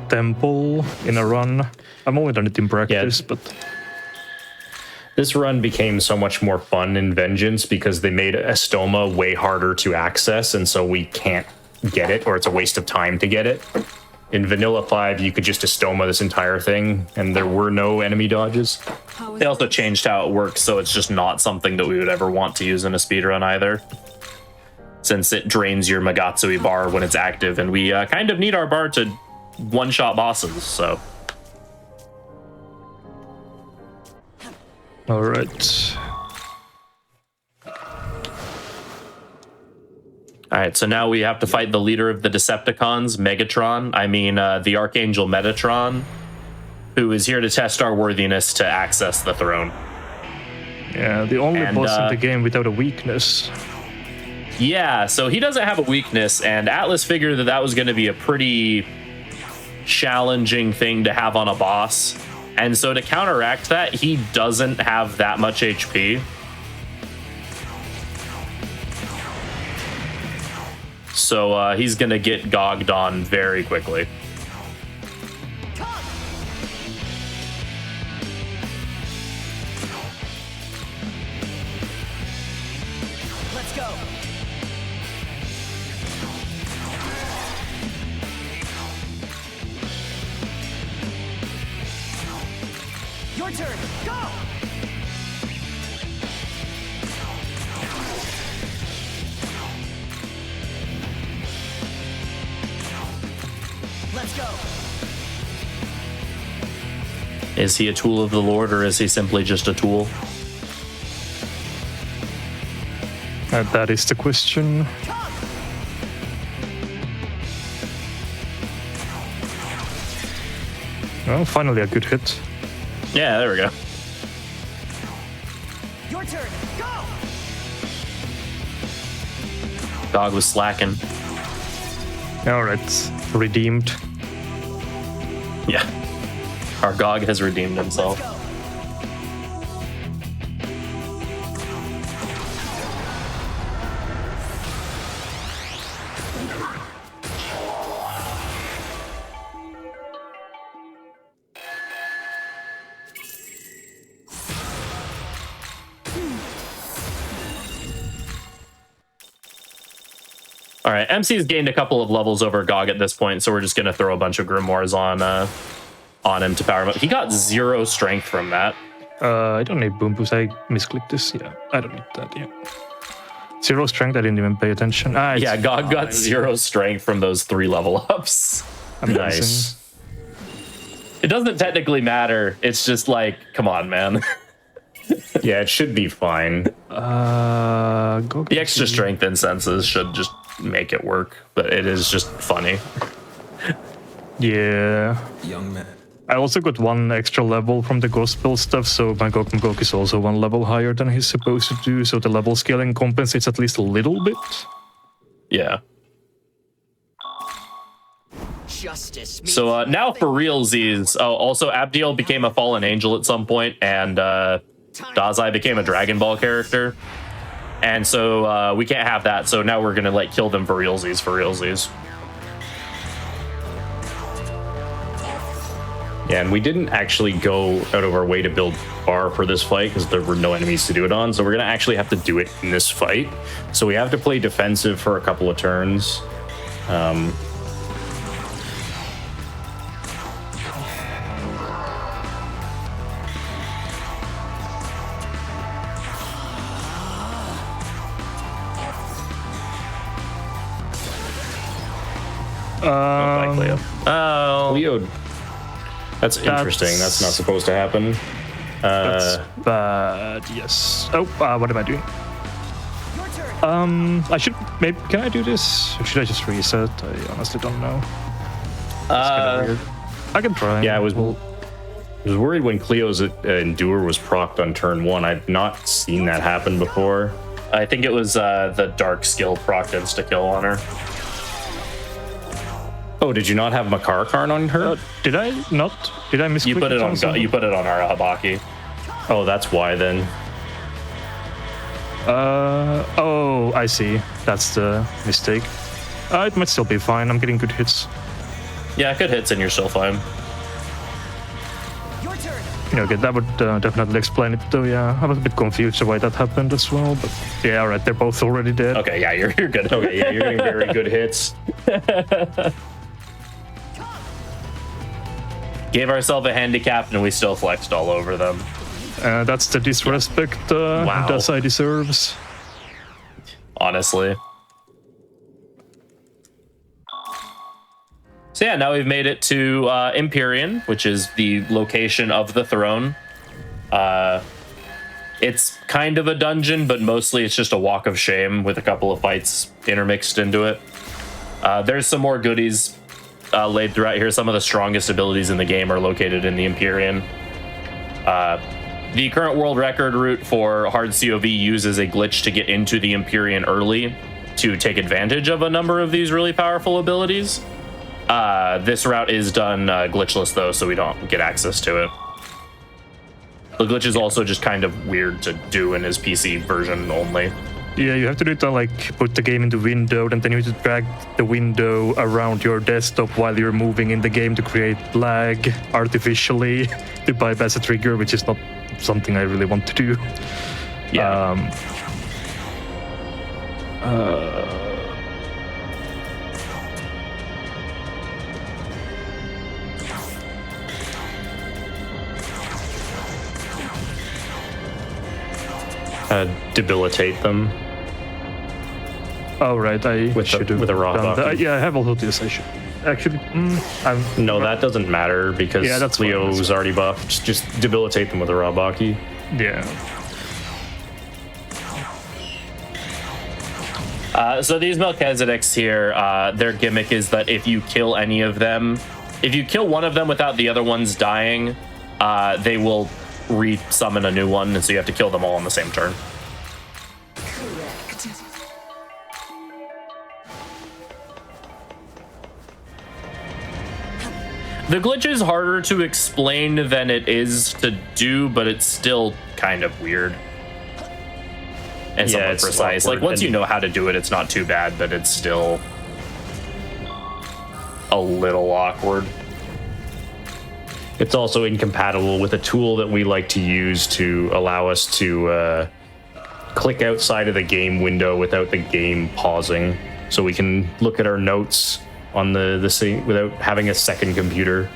Speaker 2: temple in a run. I've only done it in practice, but...
Speaker 5: This run became so much more fun in Vengeance because they made Estoma way harder to access, and so we can't get it, or it's a waste of time to get it. In Vanilla 5, you could just Estoma this entire thing, and there were no enemy dodges.
Speaker 3: They also changed how it works, so it's just not something that we would ever want to use in a speedrun either, since it drains your Magatsui bar when it's active, and we kind of need our bar to one-shot bosses, so...
Speaker 2: All right.
Speaker 3: All right, so now we have to fight the leader of the Decepticons, Megatron. I mean, the Archangel Metatron, who is here to test our worthiness to access the throne.
Speaker 2: Yeah, the only boss in the game without a weakness.
Speaker 3: Yeah, so he doesn't have a weakness, and Atlas figured that that was going to be a pretty challenging thing to have on a boss. And so to counteract that, he doesn't have that much HP. So he's going to get gogged on very quickly.
Speaker 10: Let's go. Your turn. Go. Let's go.
Speaker 3: Is he a tool of the Lord, or is he simply just a tool?
Speaker 2: That is the question. Well, finally a good hit.
Speaker 3: Yeah, there we go.
Speaker 10: Your turn. Go.
Speaker 3: Dog was slacking.
Speaker 2: All right, redeemed.
Speaker 3: Yeah. Our Gog has redeemed himself. All right, MC's gained a couple of levels over GOG at this point, so we're just going to throw a bunch of Grimoires on him to power him up. He got 0 strength from that.
Speaker 2: I don't need boom boost. I misclicked this. Yeah, I don't need that. Yeah. 0 strength. I didn't even pay attention.
Speaker 3: Yeah, GOG got 0 strength from those 3 level ups.
Speaker 5: Nice.
Speaker 3: It doesn't technically matter. It's just like, come on, man.
Speaker 5: Yeah, it should be fine.
Speaker 3: The extra strength incenses should just make it work, but it is just funny.
Speaker 2: Yeah.
Speaker 8: Young man.
Speaker 2: I also got 1 extra level from the gospel stuff, so my Gok is also 1 level higher than he's supposed to do, so the level scaling compensates at least a little bit.
Speaker 3: Yeah.
Speaker 10: Justice.
Speaker 3: So now for realsies. Oh, also Abdiel became a fallen angel at some point, and Dazai became a Dragon Ball character. And so we can't have that, so now we're gonna like kill them for realsies.
Speaker 5: Yeah, and we didn't actually go out of our way to build bar for this fight because there were no enemies to do it on, so we're gonna actually have to do it in this fight. So we have to play defensive for a couple of turns.
Speaker 3: Leo. Oh,
Speaker 5: Leo. That's interesting. That's not supposed to happen.
Speaker 2: That's bad. Yes. Oh, what am I doing? I should maybe. Can I do this? Or should I just reset? I honestly don't know. It's kind of weird. I can try.
Speaker 5: Yeah, I was worried when Cleo's Endure was procced on turn 1. I've not seen that happen before.
Speaker 3: I think it was the Dark Skill proc insta-kill on her.
Speaker 5: Oh, did you not have Makar Karn on her?
Speaker 2: Did I not? Did I miss?
Speaker 3: You put it on our Habaki.
Speaker 5: Oh, that's why then.
Speaker 2: Oh, I see. That's the mistake. It might still be fine. I'm getting good hits.
Speaker 3: Yeah, good hits and you're still fine.
Speaker 10: Your turn.
Speaker 2: Okay, that would definitely explain it though, yeah. I was a bit confused why that happened as well, but yeah, alright, they're both already dead.
Speaker 3: Okay, yeah, you're good.
Speaker 5: Okay, yeah, you're getting very good hits.
Speaker 3: Gave ourselves a handicap and we still flexed all over them.
Speaker 2: That's the disrespect Dazai deserves.
Speaker 3: Honestly. So yeah, now we've made it to Empyrean, which is the location of the throne. It's kind of a dungeon, but mostly it's just a walk of shame with a couple of fights intermixed into it. There's some more goodies laid throughout here. Some of the strongest abilities in the game are located in the Empyrean. The current world record route for hard COV uses a glitch to get into the Empyrean early to take advantage of a number of these really powerful abilities. This route is done glitchless though, so we don't get access to it. The glitch is also just kind of weird to do in his PC version only.
Speaker 2: Yeah, you have to do it like put the game in the window, and then you have to drag the window around your desktop while you're moving in the game to create lag artificially to bypass a trigger, which is not something I really want to do.
Speaker 3: Yeah.
Speaker 5: Debilitate them.
Speaker 2: Oh right, I should have
Speaker 5: with a raw
Speaker 2: done that.
Speaker 5: bucket.
Speaker 2: Yeah, I have also this. I should actually.
Speaker 5: No, that doesn't matter because
Speaker 2: that's
Speaker 5: Leo's already buffed. Just debilitate them with a raw Baki.
Speaker 2: Yeah.
Speaker 3: So these Melchizedeks here, their gimmick is that if you kill any of them, if you kill one of them without the other ones dying, they will re-summon a new one, and so you have to kill them all on the same turn.
Speaker 6: Correct.
Speaker 3: The glitch is harder to explain than it is to do, but it's still kind of weird. And somewhat
Speaker 5: it's
Speaker 3: precise.
Speaker 5: awkward.
Speaker 3: Like, once you know how to do it, it's not too bad, but it's still a little awkward.
Speaker 5: It's also incompatible with a tool that we like to use to allow us to click outside of the game window without the game pausing. so we can look at our notes on the scene without having a second computer.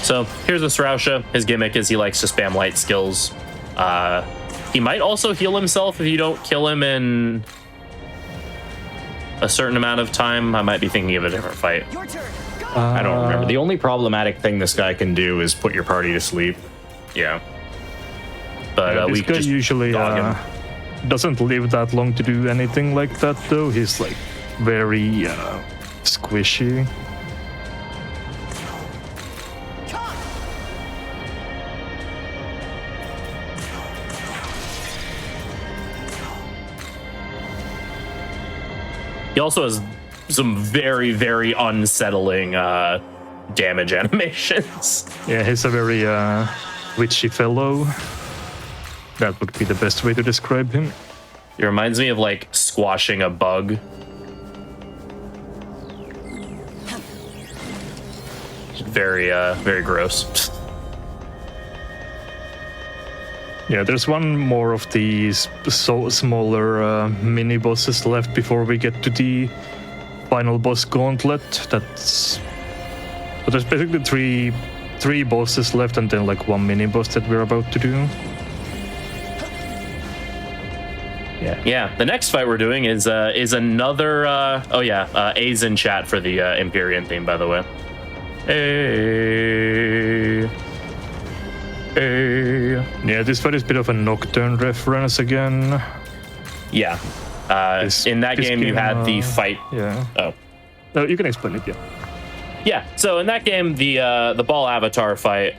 Speaker 3: So here's Srausha. His gimmick is he likes to spam light skills. He might also heal himself if you don't kill him in a certain amount of time. I might be thinking of a different fight.
Speaker 5: I don't remember. The only problematic thing this guy can do is put your party to sleep.
Speaker 3: Yeah. But
Speaker 2: this
Speaker 3: we
Speaker 2: guy
Speaker 3: just
Speaker 2: usually
Speaker 3: dog him.
Speaker 2: doesn't live that long to do anything like that, though. He's like very squishy.
Speaker 3: He also has some very, very unsettling damage animations.
Speaker 2: Yeah, he's a very witchy fellow. That would be the best way to describe him.
Speaker 3: He reminds me of like squashing a bug. Very, very gross.
Speaker 2: Yeah, there's one more of these smaller mini bosses left before we get to the final boss gauntlet. But there's basically three bosses left, and then like one mini boss that we're about to do.
Speaker 3: Yeah. The next fight we're doing is another. A's in chat for the Empyrean theme, by the way. Hey.
Speaker 2: Yeah, this fight is a bit of a Nocturne reference again.
Speaker 3: Yeah. In that game, you had the fight.
Speaker 2: Yeah.
Speaker 3: Oh.
Speaker 2: No, you can explain it, yeah.
Speaker 3: Yeah, so in that game, the ball avatar fight,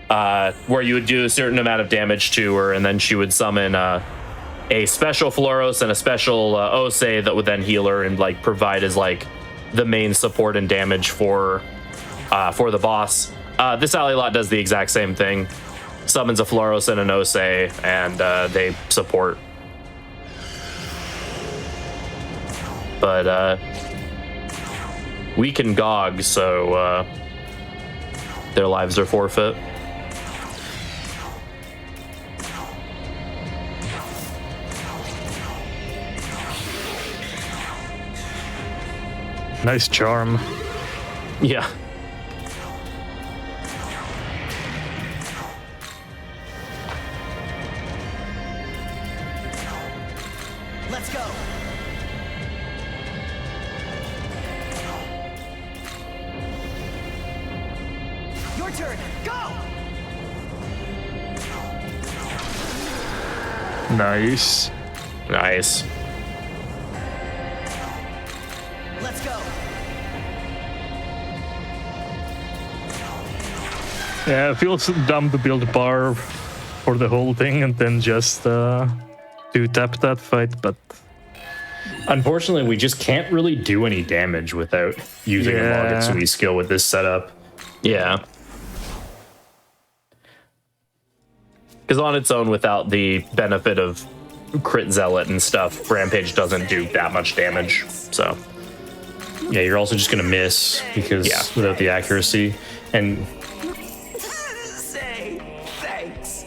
Speaker 3: where you would do a certain amount of damage to her, and then she would summon a special Floros and a special Osei that would then heal her and like provide as like the main support and damage for the boss. This ally lot does the exact same thing. Summons a Floros and an Osei, and they support. But we can GOG, so their lives are forfeit.
Speaker 2: Nice charm.
Speaker 3: Yeah.
Speaker 10: Let's go. Your turn. Go.
Speaker 2: Nice.
Speaker 3: Nice.
Speaker 10: Let's go.
Speaker 2: Yeah, it feels dumb to build a bar for the whole thing and then just two-tap that fight, but...
Speaker 5: Unfortunately, we just can't really do any damage without using a Magatsuki skill with this setup.
Speaker 3: Yeah. Because on its own, without the benefit of crit zealot and stuff, Rampage doesn't do that much damage. So
Speaker 5: yeah, you're also just gonna miss because without the accuracy. And
Speaker 10: Say thanks.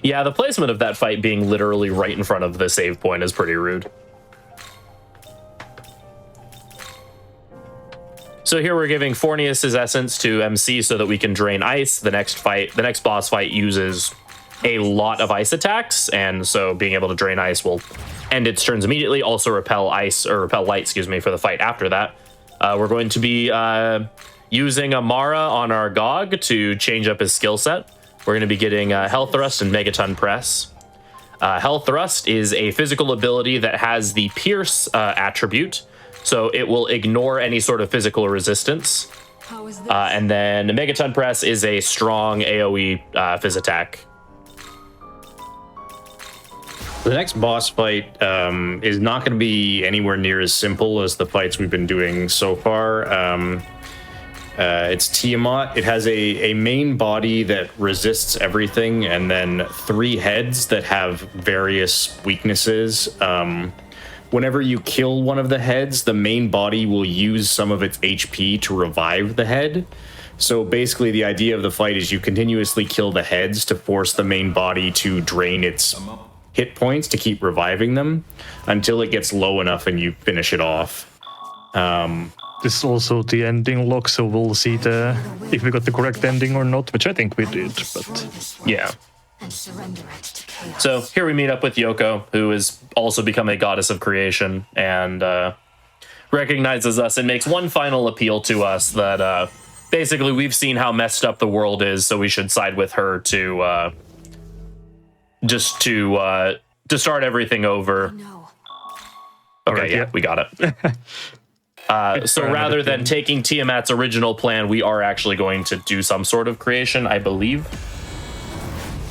Speaker 3: yeah, the placement of that fight being literally right in front of the save point is pretty rude. So here we're giving Fornius' essence to MC so that we can drain ice. The next boss fight uses a lot of ice attacks, and so being able to drain ice will end its turns immediately. Also repel light, for the fight after that. We're going to be using Amara on our GOG to change up his skill set. We're going to be getting Health Thrust and Megaton Press. Health Thrust is a physical ability that has the Pierce attribute, so it will ignore any sort of physical resistance.
Speaker 9: How is this?
Speaker 3: And then Megaton Press is a strong AoE phys attack.
Speaker 5: the next boss fight is not going to be anywhere near as simple as the fights we've been doing so far. It's Tiamat. It has a main body that resists everything, and then 3 heads that have various weaknesses. Whenever you kill one of the heads, the main body will use some of its HP to revive the head. So basically the idea of the fight is you continuously kill the heads to force the main body to drain its hit points to keep reviving them until it gets low enough and you finish it off.
Speaker 2: This is also the ending log, so we'll see if we got the correct ending or not, which I think we did, but
Speaker 3: yeah. So here we meet up with Yoko, who has also become a goddess of creation and recognizes us and makes one final appeal to us that basically we've seen how messed up the world is, so we should side with her to start everything over. Okay,
Speaker 2: right,
Speaker 3: yeah, we got it. So rather than taking Tiamat's original plan, we are actually going to do some sort of creation, I believe.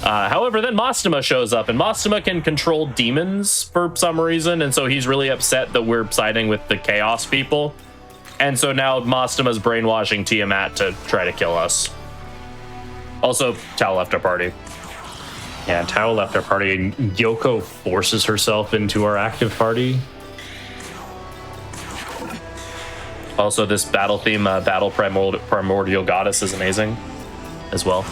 Speaker 3: However, then Mastema shows up, and Mastema can control demons for some reason, and so he's really upset that we're siding with the Chaos people. And so now Mastema's brainwashing Tiamat to try to kill us. Also, Tao left our party.
Speaker 5: Yeah, Tao left our party, and Yoko forces herself into our active party.
Speaker 3: Also, this battle theme, Battle Primordial Goddess, is amazing as well.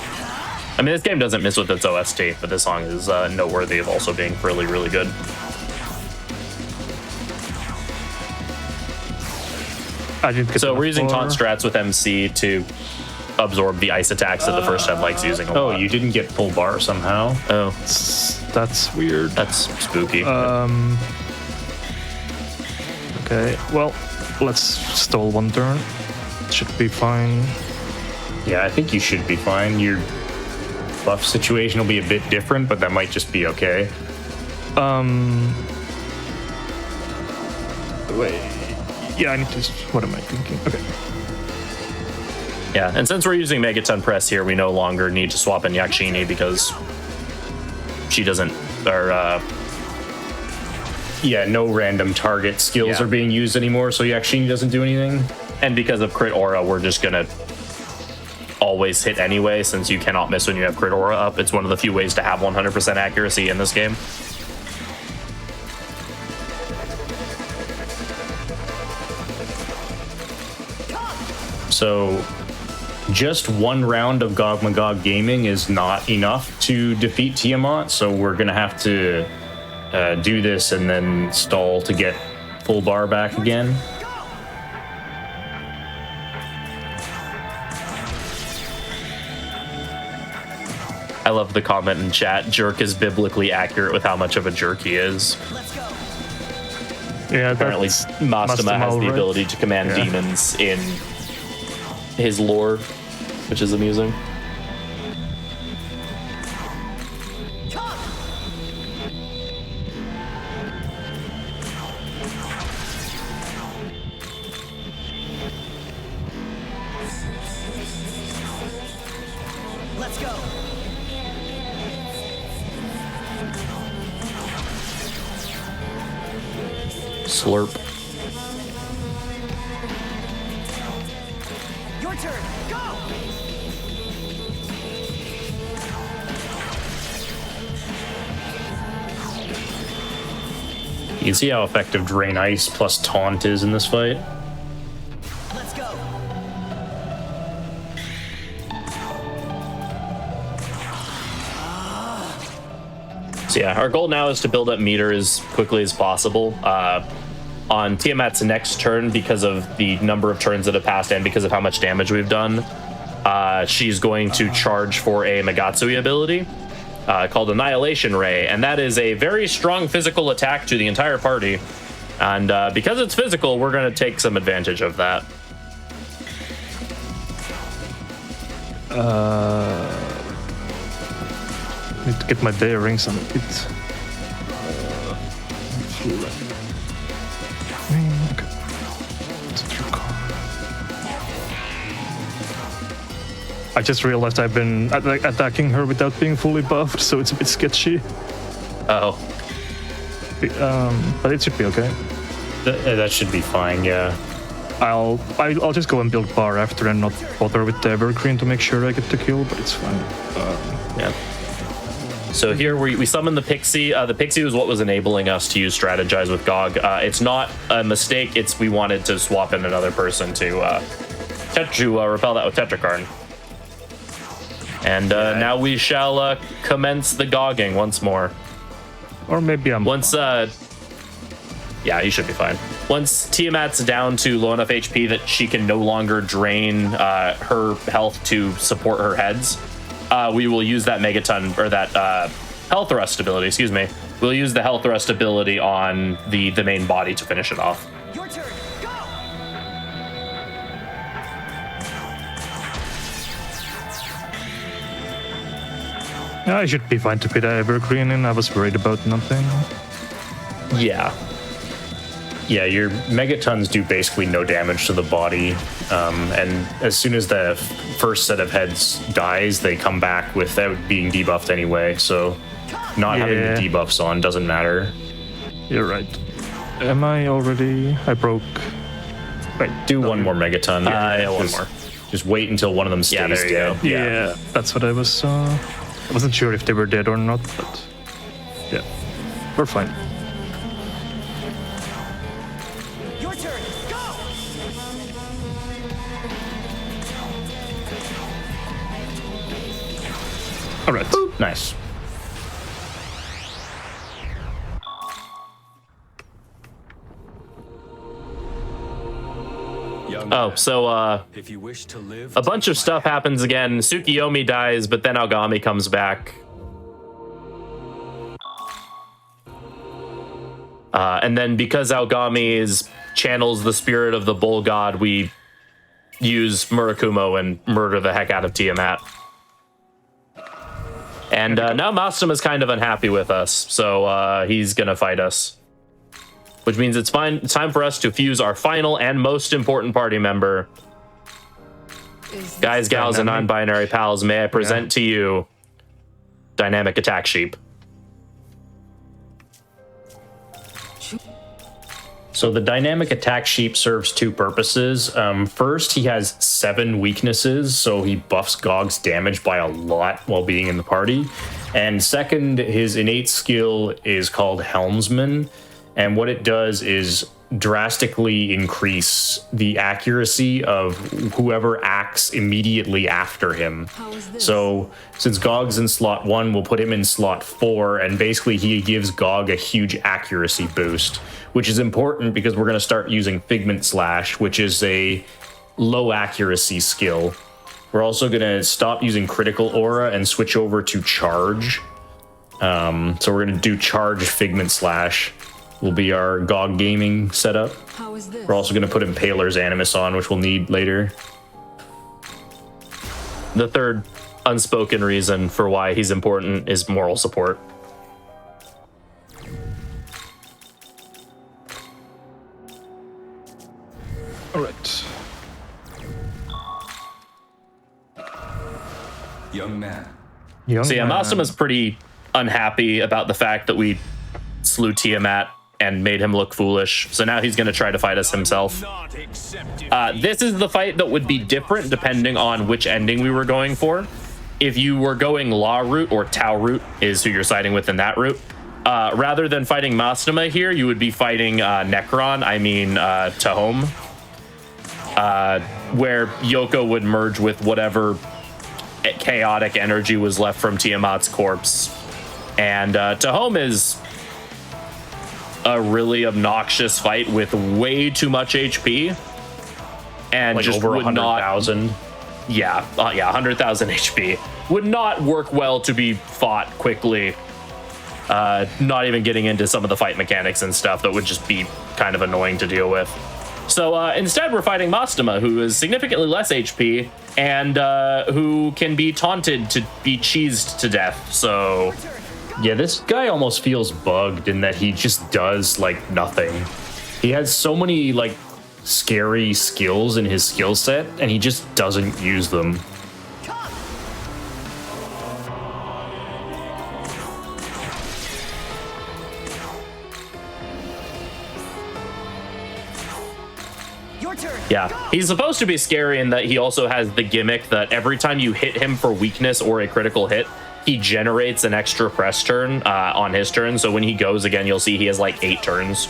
Speaker 3: I mean, this game doesn't miss with its OST, but this song is noteworthy of also being really, really good. So we're using taunt strats with MC to absorb the ice attacks that the first head likes using a lot.
Speaker 5: You didn't get full bar somehow?
Speaker 3: Oh.
Speaker 2: That's weird.
Speaker 3: That's spooky.
Speaker 2: Okay, well, let's stall one turn. Should be fine.
Speaker 5: Yeah, I think you should be fine. Your buff situation will be a bit different, but that might just be okay.
Speaker 2: Wait. Yeah, I need to... What am I thinking? Okay.
Speaker 3: Yeah, and since we're using Megaton Press here, we no longer need to swap in Yakshini because she doesn't...
Speaker 5: Yeah, no random target skills are being used anymore, so Yakshini doesn't do anything.
Speaker 3: And because of Crit Aura, we're just gonna always hit anyway, since you cannot miss when you have Crit Aura up. It's one of the few ways to have 100% accuracy in this game.
Speaker 5: So just one round of Gog Magog Gaming is not enough to defeat Tiamat, so we're going to have to do this and then stall to get full bar back again.
Speaker 3: I love the comment in chat. Jerk is biblically accurate with how much of a jerk he is.
Speaker 2: Yeah,
Speaker 3: apparently Mastema has the ability to command demons in his lore, which is amusing.
Speaker 10: Let's go.
Speaker 3: Slurp.
Speaker 10: Your turn. Go.
Speaker 5: You can see how effective Drain Ice plus Taunt is in this fight.
Speaker 10: Let's go.
Speaker 3: So yeah, our goal now is to build up meter as quickly as possible. On Tiamat's next turn, because of the number of turns that have passed and because of how much damage we've done, she's going to charge for a Magatsui ability called Annihilation Ray, and that is a very strong physical attack to the entire party. And because it's physical, we're going to take some advantage of that.
Speaker 2: Need to get my bearings on it. I just realized I've been attacking her without being fully buffed, so it's a bit sketchy.
Speaker 3: Oh.
Speaker 2: But it should be okay.
Speaker 5: That should be fine, yeah.
Speaker 2: I'll just go and build bar after and not bother with the evergreen to make sure I get the kill, but it's fine.
Speaker 3: Yeah. So here we summon the Pixie. The Pixie was what was enabling us to use Strategize with GOG. It's not a mistake. It's we wanted to swap in another person to repel that with Tetrakarn. And now we shall commence the gogging once more.
Speaker 2: Or maybe I'm...
Speaker 3: Once, yeah, you should be fine. Once Tiamat's down to low enough HP that she can no longer drain her health to support her heads, we will use that Megaton, or that Health Thrust ability, excuse me. We'll use the Health Thrust ability on the main body to finish it off.
Speaker 10: Your turn. Go.
Speaker 2: I should be fine to put evergreen in. I was worried about nothing.
Speaker 5: Yeah. Yeah, your Megatons do basically no damage to the body. And as soon as the first set of heads dies, they come back without being debuffed anyway. So not having the debuffs on doesn't matter.
Speaker 2: You're right. Am I already... I broke...
Speaker 5: Wait, do one more Megaton.
Speaker 3: Yeah, one more.
Speaker 5: Just wait until one of them stays
Speaker 3: there you
Speaker 5: dead.
Speaker 3: go.
Speaker 2: Yeah, that's what I was... I wasn't sure if they were dead or not, but... Yeah, we're fine.
Speaker 10: Your turn. Go.
Speaker 2: All right.
Speaker 5: Nice.
Speaker 3: Oh, so
Speaker 8: If you wish to live,
Speaker 3: a bunch of stuff happens again. Tsukiyomi dies, but then Aogami comes back. And then because Aogami channels the spirit of the bull god, we use Murakumo and murder the heck out of Tiamat. And now Mastama's kind of unhappy with us, so he's gonna fight us. Which means it's time for us to fuse our final and most important party member. Guys, gals, and non-binary pals, may I present to you Dynamic Attack Sheep.
Speaker 5: So the Dynamic Attack Sheep serves two purposes. First, he has 7 weaknesses, so he buffs GOG's damage by a lot while being in the party. And second, his innate skill is called Helmsman. And what it does is drastically increase the accuracy of whoever acts immediately after him. So since GOG's in slot 1, we'll put him in slot 4, and basically he gives GOG a huge accuracy boost, which is important because we're going to start using Figment Slash, which is a low accuracy skill. We're also going to stop using Critical Aura and switch over to Charge. So we're going to do Charge Figment Slash. Will be our GOG gaming setup.
Speaker 9: How is this?
Speaker 5: We're also going to put Impaler's Animus on, which we'll need later.
Speaker 3: The third unspoken reason for why he's important is moral support.
Speaker 2: All right.
Speaker 8: young man.
Speaker 3: So yeah, Mastama's pretty unhappy about the fact that we slew Tiamat and made him look foolish. So now he's going to try to fight us himself. This is the fight that would be different depending on which ending we were going for. If you were going Law route, or Tau route is who you're siding with in that route, rather than fighting Mastama here, you would be fighting Necron, Tahom, where Yoko would merge with whatever chaotic energy was left from Tiamat's corpse. And Tahom is a really obnoxious fight with way too much HP, and
Speaker 5: like
Speaker 3: just
Speaker 5: over
Speaker 3: would
Speaker 5: 100,000.
Speaker 3: Yeah, 100,000 HP would not work well to be fought quickly. Not even getting into some of the fight mechanics and stuff that would just be kind of annoying to deal with. So instead, we're fighting Mastama, who is significantly less HP and who can be taunted to be cheesed to death. So
Speaker 5: yeah, this guy almost feels bugged in that he just does like nothing. He has so many like scary skills in his skill set, and he just doesn't use them.
Speaker 10: Your turn.
Speaker 3: Yeah, he's supposed to be scary in that he also has the gimmick that every time you hit him for weakness or a critical hit, he generates an extra press turn on his turn. So when he goes again, you'll see he has like 8 turns.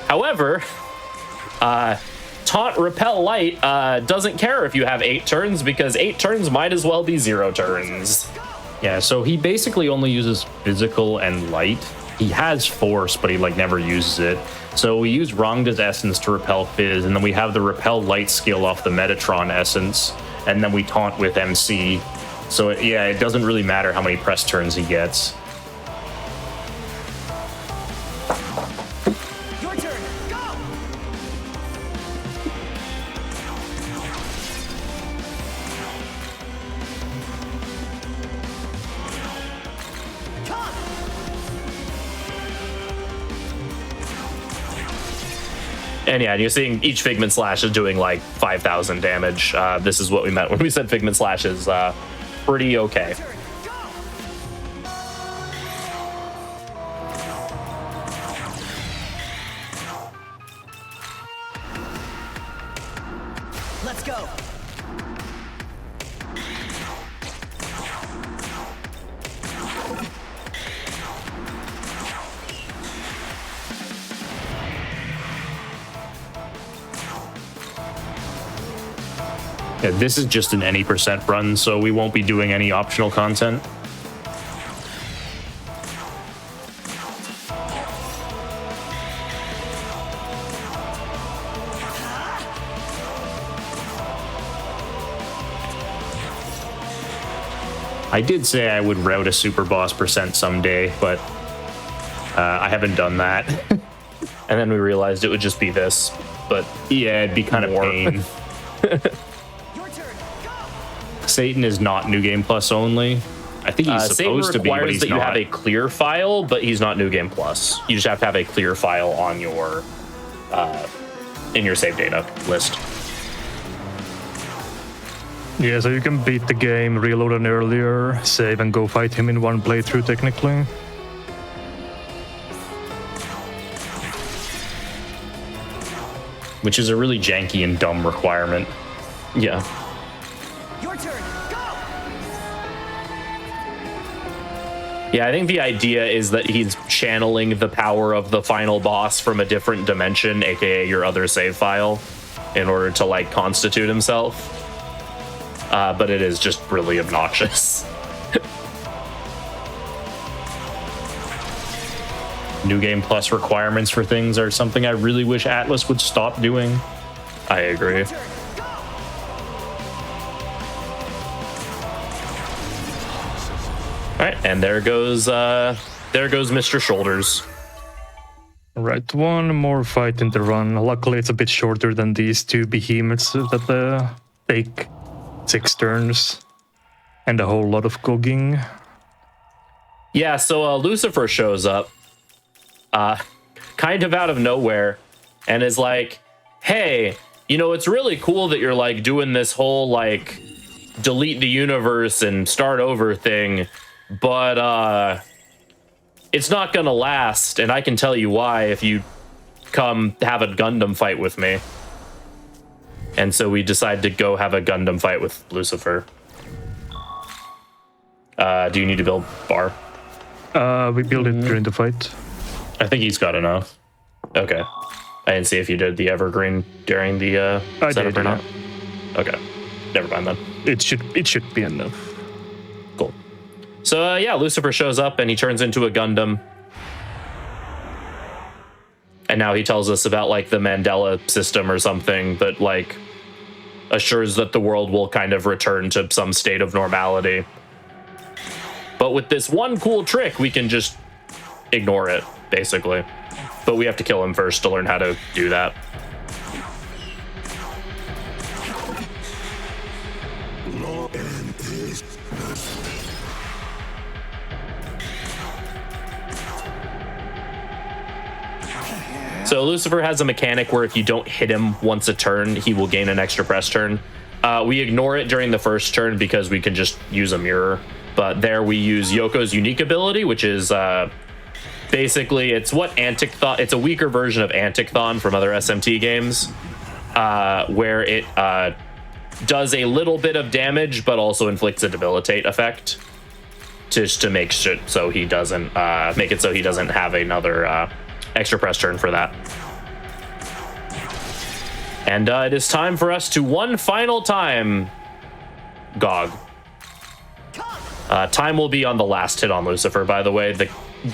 Speaker 3: However, Taunt Repel Light doesn't care if you have 8 turns, because 8 turns might as well be 0 turns.
Speaker 5: Yeah, so he basically only uses physical and light. He has force, but he like never uses it. So we use Rangda's essence to repel Fizz, and then we have the repel light skill off the Metatron essence, and then we taunt with MC. So it doesn't really matter how many press turns he gets.
Speaker 10: Your turn. Go. Come.
Speaker 3: And yeah, you're seeing each Figment Slash is doing like 5,000 damage. This is what we meant when we said Figment Slash is pretty okay.
Speaker 10: Turn. Go. Let's go.
Speaker 5: Yeah, this is just an any percent run, so we won't be doing any optional content. I did say I would route a super boss percent someday, but I haven't done that.
Speaker 3: And then we realized it would just be this, but
Speaker 5: Yeah, it'd be kind of
Speaker 3: More.
Speaker 5: pain.
Speaker 10: Your turn. Go.
Speaker 5: Satan is not New Game Plus only. I think he's
Speaker 3: Satan
Speaker 5: supposed to be, but
Speaker 3: requires
Speaker 5: he's
Speaker 3: that you
Speaker 5: not.
Speaker 3: have a clear file, but he's not New Game Plus. You just have to have a clear file on your in your save data list.
Speaker 2: Yeah, so you can beat the game, reload an earlier, save and go fight him in one playthrough technically.
Speaker 5: Which is a really janky and dumb requirement.
Speaker 3: Yeah.
Speaker 10: Your turn. Go.
Speaker 3: Yeah, I think the idea is that he's channeling the power of the final boss from a different dimension, aka your other save file, in order to like constitute himself. But it is just really obnoxious.
Speaker 5: New Game Plus requirements for things are something I really wish Atlas would stop doing.
Speaker 3: I agree.
Speaker 10: Turn. Go.
Speaker 3: All right, and there goes Mr. Shoulders.
Speaker 2: Right, one more fight in the run. Luckily, it's a bit shorter than these two behemoths that take 6 turns and a whole lot of cogging.
Speaker 3: Yeah, so Lucifer shows up, kind of out of nowhere, and is like, "Hey, you know, it's really cool that you're like doing this whole like delete the universe and start over thing, but it's not gonna last, and I can tell you why if you come have a Gundam fight with me." And so we decide to go have a Gundam fight with Lucifer. Do you need to build bar?
Speaker 2: We build it during the fight.
Speaker 5: I think he's got enough.
Speaker 3: Okay. I didn't see if you did the evergreen during the
Speaker 2: I
Speaker 3: setup
Speaker 2: did,
Speaker 3: or not.
Speaker 2: yeah.
Speaker 3: Okay. Never mind then.
Speaker 2: It should be enough.
Speaker 3: Cool. So yeah, Lucifer shows up and he turns into a Gundam. And now he tells us about like the Mandela system or something that like assures that the world will kind of return to some state of normality. But with this one cool trick, we can just ignore it, basically. But we have to kill him first to learn how to do that. So Lucifer has a mechanic where if you don't hit him once a turn, he will gain an extra press turn. We ignore it during the first turn because we can just use a mirror. But there we use Yoko's unique ability, which is Basically, it's what Antic-Thon. It's a weaker version of Antic-Thon from other SMT games, where it does a little bit of damage, but also inflicts a debilitate effect, just to make sure so he doesn't make it so he doesn't have another extra press turn for that. And it is time for us to one final time, GOG. Time will be on the last hit on Lucifer, by the way.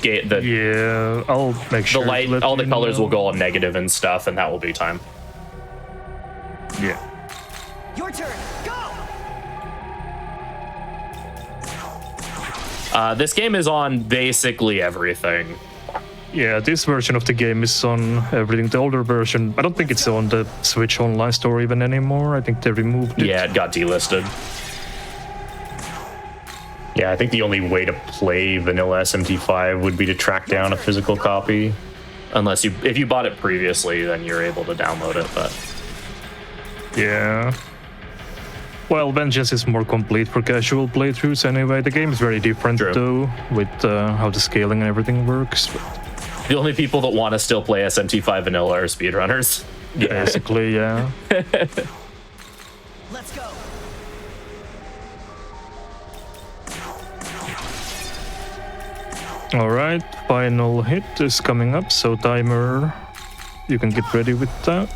Speaker 2: Yeah, I'll make sure.
Speaker 3: The light, all the colors will go all negative and stuff, and that will be time.
Speaker 2: Yeah.
Speaker 10: Your turn. Go.
Speaker 3: This game is on basically everything.
Speaker 2: Yeah, this version of the game is on everything. The older version, I don't think it's on the Switch Online store even anymore. I think they removed it.
Speaker 3: Yeah, it got delisted.
Speaker 5: Yeah, I think the only way to play vanilla SMT5 would be to track down a physical copy.
Speaker 3: Unless if you bought it previously, then you're able to download it, but...
Speaker 2: Yeah. Well, Vengeance is more complete for casual playthroughs anyway. The game is very different, though, with how the scaling and everything works.
Speaker 3: The only people that want to still play SMT5 vanilla are speedrunners.
Speaker 2: Yeah. Basically, yeah.
Speaker 10: Let's go.
Speaker 2: Alright, final hit is coming up, so timer, you can get ready with that.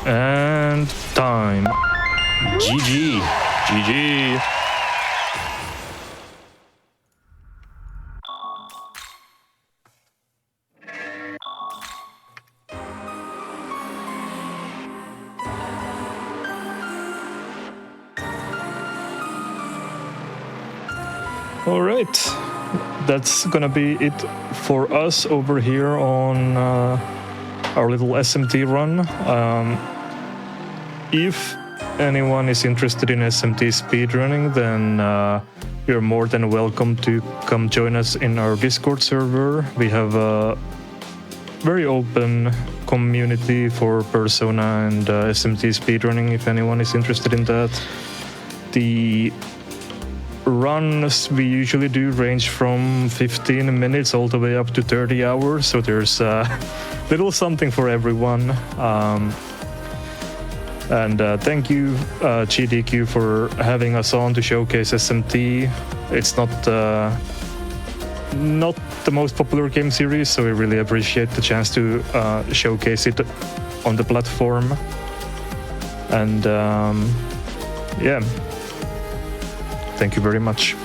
Speaker 2: And time.
Speaker 5: GG.
Speaker 3: GG.
Speaker 2: All right, that's gonna be it for us over here on our little SMT run. If anyone is interested in SMT speedrunning, then you're more than welcome to come join us in our Discord server. We have a very open community for Persona and SMT speedrunning if anyone is interested in that. The runs we usually do range from 15 minutes all the way up to 30 hours, so there's a little something for everyone. And thank you, GDQ, for having us on to showcase SMT. It's not the most popular game series, so we really appreciate the chance to showcase it on the platform. And yeah. Thank you very much.